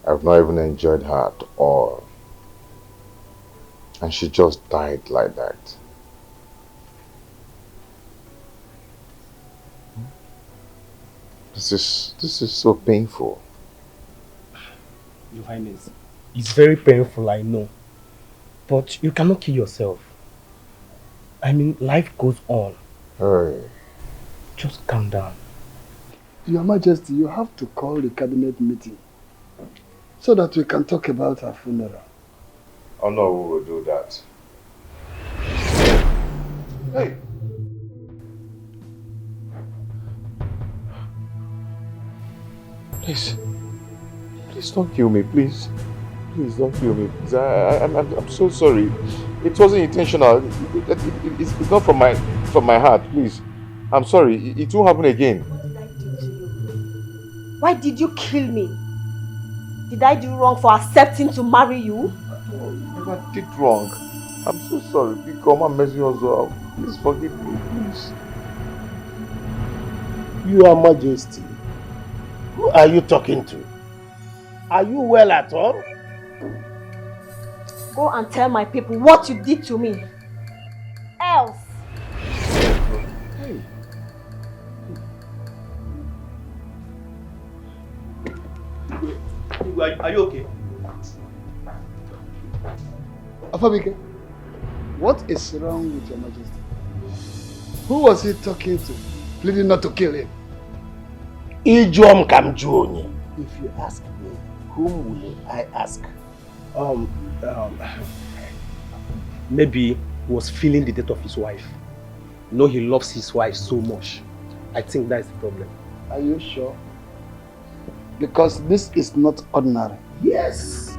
I've not even enjoyed her at all. And she just died like that. This is so painful. Your Highness, it's very painful, I know. But you cannot kill yourself. I mean, life goes on. Hey. Just calm down. Your Majesty, you have to call the cabinet meeting so that we can talk about her funeral. Oh no, we will do that. Hey! Please. Please don't kill me, please. Please don't kill me. Please. I'm so sorry. It wasn't intentional. It's not from my heart, please. I'm sorry. It won't happen again. Why did you kill me? Did I do wrong for accepting to marry you? I never did wrong. I'm so sorry. Become a messing us up. Please forgive me, please. Your Majesty, who are you talking to? Are you well at all? Go and tell my people what you did to me. Else. Hey. Are you okay? Afabike, what is wrong with Your Majesty? Who was he talking to, pleading not to kill him? Ijom Kamjuonye. If you ask me, whom will I ask? Maybe he was feeling the death of his wife. You know, he loves his wife so much. I think that's the problem. Are you sure? Because this is not ordinary. Yes.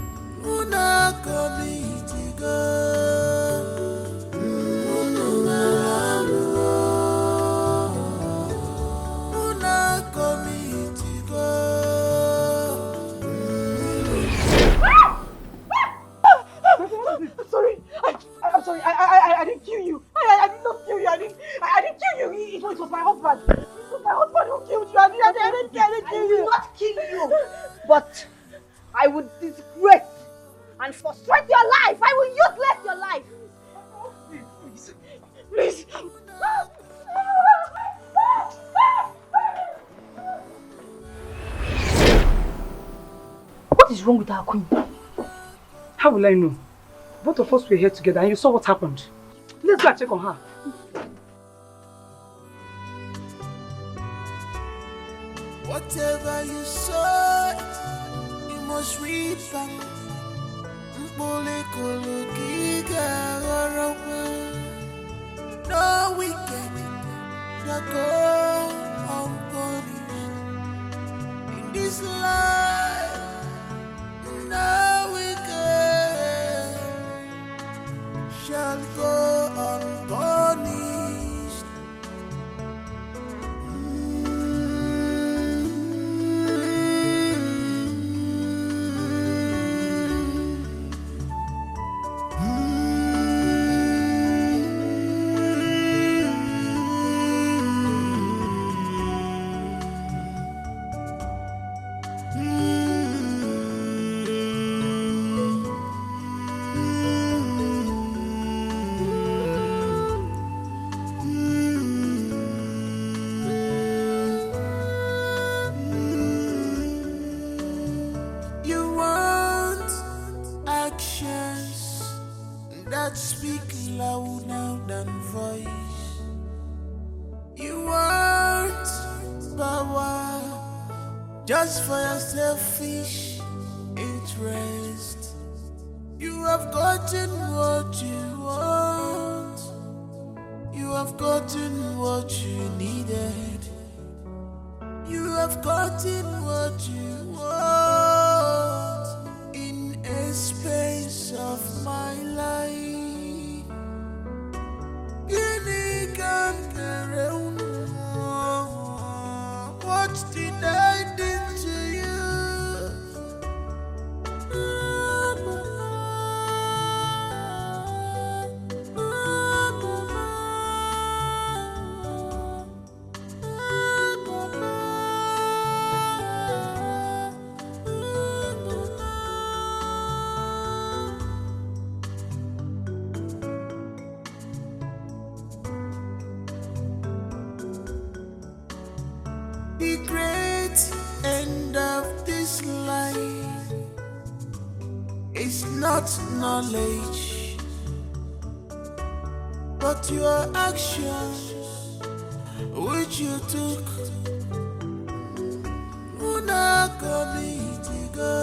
I'm sorry. I didn't kill you. I did not kill you. I didn't kill you. It was my husband. It was my husband who killed you. I didn't kill you. I will not kill you. But I would disgrace and frustrate your life. I will useless your life. Please. What is wrong with our queen? How will I know? Both of us were here together and you saw what happened. Let's go and check on her. Whatever you sow, you must reap. No wicked that go unpunished in this life. No wicked shall go unpunished. You want actions that speak louder than voice. You want power just for your selfish interest. You have gotten what you want. You have gotten what you needed. You have gotten what you want in a space of my life. Unique and carry. What did I do to you? It's not knowledge, but your actions which you took. Una comitiga.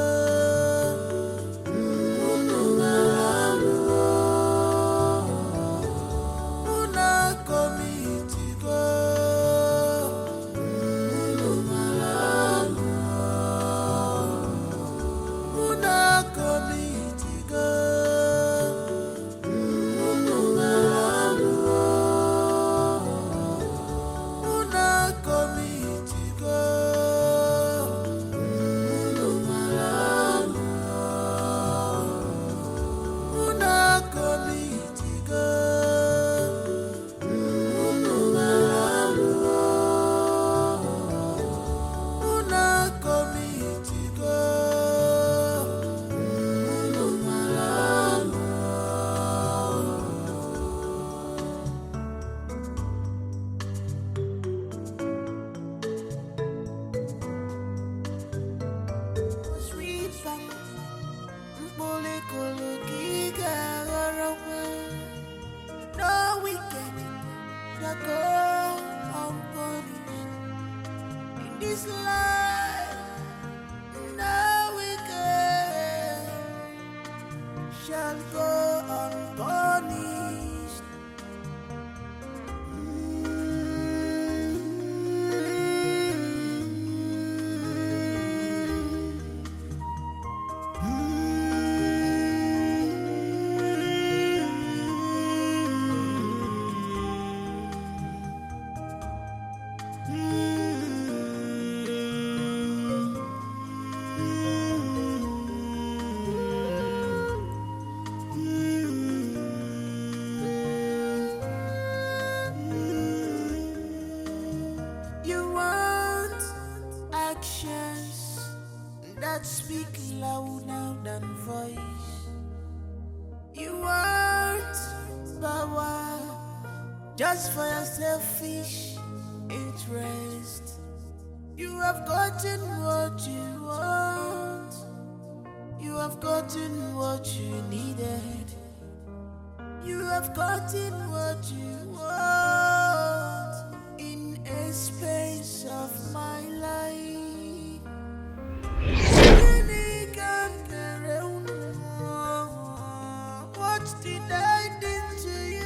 Speak louder than voice. You want power just for your selfish interest. You have gotten what you want. You have gotten what you needed. You have gotten what you want in a space of my life. What did I do to you?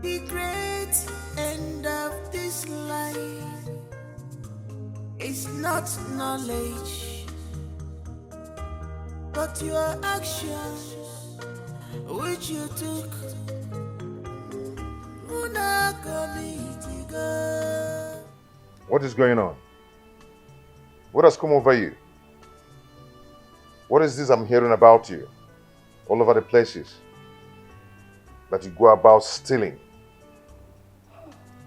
The great end of this life is not knowledge, but your actions which you took. What is going on? What has come over you? What is this I'm hearing about you? All over the places that you go about stealing.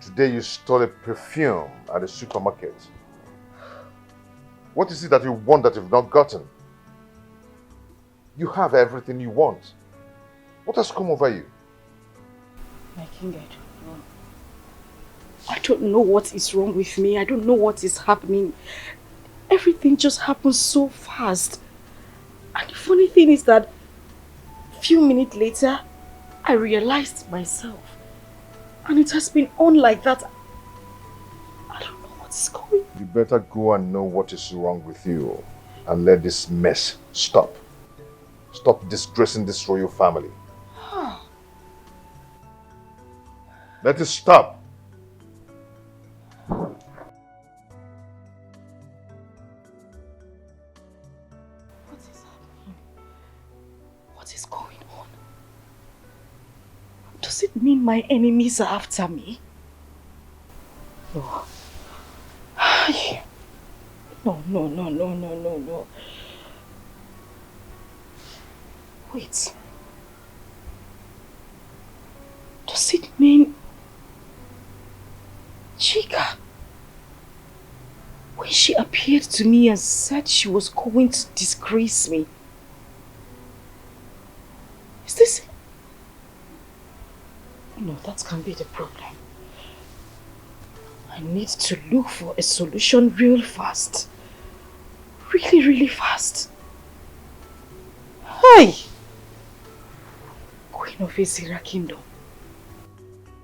Today you stole a perfume at the supermarket. What is it that you want that you've not gotten? You have everything you want. What has come over you? My king, I don't know. I don't know what is wrong with me. I don't know what is happening. Everything just happens so fast. And the funny thing is that a few minutes later, I realized myself. And it has been on like that. I don't know what is going on. You better go and know what is wrong with you and let this mess stop. Stop disgracing this royal family. Let it stop. What is happening? What is going on? Does it mean my enemies are after me? No. No. Wait. Does it mean appeared to me and said she was going to disgrace me. Is this... No, that can't be the problem. I need to look for a solution real fast. Really, really fast. Hey! Queen of Ezira Kingdom.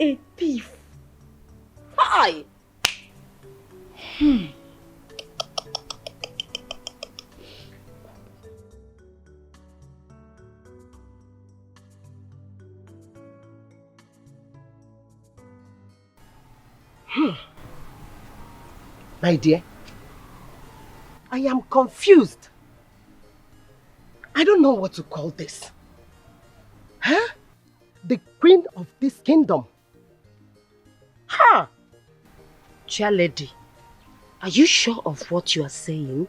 A thief. Hi! My dear, I am confused. I don't know what to call this. Huh? The queen of this kingdom. Ha! Dear lady, are you sure of what you are saying?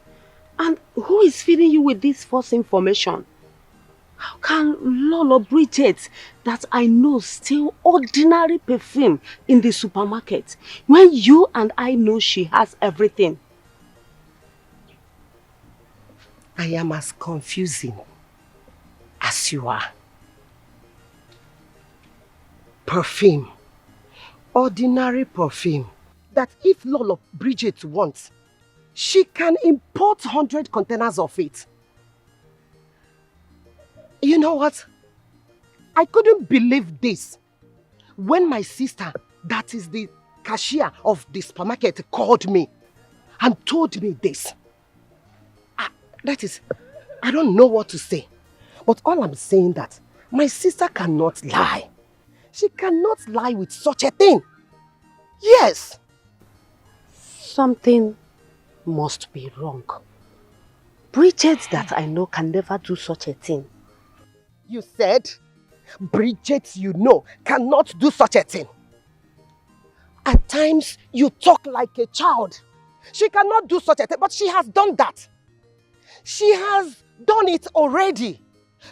And who is feeding you with this false information? How can Lolo Bridget, that I know, steal ordinary perfume in the supermarket when you and I know she has everything? I am as confusing as you are. Perfume. Ordinary perfume. That if Lolo Bridget wants, she can import 100 containers of it. You know what? I couldn't believe this when my sister, that is the cashier of the supermarket, called me and told me this. That is, I don't know what to say. But all I'm saying that my sister cannot lie. She cannot lie with such a thing. Yes. Something must be wrong. Bridget that I know can never do such a thing. You said Bridget you know cannot do such a thing. At times you talk like a child. She cannot do such a thing, but she has done that. She has done it already.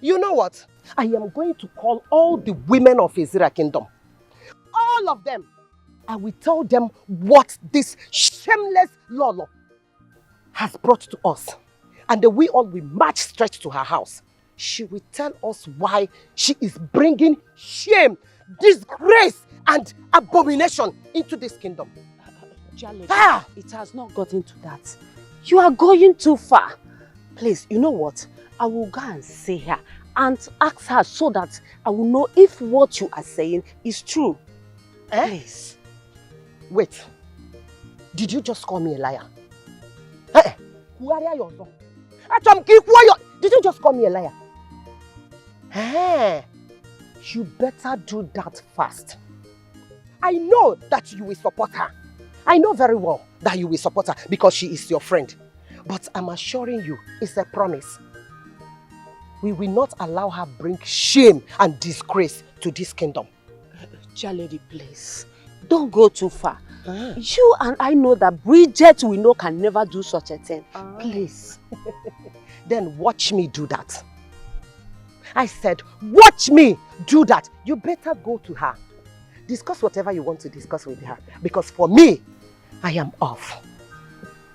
You know what? I am going to call all the women of Ezira Kingdom. All of them. I will tell them what this shameless Lolo has brought to us. And then we all will march straight to her house. She will tell us why she is bringing shame, disgrace and abomination into this kingdom. It has not gotten to that. You are going too far. Please, you know what? I will go and see her and ask her so that I will know if what you are saying is true. Please. Wait. Did you just call me a liar? Did you just call me a liar? You better do that fast. I know that you will support her. I know very well that you will support her because she is your friend. But I'm assuring you, it's a promise. We will not allow her bring shame and disgrace to this kingdom. Dear lady, please, don't go too far. You and I know that Bridget we know can never do such a thing. Please. Then watch me do that. I said, watch me do that. You better go to her. Discuss whatever you want to discuss with her. Because for me, I am off.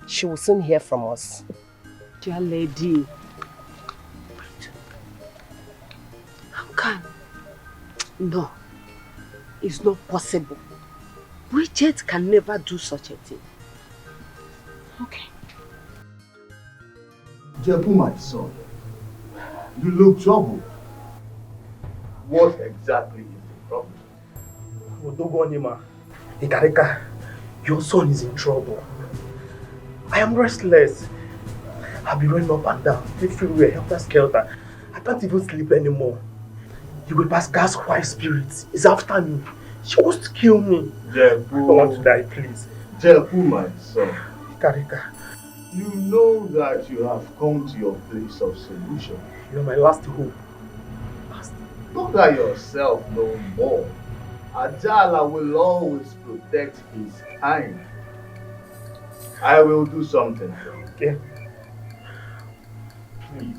She will soon hear from us. Dear lady. How can? No. It's not possible. Bridget can never do such a thing. Okay. Jebu, my son, you look troubled. What exactly is the problem? Odogonima, Ikarika, your son is in trouble. I am restless. I've been running up and down, everywhere, helter-skelter. I can't even sleep anymore. Uju Pascal's wife spirit is after me. She wants to kill me. Jebu. I don't want to die, please. Jebu, my son. Ikarika. You know that you have come to your place of solution. You're my last hope. Look at yourself no more. Ajala will always protect his kind. I will do something. Okay. Please.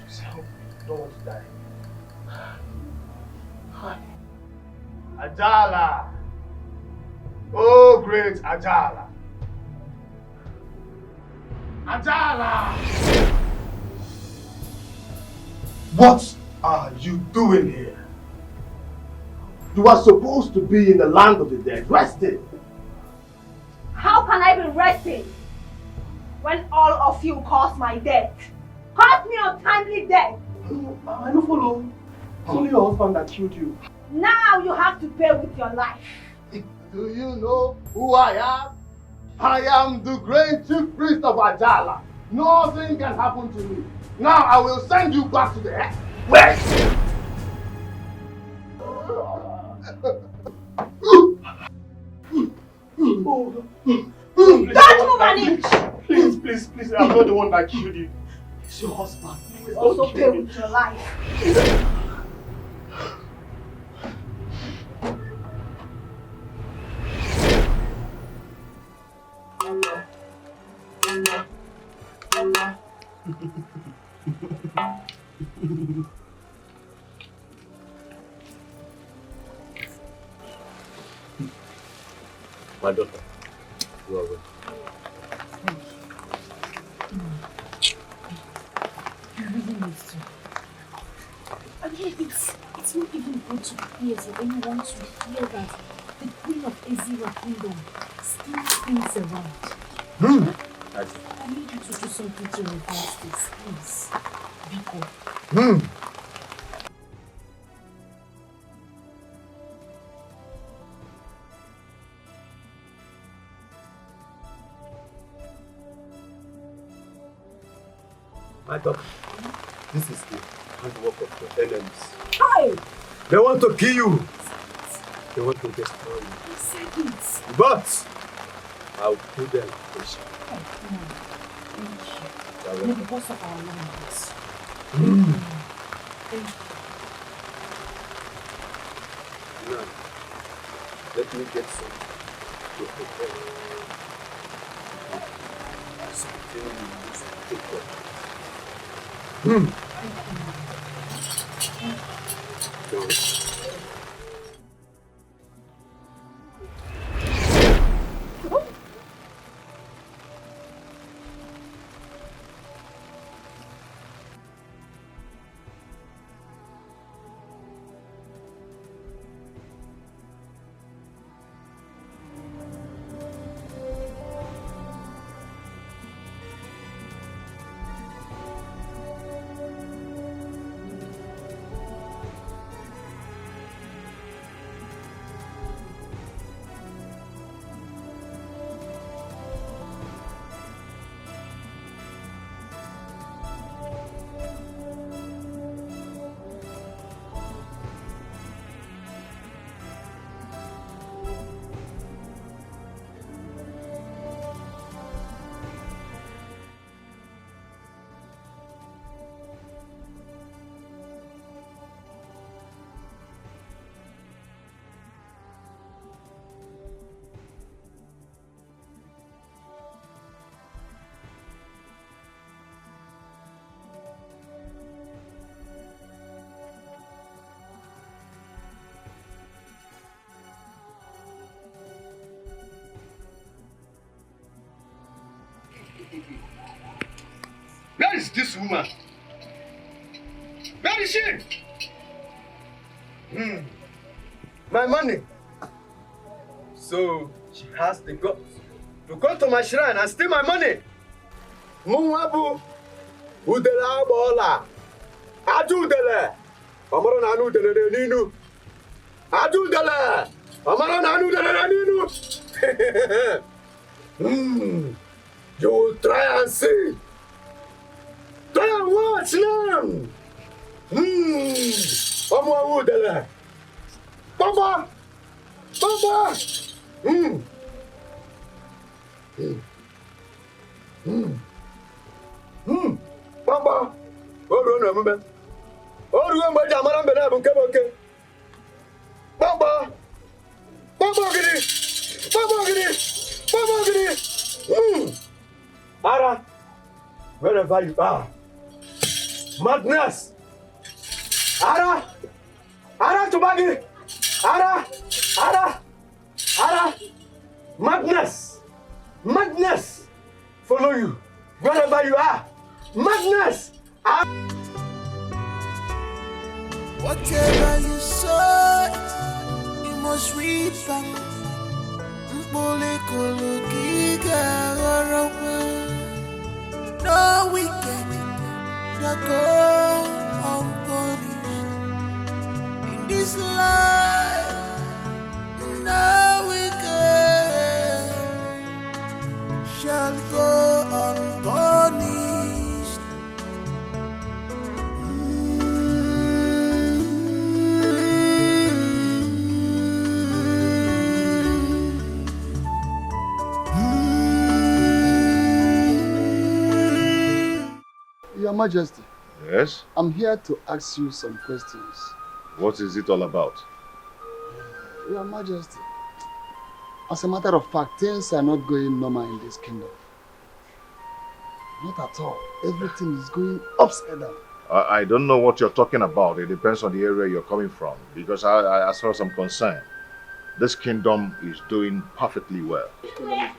Just help me. I don't want to die. Ajala! Oh, great Ajala! Ajala! What are you doing here? You are supposed to be in the land of the dead, resting. How can I be resting when all of you caused my death? Caused me untimely death. I don't follow. It's only your husband that killed you. Now you have to pay with your life. Do you know who I am? I am the great chief priest of Ajala. Nothing can happen to me. Now I will send you back to the earth. Wait! Don't move an inch! Please, I'm not the one that killed you. It's your husband. You also pay with your life. My daughter, you are well. You really need to. I mean, it's not even good to hear for anyone to hear that the Queen of Azira Kingdom still spins around. I need you to do something to reverse this, please. Biko. My daughter, this is the handwork of your enemies. Hi! They want to kill you. They want to destroy you. But I'll put them in shape. May the boss of our land bless. Thank you. Now, let me get some to prepare. Something you use to take care. Where is this woman? Where is she? My money. So she has the guts to go to my shrine and steal my money. Muwabu, udela bola, adudele, amaro nanu dele ninu, adudele, amaro nanu dele ninu. You will try and see. Try and watch them. Ọmọ udele, Papa, Papa. Papa, oru na mbe. Oru mbe jamara mbe na bu nke boke. Papa. Papa gidi. Papa gidi. Papa gidi. Ara, wherever you are. Madness. Ara. Ara Tubagi. Ara. Ara. Ara. Madness. Madness. Follow you. Wherever you are, madness! Whatever you sow, you must reap back. No wicked that go unpunished in this life. No wicked shall go unpunished. Your Majesty. Yes? I'm here to ask you some questions. What is it all about? Your Majesty, as a matter of fact, things are not going normal in this kingdom. Not at all. Everything is going upside down. I don't know what you're talking about. It depends on the area you're coming from. Because as far as I'm concerned, this kingdom is doing perfectly well. Igwe!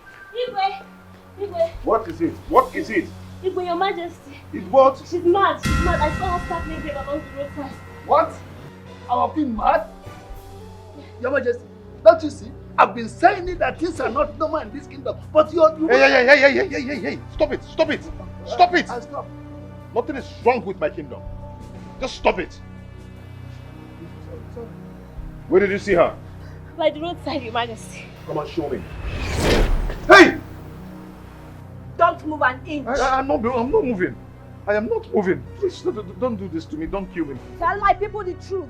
What is it? What is it? Igwe, Your Majesty. It's what? She's mad. She's mad. I saw her start making along the roadside. What? Our queen mad? Your Majesty, don't you see? I've been saying it that things are not normal in this kingdom, but you Hey! Stop it! Stop it! Stop it! Stop. Nothing is wrong with my kingdom. Just stop it. Where did you see her? By the roadside, Your Majesty. Come and show me. Hey! Don't move an inch. I'm not moving. I am not moving. Please, don't do this to me. Don't kill me. Tell my people the truth.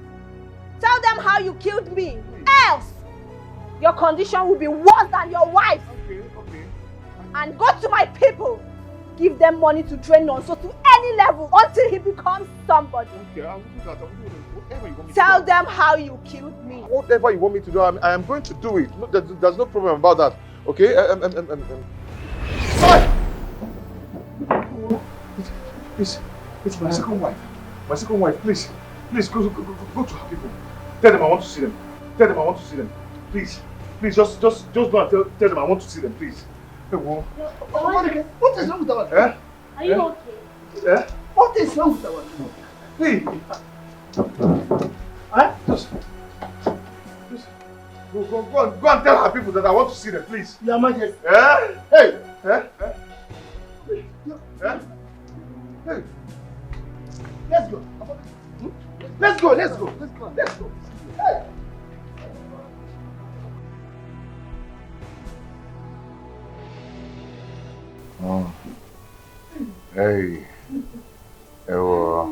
Tell them how you killed me. Else, your condition will be worse than your wife's. Okay. And go to my people. Give them money to train Nonso to any level until he becomes somebody. Okay, I will do that. I will do whatever you want me to do. Tell them how you killed me. Whatever you want me to do, I am going to do it. No, there's no problem about that. Okay? It's my second wife. My second wife, please. Please, go to her people. Tell them I want to see them. Please, just go and tell them I want to see them, please. What is wrong with our Eh? Are you okay? Eh? What is wrong with our Hey! Just go and tell her people that I want to see them, please. Your Majesty. Eh? Hey! Eh? Hey! Let's go. Let's go. Hey! Hey, Ewa,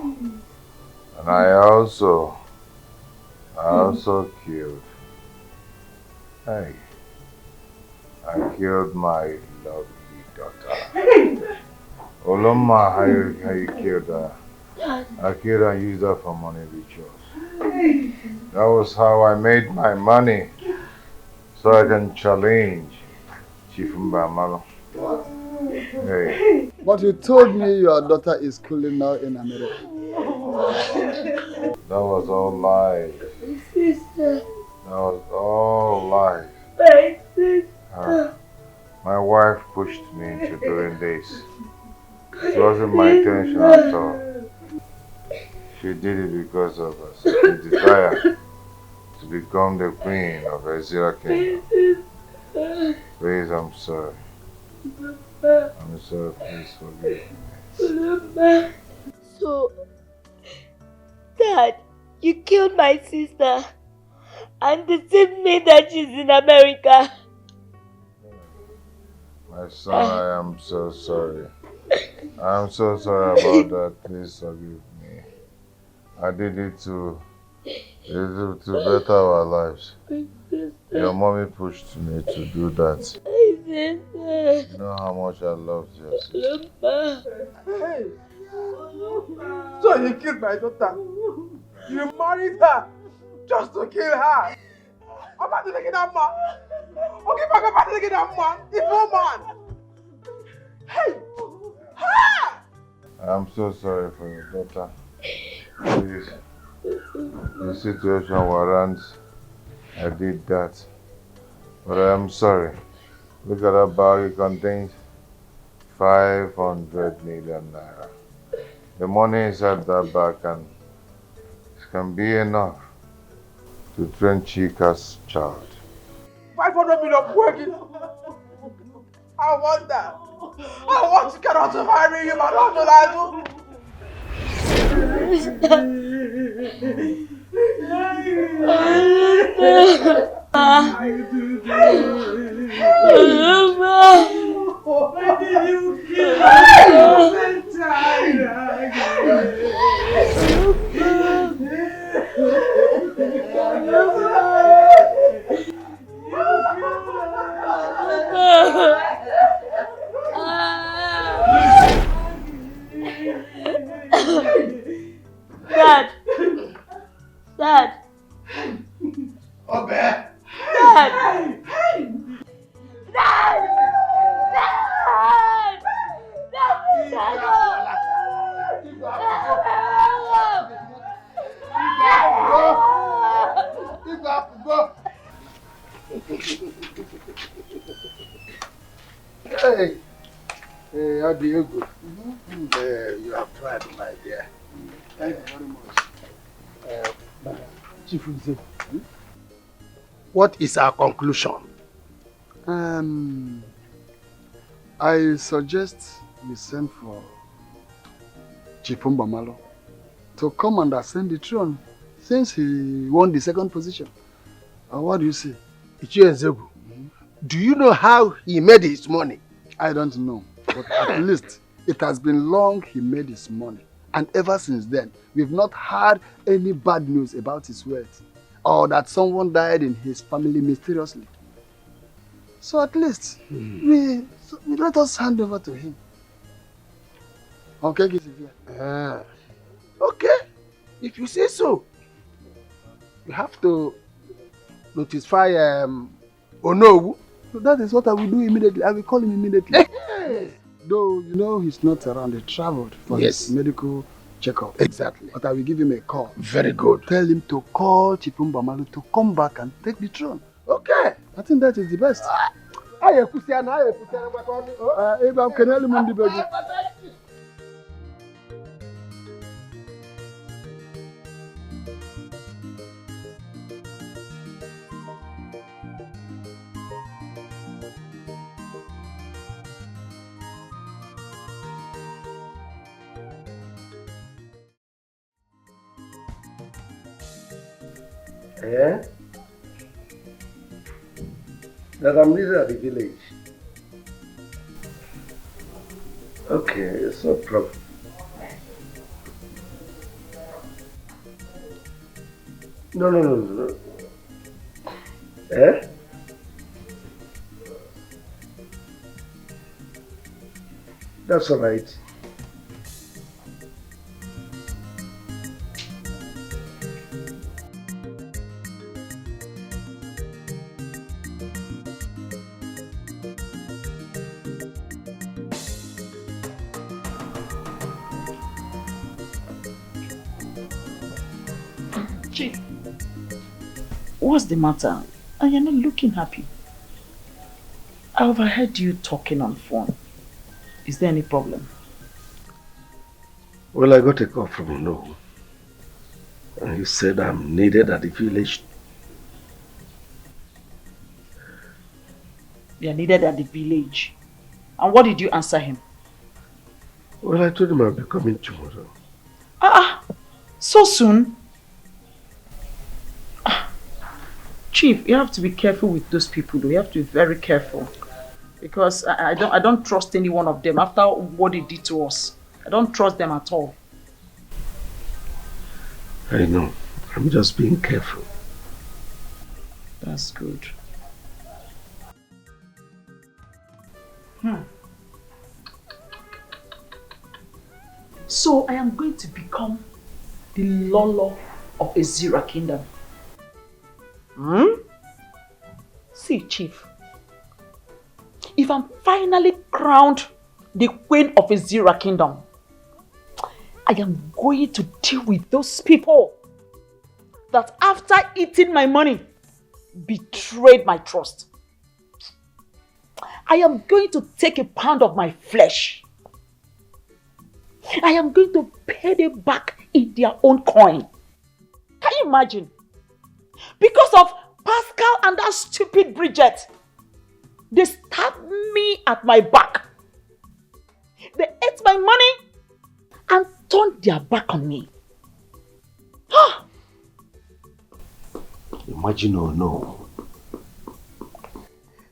and I also killed. Hey, I killed my lovely daughter. Oloma, how you killed her? I killed her and used her for money rituals. That was how I made my money, so I can challenge Chief Mbamalo. Hey. But you told me your daughter is schooling now in America. That was all lies. That was all lies. My wife pushed me into doing this. It wasn't my intention at all. She did it because of a certain desire to become the queen of Ezra Kingdom. Please, I'm sorry. I'm sorry, please forgive me. So, Dad, you killed my sister and deceived me that she's in America. My son, I am so sorry. I'm so sorry about that. Please forgive me. I did it to better our lives. Your mommy pushed me to do that. You know how much I loved your sister. Hey. So you killed my daughter. You married her just to kill her. I'm about to take that man. Okay, I'm about to take that man. Evil man. Hey. Ha! I'm so sorry for your daughter. Please, the situation warrants I did that. But I'm sorry. Look at that bag, it contains 500 million naira. The money inside that bag can be enough to train Chika's child. 500 million working. I want that. I want to get out of marry you, but not to Dad. Dad. Obe. Dad. Dad. Hey, how do you go? You have tried, my dear. Thank you very much. Chief Uze, what is our conclusion? I suggest we send for Chief Mbamalo to come and ascend the throne since he won the second position. What do you say? Ichienzegu, do you know how he made his money? I don't know, but at least it has been long he made his money. And ever since then, we've not heard any bad news about his wealth or that someone died in his family mysteriously. So at least we let us hand over to him. Okay, okay, if you say so. You have to notify Onowu. So that is what I will do immediately. I will call him immediately. Though, you know, he's not around. He traveled for his medical checkup. Exactly. But I will give him a call. Very good. Tell him to call Chief Mbamalo to come back and take the throne. Okay. I think that is the best. Yeah? That I'm needed at the village. Okay, it's no problem. No. Eh? That's all right. What's the matter? And you're not looking happy. I overheard you talking on phone. Is there any problem? Well, I got a call from Uno. And he said I'm needed at the village. You're needed at the village. And what did you answer him? Well, I told him I'll be coming tomorrow. So soon? Chief, you have to be careful with those people though. You have to be very careful. Because I don't trust any one of them after what they did to us. I don't trust them at all. I know. I'm just being careful. That's good. So I am going to become the Lolo of Ezira Kingdom. See, Chief, if I'm finally crowned the Queen of Ezira Kingdom, I am going to deal with those people that after eating my money, betrayed my trust. I am going to take a pound of my flesh. I am going to pay them back in their own coin. Can you imagine? Because of Pascal and that stupid Bridget, they stabbed me at my back. They ate my money and turned their back on me. Imagine Ono.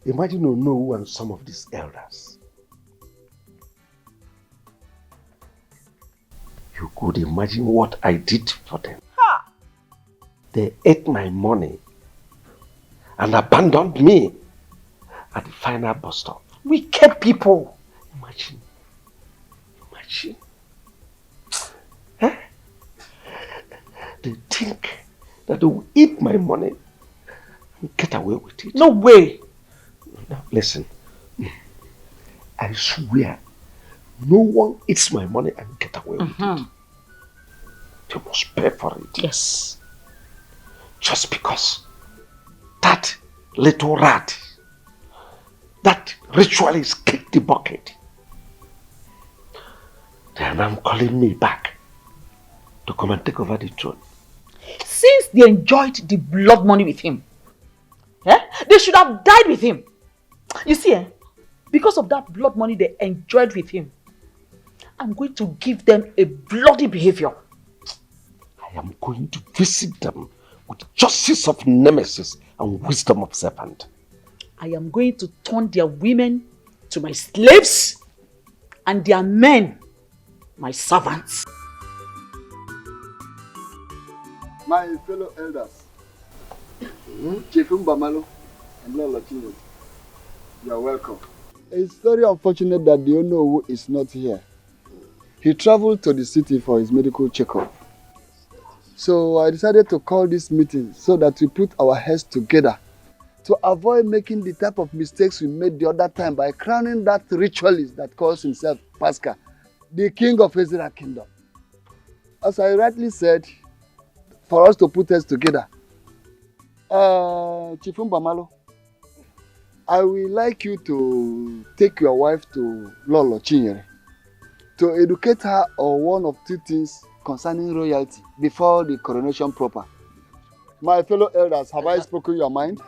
Imagine Ono and some of these elders. You could imagine what I did for them. They ate my money and abandoned me at the final bus stop. Wicked people. Imagine. They think that they will eat my money and get away with it. No way. Now listen, I swear, no one eats my money and get away with it. They must pay for it. Yes. Just because that little rat, that ritualist kicked the bucket. They are now calling me back to come and take over the throne. Since they enjoyed the blood money with him, they should have died with him. You see, because of that blood money they enjoyed with him, I'm going to give them a bloody behavior. I am going to visit them with justice of nemesis and wisdom of serpent. I am going to turn their women to my slaves and their men my servants. My fellow elders, Chief Mbamalo and Lola Chino, you are welcome. It's very unfortunate that the Ono is not here. He traveled to the city for his medical checkup. So I decided to call this meeting so that we put our heads together to avoid making the type of mistakes we made the other time by crowning that ritualist that calls himself Pascal, the king of Israel kingdom. As I rightly said, for us to put heads together, Chief Mbamalo, I would like you to take your wife to Lolo Chinyere to educate her on one of two things concerning royalty before the coronation proper. My fellow elders, have I spoken your mind?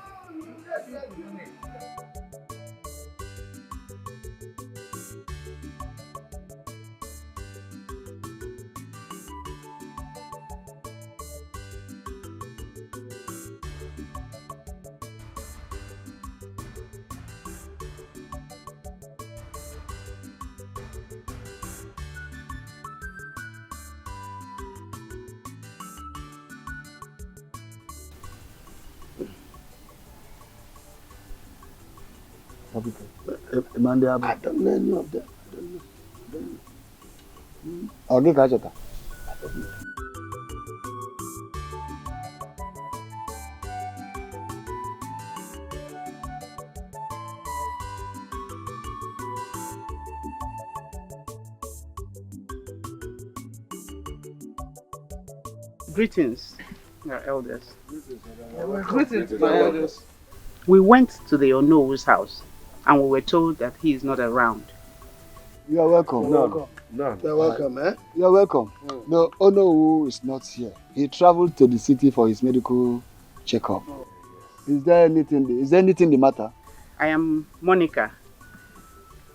I don't know any of them. I'll give Ajota. Greetings, your elders. Greetings, my elders. We went to the Ono's house and we were told that he is not around. You are welcome. No. You're welcome, eh? You're welcome. No, Ono is not here. He traveled to the city for his medical checkup. Is there anything the matter? I am Monica,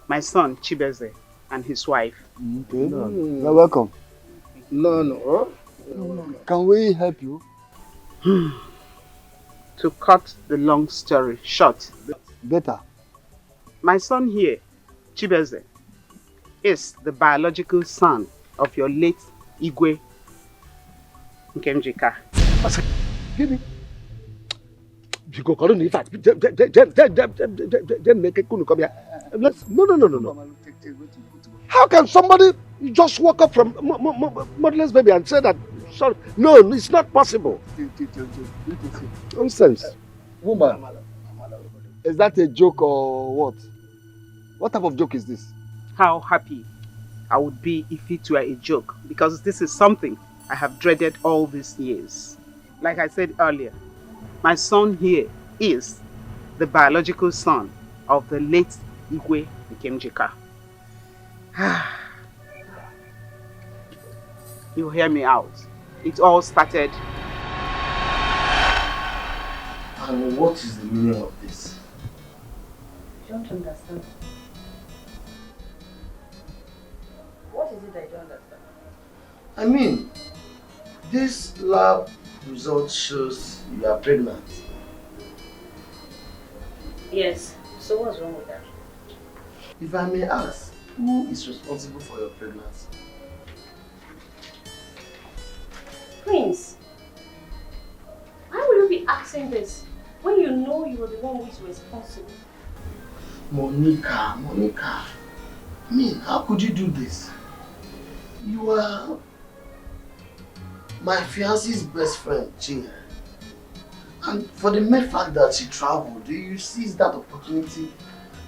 my son Chibeze, and his wife. Okay. You're welcome. No. Can we help you? To cut the long story short. Better. My son here, Chibeze, is the biological son of your late Igwe Nkemjika. Give me. No. How can somebody just walk up from motherless baby and say that? Sorry, no, it's not possible. Nonsense. Woman, is that a joke or what? What type of joke is this? How happy I would be if it were a joke, because this is something I have dreaded all these years. Like I said earlier, my son here is the biological son of the late Igwe became Jika. You hear me out. It all started. And what is the meaning of this? I don't understand. What is it I don't understand? I mean, this lab result shows you are pregnant. Yes. So what's wrong with that? If I may ask, who is responsible for your pregnancy? Prince, why will you be asking this when you know you are the one who is responsible? Monica. I mean, how could you do this? You are my fiance's best friend, Chinga. And for the mere fact that she traveled, you seize that opportunity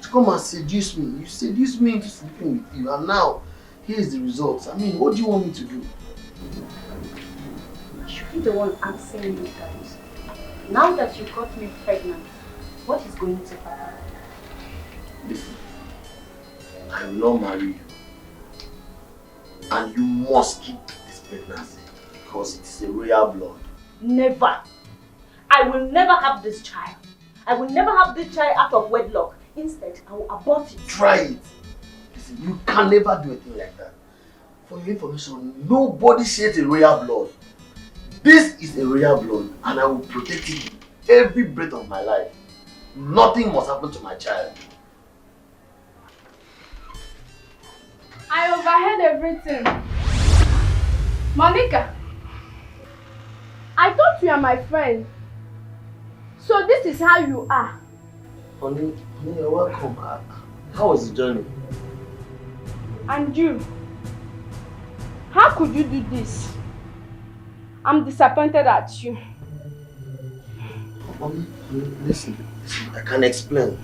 to come and seduce me. You seduced me into sleeping with you, and now here is the results. I mean, what do you want me to do? You should be the one asking me guys. Now that you got me pregnant, what is going to happen? Listen, I will not marry you. And you must keep this pregnancy because it is a royal blood. Never. I will never have this child. I will never have this child out of wedlock. Instead, I will abort it. Try it. Listen, you can never do a thing like that. For your information, nobody sheds a royal blood. This is a royal blood and I will protect it every breath of my life. Nothing must happen to my child. I overheard everything. Monica, I thought you are my friend. So this is how you are. Honey, you're welcome. How was the journey? And you? How could you do this? I'm disappointed at you. Honey, listen, I can explain.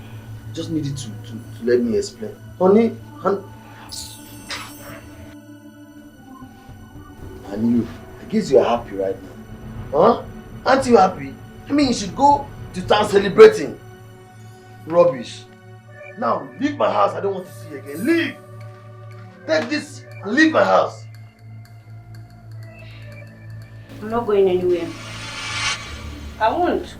Just need you to let me explain. Honey, and you, I guess you are happy right now. Huh? Aren't you happy? I mean, you should go to town celebrating. Rubbish. Now, leave my house. I don't want to see you again. Leave! Take this and leave my house. I'm not going anywhere. I won't.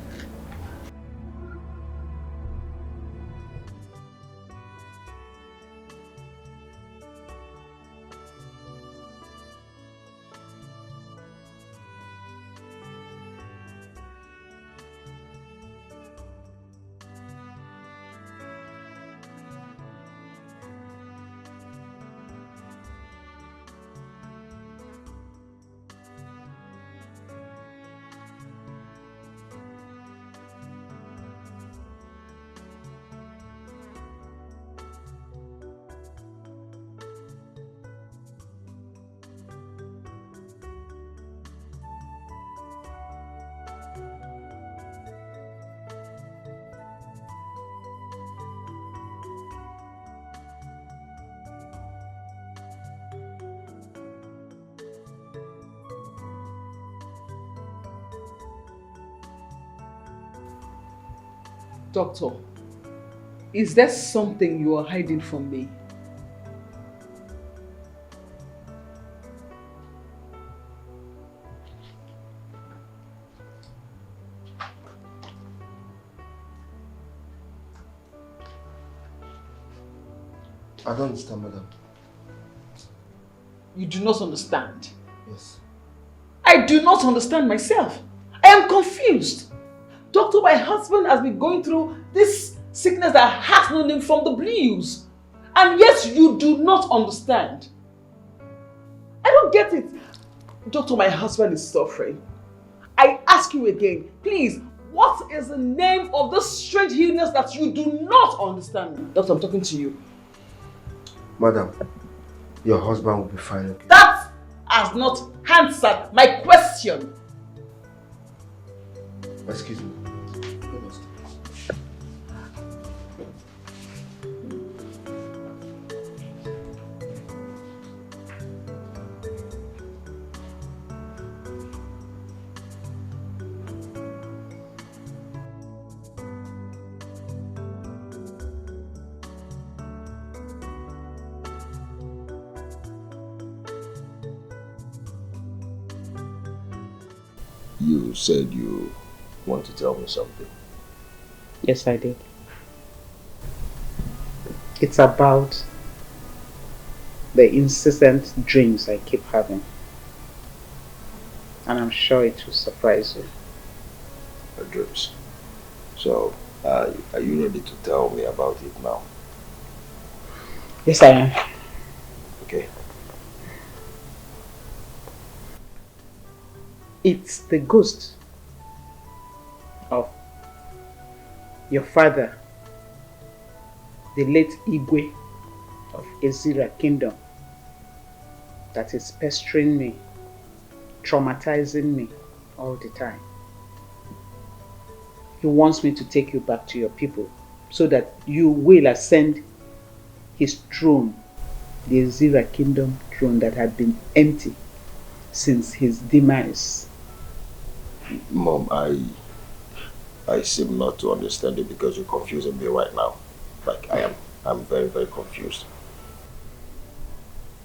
Doctor, is there something you are hiding from me? I don't understand, madam. You do not understand? Yes. I do not understand myself. I am confused. Doctor, my husband has been going through this sickness that has no name from the blues. And yet you do not understand. I don't get it. Doctor, my husband is suffering. I ask you again, please, what is the name of this strange illness that you do not understand? Doctor, I'm talking to you. Madam, your husband will be fine. Okay? That has not answered my question. Excuse me. You said you want to tell me something. Yes, I did. It's about the incessant dreams I keep having. And I'm sure it will surprise you. Your dreams. So, are you ready to tell me about it now? Yes, I am. Okay. It's the ghost of your father, the late Igwe of Ezira Kingdom, that is pestering me, traumatizing me all the time. He wants me to take you back to your people so that you will ascend his throne, the Ezira Kingdom throne that had been empty since his demise. Mom, I seem not to understand it because you're confusing me right now. Like I'm very, very confused.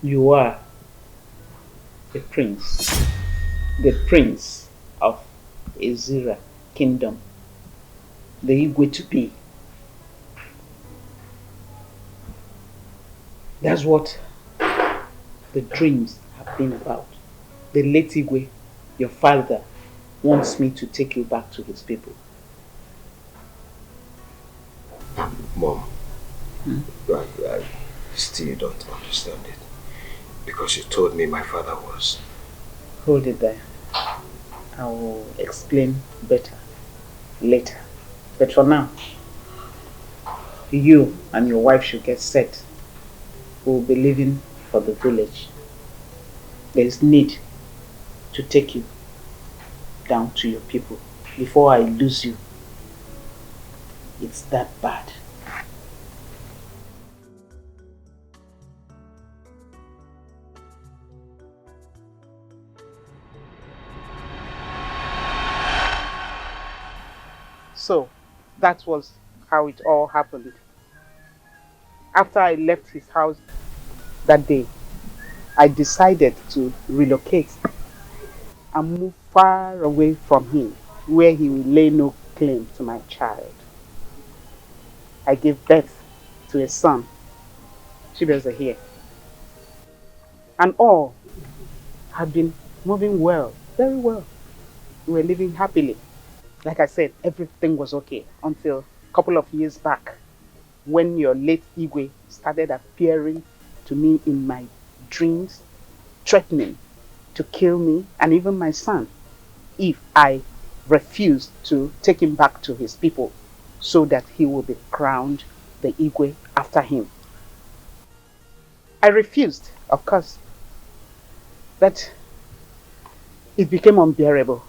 You are the prince of Ezira Kingdom, the Igwe to be. That's what the dreams have been about. The late Igwe, your father, wants me to take you back to his people. Mom, I still don't understand it. Because you told me my father was... Hold it there. I will explain better later. But for now, you and your wife should get set. We will be leaving for the village. There is need to take you down to your people before I lose you. It's that bad. So, that was how it all happened. After I left his house that day, I decided to relocate and move far away from him, where he will lay no claim to my child. I gave birth to a son. Chibeze here. And all had been moving well, very well. We were living happily. Like I said, everything was okay until a couple of years back when your late Igwe started appearing to me in my dreams, threatening to kill me and even my son if I refused to take him back to his people so that he will be crowned the Igwe after him. I refused, of course, but it became unbearable.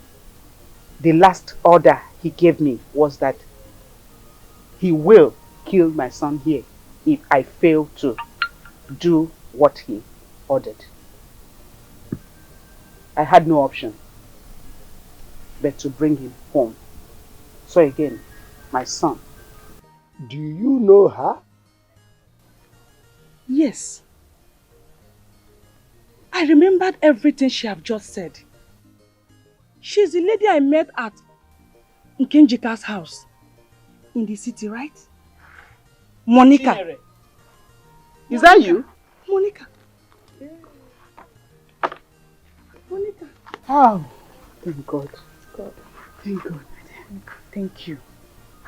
The last order he gave me was that he will kill my son here if I fail to do what he ordered. I had no option but to bring him home. So again, my son. Do you know her? Yes. I remembered everything she have just said. She's the lady I met at Nkenjika's house in the city, right? Monica. Chinere. Is that you? Monica. Monica. Oh, thank God. God. Thank God. Thank you.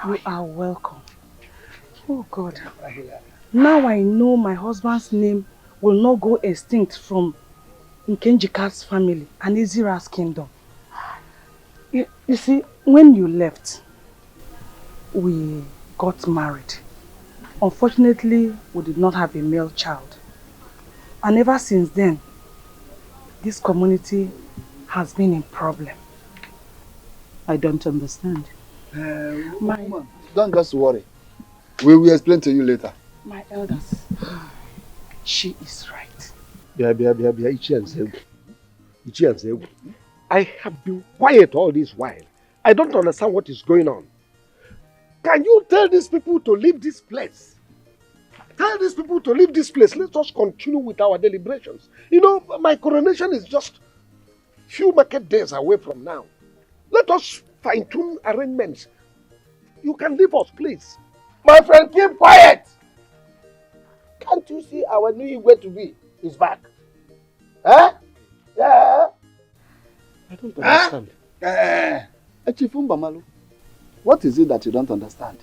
You are welcome. Oh God. Now I know my husband's name will not go extinct from Nkenjika's family and Ezira's kingdom. You see, when you left, we got married. Unfortunately, we did not have a male child. And ever since then, this community has been in problem. I don't understand. Don't just worry. We will explain to you later. My elders, she is right. I have been quiet all this while. I don't understand what is going on. Can you tell these people to leave this place? Tell these people to leave this place. Let us continue with our deliberations. You know, my coronation is just few market days away from now. Let us fine-tune arrangements. You can leave us, please. My friend, keep quiet. Can't you see our new way to be is back? Huh? Yeah. I don't understand. Echifumba Malu, what is it that you don't understand?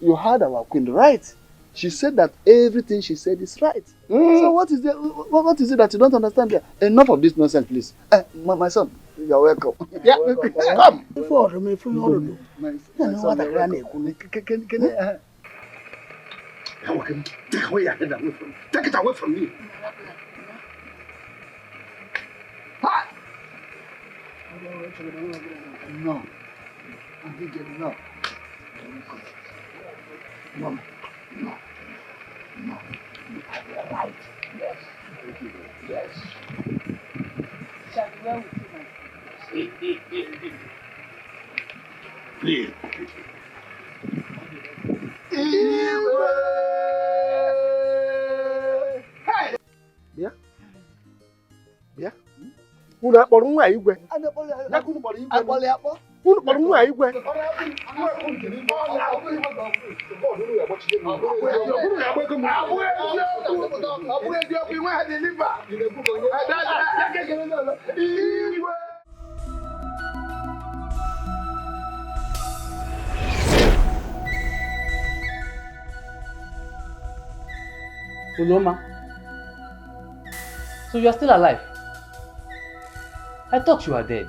You heard our queen, right? She said that everything she said is right. So what is it that you don't understand there? Enough of this nonsense, please. My son, you are welcome. Yeah, come. Take it away from me. No. I didn't get enough. No. No. No. You are right. Yes. Yes. Please. Bịa. Bịa. Unu akpọrọ nwa igwe? Unu kpọrọ nwa igwe? Uloma, so you are still alive? I thought you were dead.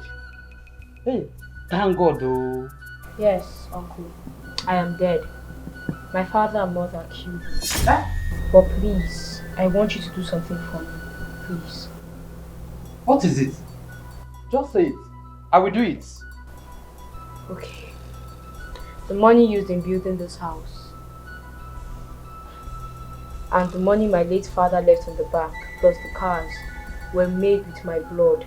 Hey, thank God though. Yes, uncle. I am dead. My father and mother killed me. But please, I want you to do something for me. Please. What is it? Just say it. I will do it. Okay. The money used in building this house and the money my late father left in the bank, plus the cars, were made with my blood.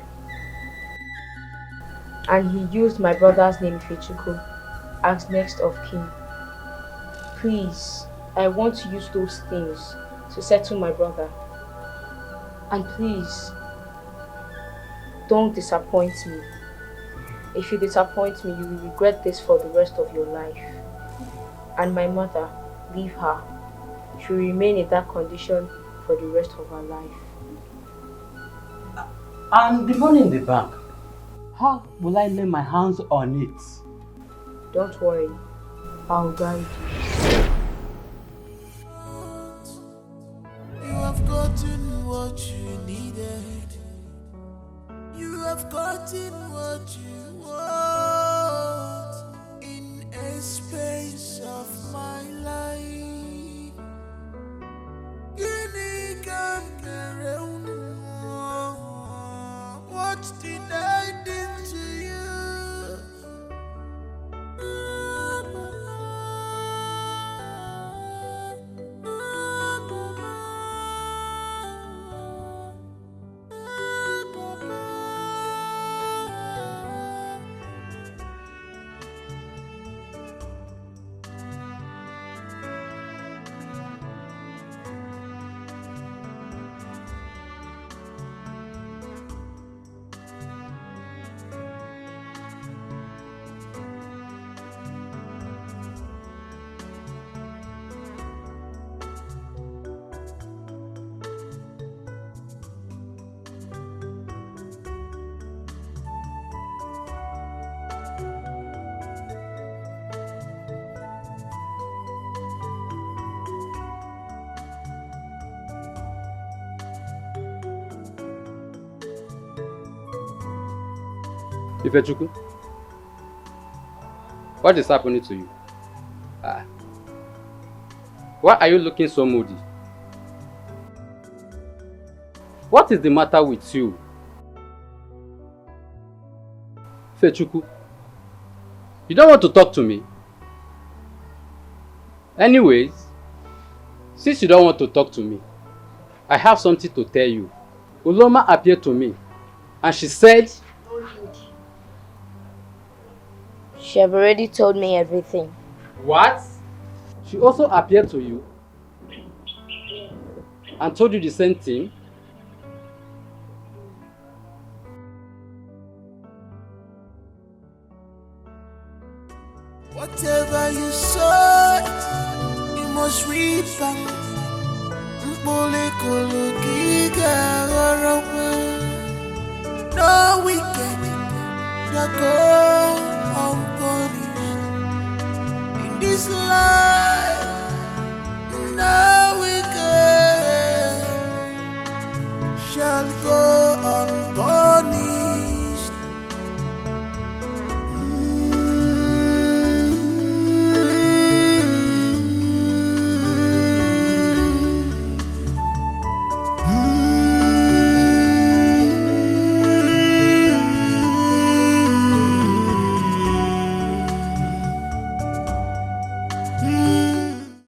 And he used my brother's name, Ifechuku, as next of kin. Please, I want to use those things to settle my brother. And please, don't disappoint me. If you disappoint me, you will regret this for the rest of your life. And my mother, leave her. She will remain in that condition for the rest of her life. And the money in the bank, how will I lay my hands on it? Don't worry, I'll guide you. You have gotten what you needed. You have gotten what you want in a space of my life. Unique and around. What did I do to you? Ifechuku, what is happening to you? Why are you looking so moody? What is the matter with you? Ifechuku, you don't want to talk to me? Anyways, since you don't want to talk to me, I have something to tell you. Uloma appeared to me and she said, She have already told me everything. What? She also appeared to you and told you the same thing? whatever you sow, you must reap back. No wicked that go unpunished in this life. No wicked shall go unpunished.